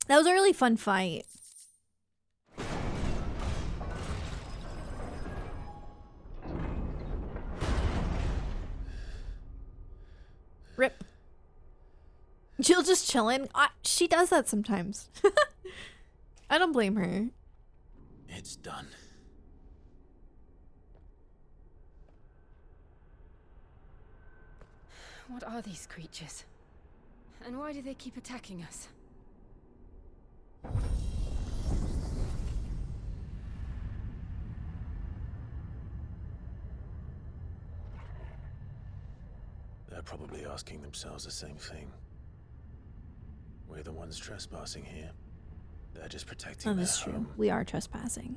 That was a really fun fight. Rip. Jill just chilling. She does that sometimes. I don't blame her. It's done. What are these creatures? And why do they keep attacking us? They're probably asking themselves the same thing. We're the ones trespassing here. They're just protecting Oh, their that's true. home. We are trespassing.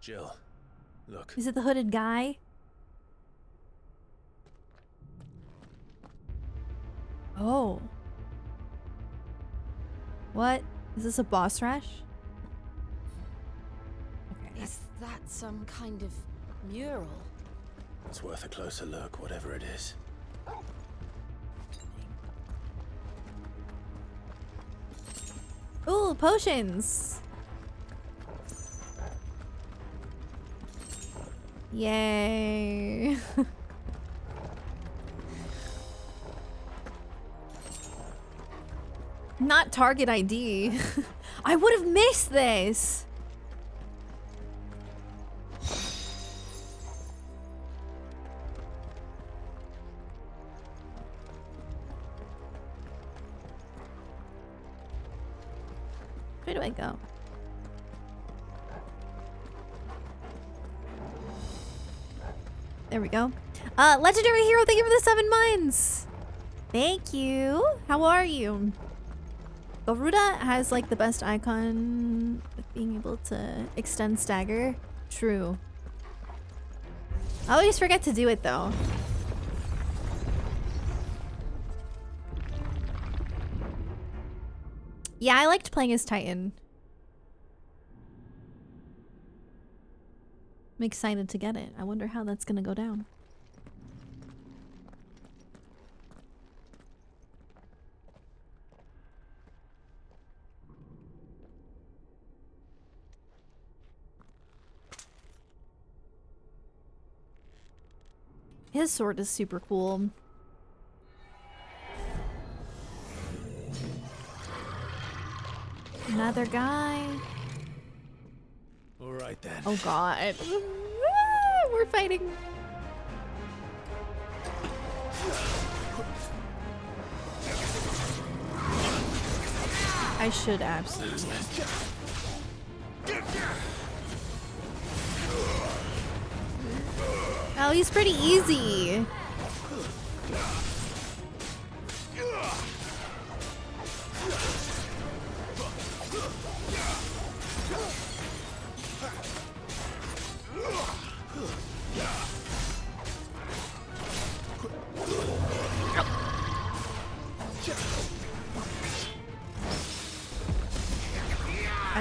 Jill, look. Is it the hooded guy? Oh. What? Is this a boss rush? Okay. Is that some kind of mural? It's worth a closer look, whatever it is. Ooh, potions. Yay. Not target ID. I would have missed this. Where do I go? There we go. Legendary Hero, thank you for the 7 months. Thank you. How are you? Garuda has like the best icon with being able to extend stagger. True. I always forget to do it though. Yeah, I liked playing as Titan. I'm excited to get it. I wonder how that's gonna go down. His sword is super cool. Another guy. All right then. Oh god. We're fighting. I should absolutely. Oh, he's pretty easy.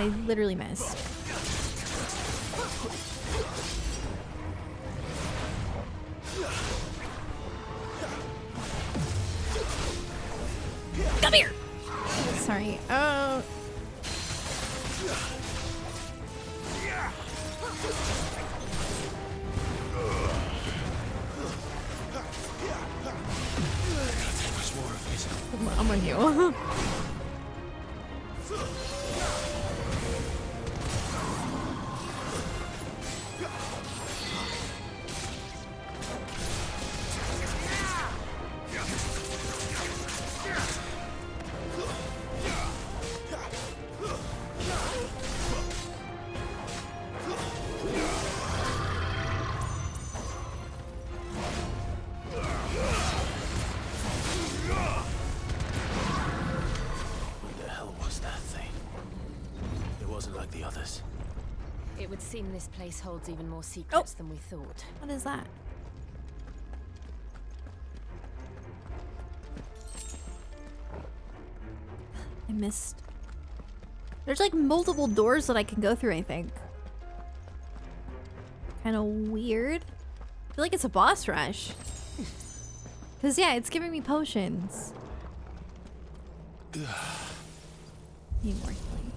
I literally missed. Come here! Sorry. Oh. I'm on you. It would seem this place holds even more secrets than we thought. What is that? I missed. There's like multiple doors that I can go through, I think. Kind of weird. I feel like it's a boss rush. Because, yeah, it's giving me potions. Need more healing.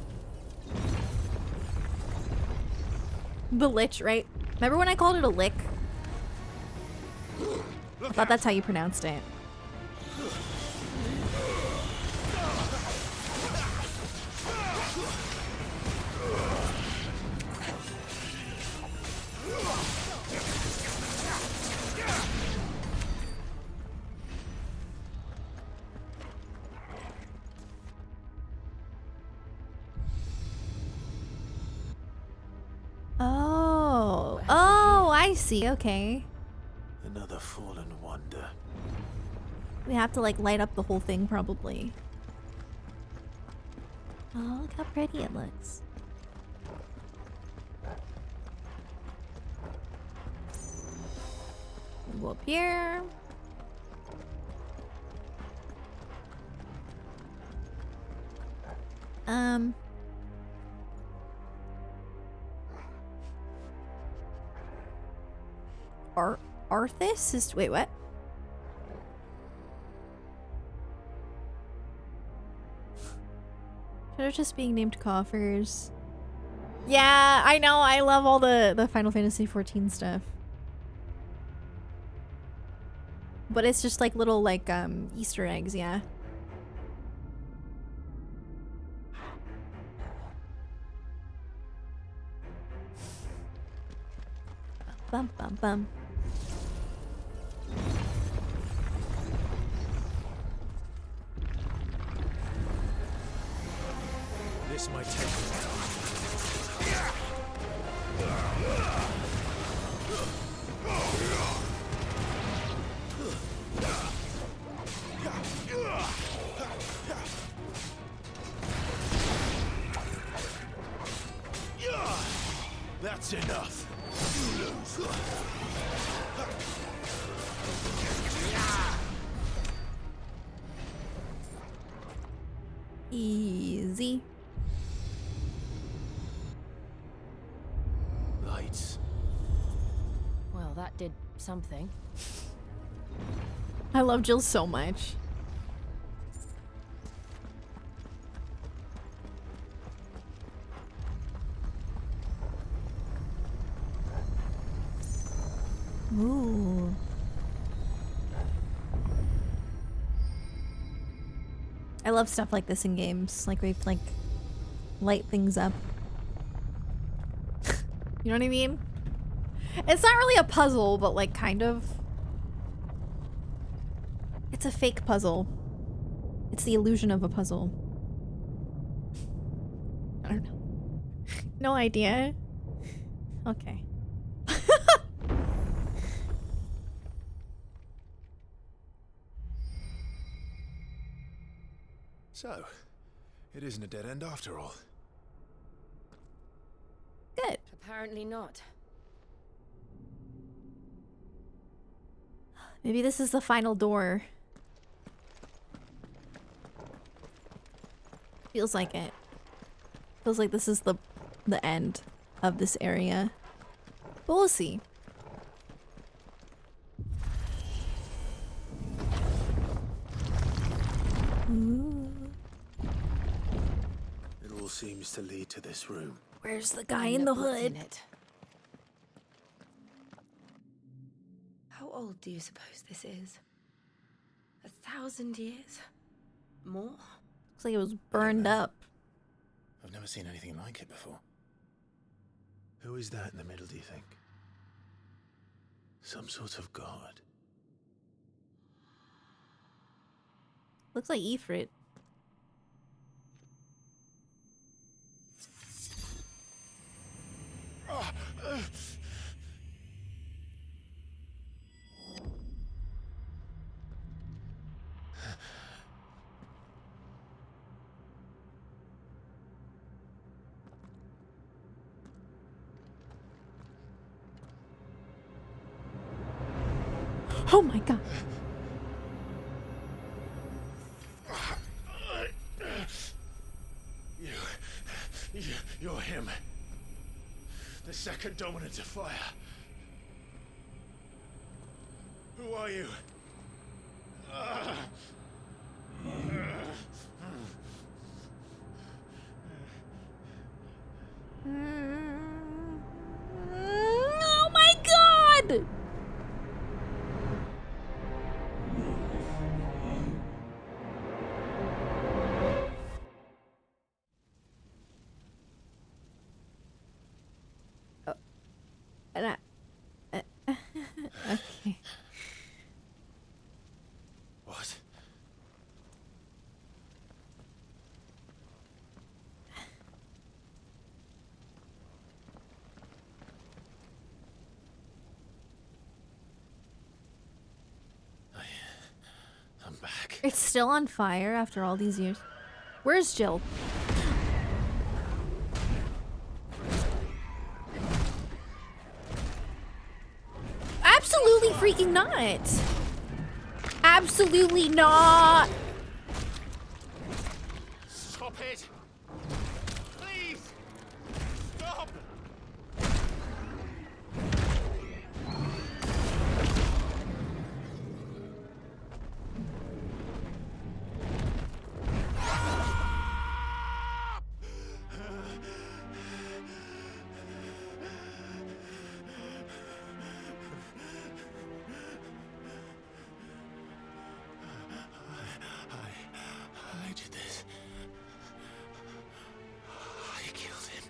The Lich, right? Remember when I called it a lick? I thought that's how you pronounced it. Oh, I see. Okay. Another fallen wonder. We have to like light up the whole thing probably. Oh, look how pretty it looks. Go up here. Arthas is, wait, what? They're just being named coffers. Yeah, I know. I love all the Final Fantasy XIV stuff. But it's just like little like Easter eggs, yeah. Bum bum bum. This might take a while. That's enough. You lose. Easy. Lights. Well, that did something. I love Jill so much. Ooh. I love stuff like this in games. Like we like light things up. You know what I mean? It's not really a puzzle, but like kind of. It's a fake puzzle. It's the illusion of a puzzle. I don't know. No idea. Okay. So, it isn't a dead end after all. Good. Apparently not. Maybe this is the final door. Feels like it. Feels like this is the end of this area. But we'll see. Ooh. It all seems to lead to this room. Where's the guy in the What's hood? in it? How old do you suppose this is? 1,000 years? More? Looks like it was burned up. I've never seen anything like it before. Who is that in the middle, do you think? Some sort of god. Looks like Ifrit. Oh my god. You're him. The second dominant of fire. Who are you? Oh my god! Okay. What? I'm back. It's still on fire after all these years. Where's Jill? Absolutely freaking not. Absolutely not. Stop it! Please! Stop! I did this. I killed him.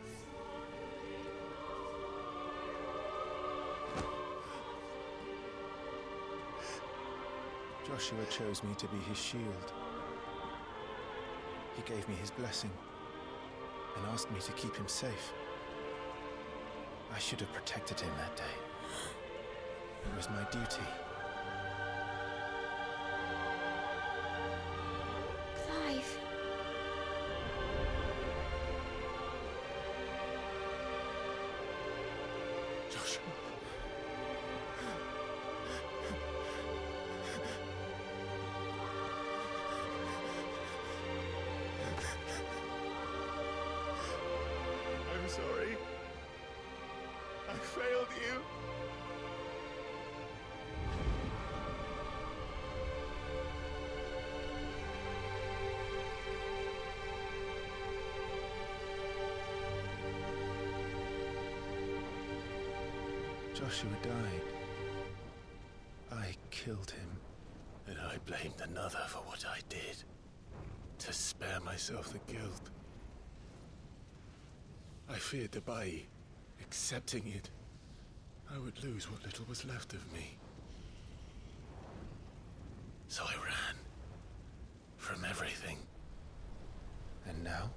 Joshua chose me to be his shield. He gave me his blessing and asked me to keep him safe. I should have protected him that day. It was my duty. Clive. Joshua. I'm sorry. I failed you. Joshua died. I killed him. And I blamed another for what I did. To spare myself the guilt. I feared that by accepting it, I would lose what little was left of me. So I ran. From everything. And now?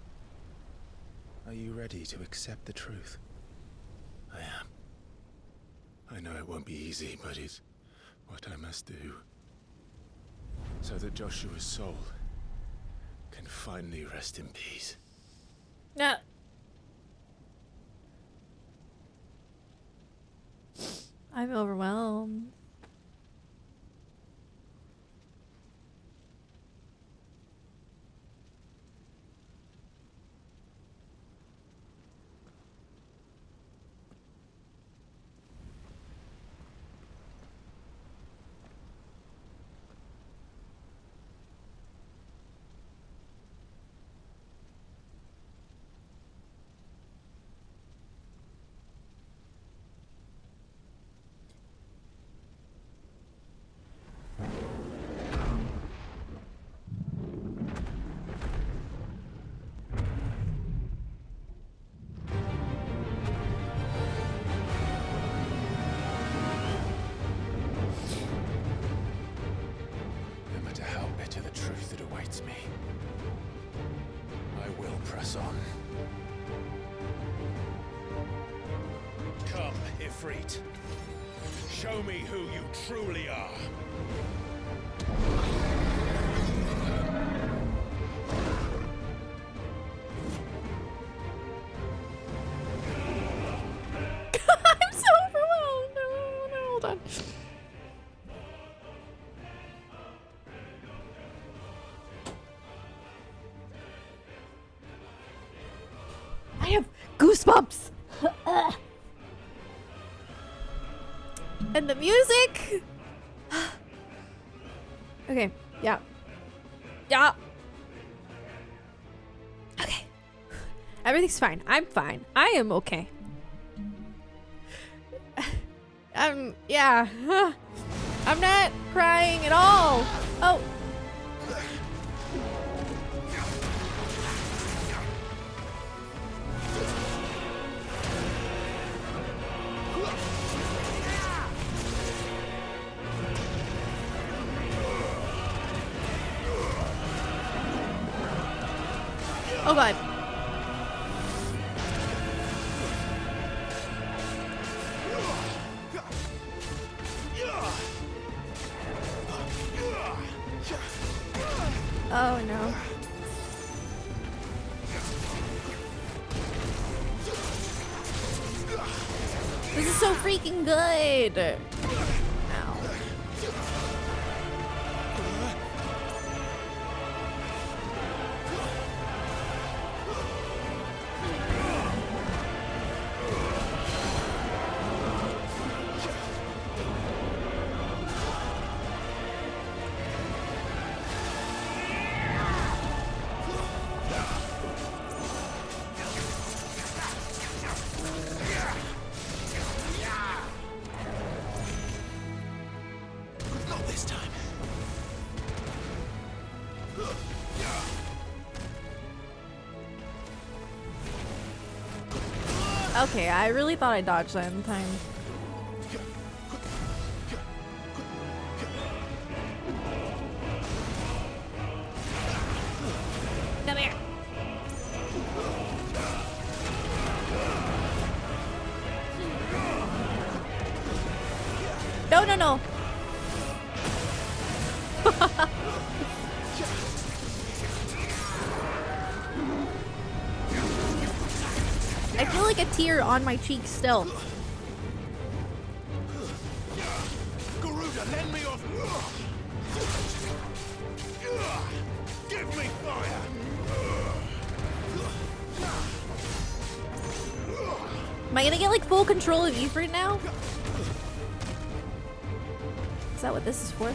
Are you ready to accept the truth? I am. I know it won't be easy, but it's what I must do. So that Joshua's soul can finally rest in peace. No. I'm overwhelmed. truth that awaits me. I will press on. Come, Ifrit. Show me who you truly are. I'm so overwhelmed. No, hold on. I have goosebumps. And the music. Okay, yeah. Yeah. Okay. Everything's fine. I'm fine. I am okay. Yeah. I'm not crying at all. Oh. Oh god. Oh no. This is so freaking good. Ow. Not this time. Okay, I really thought I dodged that in time. Come here. No, no, no. I feel like a tear on my cheek still. Garuda, lend me your... Give me fire! Am I gonna get like full control of Ifrit now? Is that what this is for?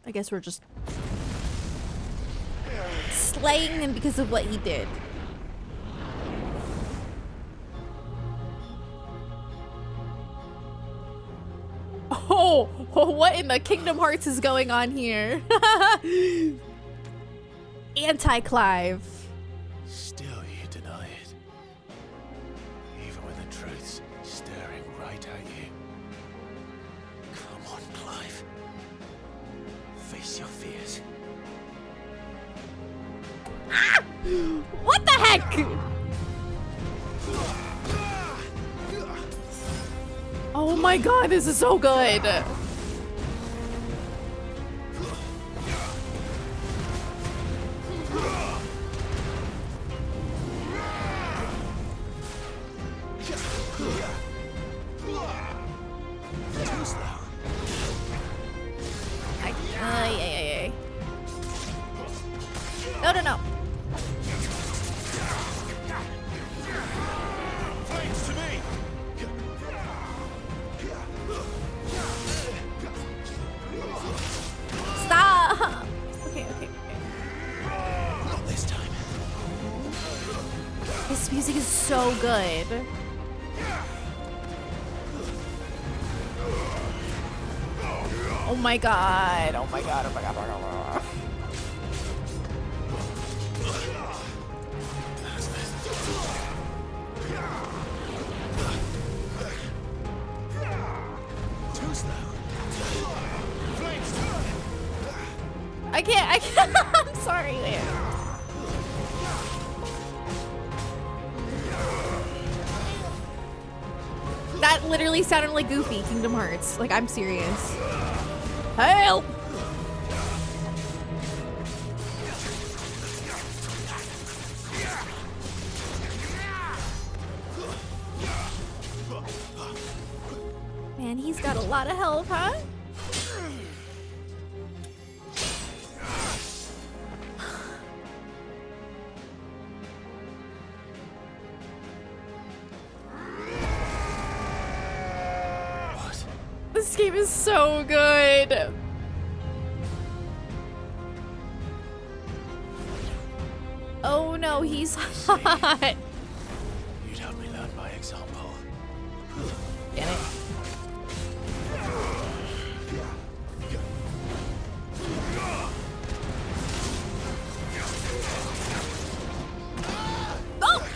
I guess we're just slaying him because of what he did. Oh, what in the Kingdom Hearts is going on here? Anti-Clive. Still you deny it. Even when the truth's staring right at you. Come on, Clive. Face your fears. Ah! What the heck? Oh my god, this is so good. No, no, no. Thanks to me. This music is so good. Oh my god. Oh my god. Oh my god. Oh my god. I can't. I'm sorry, man. That literally sounded like Goofy, Kingdom Hearts. Like, I'm serious. Help! Man, he's got a lot of health, huh? This game is so good. Oh no, he's hot. You'd help me learn by example. Get it? Oh!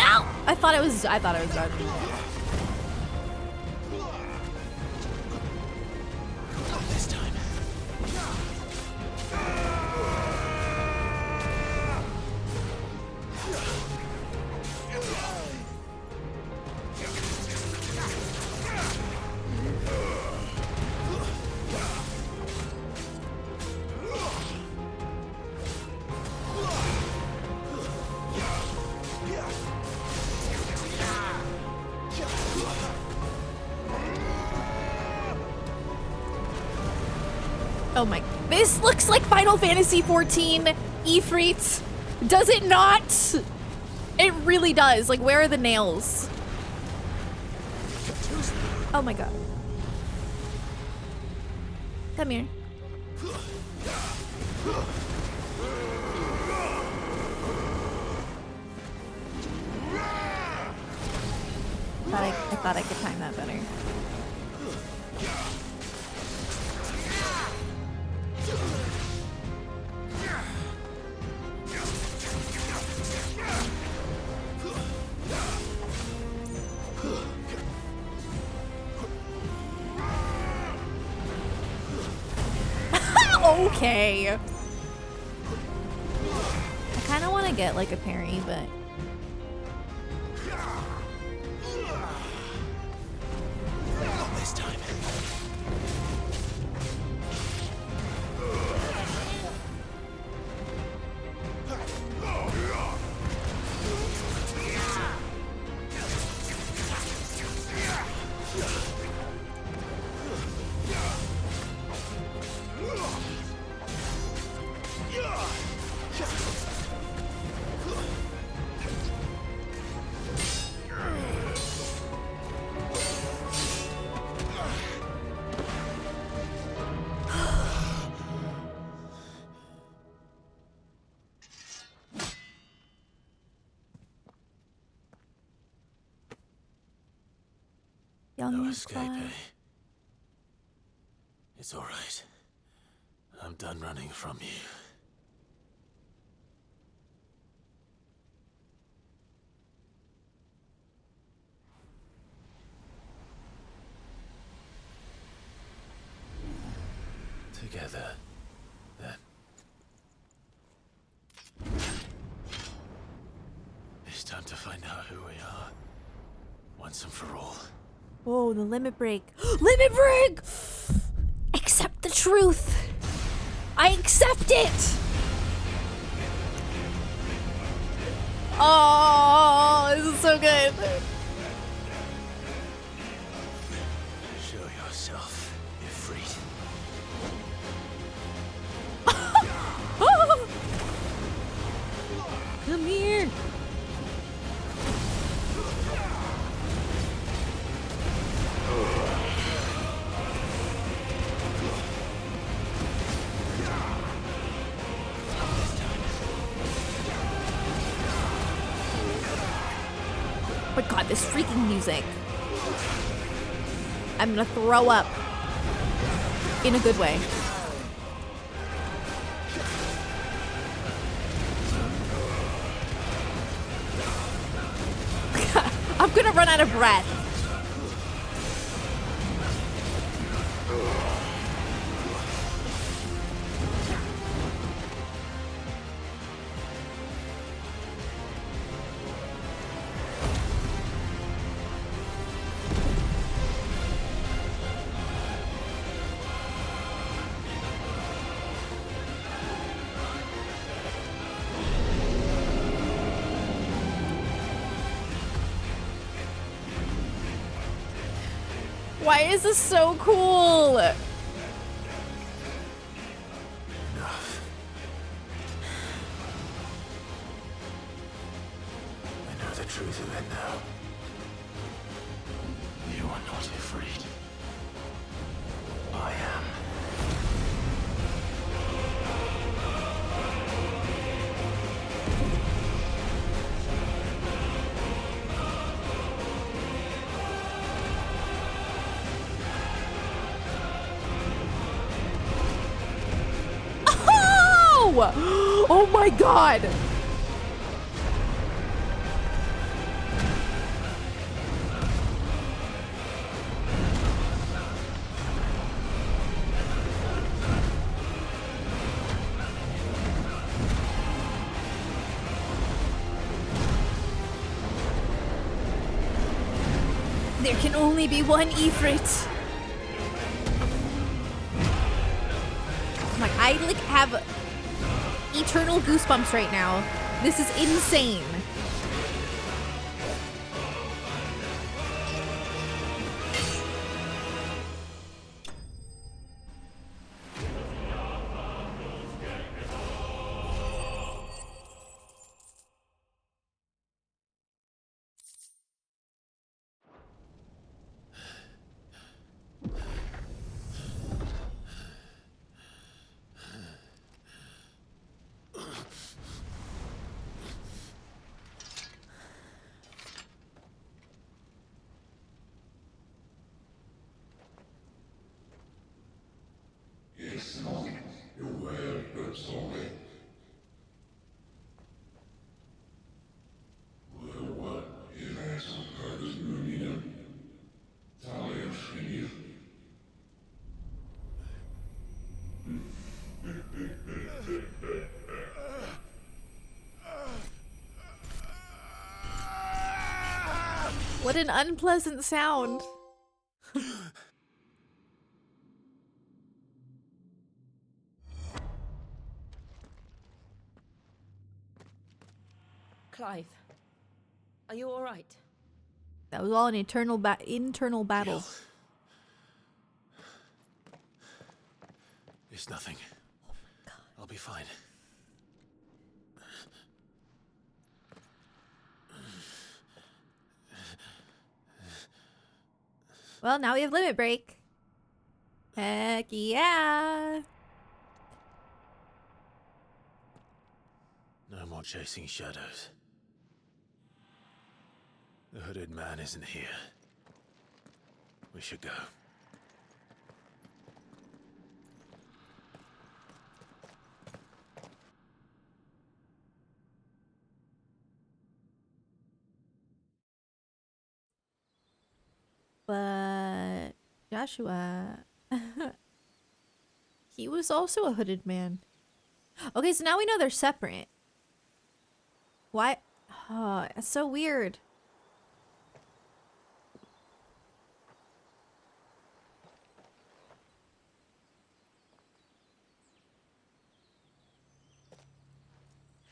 Ow! I thought it was done. This time. Oh my, this looks like Final Fantasy 14 Ifrit. Does it not? It really does. Like, where are the nails? Oh my god. Come here. I thought I could time that better. Okay. I kind of want to get like a parry, but Not this time. young No escape, Clyde. eh? It's all right. I'm done running from you. Together, then. It's time to find out who we are, once and for all. Whoa, the limit break. Limit break! Accept the truth. I accept it. Oh, this is so good. Show yourself, Ifrit. god, this freaking music. I'm gonna throw up. In a good way. I'm gonna run out of breath. Why is this so cool? Enough. I know the truth of it now. You are not afraid. I am. Oh my god! There can only be one Ifrit. Like, I like have eternal goosebumps right now. This is insane. What an unpleasant sound. Clive, are you all right? That was all an internal battle. It's nothing. I'll be fine. Well, now we have limit break. Heck yeah. No more chasing shadows. The hooded man isn't here. We should go. But Joshua, he was also a hooded man. Okay, so now we know they're separate. Why? Oh, it's so weird.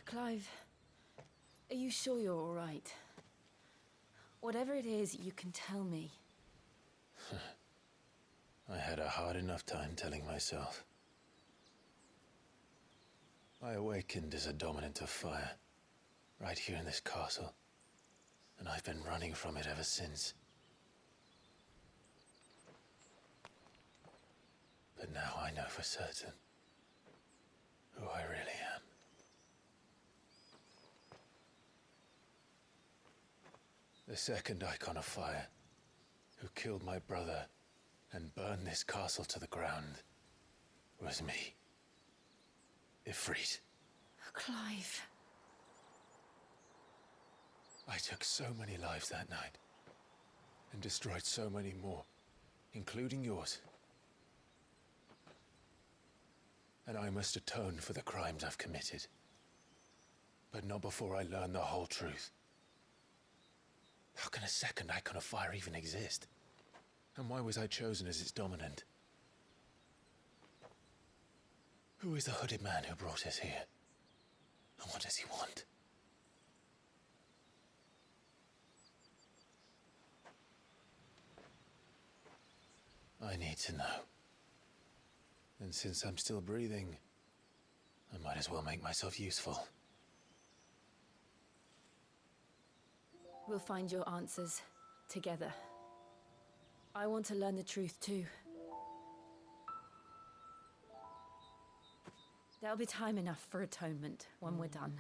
Clive, are you sure you're all right? Whatever it is, you can tell me. I had a hard enough time telling myself. I awakened as a dominant of fire, right here in this castle, and I've been running from it ever since. But now I know for certain who I really am. The second icon of fire, who killed my brother and burned this castle to the ground, was me. Ifrit. Clive. I took so many lives that night, and destroyed so many more, including yours. And I must atone for the crimes I've committed. But not before I learn the whole truth. How can a second icon of fire even exist? And why was I chosen as its dominant? Who is the hooded man who brought us here? And what does he want? I need to know. And since I'm still breathing, I might as well make myself useful. We'll find your answers together. I want to learn the truth too. There'll be time enough for atonement when we're done.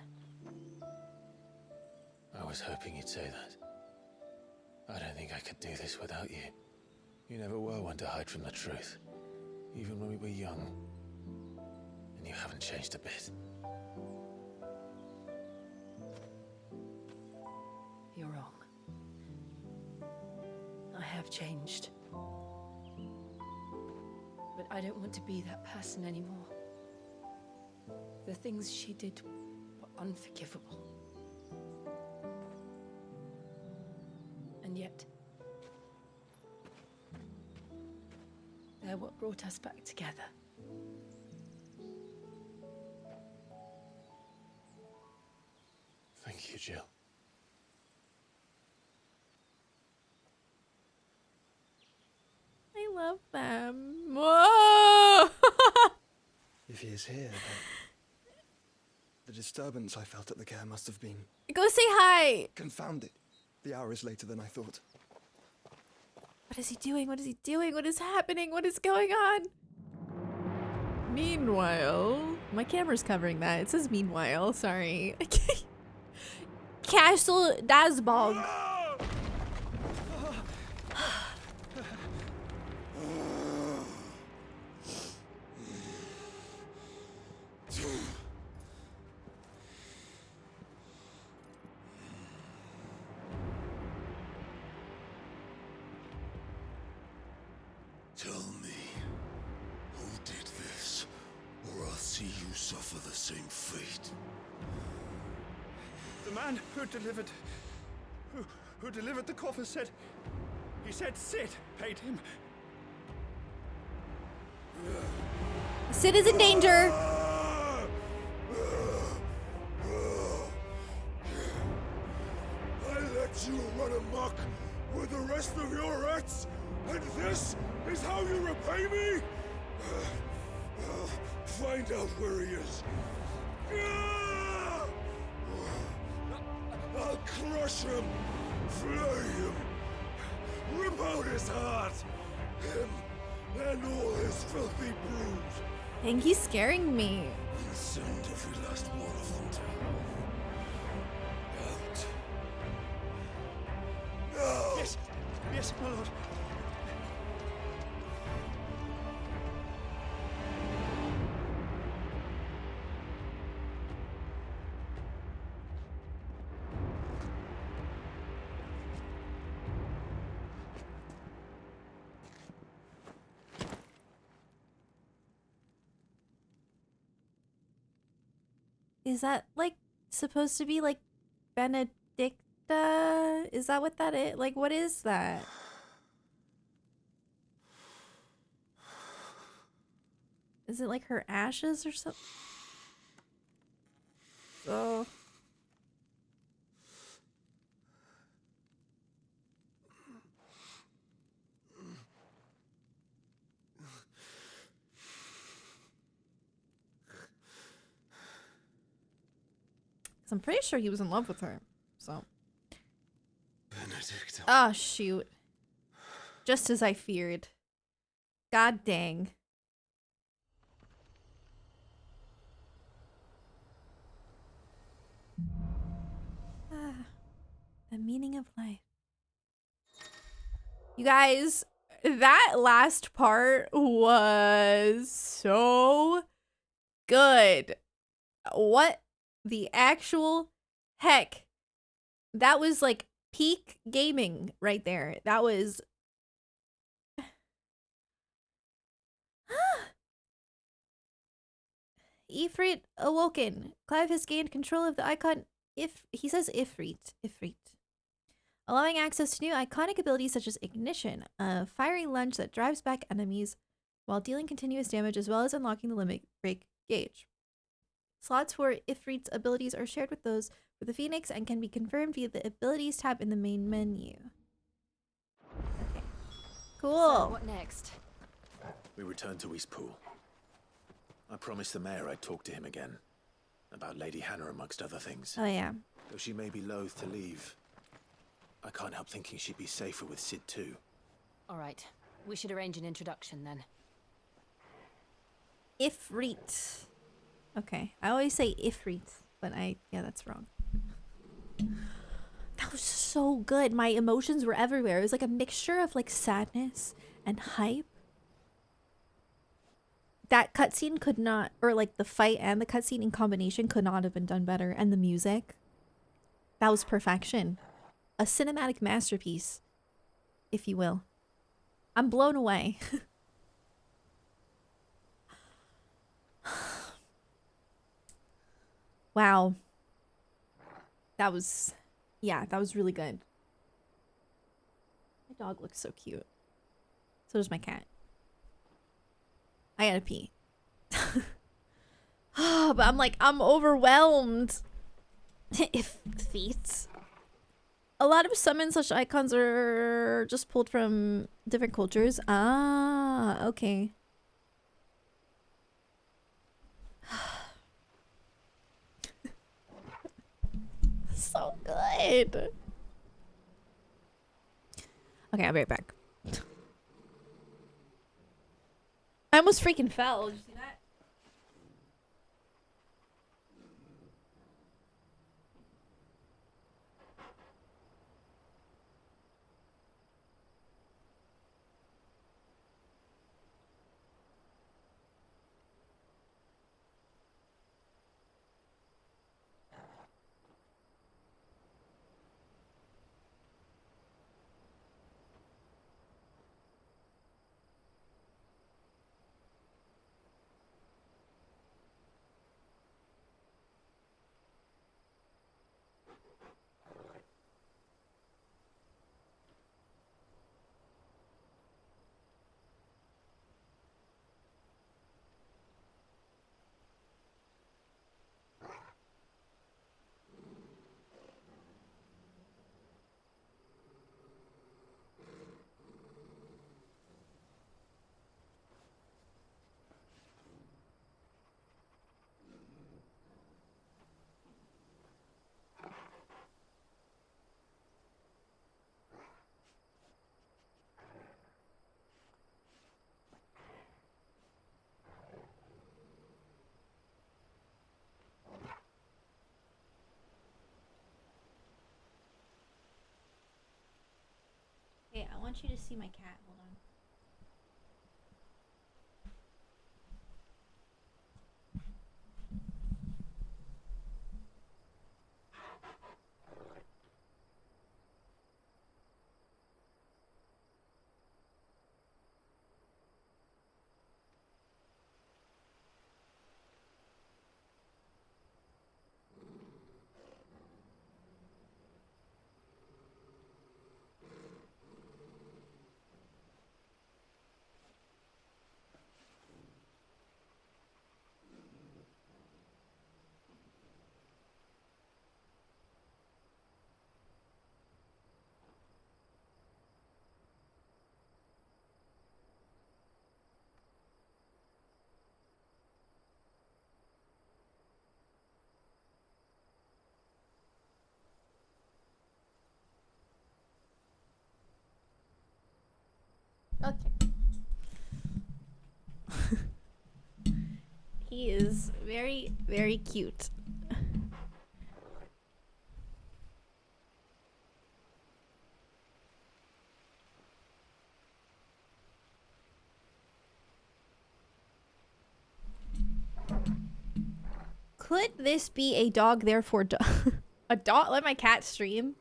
I was hoping you'd say that. I don't think I could do this without you. You never were one to hide from the truth, even when we were young. And you haven't changed a bit. You're wrong. I have changed. But I don't want to be that person anymore. The things she did were unforgivable. And yet, they're what brought us back together. Thank you, Jill. I love them. Whoa! If he is here, then the disturbance I felt at the care must have been... Go say hi! Confounded. The hour is later than I thought. What is he doing? What is he doing? What is happening? What is going on? Meanwhile, my camera's covering that. It says meanwhile, sorry. Castle Dasbog. Tell me, who did this, or I'll see you suffer the same fate. The man who delivered the coffer said... He said Sid paid him. Sid is in danger. I let you run amok with the rest of your rats, and this is how you repay me? Find out where he is. I'll crush him, flay him, rip out his heart, him and all his filthy brood. Dang, he's scaring me. And send every last one of them to hell. Out. No! Yes, yes, my lord. Is that like supposed to be like Benedicta? Is that what that is? Like, what is that? Is it like her ashes or something? Oh. I'm pretty sure he was in love with her, so. Benedicta. Oh, shoot. Just as I feared. God dang. Ah, the meaning of life. You guys, that last part was so good. What the actual heck? That was like peak gaming right there. That was... Ifrit awoken. Clive has gained control of the icon. He says Ifrit. Allowing access to new iconic abilities such as Ignition, a fiery lunge that drives back enemies while dealing continuous damage, as well as unlocking the limit break gauge. Slots for Ifrit's abilities are shared with those for the Phoenix and can be confirmed via the Abilities tab in the main menu. Okay. Cool. So, what next? We return to Eastpool. I promised the mayor I'd talk to him again. About Lady Hannah, amongst other things. Oh, yeah. Though she may be loath to leave, I can't help thinking she'd be safer with Sid too. All right. We should arrange an introduction then. Ifrit. Okay. I always say Ifrit, but yeah, that's wrong. That was so good. My emotions were everywhere. It was like a mixture of like sadness and hype. That cutscene could not, or like the fight and the cutscene in combination could not have been done better. And the music, that was perfection. A cinematic masterpiece, if you will. I'm blown away. Wow. That was, yeah, that was really good. My dog looks so cute. So does my cat. I gotta pee. But I'm overwhelmed. If feats. A lot of summons such icons are just pulled from different cultures. Ah, okay. So good. Okay, I'll be right back. I almost freaking fell. Did you see that? Hey, I want you to see my cat. Hold on. Okay. He is very, very cute. Could this be a dog therefore a dog? Let my cat stream.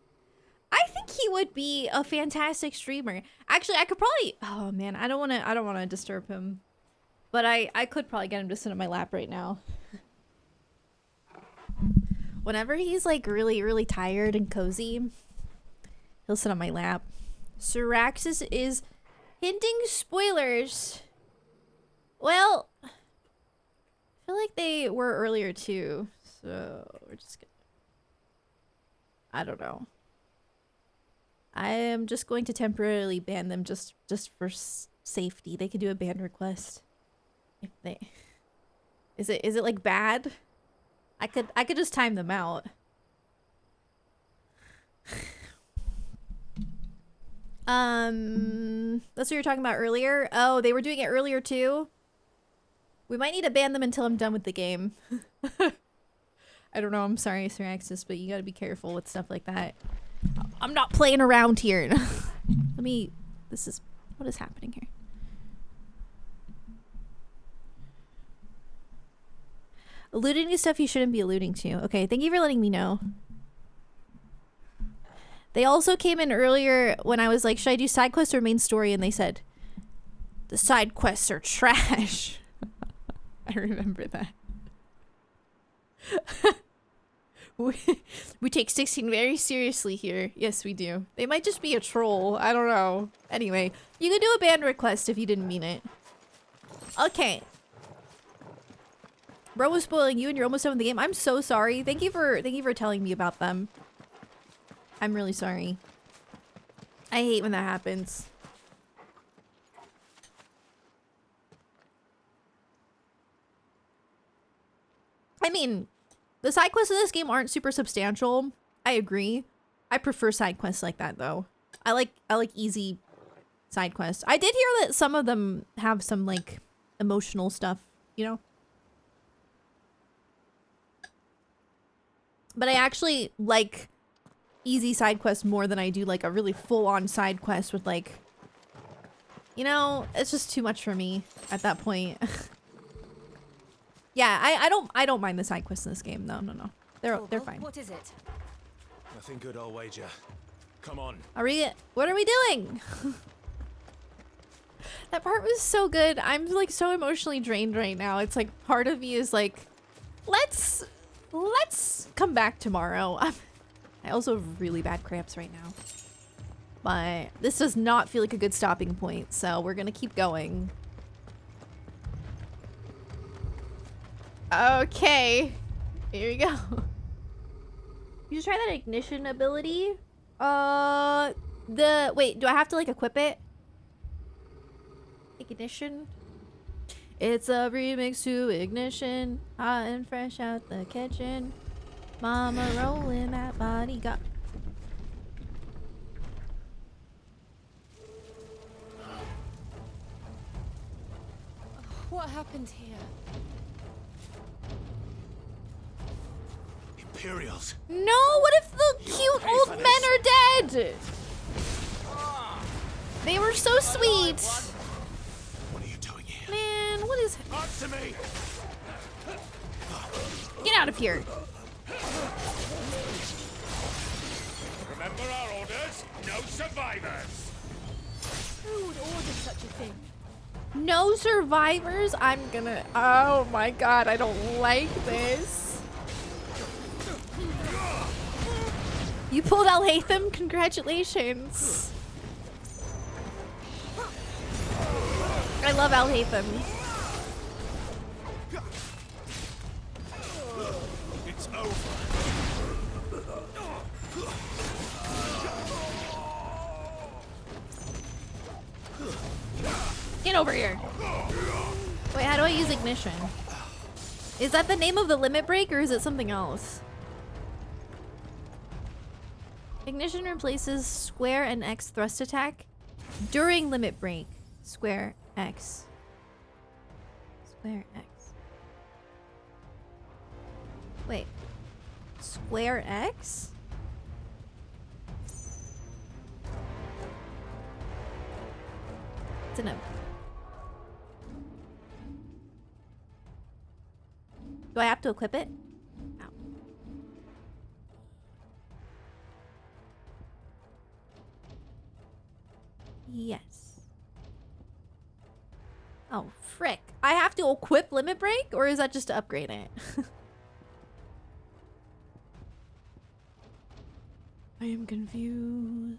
I think he would be a fantastic streamer. Actually, I could probably. Oh man, I don't want to disturb him, but I could probably get him to sit on my lap right now. Whenever he's like really tired and cozy, he'll sit on my lap. Syraxis is hinting spoilers. Well, I feel like they were earlier too, so we're just gonna... I don't know. I am just going to temporarily ban them just for safety. They could do a ban request if they... Is it like bad? I could just time them out. That's what you were talking about earlier. Oh, they were doing it earlier too. We might need to ban them until I'm done with the game. I don't know. I'm sorry, Sir Axis, but you gotta be careful with stuff like that. I'm not playing around here. Let me... This is... What is happening here? Alluding to stuff you shouldn't be alluding to. Okay, thank you for letting me know. They also came in earlier when I was like, should I do side quests or main story? And they said, the side quests are trash. I remember that. We take 16 very seriously here. Yes, we do. They might just be a troll. I don't know. Anyway, you can do a ban request if you didn't mean it. Okay. Bro was spoiling you and you're almost done with the game. I'm so sorry. Thank you for telling me about them. I'm really sorry. I hate when that happens. I mean, the side quests in this game aren't super substantial. I agree. I prefer side quests like that though. I like easy side quests. I did hear that some of them have some like emotional stuff, you know? But I actually like easy side quests more than I do like a really full-on side quest with like, you know, it's just too much for me at that point. Yeah, I don't mind the side quests in this game. No. They're fine. What is it? Nothing good, I'll wager. Come on. What are we doing? That part was so good. I'm like so emotionally drained right now. It's like part of me is like, let's come back tomorrow. I also have really bad cramps right now. But this does not feel like a good stopping point, so we're gonna keep going. Okay. Here we go. You should try that ignition ability. Wait, do I have to like equip it? Ignition? It's a remix to Ignition. Hot and fresh out the kitchen. Mama rolling that body got. What happened here? Imperials. No, what if the cute old men are dead? They were so sweet. What are you doing here? Man, what is... Answer me! Get out of here. Remember our orders? No survivors! Who would order such a thing? No survivors? I'm gonna... Oh my god, I don't like this. You pulled Al-Haytham? Congratulations. I love Al-Haytham. It's over. Get over here. Wait, how do I use ignition? Is that the name of the limit break or is it something else? Ignition replaces square and X thrust attack during limit break. Square X. Square X. Wait. Square X? It's in a... Do I have to equip it? Yes. Oh, frick. I have to equip Limit Break, or is that just to upgrade it? I am confused.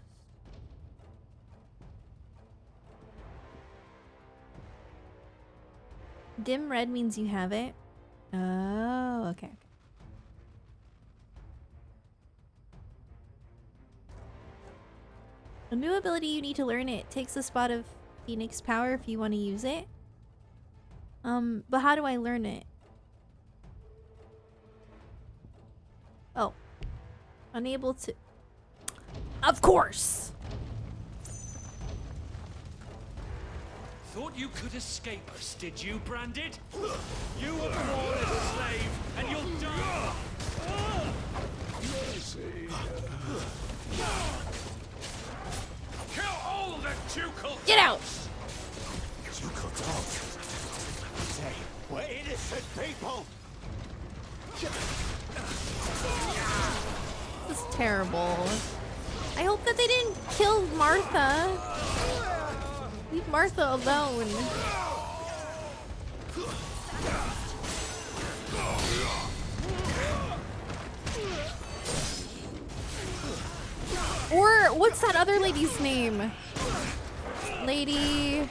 Dim red means you have it. Oh, okay. A new ability, you need to learn it. Takes the spot of Phoenix power if you want to use it. But how do I learn it? Oh. Unable to... Of course! Thought you could escape us, did you, Branded? You were born as a slave, and you'll die! Kill all the ducal Get out! Ducal dogs? Say, we're innocent people! This is terrible. I hope that they didn't kill Martha. Leave Martha alone. Or what's that other lady's name? Lady...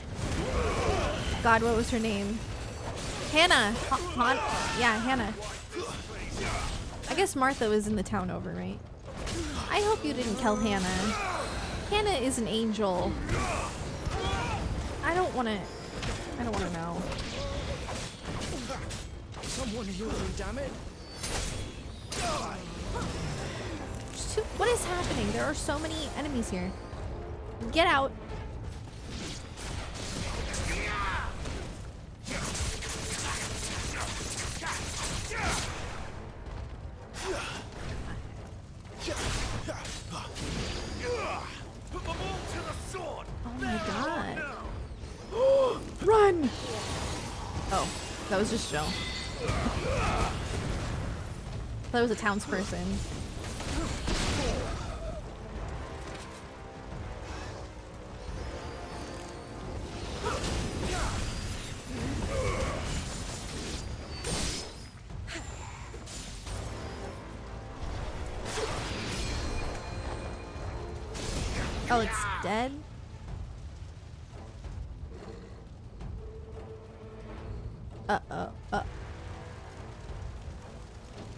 God, what was her name? Hannah. Yeah, Hannah. I guess Martha was in the town over, right? I hope you didn't kill Hannah. Hannah is an angel. I don't want to know. Someone heal me, damn it! What is happening? There are so many enemies here. Get out. Oh my god. Run! Oh, that was just Joe. That was a townsperson. Oh, it's dead? Uh-oh.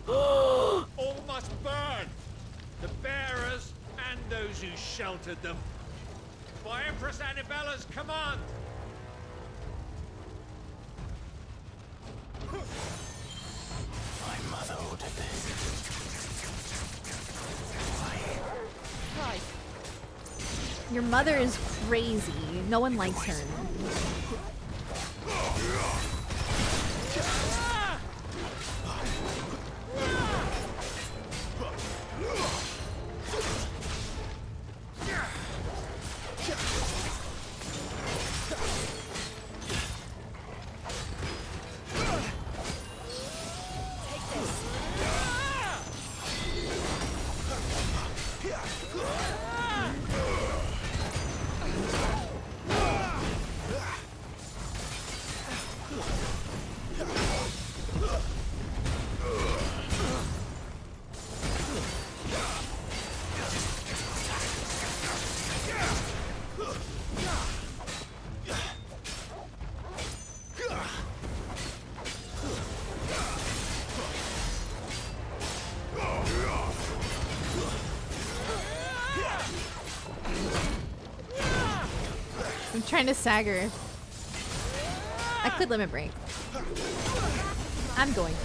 All must burn! The bearers and those who sheltered them. By Empress Annabella's command! My mother ordered this. Right. Your mother is crazy. No one likes her. I'm trying to stagger. I could limit break. I'm going to.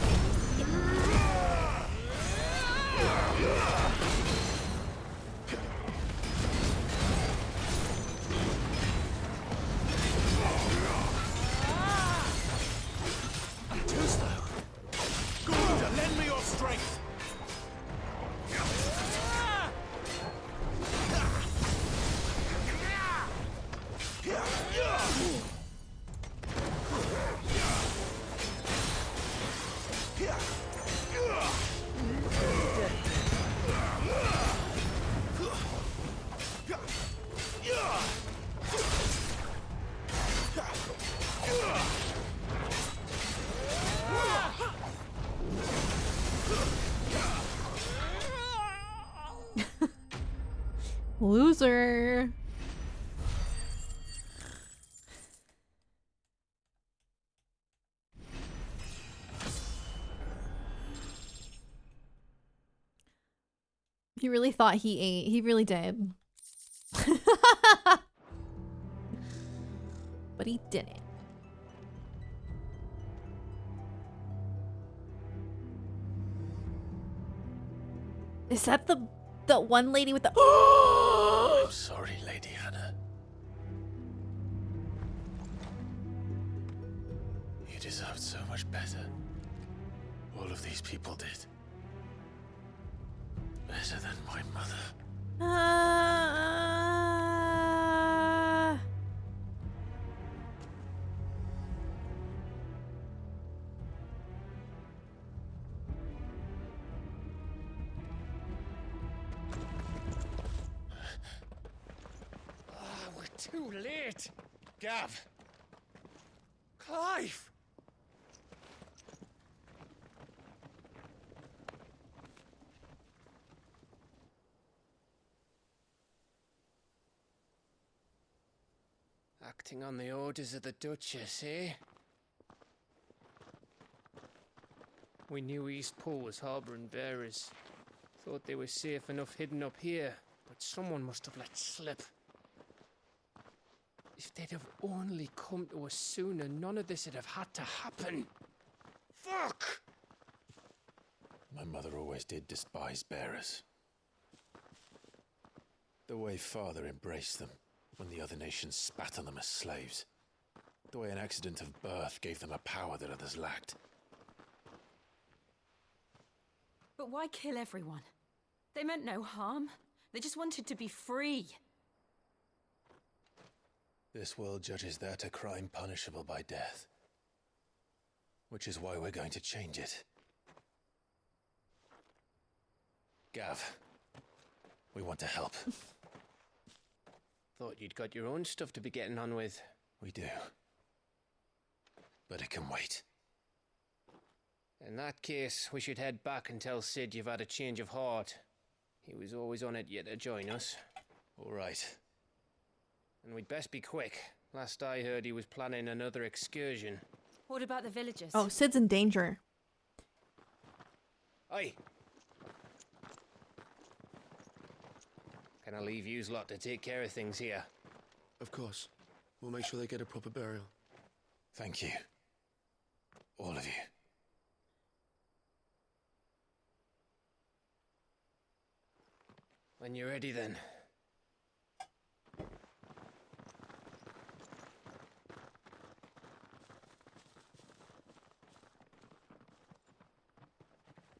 Do so. Good, lend me your strength. Loser. He really thought he ate. He really did. But he didn't. Is that the one lady with the I'm sorry, Lady Hannah. You deserved so much better. All of these people did. Better than my mother. We're too late. Gav. Clive. Acting on the orders of the Duchess, eh? We knew East Pool was harbouring bearers. Thought they were safe enough hidden up here, but someone must have let slip. If they'd have only come to us sooner, none of this would have had to happen. Fuck! My mother always did despise bearers. The way Father embraced them when the other nations spat on them as slaves. The way an accident of birth gave them a power that others lacked. But why kill everyone? They meant no harm. They just wanted to be free. This world judges that a crime punishable by death. Which is why we're going to change it. Gav, we want to help. Thought you'd got your own stuff to be getting on with. We do. But it can wait. In that case, we should head back and tell Sid you've had a change of heart. He was always on it yet to join us. All right. And we'd best be quick. Last I heard, he was planning another excursion. What about the villagers? Oh, Sid's in danger. Aye. Can I leave yous lot to take care of things here? Of course. We'll make sure they get a proper burial. Thank you. All of you. When you're ready, then.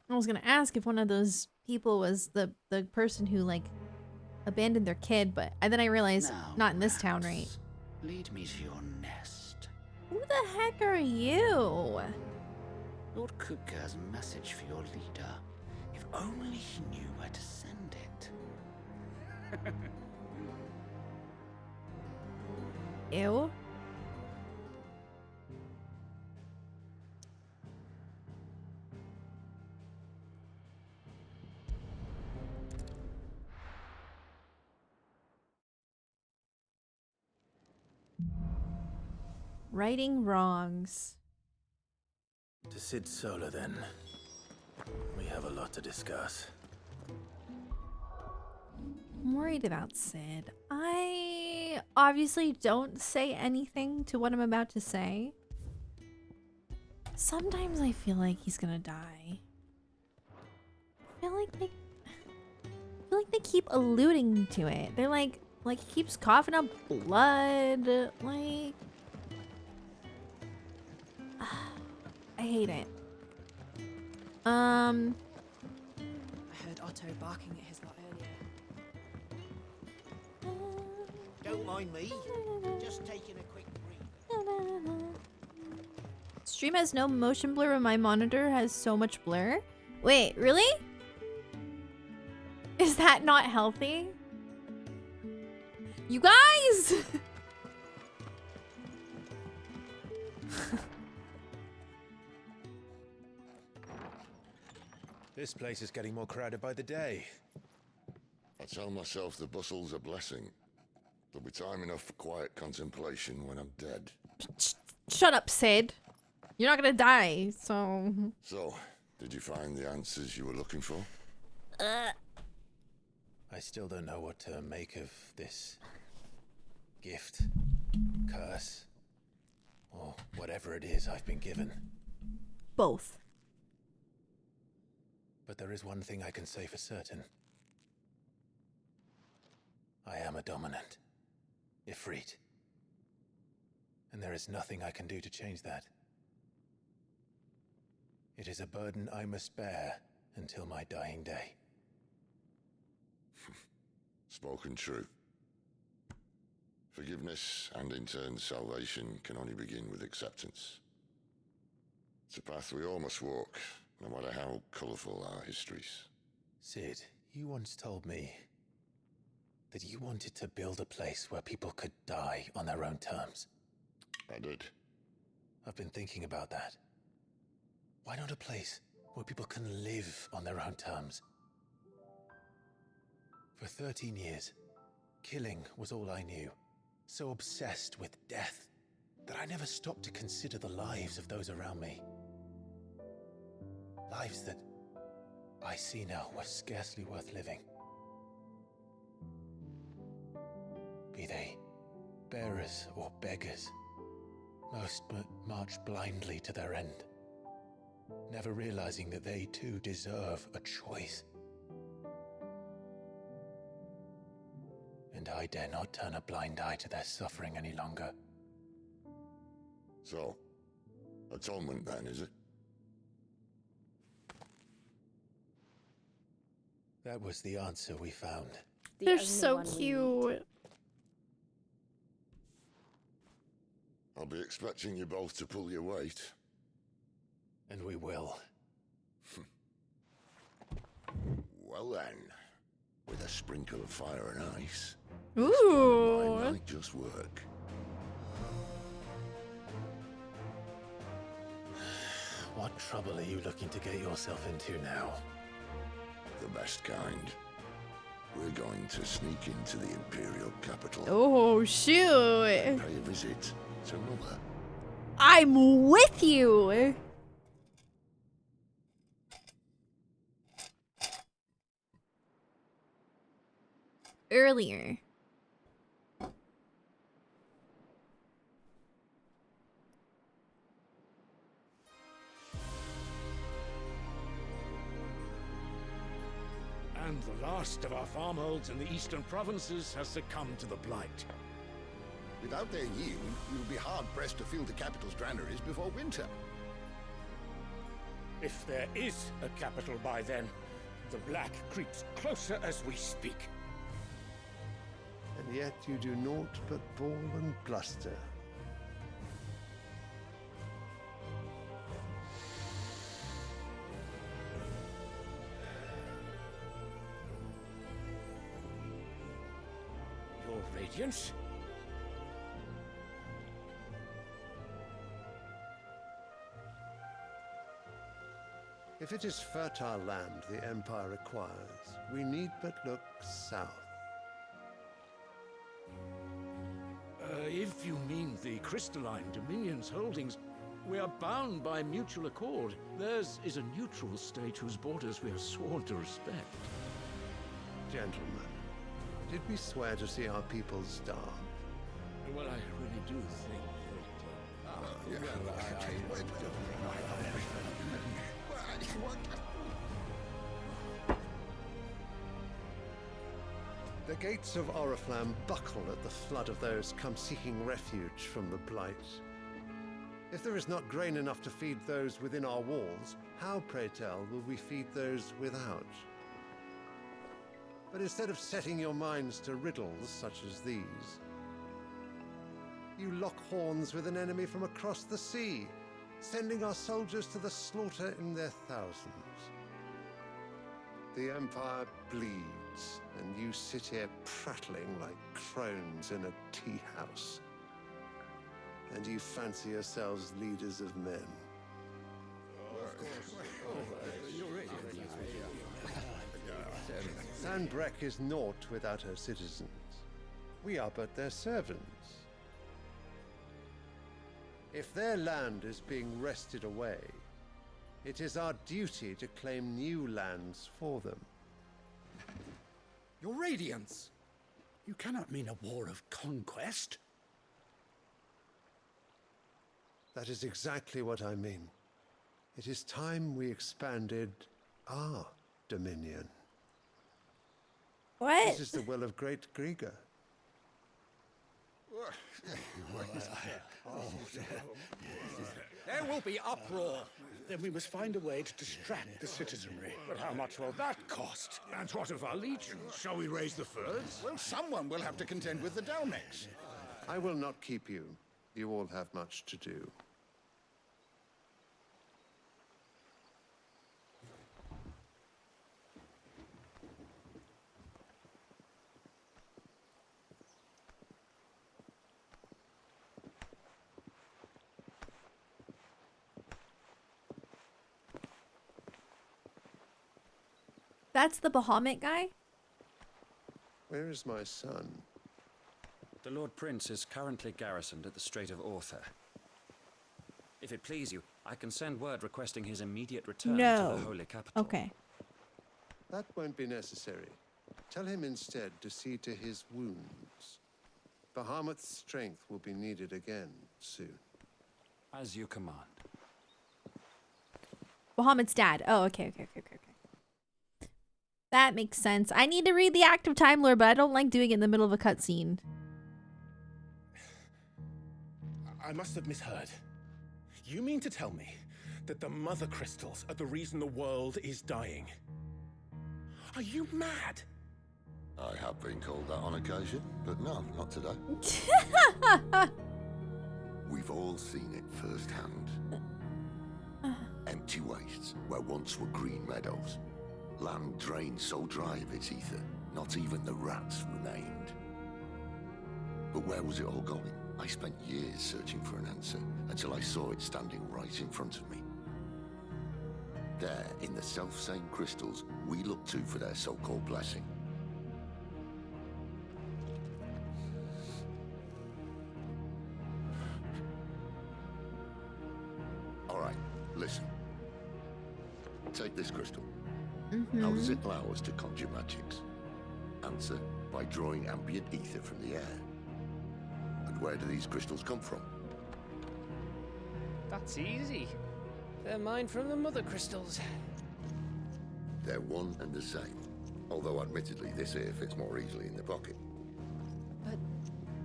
I was gonna ask if one of those people was the person who like abandoned their kid, but then I realized Now, not in this town, right? Lead me to your nest. Who the heck are you? Lord Kupka has a message for your leader. If only he knew where to send it. Ew. Righting wrongs. To Sid Solar, then. We have a lot to discuss. I'm worried about Sid. I obviously don't say anything to what I'm about to say. Sometimes I feel like he's gonna die. I feel like they keep alluding to it. They're like he keeps coughing up blood. Like, I hate it. I heard Otto barking at his lot earlier. Don't mind me. Just taking a quick breather. Stream has no motion blur, but my monitor has so much blur. Wait, really? Is that not healthy? You guys! This place is getting more crowded by the day. I tell myself the bustle's a blessing. There'll be time enough for quiet contemplation when I'm dead. Shut up, Sid. You're not gonna die, so... So, did you find the answers you were looking for? I still don't know what to make of this gift, curse, or whatever it is I've been given. Both. But there is one thing I can say for certain. I am a dominant, Ifrit. And there is nothing I can do to change that. It is a burden I must bear until my dying day. Spoken true. Forgiveness and in turn salvation can only begin with acceptance. It's a path we all must walk, no matter how colourful our histories. Sid, you once told me that you wanted to build a place where people could die on their own terms. I did. I've been thinking about that. Why not a place where people can live on their own terms? For 13 years, killing was all I knew. So obsessed with death that I never stopped to consider the lives of those around me. Lives that I see now were scarcely worth living. Be they bearers or beggars, most march blindly to their end, never realizing that they too deserve a choice. And I dare not turn a blind eye to their suffering any longer. So, atonement then, is it? That was the answer we found. They're so cute. I'll be expecting you both to pull your weight. And we will. Well then, with a sprinkle of fire and ice. Ooh. Mine might just work. What trouble are you looking to get yourself into now? The best kind. We're going to sneak into the Imperial capital. Oh, shoot. And pay a visit to Mother. I'm with you. Earlier. And the last of our farmholds in the eastern provinces has succumbed to the blight. Without their yield, we will be hard-pressed to fill the capital's granaries before winter. If there is a capital by then, the black creeps closer as we speak. And yet you do naught but bawl and bluster. Your Radiance? If it is fertile land the Empire requires, we need but look south. If you mean the crystalline Dominion's holdings, we are bound by mutual accord. Theirs is a neutral state whose borders we are sworn to respect. Gentlemen, did we swear to see our people starve? Well, I really do think The gates of Oriflamme buckle at the flood of those come seeking refuge from the blight. If there is not grain enough to feed those within our walls, how, pray tell, will we feed those without? But instead of setting your minds to riddles such as these, you lock horns with an enemy from across the sea, sending our soldiers to the slaughter in their thousands. The Empire bleeds, and you sit here prattling like crones in a tea house. And you fancy yourselves leaders of men. Clan Breck is naught without her citizens. We are but their servants. If their land is being wrested away, it is our duty to claim new lands for them. Your Radiance! You cannot mean a war of conquest. That is exactly what I mean. It is time we expanded our dominion. What? This is the will of Great Grieger. There will be uproar. Then we must find a way to distract the citizenry. But how much will that cost? And what of our legions? Shall we raise the furs? Well, someone will have to contend with the Dalmex. I will not keep you. You all have much to do. That's the Bahamut guy? Where is my son? The Lord Prince is currently garrisoned at the Strait of Arthur. If it please you, I can send word requesting his immediate return to the Holy Capital. Okay. That won't be necessary. Tell him instead to see to his wounds. Bahamut's strength will be needed again soon. As you command. Bahamut's dad. Oh, okay. That makes sense. I need to read the active Time Lore, but I don't like doing it in the middle of a cutscene. I must have misheard. You mean to tell me that the Mother Crystals are the reason the world is dying? Are you mad? I have been called that on occasion, but no, not today. We've all seen it firsthand. Empty wastes where once were green meadows. Land drained so dry of its ether, not even the rats remained. But where was it all going? I spent years searching for an answer, until I saw it standing right in front of me. There, in the self-same crystals we look to for their so-called blessing. All right, listen. Take this crystal. How does it allow us to conjure magics? Answer, by drawing ambient ether from the air. And where do these crystals come from? That's easy. They're mine from the Mother Crystals. They're one and the same. Although admittedly this here fits more easily in the pocket. But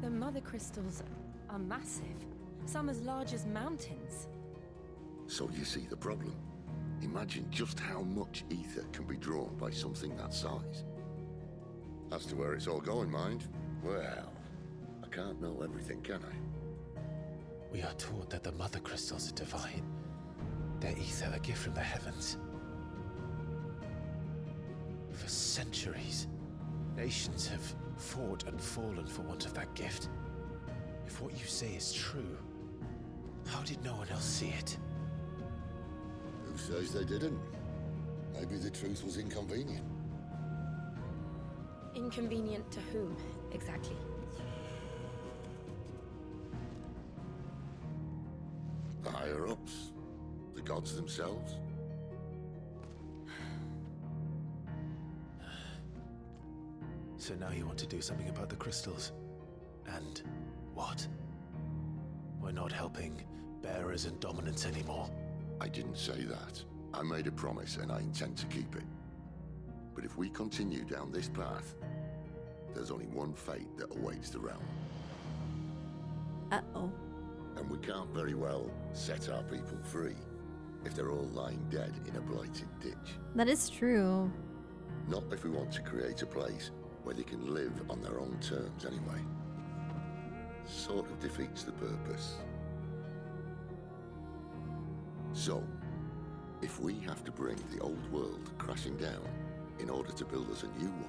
the Mother Crystals are massive. Some as large as mountains. So you see the problem. Imagine just how much ether can be drawn by something that size. As to where it's all going, mind, well, I can't know everything, can I? We are taught that the Mother Crystals are divine. Their ether a gift from the heavens. For centuries, nations have fought and fallen for want of that gift. If what you say is true, how did no one else see it? Who says they didn't? Maybe the truth was inconvenient. Inconvenient to whom, exactly? The higher-ups, the gods themselves. So now you want to do something about the crystals. And what? We're not helping bearers and dominants anymore. I didn't say that. I made a promise and I intend to keep it. But if we continue down this path, there's only one fate that awaits the realm. Uh-oh. And we can't very well set our people free if they're all lying dead in a blighted ditch. That is true. Not if we want to create a place where they can live on their own terms anyway. Sort of defeats the purpose. So, if we have to bring the old world crashing down in order to build us a new one,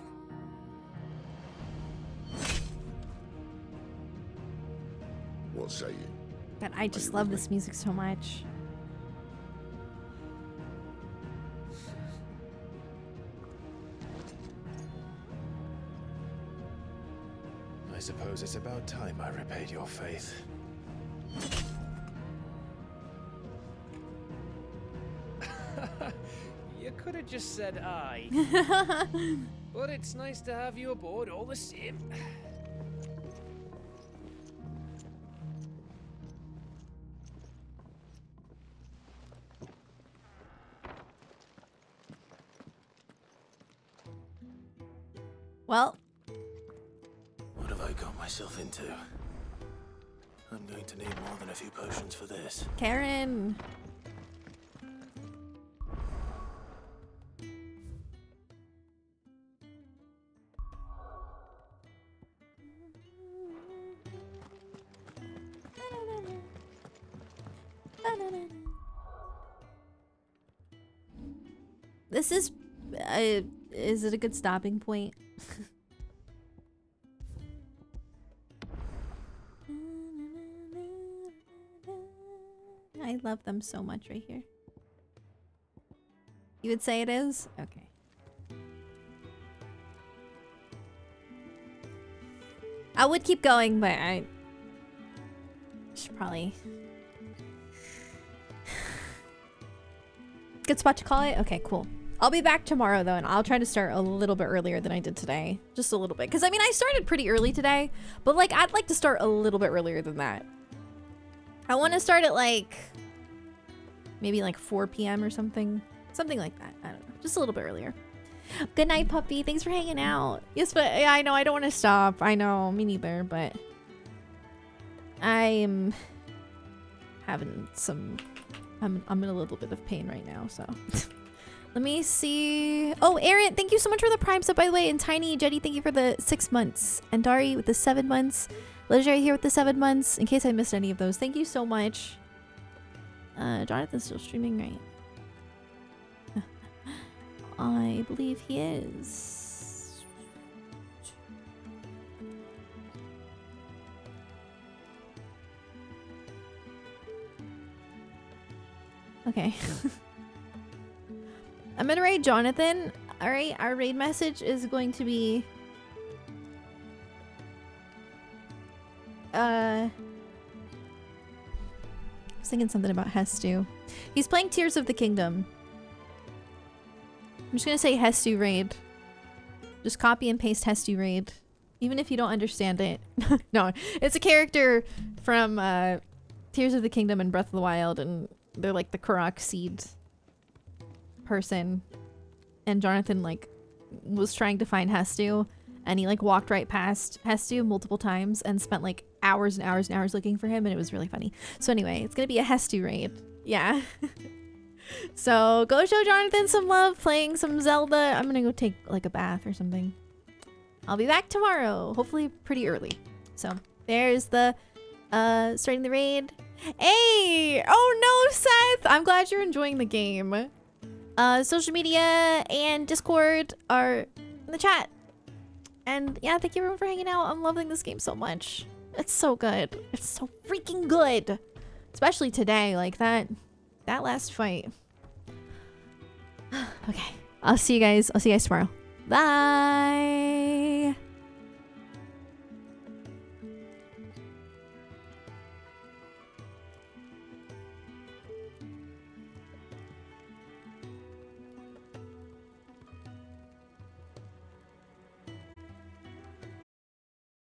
what say you? God, I just love this music so much. suppose it's about time I repaid your faith. You could have just said aye. But it's nice to have you aboard all the same. Well, What have I got myself into? I'm going to need more than a few potions for this. Karen. This is it a good stopping point? I love them so much right here. You would say it is? Okay. I would keep going, but I should probably... Good spot to call it? Okay, cool. I'll be back tomorrow though, and I'll try to start a little bit earlier than I did today. Just a little bit. Because I mean, I started pretty early today, but like, I'd like to start a little bit earlier than that. I want to start at like, maybe like 4 p.m. or something. Something like that. I don't know. Just a little bit earlier. Good night, puppy. Thanks for hanging out. Yes, but yeah, I know. I don't want to stop. I know. Me neither, but I'm having some... I'm in a little bit of pain right now, so... Let me see. Oh, Aaron, thank you so much for the Prime sub, by the way. And Tiny, Jetty, thank you for the 6 months. And Dari with the 7 months. Legendary here with the 7 months. In case I missed any of those. Thank you so much. Jonathan's still streaming, right? I believe he is. Okay. I'm gonna raid Jonathan. Alright, our raid message is going to be... I was thinking something about Hestu. He's playing Tears of the Kingdom. I'm just gonna say Hestu raid. Just copy and paste Hestu raid. Even if you don't understand it. No, it's a character from Tears of the Kingdom and Breath of the Wild, and they're like the Korok seed person, and Jonathan like was trying to find Hestu, and he like walked right past Hestu multiple times and spent like hours and hours and hours looking for him, and it was really funny. So anyway, it's gonna be a Hestu raid. Yeah. So go show Jonathan some love playing some Zelda. I'm gonna go take like a bath or something. I'll be back tomorrow, hopefully pretty early. So there's the starting the raid. Hey! Oh no, Seth! I'm glad you're enjoying the game. Social media and Discord are in the chat. And yeah, thank you everyone for hanging out. I'm loving this game so much. It's so good. It's so freaking good. Especially today, like that last fight. Okay. I'll see you guys tomorrow. Bye!